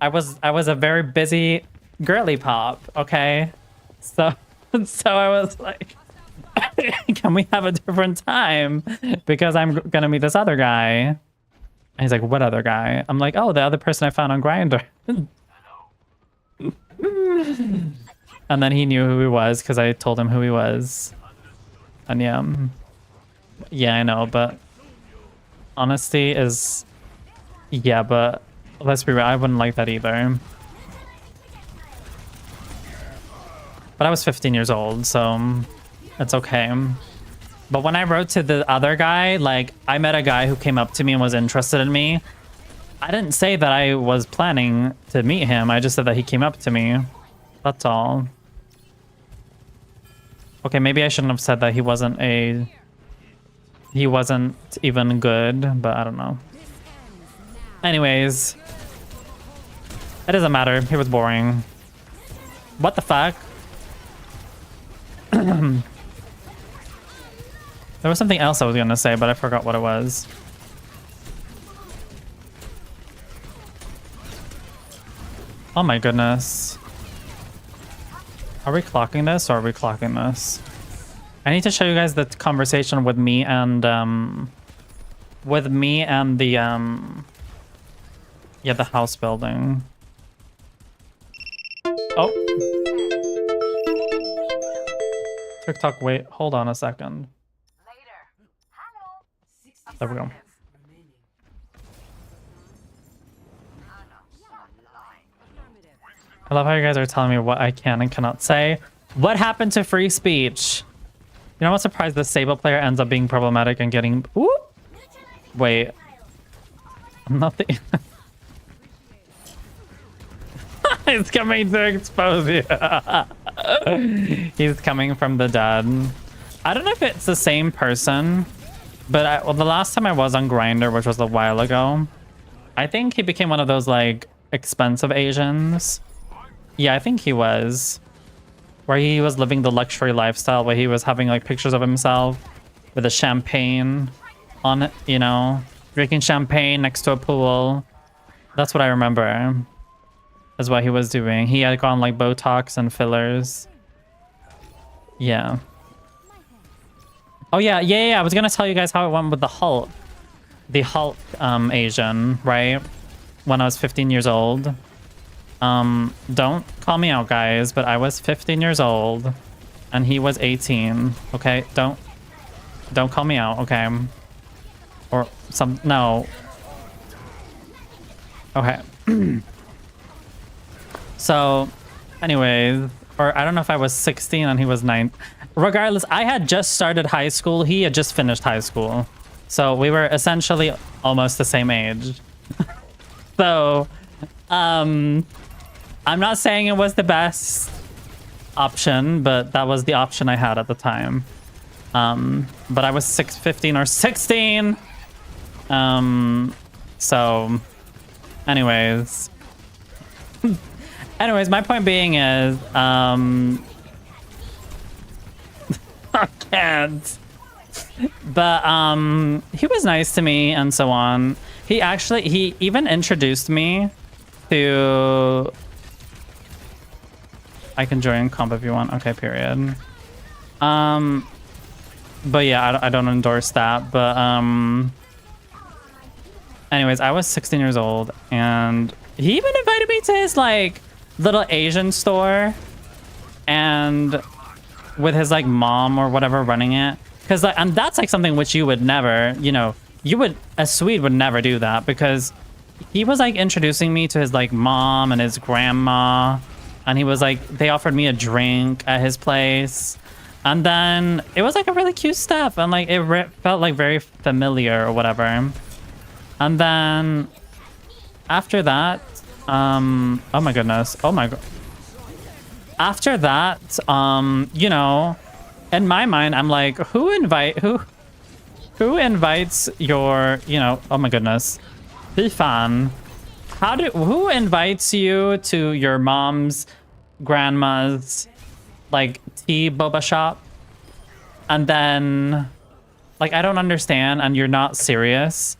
I was a very busy girly pop, okay? So I was like, can we have a different time? Because I'm gonna meet this other guy. And he's like, what other guy? I'm like, oh, the other person I found on Grindr. And then he knew who he was because I told him who he was. And yeah, I know, but honesty is, yeah, but let's be real, I wouldn't like that either. But I was 15 years old, so it's okay. But when I wrote to the other guy, like, I met a guy who came up to me and was interested in me. I didn't say that I was planning to meet him. I just said that he came up to me. That's all. Okay, maybe I shouldn't have said that he wasn't even good, but I don't know. Anyways, it doesn't matter. He was boring. What the fuck? There was something else I was gonna say, but I forgot what it was. Oh my goodness. Are we clocking this or are we clocking this? I need to show you guys the conversation with me and the yeah, the house building. Oh. TikTok, wait, hold on a second. There we go. I love how you guys are telling me what I can and cannot say. What happened to free speech? You know, I'm surprised the Sable player ends up being problematic and getting... Ooh! Wait. Nothing. He's coming to expose you. He's coming from the dead. I don't know if it's the same person, but well, the last time I was on Grindr, which was a while ago, I think he became one of those like expensive Asians. Yeah, I think he was. Where he was living the luxury lifestyle, where he was having like pictures of himself with a champagne on it, you know, drinking champagne next to a pool. That's what I remember. Is what he was doing. He had gone like Botox and fillers. Yeah. Oh yeah. I was gonna tell you guys how it went with the Hulk. The Hulk Asian, right? When I was 15 years old. Don't call me out, guys, but I was 15 years old and he was 18. Okay, don't call me out, okay? Or no. Okay. So, anyways, or I don't know if I was 16 and he was 9. Regardless, I had just started high school. He had just finished high school. So we were essentially almost the same age. So, I'm not saying it was the best option, but that was the option I had at the time. But I was 15 or 16. So, anyways. Anyways, my point being is, I can't. But, he was nice to me and so on. He even introduced me to... I can join comp if you want. Okay, period. But yeah, I don't endorse that. But, anyways, I was 16 years old and he even invited me to his, like, little Asian store and with his, like, mom or whatever running it. Because, like, and that's, like, something which you would never, you know, a Swede would never do that because he was, like, introducing me to his, like, mom and his grandma. And he was, like, they offered me a drink at his place. And then it was, like, a really cute step. And, like, it felt, like, very familiar or whatever. And then after that, oh my goodness. Oh my god. After that, you know, in my mind, I'm like, who invites your, you know, oh my goodness, Bifan. Who invites you to your mom's, grandma's, like, tea boba shop? And then, like, I don't understand, and you're not serious.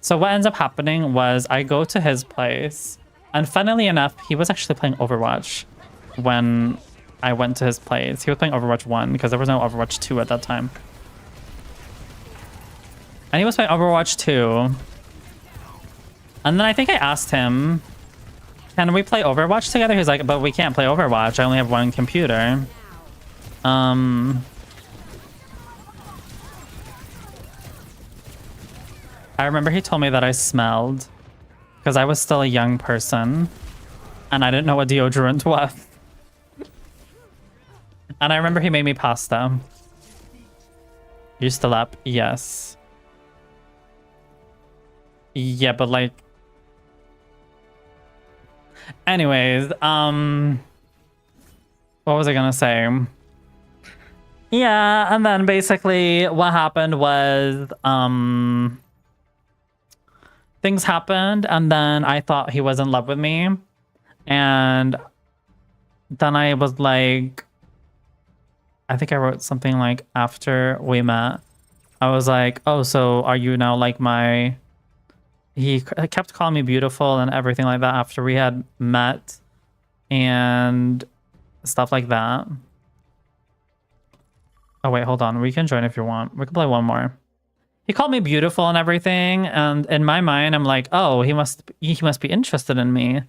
So what ends up happening was I go to his place, and funnily enough, he was actually playing Overwatch when I went to his place. He was playing Overwatch 1 because there was no Overwatch 2 at that time. And he was playing Overwatch 2. And then I think I asked him, can we play Overwatch together? He's like, but we can't play Overwatch. I only have one computer. I remember he told me that I smelled because I was still a young person and I didn't know what deodorant was. And I remember he made me pasta. You still up? Yes. Yeah, but like... Anyways, what was I gonna say? Yeah, and then basically what happened was, things happened, and then I thought he was in love with me. And then I was like, I think I wrote something like, after we met, I was like, oh, so are you now like my... He kept calling me beautiful and everything like that after we had met and stuff like that. Oh, wait, hold on. We can join if you want. We can play one more. He called me beautiful and everything. And in my mind, I'm like, oh, he must be interested in me.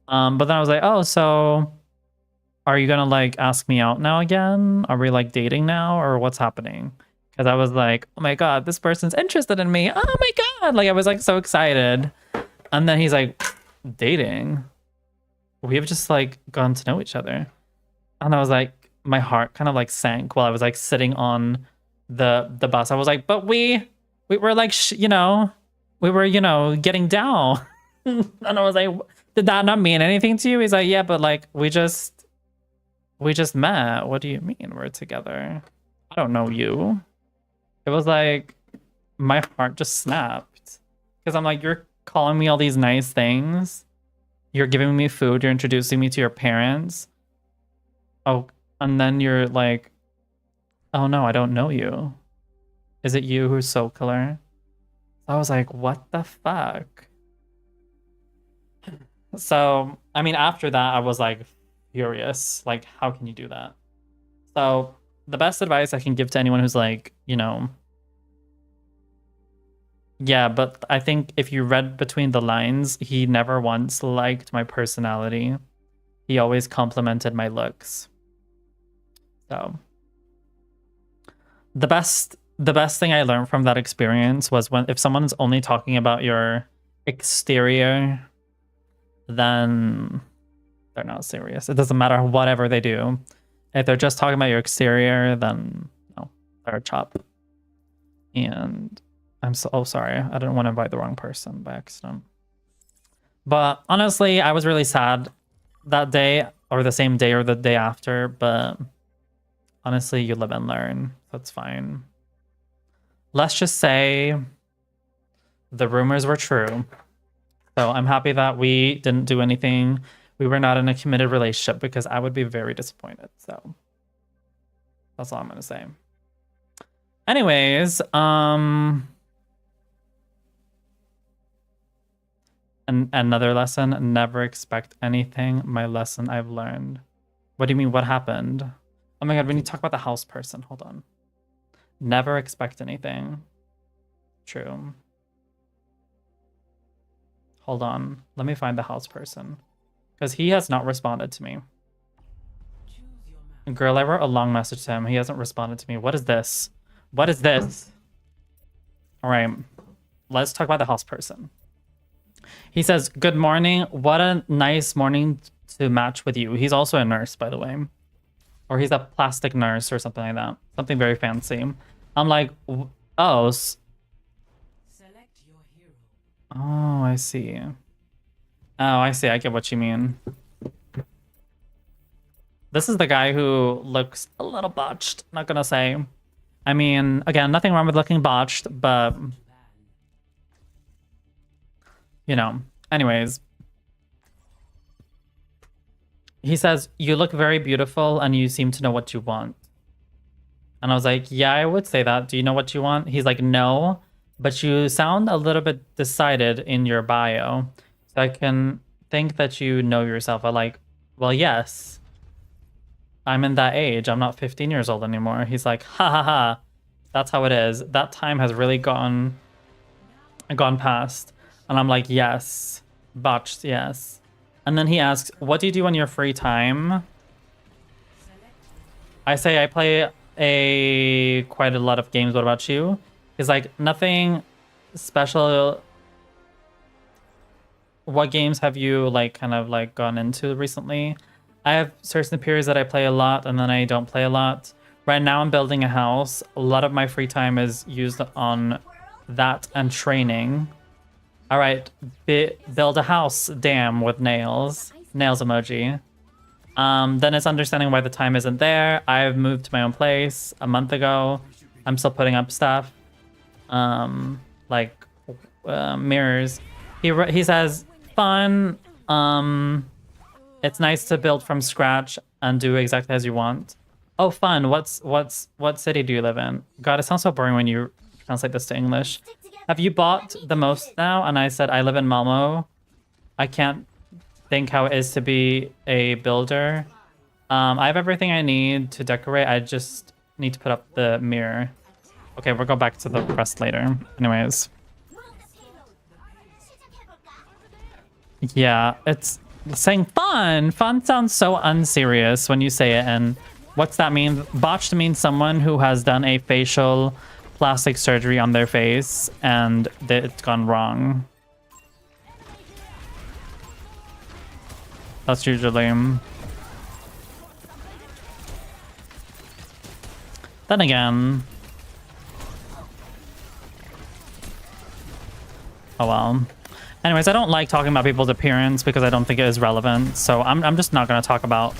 But then I was like, oh, so are you going to like ask me out now again? Are we like dating now or what's happening? Because I was like, oh my god, this person's interested in me. Oh my god. Like I was like so excited. And then he's like, dating? We have just like gotten to know each other. And I was like, my heart kind of like sank while I was like sitting on the bus. I was like, but we were like, you know, we were, you know, getting down. And I was like, did that not mean anything to you? He's like, yeah, but like we just met. What do you mean we're together? I don't know you. It was like my heart just snapped because I'm like, calling me all these nice things. You're giving me food. You're introducing me to your parents. Oh, and then you're like, oh no, I don't know you. Is it you who's soul killer? I was like, what the fuck? So, I mean, after that, I was like furious. Like, how can you do that? So, the best advice I can give to anyone who's like, you know, yeah, but I think if you read between the lines, he never once liked my personality. He always complimented my looks. So, the best thing I learned from that experience was if someone's only talking about your exterior, then they're not serious. It doesn't matter whatever they do. If they're just talking about your exterior, then no, they're a chop. And I'm so sorry. I didn't want to invite the wrong person by accident. But honestly, I was really sad that day, or the same day or the day after. But honestly, you live and learn. That's fine. Let's just say the rumors were true. So I'm happy that we didn't do anything. We were not in a committed relationship because I would be very disappointed. So that's all I'm going to say. Anyways, and another lesson, never expect anything. My lesson I've learned. What do you mean? What happened? Oh my God, we need to talk about the house person. Hold on. Never expect anything. True. Hold on. Let me find the house person. Because he has not responded to me. Girl, I wrote a long message to him. He hasn't responded to me. What is this? What is this? Alright. Let's talk about the house person. He says, good morning. What a nice morning to match with you. He's also a nurse, by the way. Or he's a plastic nurse or something like that. Something very fancy. I'm like, oh. Oh, I see. Oh, I see. I get what you mean. This is the guy who looks a little botched. Not gonna say. I mean, again, nothing wrong with looking botched, but you know. Anyways. He says, you look very beautiful and you seem to know what you want. And I was like, yeah, I would say that. Do you know what you want? He's like, no, but you sound a little bit decided in your bio. So I can think that you know yourself. I'm like, well, yes. I'm in that age. I'm not 15 years old anymore. He's like, ha ha ha. That's how it is. That time has really gone past. And I'm like, yes. Botched, yes. And then he asks, what do you do on your free time? I say I play quite a lot of games. What about you? He's like, nothing special. What games have you like kind of like gone into recently? I have certain periods that I play a lot and then I don't play a lot. Right now I'm building a house. A lot of my free time is used on that and training. All right, build a house, damn, with nails. Nails emoji. Then it's understanding why the time isn't there. I've moved to my own place a month ago. I'm still putting up stuff. Like mirrors. He says, fun. It's nice to build from scratch and do exactly as you want. Oh, fun. What city do you live in? God, it sounds so boring when you translate this to English. Have you bought the most now? And I said, I live in Malmo. I can't think how it is to be a builder. I have everything I need to decorate. I just need to put up the mirror. Okay, we'll go back to the rest later. Anyways. Yeah, it's saying fun. Fun sounds so unserious when you say it. And what's that mean? Botched means someone who has done a facial plastic surgery on their face and it's gone wrong. That's usually. Then again. Oh well. Anyways, I don't like talking about people's appearance because I don't think it is relevant. So I'm just not gonna talk about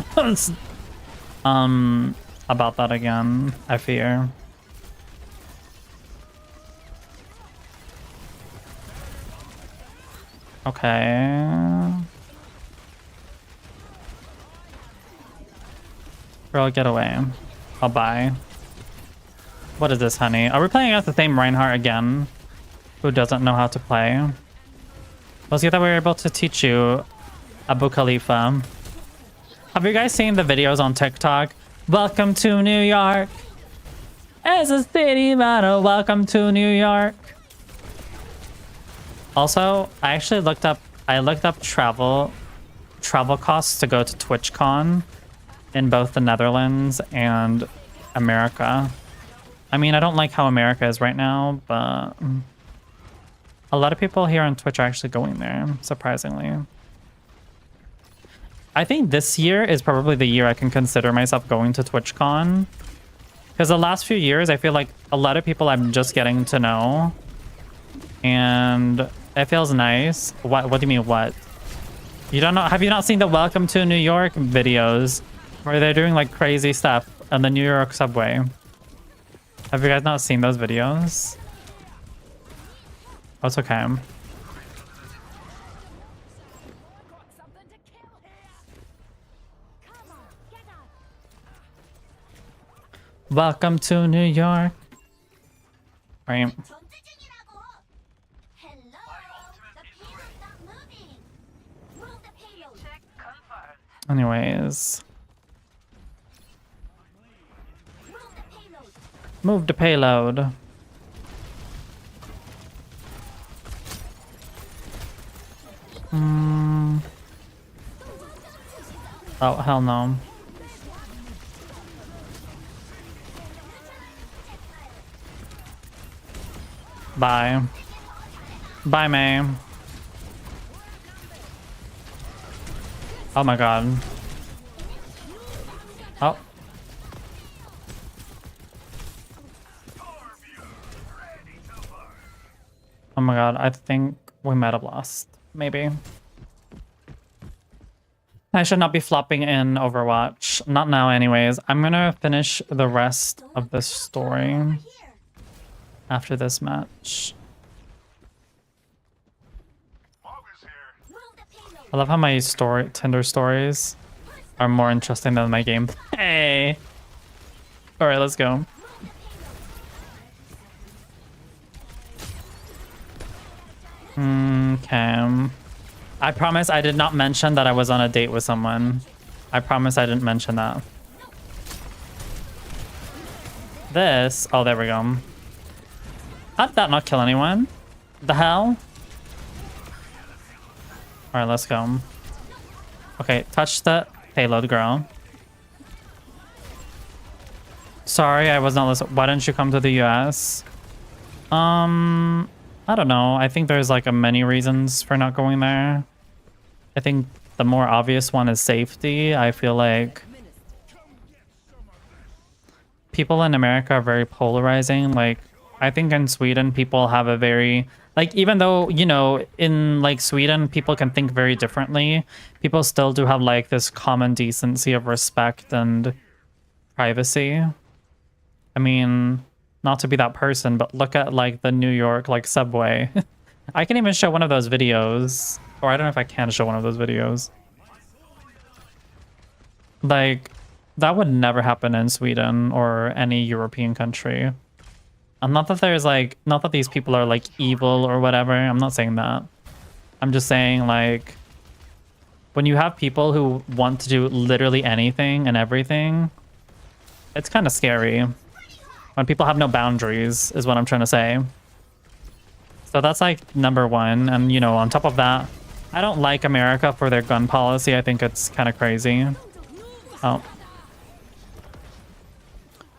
that again, I fear. Okay. Girl, get away. I'll buy. What is this, honey? Are we playing against the same Reinhardt again? Who doesn't know how to play? Was it that we were able to teach you Abu Khalifa? Have you guys seen the videos on TikTok? Welcome to New York. As a city motto, welcome to New York. Also, I looked up travel costs to go to TwitchCon in both the Netherlands and America. I mean, I don't like how America is right now, but a lot of people here on Twitch are actually going there, surprisingly. I think this year is probably the year I can consider myself going to TwitchCon. Because the last few years, I feel like a lot of people I'm just getting to know. And it feels nice. What do you mean, what? You don't know? Have you not seen the Welcome to New York videos? Where they're doing like crazy stuff on the New York subway. Have you guys not seen those videos? Oh, it's okay. Welcome to New York. Right. Anyways. Move the payload. Oh, hell no. Bye. Bye, May. Oh my god. Oh. Oh my god, I think we might have lost. Maybe. I should not be flopping in Overwatch. Not now anyways. I'm gonna finish the rest of this story after this match. I love how my Tinder stories are more interesting than my gameplay. Alright, let's go. Okay. I promise I did not mention that I was on a date with someone. I promise I didn't mention that. This... Oh, there we go. How did that not kill anyone? The hell? Alright, let's go. Okay, touch the payload, girl. Sorry, I was not listening. Why didn't you come to the US? I don't know. I think there's like many reasons for not going there. I think the more obvious one is safety. I feel like people in America are very polarizing. Like, I think in Sweden, people have a very... Like, even though, you know, in like Sweden, people can think very differently, people still do have like this common decency of respect and privacy. I mean... Not to be that person, but look at like the New York like subway. I can even show one of those videos, or I don't know if I can show one of those videos. Like, that would never happen in Sweden or any European country. And not that there's like, not that these people are like evil or whatever. I'm not saying that. I'm just saying like, when you have people who want to do literally anything and everything, it's kind of scary. When people have no boundaries, is what I'm trying to say. So that's like number one. And, you know, on top of that, I don't like America for their gun policy. I think it's kind of crazy. Oh.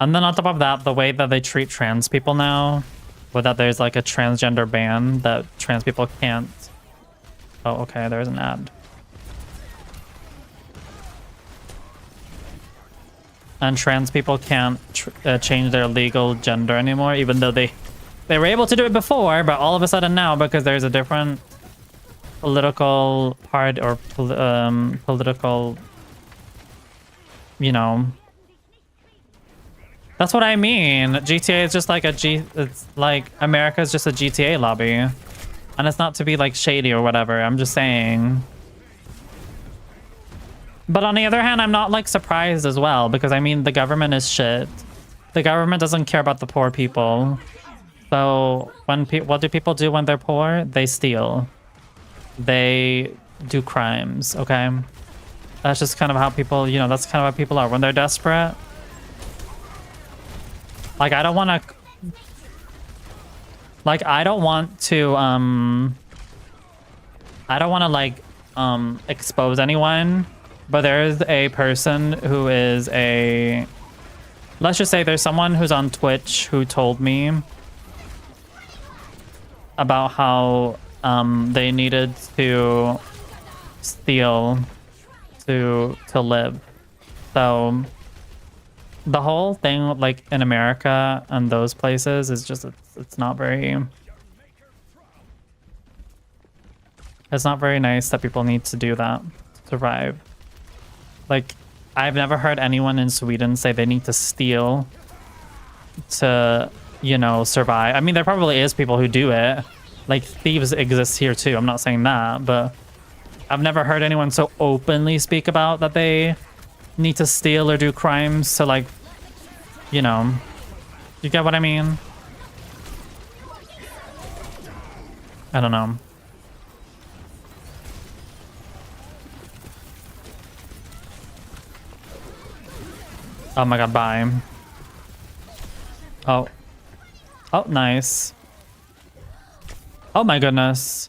And then on top of that, the way that they treat trans people now, with that there's like a transgender ban that trans people can't. Oh, okay, there's an ad. And trans people can't change their legal gender anymore, even though they were able to do it before, but all of a sudden now, because there's a different political part or political, you know. That's what I mean. GTA is just like it's like America's just a GTA lobby. And it's not to be like shady or whatever. I'm just saying. But on the other hand, I'm not like surprised as well, because I mean, the government is shit. The government doesn't care about the poor people. So when what do people do when they're poor? They steal. They do crimes, okay? That's just kind of how people, you know, that's kind of how people are when they're desperate. Like, I don't want to... Like, I don't want to, like, expose anyone, but there's a person who is a... Let's just say there's someone who's on Twitch who told me about how, they needed to steal to live. So... The whole thing, like, in America and those places is just, it's not very... It's not very nice that people need to do that to survive. Like, I've never heard anyone in Sweden say they need to steal to, you know, survive. I mean, there probably is people who do it. Like, thieves exist here too, I'm not saying that, but I've never heard anyone so openly speak about that they need to steal or do crimes to, like, you know, you get what I mean? I don't know. Oh my god, bye. Oh. Oh, nice. Oh my goodness.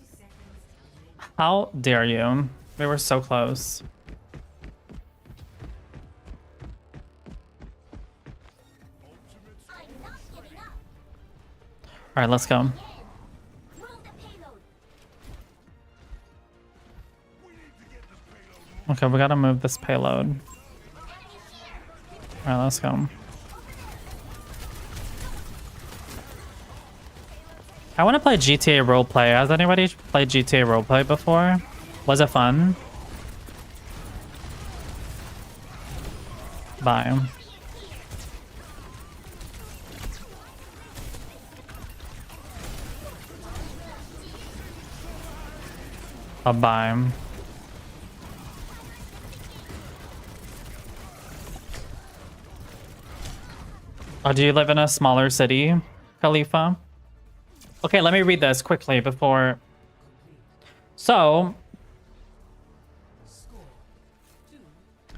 How dare you? We were so close. All right, let's go. Okay, we gotta move this payload. All right, let's go. I want to play GTA roleplay. Has anybody played GTA roleplay before? Was it fun? Bye. Bye. Oh, do you live in a smaller city, Khalifa? Okay, let me read this quickly before... So...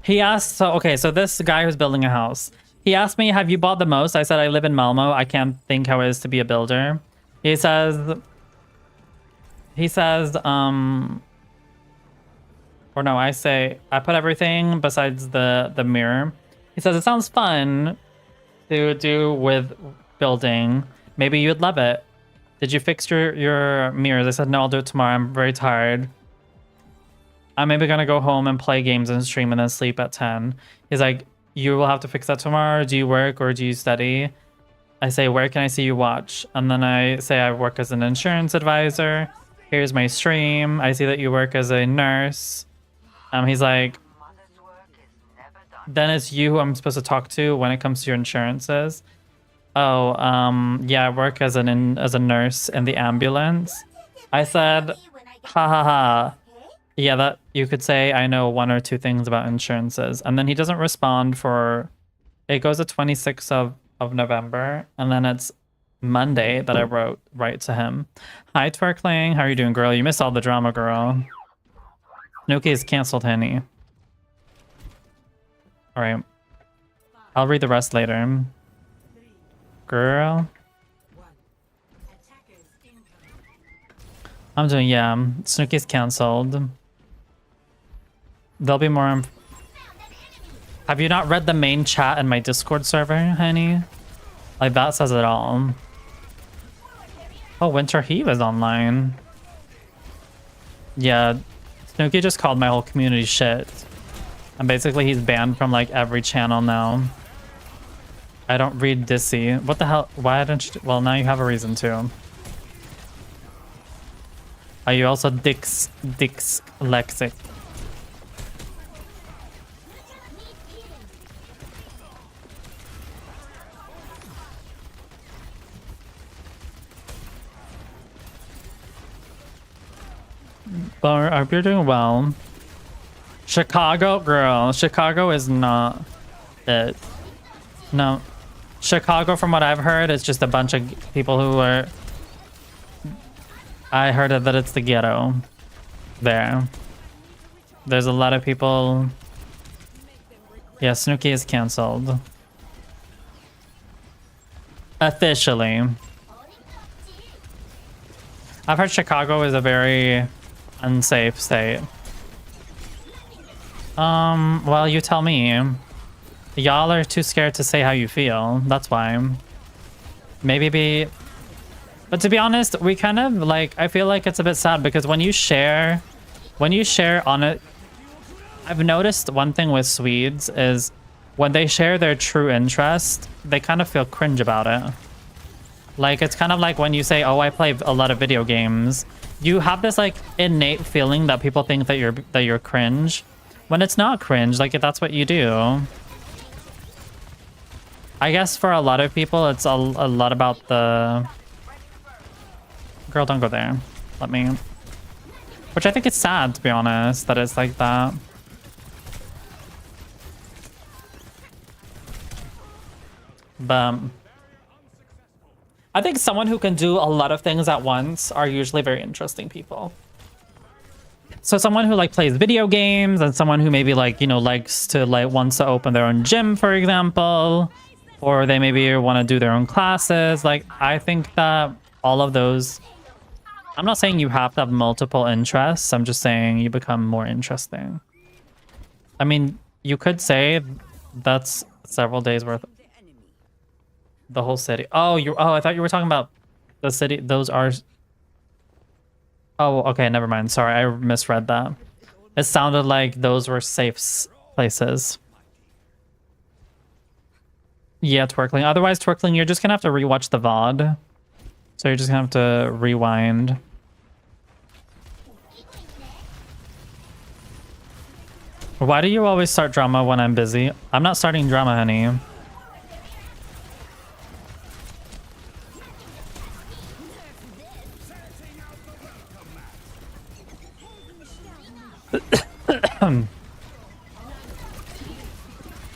He asked... So, okay, so this guy who's building a house. He asked me, have you bought the most? I said, I live in Malmo. I can't think how it is to be a builder. He says... Or no, I say, I put everything besides the mirror. He says, it sounds fun to do with building. Maybe you'd love it. Did you fix your mirrors? I said, no, I'll do it tomorrow. I'm very tired. I'm maybe gonna go home and play games and stream and then sleep at 10. He's like, you will have to fix that tomorrow. Do you work or do you study? I say, where can I see you watch? And then I say, I work as an insurance advisor. Here's my stream. I see that you work as a nurse. He's like, then it's you who I'm supposed to talk to when it comes to your insurances. Oh, yeah, I work as a nurse in the ambulance. I said, ha ha ha. Yeah, that you could say I know 1 or 2 things about insurances. And then he doesn't respond for, it goes to 26th of November. And then it's Monday that I write to him. Hi, Twerkling. How are you doing, girl? You missed all the drama, girl. Nuki is canceled, honey. Alright. I'll read the rest later. Girl. I'm doing, yeah. Snooki's canceled. There'll be more. Have you not read the main chat in my Discord server, honey? Like, that says it all. Oh, Winter Heave is online. Yeah. Snooki just called my whole community shit. And basically he's banned from like every channel now. I don't read Dissy. What the hell? Why didn't you? Well, now you have a reason to. Are you also dyslexic? But I hope you're doing well. Chicago, girl. Chicago is not it. No. Chicago, from what I've heard, is just a bunch of people who are... I heard that it's the ghetto there. There's a lot of people... Yeah, Snooki is cancelled. Officially. I've heard Chicago is a very unsafe state. Well, you tell me. Y'all are too scared to say how you feel. That's why. Maybe be... But to be honest, we kind of like... I feel like it's a bit sad because when you share on it... I've noticed one thing with Swedes is when they share their true interest, they kind of feel cringe about it. Like, it's kind of like when you say, oh, I play a lot of video games. You have this, like, innate feeling that people think that you're cringe. When it's not cringe, like, if that's what you do. I guess for a lot of people, it's a lot about the... Girl, don't go there. Let me... Which I think it's sad, to be honest, that it's like that. But... I think someone who can do a lot of things at once are usually very interesting people. So someone who like plays video games and someone who maybe like, you know, likes to like wants to open their own gym, for example, or they maybe want to do their own classes. Like, I think that all of those, I'm not saying you have to have multiple interests. I'm just saying you become more interesting. I mean, you could say that's several days worth. The whole city. Oh, I thought you were talking about the city. Those are... Oh, okay, never mind. Sorry, I misread that. It sounded like those were safe places. Yeah, twerkling. Otherwise, twerkling, you're just gonna have to rewatch the VOD. So you're just gonna have to rewind. Why do you always start drama when I'm busy? I'm not starting drama, honey.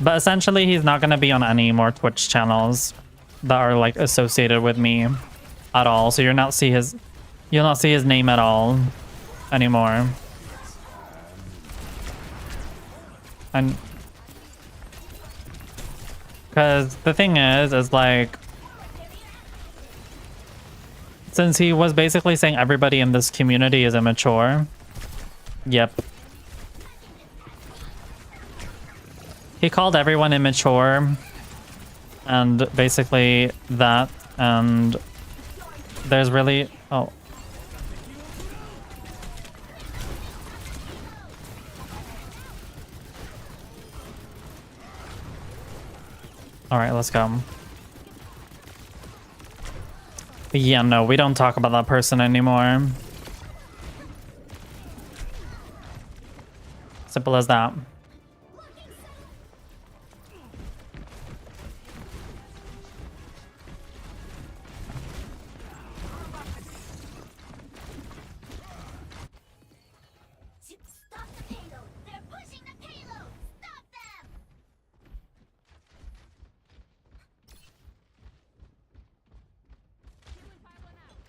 But essentially, he's not going to be on any more Twitch channels that are like associated with me at all. So you'll not see his name at all anymore. And because the thing is like, since he was basically saying everybody in this community is immature. Yep. He called everyone immature and basically that, and there's really... Oh. Alright, let's go. Yeah, no, we don't talk about that person anymore. Simple as that.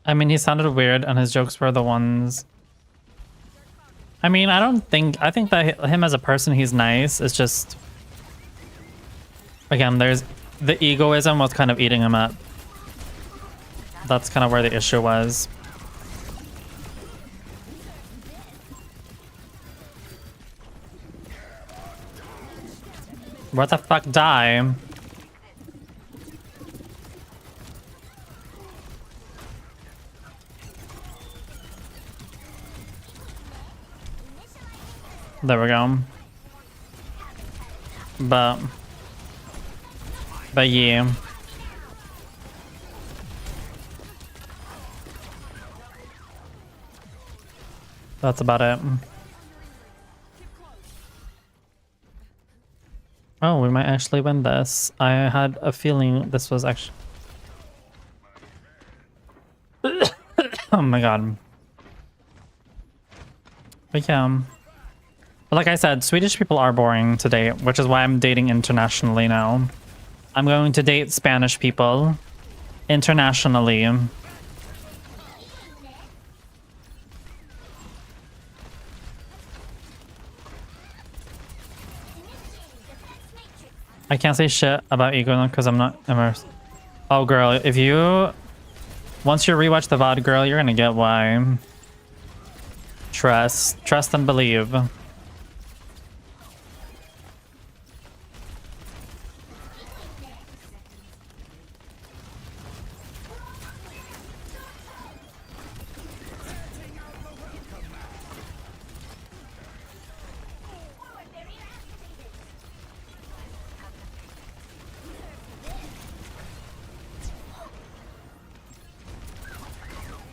I mean, he sounded weird and his jokes were the ones... I mean, I think that him as a person, he's nice. It's just... Again, there's... The egoism was kind of eating him up. That's kind of where the issue was. What the fuck, die? There we go. But yeah. That's about it. Oh, we might actually win this. I had a feeling this was actually... Oh my god. But yeah. But like I said, Swedish people are boring to date, which is why I'm dating internationally now. I'm going to date Spanish people internationally. I can't say shit about Ego because I'm not immersed. Oh, girl, if you... Once you rewatch the VOD, girl, you're gonna get why. Trust. Trust and believe.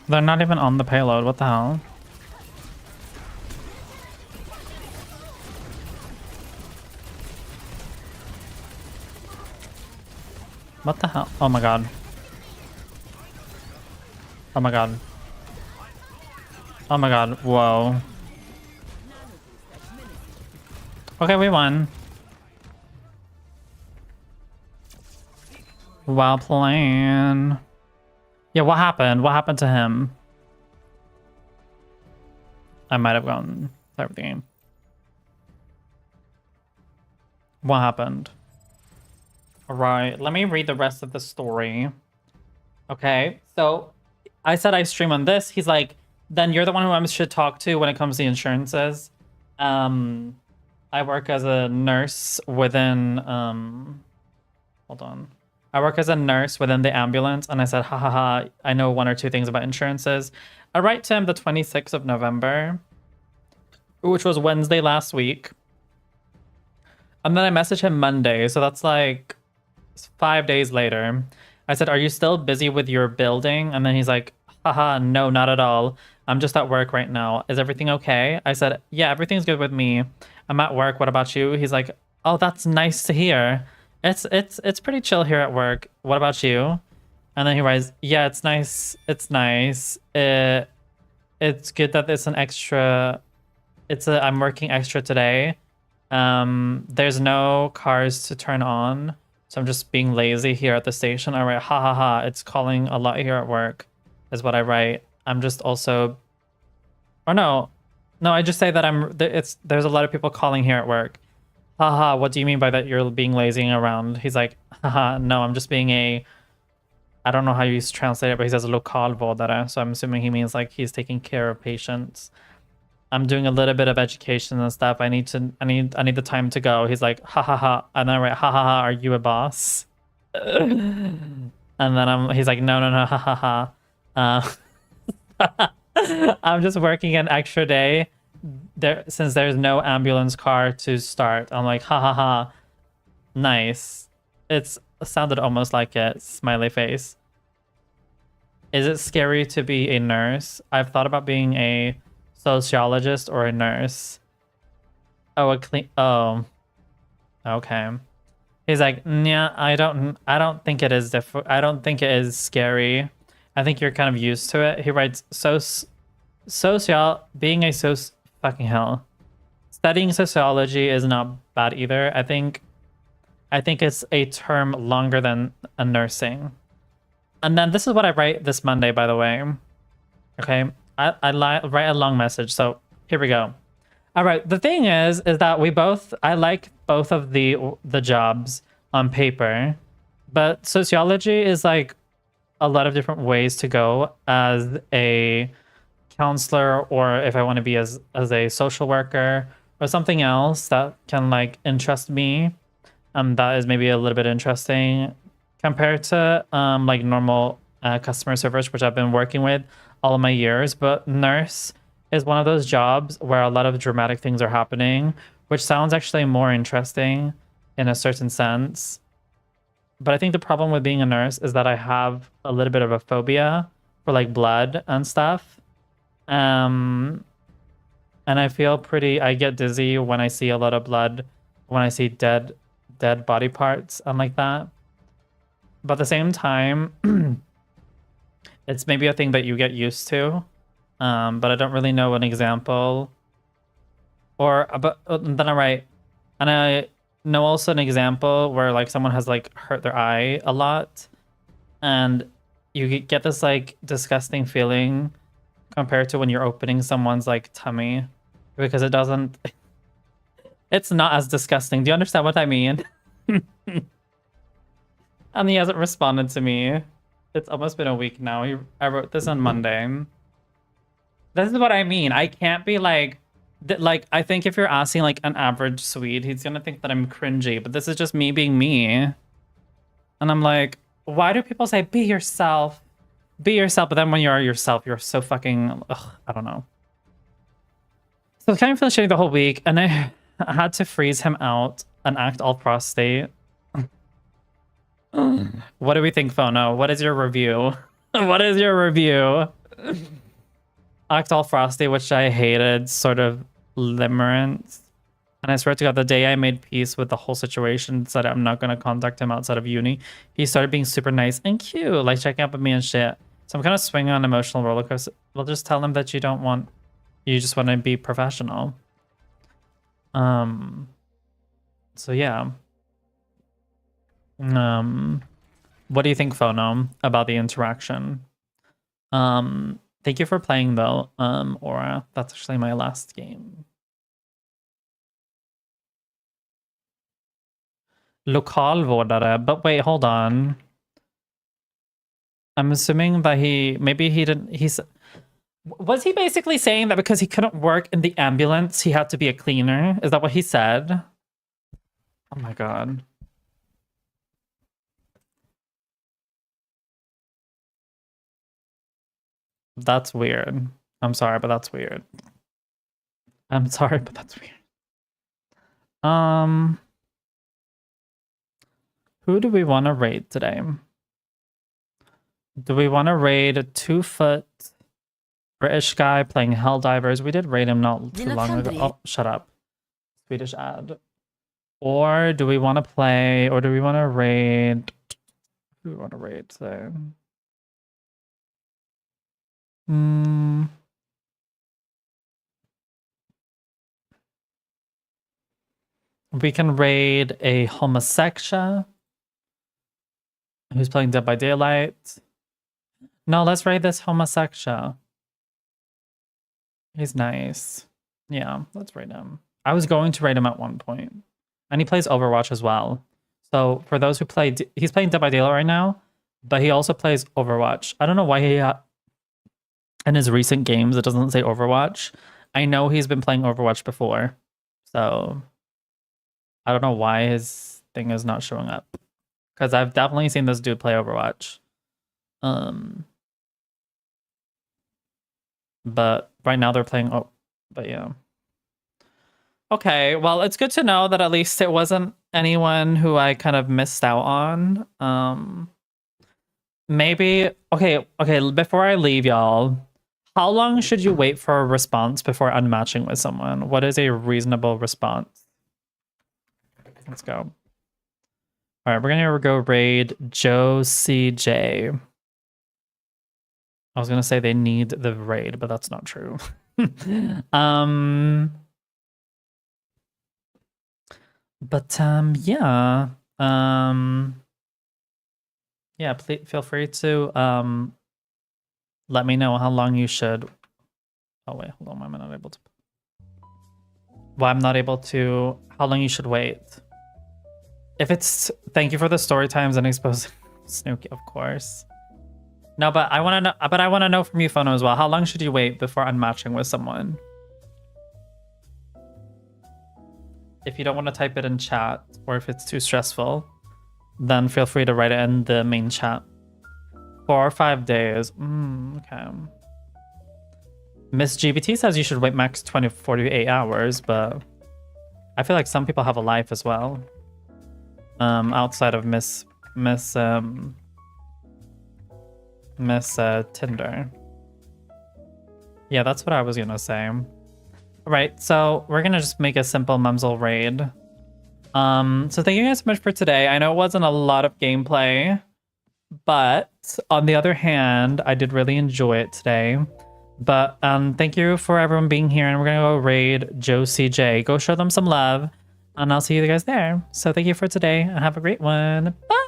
They're not even on the payload. What the hell? What the hell? Oh my god. Oh my god. Oh my god. Whoa. Okay, we won. Well played. Yeah, what happened? What happened to him? I might have gone over the game. What happened? Alright, let me read the rest of the story. Okay, so I said I stream on this. He's like, then you're the one who I should talk to when it comes to insurances. I work as a nurse within, hold on. I work as a nurse within the ambulance, and I said, ha ha ha, I know one or two things about insurances. I write to him the 26th of November, which was Wednesday last week. And then I message him Monday, so that's like 5 days later. I said, are you still busy with your building? And then he's like, haha, no, not at all. I'm just at work right now. Is everything okay? I said, yeah, everything's good with me. I'm at work. What about you? He's like, oh, that's nice to hear. It's pretty chill here at work. What about you? And then he writes, yeah, it's nice. It's nice. It's good that it's an extra. I'm working extra today. There's no cars to turn on, so I'm just being lazy here at the station. I write, ha ha ha. It's calling a lot here at work, is what I write. I'm just also, or no, I just say that there's a lot of people calling here at work. Haha, what do you mean by that you're being lazy around? He's like, haha, no, I'm just being I don't know how you translate it, but he says lokalvårdare, so I'm assuming he means like he's taking care of patients. I'm doing a little bit of education and stuff. I need the time to go. He's like, ha ha ha, and then I write, ha ha ha, are you a boss? And then he's like, no, ha ha ha. I'm just working an extra day since there's no ambulance car to start. I'm like, ha ha ha, nice. It sounded almost like it. Smiley face. Is it scary to be a nurse? I've thought about being a sociologist or a nurse. Oh, okay. He's like, yeah, I don't think it is I don't think it is scary. I think you're kind of used to it. He writes, fucking hell. Studying sociology is not bad either. I think it's a term longer than a nursing. And then this is what I write this Monday, by the way. Okay, I write a long message, so here we go. All right, the thing is that I like both of the jobs on paper, but sociology is like a lot of different ways to go as a counselor, or if I want to be as a social worker or something else that can like interest me. That is maybe a little bit interesting compared to like normal customer service, which I've been working with all of my years. But nurse is one of those jobs where a lot of dramatic things are happening, which sounds actually more interesting in a certain sense. But I think the problem with being a nurse is that I have a little bit of a phobia for like blood and stuff. And I feel I get dizzy when I see a lot of blood, when I see dead body parts and like that. But at the same time, it's maybe a thing that you get used to. But I don't really know an example Or but then I write, and I know also an example where like someone has like hurt their eye a lot, and you get this like disgusting feeling compared to when you're opening someone's like tummy, because it doesn't. It's not as disgusting. Do you understand what I mean? And he hasn't responded to me. It's almost been a week now. I wrote this on Monday. This is what I mean. I can't be like, I think if you're asking like an average Swede, he's gonna think that I'm cringy, but this is just me being me. And I'm like, why do people say be yourself? Be yourself, but then when you are yourself, you're so fucking, ugh, I don't know. So I was kind of feeling shitty the whole week, and I had to freeze him out and act all prostate. What do we think, Phono? What is your review? What is your review? Act all frosty, which I hated, sort of limerence. And I swear to God, the day I made peace with the whole situation, said I'm not going to contact him outside of uni, he started being super nice and cute, like checking up with me and shit. So I'm kind of swinging on emotional roller coaster. Well, just tell him that you just want to be professional. So yeah. What do you think, Phono, about the interaction? Thank you for playing though, Aura. That's actually my last game. Lokalvårdare, but wait, hold on. I'm assuming that was he basically saying that because he couldn't work in the ambulance, he had to be a cleaner? Is that what he said? Oh my God. That's weird. I'm sorry, but that's weird. I'm sorry, but that's weird. Who do we want to raid today? Do we want to raid a 2-foot British guy playing Helldivers? We did raid him not too long ago. Oh, shut up. Swedish ad. Or do we want to play, or do we want to raid? Who do we want to raid today? We can raid a homosexual who's playing Dead by Daylight. No, let's raid this homosexual. He's nice. Yeah, let's raid him. I was going to raid him at one point. And he plays Overwatch as well. So for those who play, he's playing Dead by Daylight right now, but he also plays Overwatch. I don't know why in his recent games, it doesn't say Overwatch. I know he's been playing Overwatch before. So I don't know why his thing is not showing up. Because I've definitely seen this dude play Overwatch. But right now they're playing, but yeah. Okay, well, it's good to know that at least it wasn't anyone who I kind of missed out on. Maybe, okay, before I leave, y'all, how long should you wait for a response before unmatching with someone? What is a reasonable response? Let's go. All right, we're gonna go raid Joe CJ. I was gonna say they need the raid, but that's not true. Yeah. Yeah, please feel free to let me know how long you should. Oh wait, hold on, why am I not able to? Why I'm not able to? How long you should wait? If it's, thank you for the story times and exposing Snooki, of course. No, but I want to know. But I want to know from you, Phono, as well. How long should you wait before unmatching with someone? If you don't want to type it in chat, or if it's too stressful, then feel free to write it in the main chat. 4 or 5 days. Okay. Miss GBT says you should wait max 20 to 48 hours, but I feel like some people have a life as well. Outside of Miss Tinder. Yeah, that's what I was gonna say. Alright, so we're gonna just make a simple mumzel raid. So thank you guys so much for today. I know it wasn't a lot of gameplay, but on the other hand, I did really enjoy it today. But thank you for everyone being here, and we're gonna go raid Joe CJ. Go show them some love, and I'll see you guys there. So thank you for today, and have a great one. Bye.